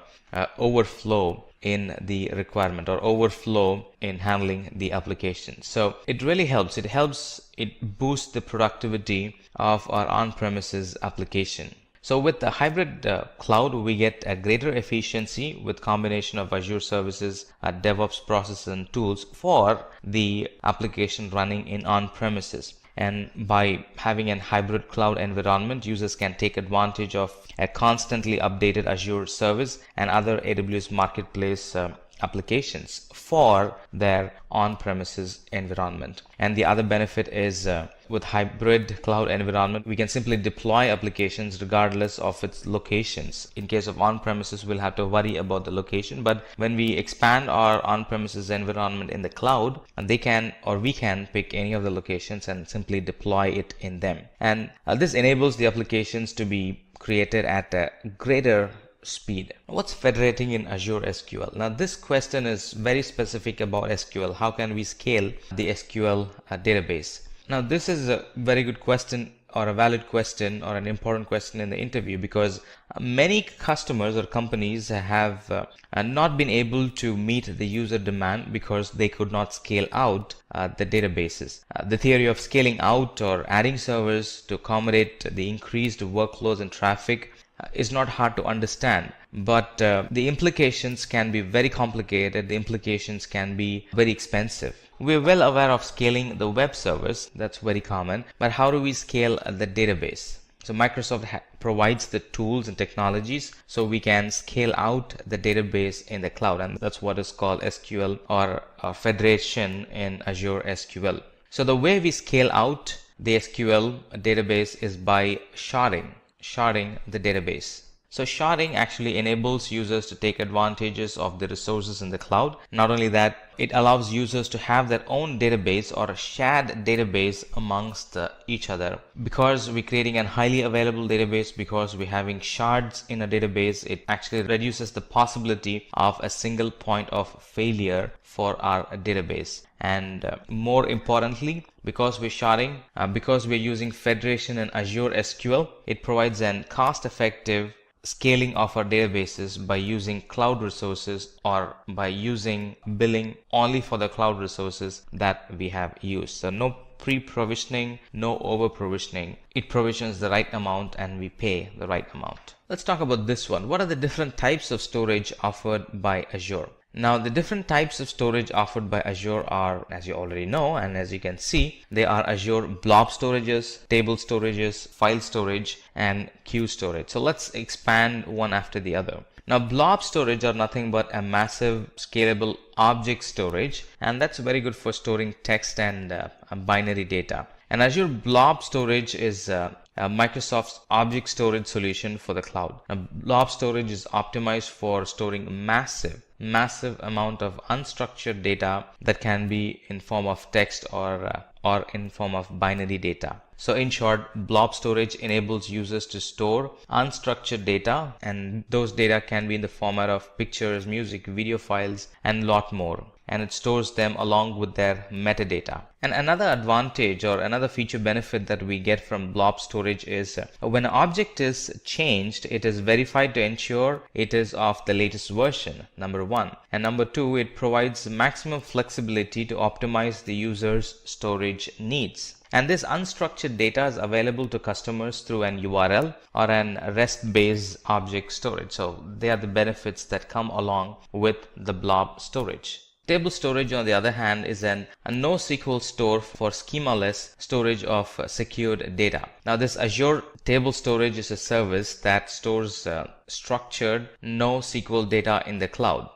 overflow in the requirement or overflow in handling the application. So it really helps. It boosts the productivity of our on-premises application. So with the hybrid cloud, we get a greater efficiency with combination of Azure services, DevOps processes and tools for the application running in on-premises. And by having a hybrid cloud environment, users can take advantage of a constantly updated Azure service and other AWS marketplace applications for their on-premises environment. And the other benefit is with hybrid cloud environment, we can simply deploy applications regardless of its locations. In case of on-premises, we'll have to worry about the location, but when we expand our on-premises environment in the cloud, we can pick any of the locations and simply deploy it in them. And this enables the applications to be created at a greater speed. What's federating in Azure SQL? Now this question is very specific about SQL. How can we scale the SQL database? Now this is a very good question or a valid question or an important question in the interview, because many customers or companies have not been able to meet the user demand because they could not scale out the databases. The theory of scaling out or adding servers to accommodate the increased workloads and traffic is not hard to understand, but the implications can be very complicated. The implications can be very expensive. We're well aware of scaling the web servers, that's very common, but how do we scale the database? So Microsoft provides the tools and technologies so we can scale out the database in the cloud, and that's what is called SQL or federation in Azure SQL. So the way we scale out the SQL database is by sharding the database. So sharding actually enables users to take advantages of the resources in the cloud. Not only that, it allows users to have their own database or a shared database amongst each other. Because we're creating a highly available database, because we're having shards in a database, it actually reduces the possibility of a single point of failure for our database. And more importantly, because we're sharding, because we're using federation and Azure SQL, it provides an cost-effective scaling of our databases by using cloud resources or by using billing only for the cloud resources that we have used. So no pre-provisioning, no over-provisioning. It provisions the right amount and we pay the right amount. Let's talk about this one. What are the different types of storage offered by Azure? Now, the different types of storage offered by Azure are, as you already know, and as you can see, they are Azure blob storages, table storages, file storage, and queue storage. So let's expand one after the other. Now, blob storage are nothing but a massive scalable object storage, and that's very good for storing text and binary data. And Azure Blob Storage is Microsoft's object storage solution for the cloud. Now, blob storage is optimized for storing massive amount of unstructured data that can be in form of text or in form of binary data. So in short, blob storage enables users to store unstructured data, and those data can be in the format of pictures, music, video files, and a lot more. And it stores them along with their metadata. And another advantage or another feature benefit that we get from blob storage is when an object is changed, it is verified to ensure it is of the latest version, number one. And number two, it provides maximum flexibility to optimize the user's storage needs. And this unstructured data is available to customers through an URL or an REST-based object storage. So they are the benefits that come along with the blob storage. Table storage, on the other hand, is a NoSQL store for schemaless storage of secured data. Now, this Azure Table Storage is a service that stores structured NoSQL data in the cloud.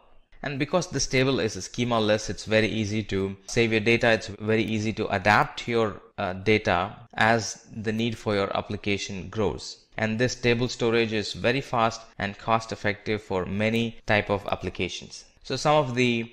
And because this table is schemaless, it's very easy to save your data. It's very easy to adapt your data as the need for your application grows. And this table storage is very fast and cost effective for many type of applications. So some of the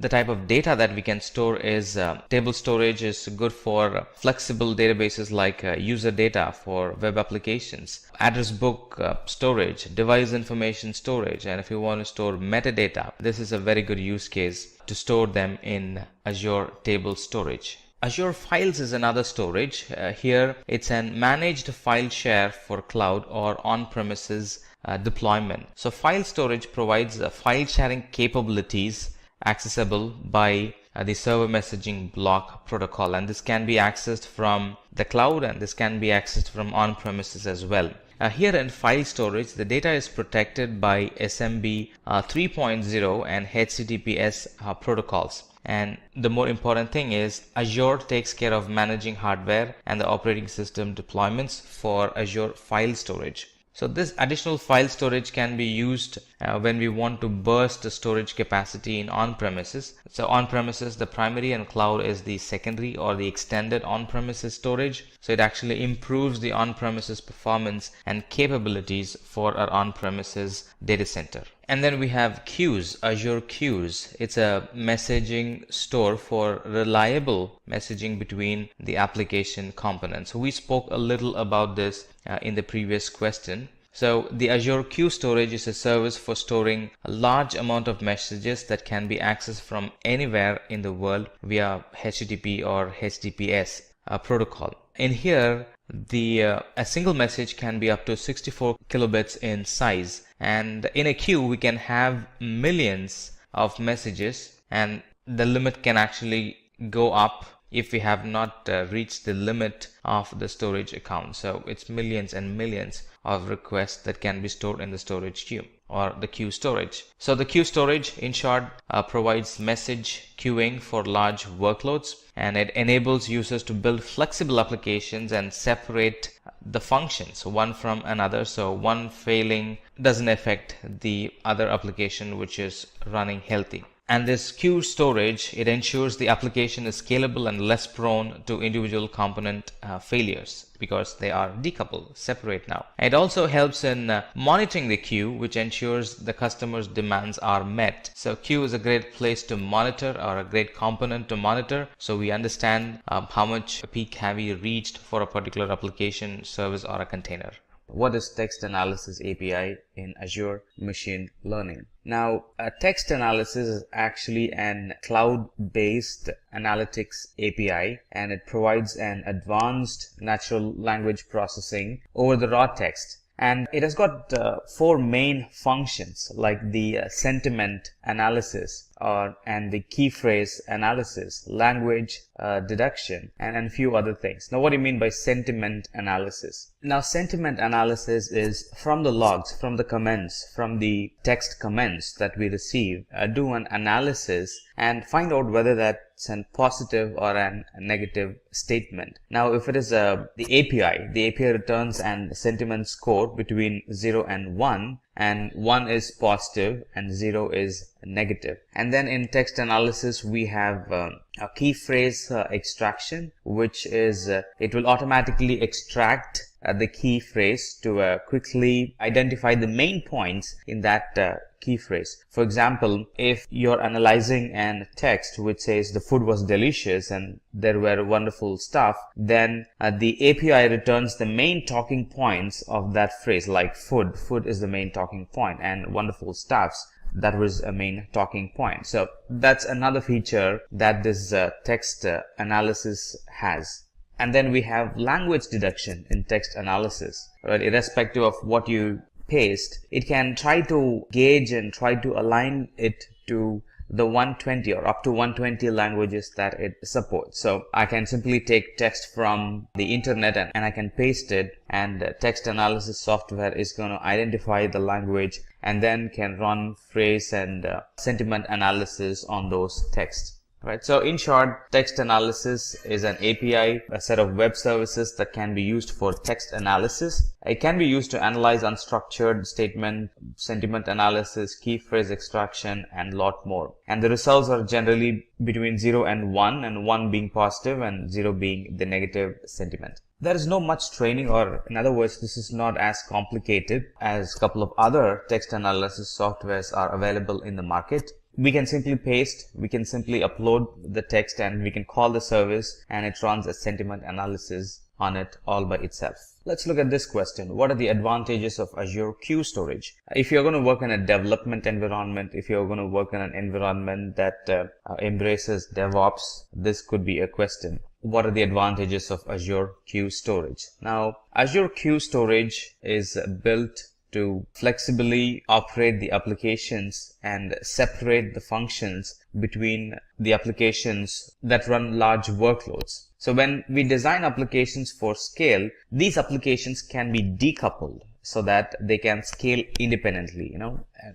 type of data that we can store is table storage is good for flexible databases like user data for web applications, address book storage, device information storage, and if you want to store metadata, this is a very good use case to store them in Azure Table Storage. Azure Files is another storage. Here it's a managed file share for cloud or on-premises deployment. So file storage provides file sharing capabilities accessible by the server messaging block protocol, and this can be accessed from the cloud and this can be accessed from on-premises as well. Here in file storage, the data is protected by SMB 3.0 and HTTPS protocols. And the more important thing is Azure takes care of managing hardware and the operating system deployments for Azure file storage. So this additional file storage can be used when we want to burst the storage capacity in on-premises. So on-premises, the primary, and cloud is the secondary or the extended on-premises storage. So it actually improves the on-premises performance and capabilities for our on-premises data center. And then we have queues, Azure Queues. It's a messaging store for reliable messaging between the application components. So we spoke a little about this in the previous question. So the Azure Queue Storage is a service for storing a large amount of messages that can be accessed from anywhere in the world via HTTP or HTTPS protocol. In here, a single message can be up to 64 kilobits in size, and in a queue we can have millions of messages, and the limit can actually go up if we have not reached the limit of the storage account. So it's millions and millions of requests that can be stored in the storage queue or the queue storage. So the queue storage, in short, provides message queuing for large workloads, and it enables users to build flexible applications and separate the functions one from another, so one failing doesn't affect the other application which is running healthy. And this queue storage, it ensures the application is scalable and less prone to individual component failures because they are decoupled, separate now. It also helps in monitoring the queue, which ensures the customer's demands are met. So queue is a great place to monitor, or a great component to monitor, so we understand how much peak have we reached for a particular application, service, or a container. What is text analysis API in Azure Machine Learning? Now, text analysis is actually an cloud-based analytics API, and it provides an advanced natural language processing over the raw text. And it has got 4 main functions, like the sentiment analysis and the key phrase analysis, language deduction, and a few other things. Now, what do you mean by sentiment analysis? Now, sentiment analysis is from the logs, from the comments, from the text comments that we receive, do an analysis and find out whether that's a positive or a negative statement. Now, if it is the API returns an sentiment score between 0 and 1, and 1 is positive and 0 is negative. And then in text analysis, we have a key phrase extraction, which is it will automatically extract the key phrase to quickly identify the main points in that key phrase. For example, if you're analyzing a text which says the food was delicious and there were wonderful stuff, then the API returns the main talking points of that phrase, like food is the main talking point, and wonderful stuffs, that was a main talking point. So that's another feature that this text analysis has. And then we have language deduction in text analysis, right? Irrespective of what you paste, it can try to gauge and try to align it to the 120 or up to 120 languages that it supports. So I can simply take text from the internet and I can paste it, and text analysis software is going to identify the language and then can run phrase and sentiment analysis on those texts. Right. So in short, text analysis is an API, a set of web services that can be used for text analysis. It can be used to analyze unstructured statement, sentiment analysis, key phrase extraction, and lot more. And the results are generally between 0 and 1 being positive and 0 being the negative sentiment. There is no much training, or in other words, this is not as complicated as a couple of other text analysis softwares are available in the market. We can simply paste, we can simply upload the text, and we can call the service and it runs a sentiment analysis on it all by itself. Let's look at this question. What are the advantages of Azure Queue Storage? If you're going to work in a development environment, if you're going to work in an environment that embraces DevOps, this could be a question. What are the advantages of Azure Queue Storage? Now, Azure Queue Storage is built to flexibly operate the applications and separate the functions between the applications that run large workloads. So when we design applications for scale, these applications can be decoupled so that they can scale independently.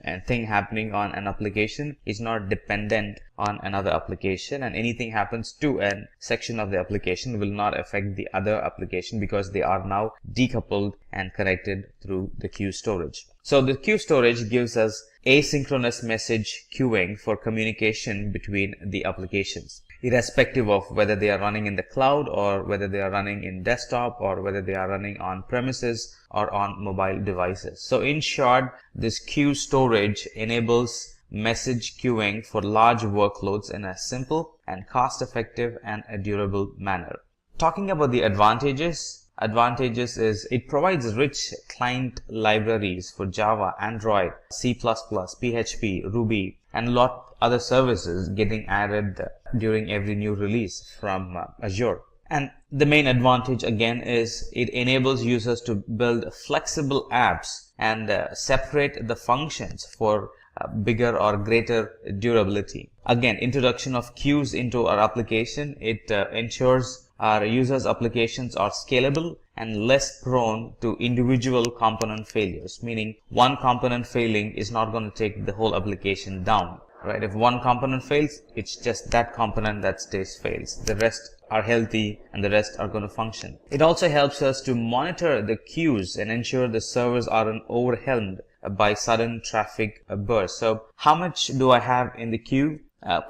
A thing happening on an application is not dependent on another application, and anything happens to a section of the application will not affect the other application because they are now decoupled and connected through the queue storage. So the queue storage gives us asynchronous message queuing for communication between the applications, irrespective of whether they are running in the cloud or whether they are running in desktop or whether they are running on premises or on mobile devices. So in short, this queue storage enables message queuing for large workloads in a simple and cost-effective and a durable manner. Talking about the advantages is it provides rich client libraries for Java, Android, C++, PHP, Ruby, and a lot other services getting added during every new release from Azure. And the main advantage again is it enables users to build flexible apps and separate the functions for bigger or greater durability. Again, introduction of queues into our application, it ensures our users' applications are scalable and less prone to individual component failures, meaning one component failing is not going to take the whole application down. Right? If one component fails, it's just that component that fails. The rest are healthy and the rest are going to function. It also helps us to monitor the queues and ensure the servers aren't overwhelmed by sudden traffic bursts. So how much do I have in the queue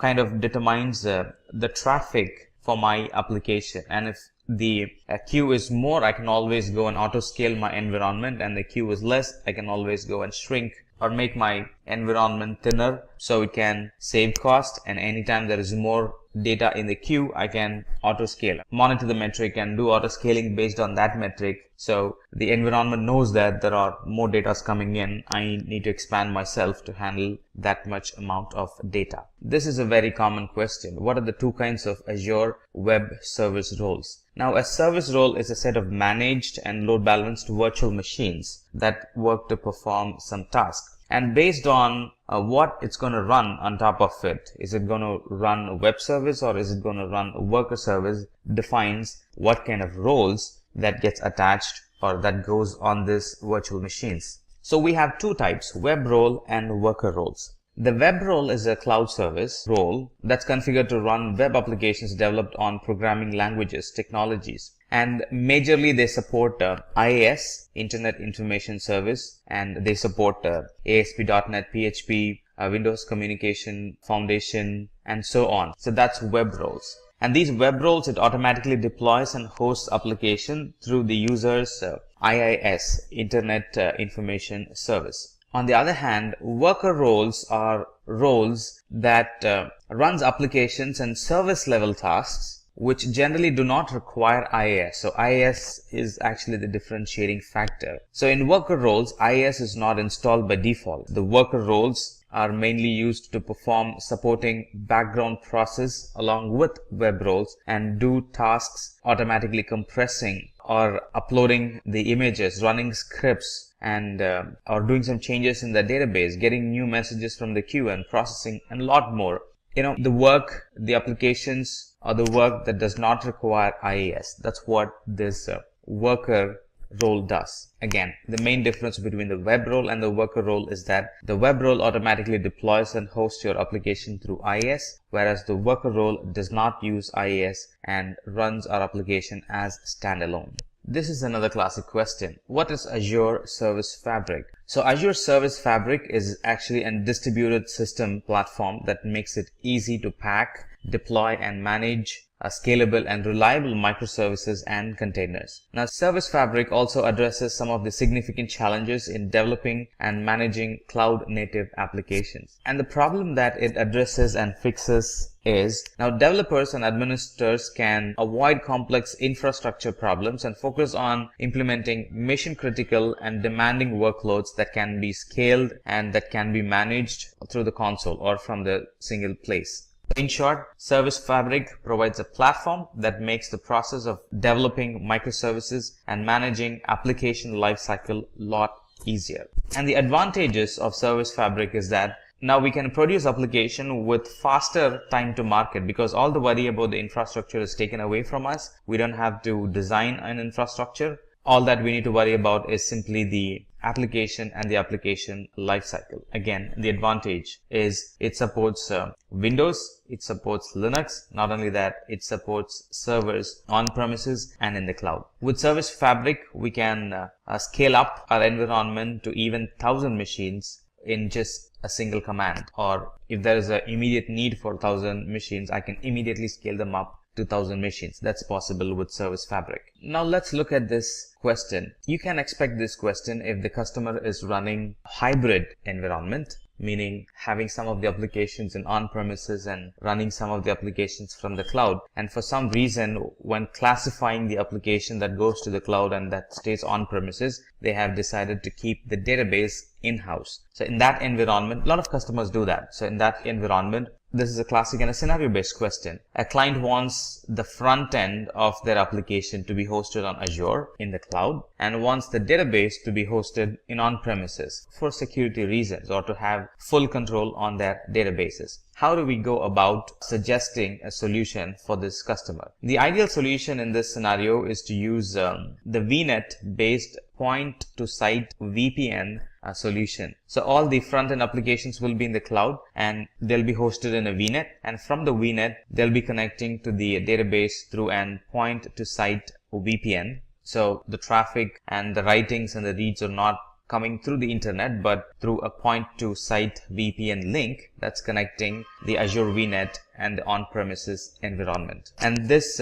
kind of determines the traffic for my application. And if the queue is more, I can always go and auto scale my environment, and the queue is less, I can always go and shrink or make my environment thinner so it can save cost. And anytime there is more data in the queue, I can auto scale, monitor the metric and do auto scaling based on that metric. So the environment knows that there are more data coming in. I need to expand myself to handle that much amount of data. This is a very common question. What are the two kinds of Azure Web Service roles? Now, a service role is a set of managed and load balanced virtual machines that work to perform some task. And based on what it's going to run on top of it, is it going to run a web service or is it going to run a worker service, defines what kind of roles that gets attached or that goes on this virtual machines. So we have two types, web role and worker roles. The web role is a cloud service role that's configured to run web applications developed on programming languages, technologies. And majorly they support IIS, Internet Information Service, and they support ASP.NET, PHP, Windows Communication Foundation, and so on. So that's web roles. And these web roles, it automatically deploys and hosts application through the user's IIS, Internet Information Service. On the other hand, worker roles are roles that runs applications and service level tasks which generally do not require IIS. So IIS is actually the differentiating factor. So in worker roles, IIS is not installed by default. The worker roles are mainly used to perform supporting background process along with web roles and do tasks automatically compressing or uploading the images, running scripts, and or doing some changes in the database, getting new messages from the queue and processing, and a lot more. The work, the applications, or the work that does not require IIS. That's what this worker role does. Again, the main difference between the web role and the worker role is that the web role automatically deploys and hosts your application through IIS, whereas the worker role does not use IIS and runs our application as standalone. This is another classic question. What is Azure Service Fabric? So Azure Service Fabric is actually a distributed system platform that makes it easy to pack, deploy, and manage scalable and reliable microservices and containers. Now, Service Fabric also addresses some of the significant challenges in developing and managing cloud-native applications. And the problem that it addresses and fixes is, now developers and administrators can avoid complex infrastructure problems and focus on implementing mission-critical and demanding workloads that can be scaled and that can be managed through the console or from the single place. In short, Service Fabric provides a platform that makes the process of developing microservices and managing application lifecycle a lot easier. And the advantages of Service Fabric is that now we can produce application with faster time to market because all the worry about the infrastructure is taken away from us. We don't have to design an infrastructure. All that we need to worry about is simply the application and the application lifecycle. Again, the advantage is it supports Windows, it supports Linux. Not only that, it supports servers on premises and in the cloud. With Service Fabric, we can scale up our environment to even 1,000 machines in just a single command. Or if there is an immediate need for 1,000 machines, I can immediately scale them up to 1,000 machines. That's possible with Service Fabric. Now let's look at this question. You can expect this question if the customer is running hybrid environment, meaning having some of the applications in on-premises and running some of the applications from the cloud. And for some reason, when classifying the application that goes to the cloud and that stays on-premises, they have decided to keep the database in-house. So in that environment, a lot of customers do that. So in that environment, this is a classic and a scenario-based question. A client wants the front end of their application to be hosted on Azure in the cloud and wants the database to be hosted in on-premises for security reasons or to have full control on their databases. How do we go about suggesting a solution for this customer? The ideal solution in this scenario is to use the VNet-based point-to-site VPN solution. So all the front-end applications will be in the cloud and they'll be hosted in a VNet, and from the VNet they'll be connecting to the database through an point-to-site VPN. So the traffic and the writings and the reads are not coming through the internet, but through a point-to-site VPN link that's connecting the Azure VNet and the on-premises environment. And this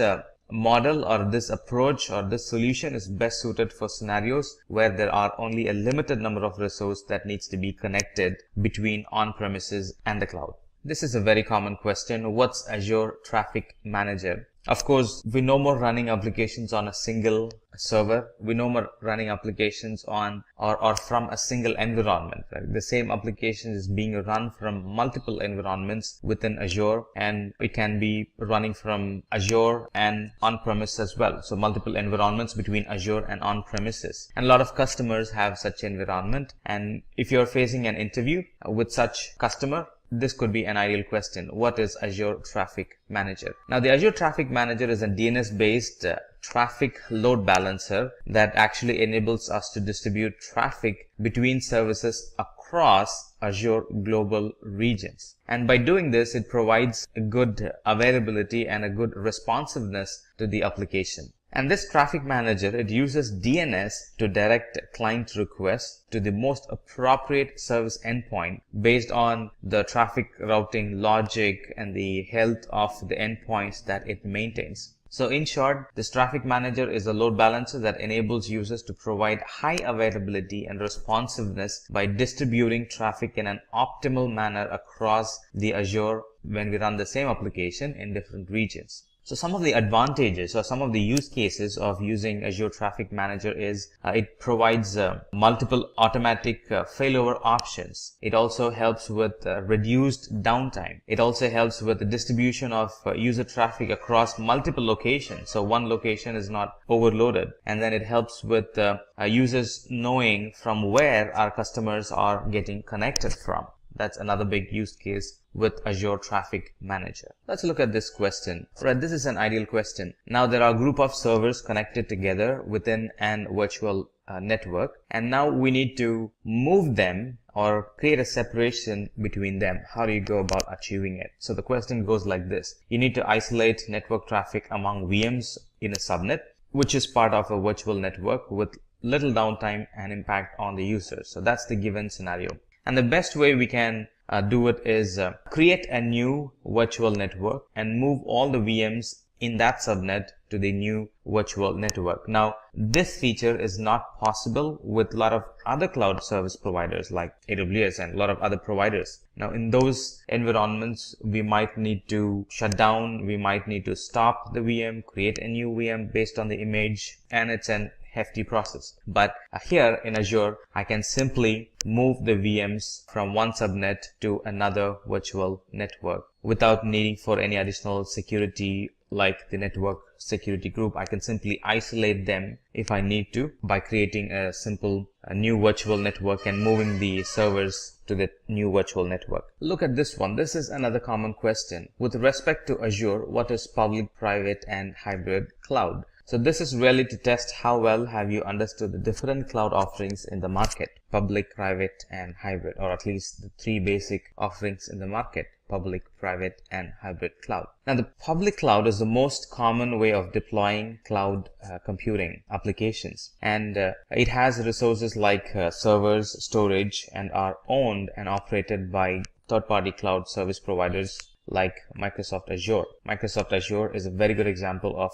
model or this approach or this solution is best suited for scenarios where there are only a limited number of resources that needs to be connected between on-premises and the cloud. This is a very common question. What's Azure Traffic Manager? Of course, we no more running applications on a single server. We no more running applications on or from a single environment. Right? The same application is being run from multiple environments within Azure, and it can be running from Azure and on-premise as well. So multiple environments between Azure and on-premises. And a lot of customers have such environment. And if you're facing an interview with such customer, this could be an ideal question. What is Azure Traffic Manager? Now, the Azure Traffic Manager is a DNS-based traffic load balancer that actually enables us to distribute traffic between services across Azure global regions. And by doing this, it provides a good availability and a good responsiveness to the application. And this traffic manager, it uses DNS to direct client requests to the most appropriate service endpoint based on the traffic routing logic and the health of the endpoints that it maintains. So in short, this traffic manager is a load balancer that enables users to provide high availability and responsiveness by distributing traffic in an optimal manner across the Azure when we run the same application in different regions. So some of the advantages or some of the use cases of using Azure Traffic Manager is it provides multiple automatic failover options. It also helps with reduced downtime. It also helps with the distribution of user traffic across multiple locations. So one location is not overloaded. And then it helps with users knowing from where our customers are getting connected from. That's another big use case with Azure Traffic Manager. Let's look at this question. Right, this is an ideal question. Now there are a group of servers connected together within an virtual network, and now we need to move them or create a separation between them. How do you go about achieving it? So the question goes like this. You need to isolate network traffic among VMs in a subnet, which is part of a virtual network with little downtime and impact on the users. So that's the given scenario. And the best way we can do it is create a new virtual network and move all the VMs in that subnet to the new virtual network. Now, this feature is not possible with a lot of other cloud service providers like AWS and a lot of other providers. Now, in those environments, we might need to shut down, we might need to stop the VM, create a new VM based on the image, and it's an hefty process. But here in Azure, I can simply move the VMs from one subnet to another virtual network without needing for any additional security like the network security group. I can simply isolate them if I need to by creating a simple new virtual network and moving the servers to the new virtual network. Look at this one. This is another common question. With respect to Azure, what is public, private, and hybrid cloud? So this is really to test how well have you understood the different cloud offerings in the market, public, private, and hybrid, or at least the three basic offerings in the market, public, private, and hybrid cloud. Now, the public cloud is the most common way of deploying cloud computing applications, and it has resources like servers, storage, and are owned and operated by third-party cloud service providers like Microsoft Azure. Microsoft Azure is a very good example of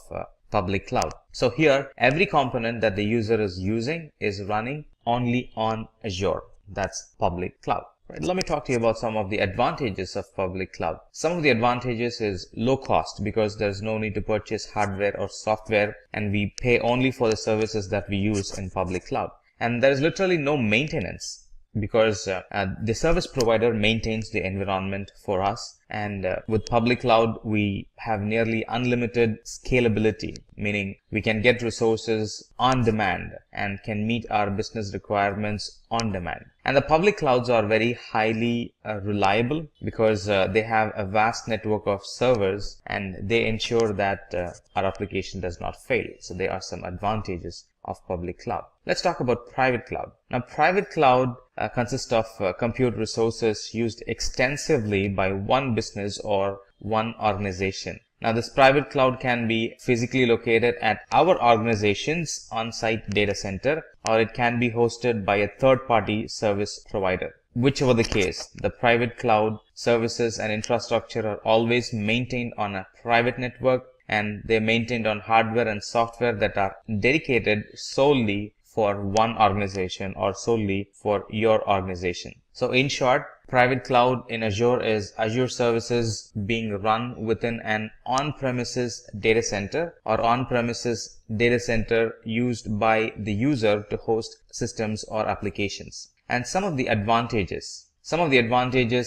public cloud. So here, every component that the user is using is running only on Azure. That's public cloud. Right, let me talk to you about some of the advantages of public cloud. Some of the advantages is low cost because there's no need to purchase hardware or software, and we pay only for the services that we use in public cloud. And there is literally no maintenance because the service provider maintains the environment for us. And with public cloud, we have nearly unlimited scalability, meaning we can get resources on demand and can meet our business requirements on demand. And the public clouds are very highly reliable because they have a vast network of servers and they ensure that our application does not fail. So there are some advantages of public cloud. Let's talk about private cloud. Now, private cloud consists of compute resources used extensively by one business or one organization. Now, this private cloud can be physically located at our organization's on-site data center, or it can be hosted by a third-party service provider. Whichever the case, the private cloud services and infrastructure are always maintained on a private network, and they're maintained on hardware and software that are dedicated solely for one organization or solely for your organization. So in short, private cloud in Azure is Azure services being run within an on-premises data center or on-premises data center used by the user to host systems or applications. And some of the advantages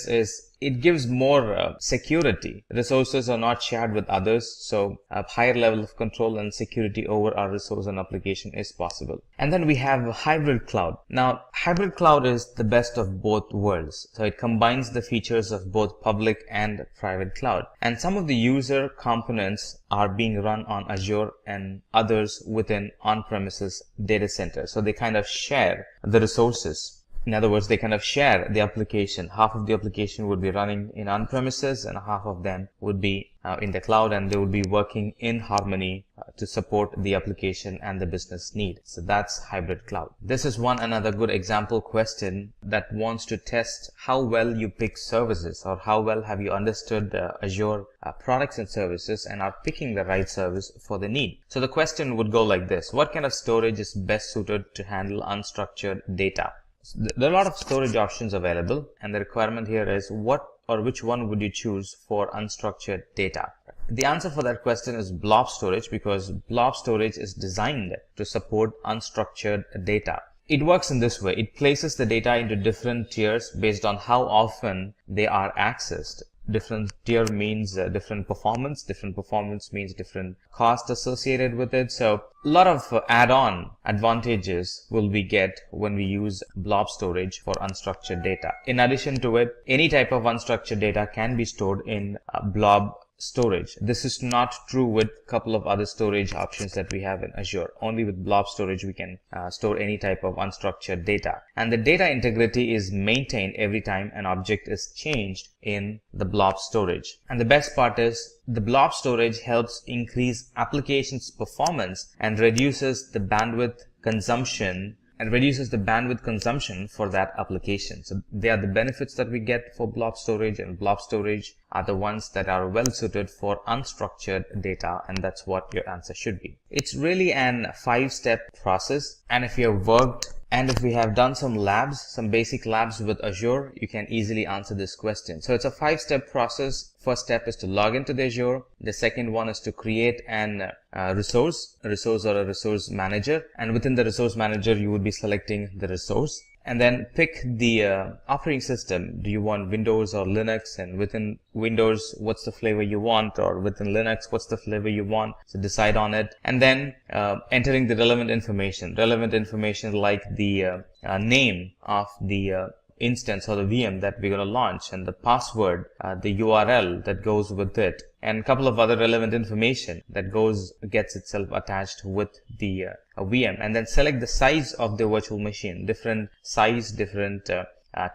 is it gives more security. Resources are not shared with others, so a higher level of control and security over our resource and application is possible. And then we have hybrid cloud. Now, hybrid cloud is the best of both worlds. So it combines the features of both public and private cloud. And some of the user components are being run on Azure and others within on-premises data center. So they kind of share the resources. In other words, they kind of share the application. Half of the application would be running in on-premises and half of them would be in the cloud, and they would be working in harmony to support the application and the business need. So that's hybrid cloud. This is another good example question that wants to test how well you pick services, or how well have you understood Azure products and services and are picking the right service for the need. So the question would go like this: what kind of storage is best suited to handle unstructured data? There are a lot of storage options available, and the requirement here is what or which one would you choose for unstructured data? The answer for that question is blob storage, because blob storage is designed to support unstructured data. It works in this way: it places the data into different tiers based on how often they are accessed. Different tier means different performance. Different performance means different cost associated with it. So a lot of add-on advantages will we get when we use blob storage for unstructured data. In addition to it, any type of unstructured data can be stored in blob storage. This is not true with a couple of other storage options that we have in Azure. Only with blob storage we can store any type of unstructured data. And the data integrity is maintained every time an object is changed in the blob storage. And the best part is the blob storage helps increase applications performance and reduces the bandwidth consumption for that application. So they are the benefits that we get for blob storage, and blob storage are the ones that are well suited for unstructured data, and that's what your answer should be. It's really an 5-step process, and if we have done some basic labs with Azure, you can easily answer this question. So it's a 5-step process. First step is to log into the Azure. The second one is to create an resource or a resource manager. And within the resource manager, you would be selecting the resource. And then pick the operating system. Do you want Windows or Linux? And within Windows, what's the flavor you want? Or within Linux, what's the flavor you want? So decide on it. And then entering the relevant information like the name of the instance or the VM that we're going to launch, and the password, the URL that goes with it, and a couple of other relevant information that gets itself attached with the VM. And then select the size of the virtual machine. Different size, different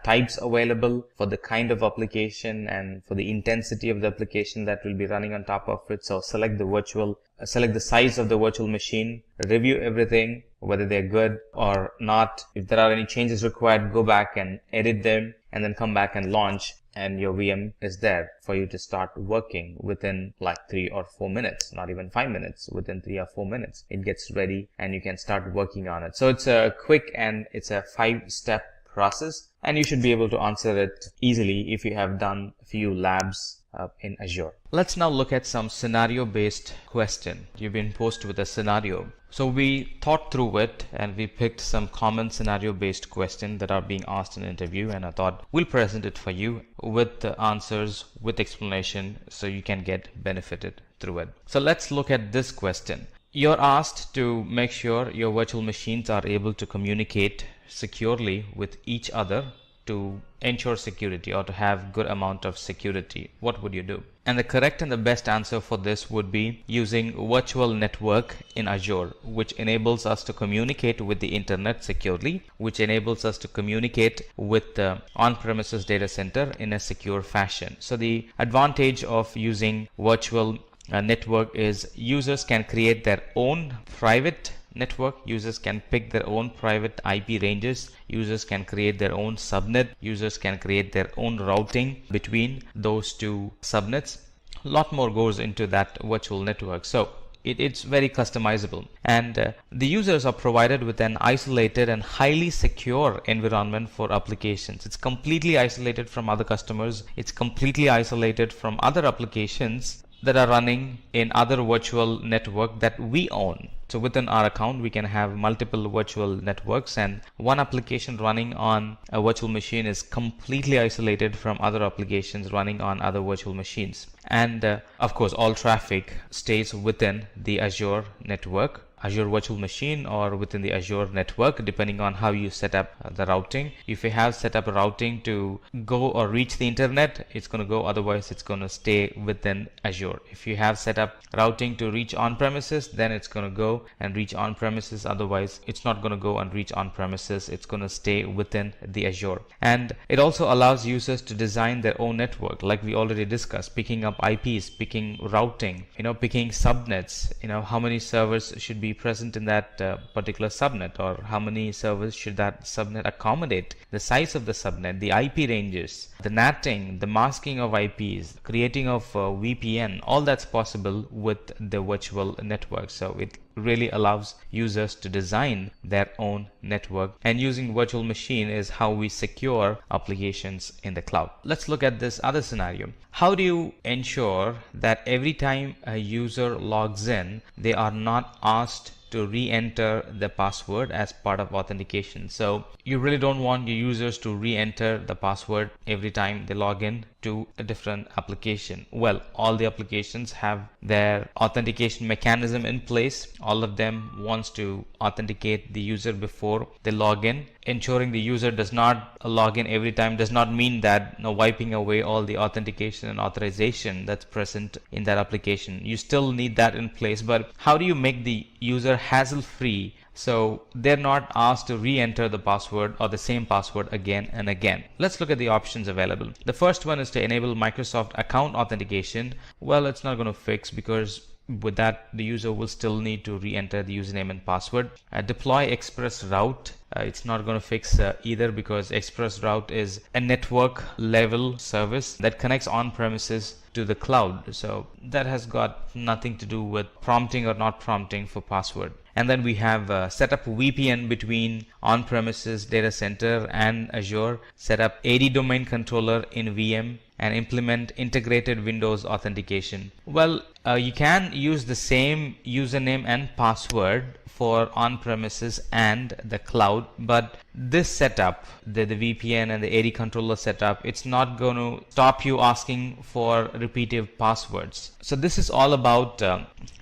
types available for the kind of application and for the intensity of the application that will be running on top of it. So select the size of the virtual machine, review everything, whether they're good or not. If there are any changes required, go back and edit them, and then come back and launch, and your VM is there for you to start working within like 3 or 4 minutes, not even 5 minutes. Within 3 or 4 minutes, it gets ready and you can start working on it. So it's a quick and it's a 5-step process, and you should be able to answer it easily if you have done a few labs in Azure. Let's now look at some scenario-based question. You've been posed with a scenario. So we thought through it and we picked some common scenario-based questions that are being asked in an interview, and I thought we'll present it for you with the answers, with explanation, so you can get benefited through it. So let's look at this question. You're asked to make sure your virtual machines are able to communicate securely with each other to ensure security, or to have good amount of security. What would you do? And the correct and the best answer for this would be using virtual network in Azure, which enables us to communicate with the internet securely, which enables us to communicate with the on-premises data center in a secure fashion. So the advantage of using virtual network is users can create their own private network. Users can pick their own private IP ranges. Users can create their own subnet. Users can create their own routing between those two subnets. A lot more goes into that virtual network. So it's very customizable, and the users are provided with an isolated and highly secure environment for applications. It's completely isolated from other customers. It's completely isolated from other applications that are running in other virtual network that we own. So within our account, we can have multiple virtual networks, and one application running on a virtual machine is completely isolated from other applications running on other virtual machines. And of course, all traffic stays within the Azure network, Azure virtual machine, or within the Azure network, depending on how you set up the routing. If you have set up a routing to go or reach the internet, it's going to go, otherwise it's going to stay within Azure. If you have set up routing to reach on premises, then it's going to go and reach on premises, otherwise it's not going to go and reach on premises. It's going to stay within the Azure. And it also allows users to design their own network, like we already discussed, picking up IPs, picking routing, picking subnets, how many servers should be present in that particular subnet, or how many servers should that subnet accommodate, the size of the subnet, the IP ranges, the NATing, the masking of IPs, creating of VPN. All that's possible with the virtual network. So it really allows users to design their own network, and using virtual machine is how we secure applications in the cloud. Let's look at this other scenario. How do you ensure that every time a user logs in, they are not asked to re-enter the password as part of authentication? So you really don't want your users to re-enter the password every time they log in to a different application. Well, all the applications have their authentication mechanism in place. All of them wants to authenticate the user before they log in. Ensuring the user does not log in every time does not mean that wiping away all the authentication and authorization that's present in that application. You still need that in place, but how do you make the user hassle-free so they're not asked to re-enter the password or the same password again and again? Let's look at the options available. The first one is to enable Microsoft account authentication. Well, it's not going to fix, because with that the user will still need to re-enter the username and password. Deploy express route. It's not going to fix either, because express route is a network level service that connects on premises to the cloud. So that has got nothing to do with prompting or not prompting for password. And then we have set up VPN between on-premises data center and Azure, set up AD domain controller in VM, and implement integrated Windows authentication. Well, you can use the same username and password for on-premises and the cloud, but this setup, the VPN and the AD controller setup, it's not going to stop you asking for repeated passwords. So this is all about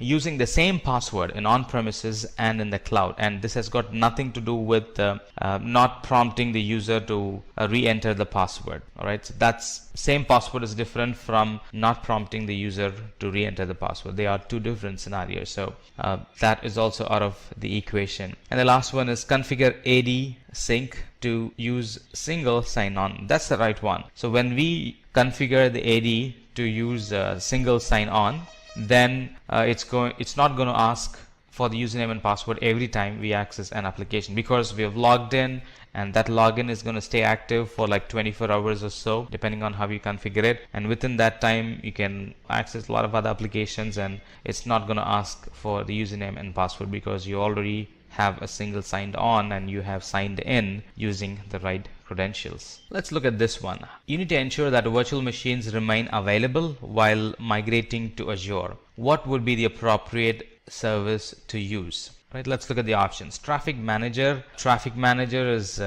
using the same password in on-premises and in the cloud, and this has got nothing to do with not prompting the user to re-enter the password. All right, so that's same password is different from not prompting the user to re-enter the password. They are two different scenarios, so that is also out of the equation. And the last one is configure AD sync to use single sign-on. That's the right one. So when we configure the AD to use single sign-on, then it's not going to ask for the username and password every time we access an application, because we have logged in, and that login is going to stay active for like 24 hours or so, depending on how you configure it. And within that time, you can access a lot of other applications, and it's not going to ask for the username and password, because you already have a single signed on and you have signed in using the right credentials. Let's look at this one. You need to ensure that virtual machines remain available while migrating to Azure. What would be the appropriate service to use? Right, let's look at the options. Traffic Manager. Traffic Manager is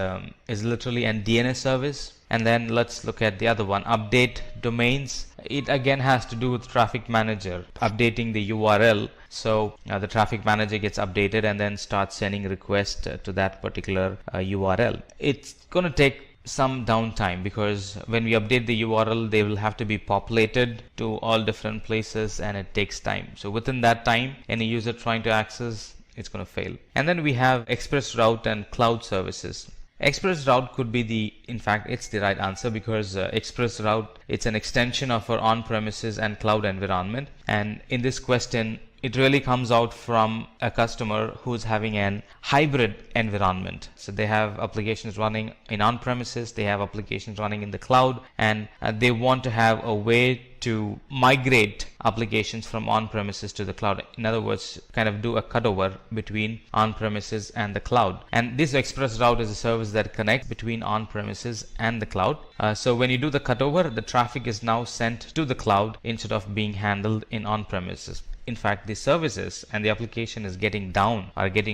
literally an DNS service. And then let's look at the other one, Update Domains. It again has to do with Traffic Manager, updating the URL. So the Traffic Manager gets updated and then starts sending requests to that particular URL. It's going to take some downtime, because when we update the URL, they will have to be populated to all different places, and it takes time. So within that time, any user trying to access, it's going to fail. And then we have Express Route and Cloud Services. Express route could be in fact, it's the right answer because express route, it's an extension of our on-premises and cloud environment. And in this question, it really comes out from a customer who's having an hybrid environment. So they have applications running in on-premises, they have applications running in the cloud, and they want to have a way to migrate applications from on-premises to the cloud. In other words, kind of do a cutover between on-premises and the cloud. And this express route is a service that connects between on-premises and the cloud. So when you do the cutover, the traffic is now sent to the cloud instead of being handled in on-premises. In fact, the services and the application is getting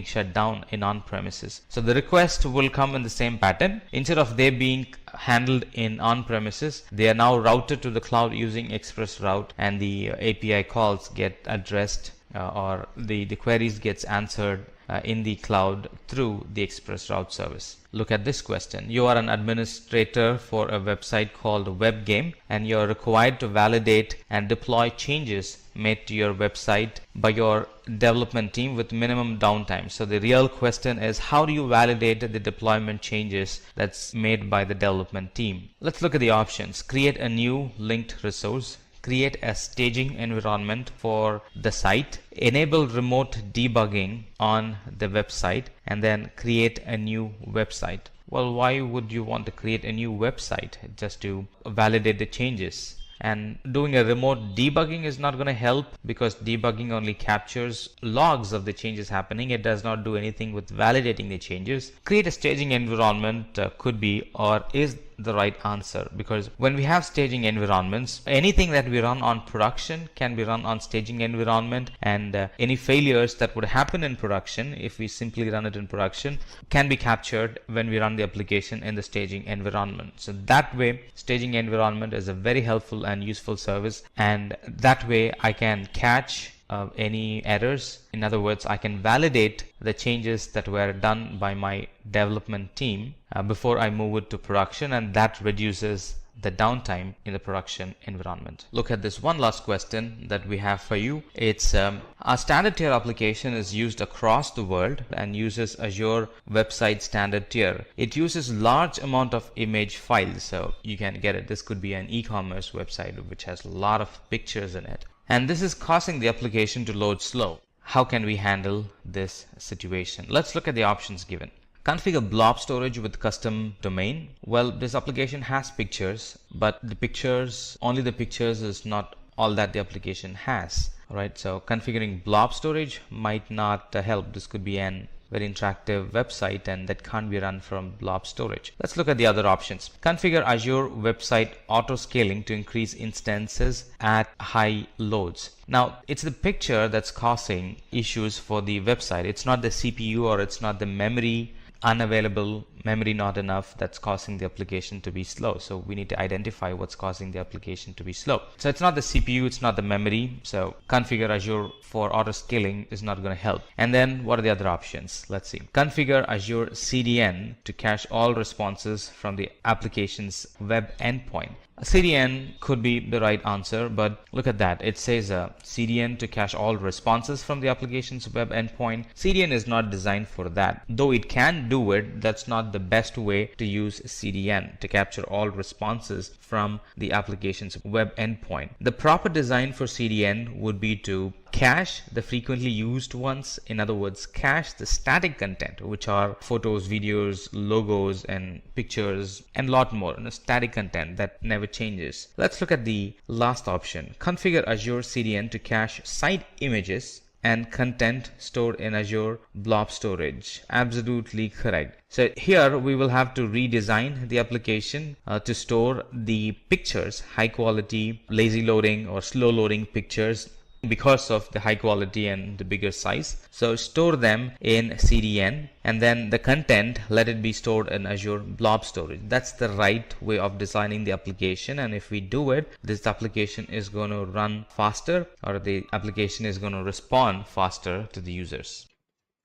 shut down in on-premises. So the request will come in the same pattern. Instead of they being handled in on-premises, they are now routed to the cloud using express route, and the API calls get addressed or the queries gets answered in the cloud through the express route service. Look at this question. You are an administrator for a website called WebGame, and you are required to validate and deploy changes made to your website by your development team with minimum downtime. So the real question is, how do you validate the deployment changes that's made by the development team? Let's look at the options. Create a new linked resource, create a staging environment for the site, enable remote debugging on the website, and then create a new website. Well, why would you want to create a new website? Just to validate the changes. And doing a remote debugging is not going to help, because debugging only captures logs of the changes happening. It does not do anything with validating the changes. Create a staging environment could be or is the right answer, because when we have staging environments, anything that we run on production can be run on staging environment, and any failures that would happen in production, if we simply run it in production, can be captured when we run the application in the staging environment. So that way, staging environment is a very helpful and useful service, and that way I can catch any errors. In other words, I can validate the changes that were done by my development team before I move it to production, and that reduces the downtime in the production environment. Look at this one last question that we have for you. It's a standard tier application is used across the world and uses Azure website standard tier. It uses large amount of image files, so you can get it. This could be an e-commerce website which has a lot of pictures in it, and this is causing the application to load slow. How can we handle this situation? Let's look at the options given. Configure blob storage with custom domain. Well, this application has pictures, but only the pictures is not all that the application has. Alright, so configuring blob storage might not help. This could be an very interactive website, and that can't be run from blob storage. Let's look at the other options. Configure Azure website auto scaling to increase instances at high loads. Now, it's the picture that's causing issues for the website. It's not the CPU, or it's not the memory unavailable, memory not enough, that's causing the application to be slow. So we need to identify what's causing the application to be slow. So it's not the CPU, it's not the memory. So configure Azure for auto scaling is not going to help. And then what are the other options? Let's see. Configure Azure CDN to cache all responses from the application's web endpoint. A CDN could be the right answer, but look at that. It says a CDN to cache all responses from the application's web endpoint. CDN is not designed for that. Though it can do it, that's not the best way to use CDN to capture all responses from the application's web endpoint. The proper design for CDN would be to cache the frequently used ones. In other words, cache the static content, which are photos, videos, logos, and pictures, and a lot more. Static content that never changes. Let's look at the last option. Configure Azure CDN to cache site images and content stored in Azure blob storage. Absolutely correct. So here we will have to redesign the application to store the pictures, high quality, lazy loading or slow loading pictures, because of the high quality and the bigger size. So store them in CDN, and then the content, let it be stored in Azure blob storage. That's the right way of designing the application, and if we do it, this application is going to run faster, or the application is going to respond faster to the users.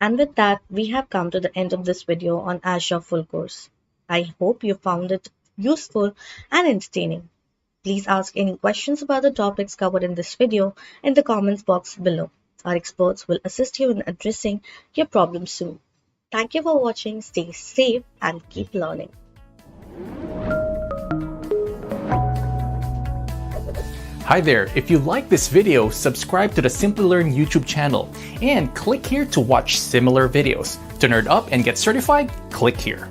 And with that, we have come to the end of this video on Azure full course. I hope you found it useful and entertaining. Please ask any questions about the topics covered in this video in the comments box below. Our experts will assist you in addressing your problems soon. Thank you for watching. Stay safe and keep learning. Hi there, if you like this video, subscribe to the Simplilearn YouTube channel and click here to watch similar videos. To nerd up and get certified, click here.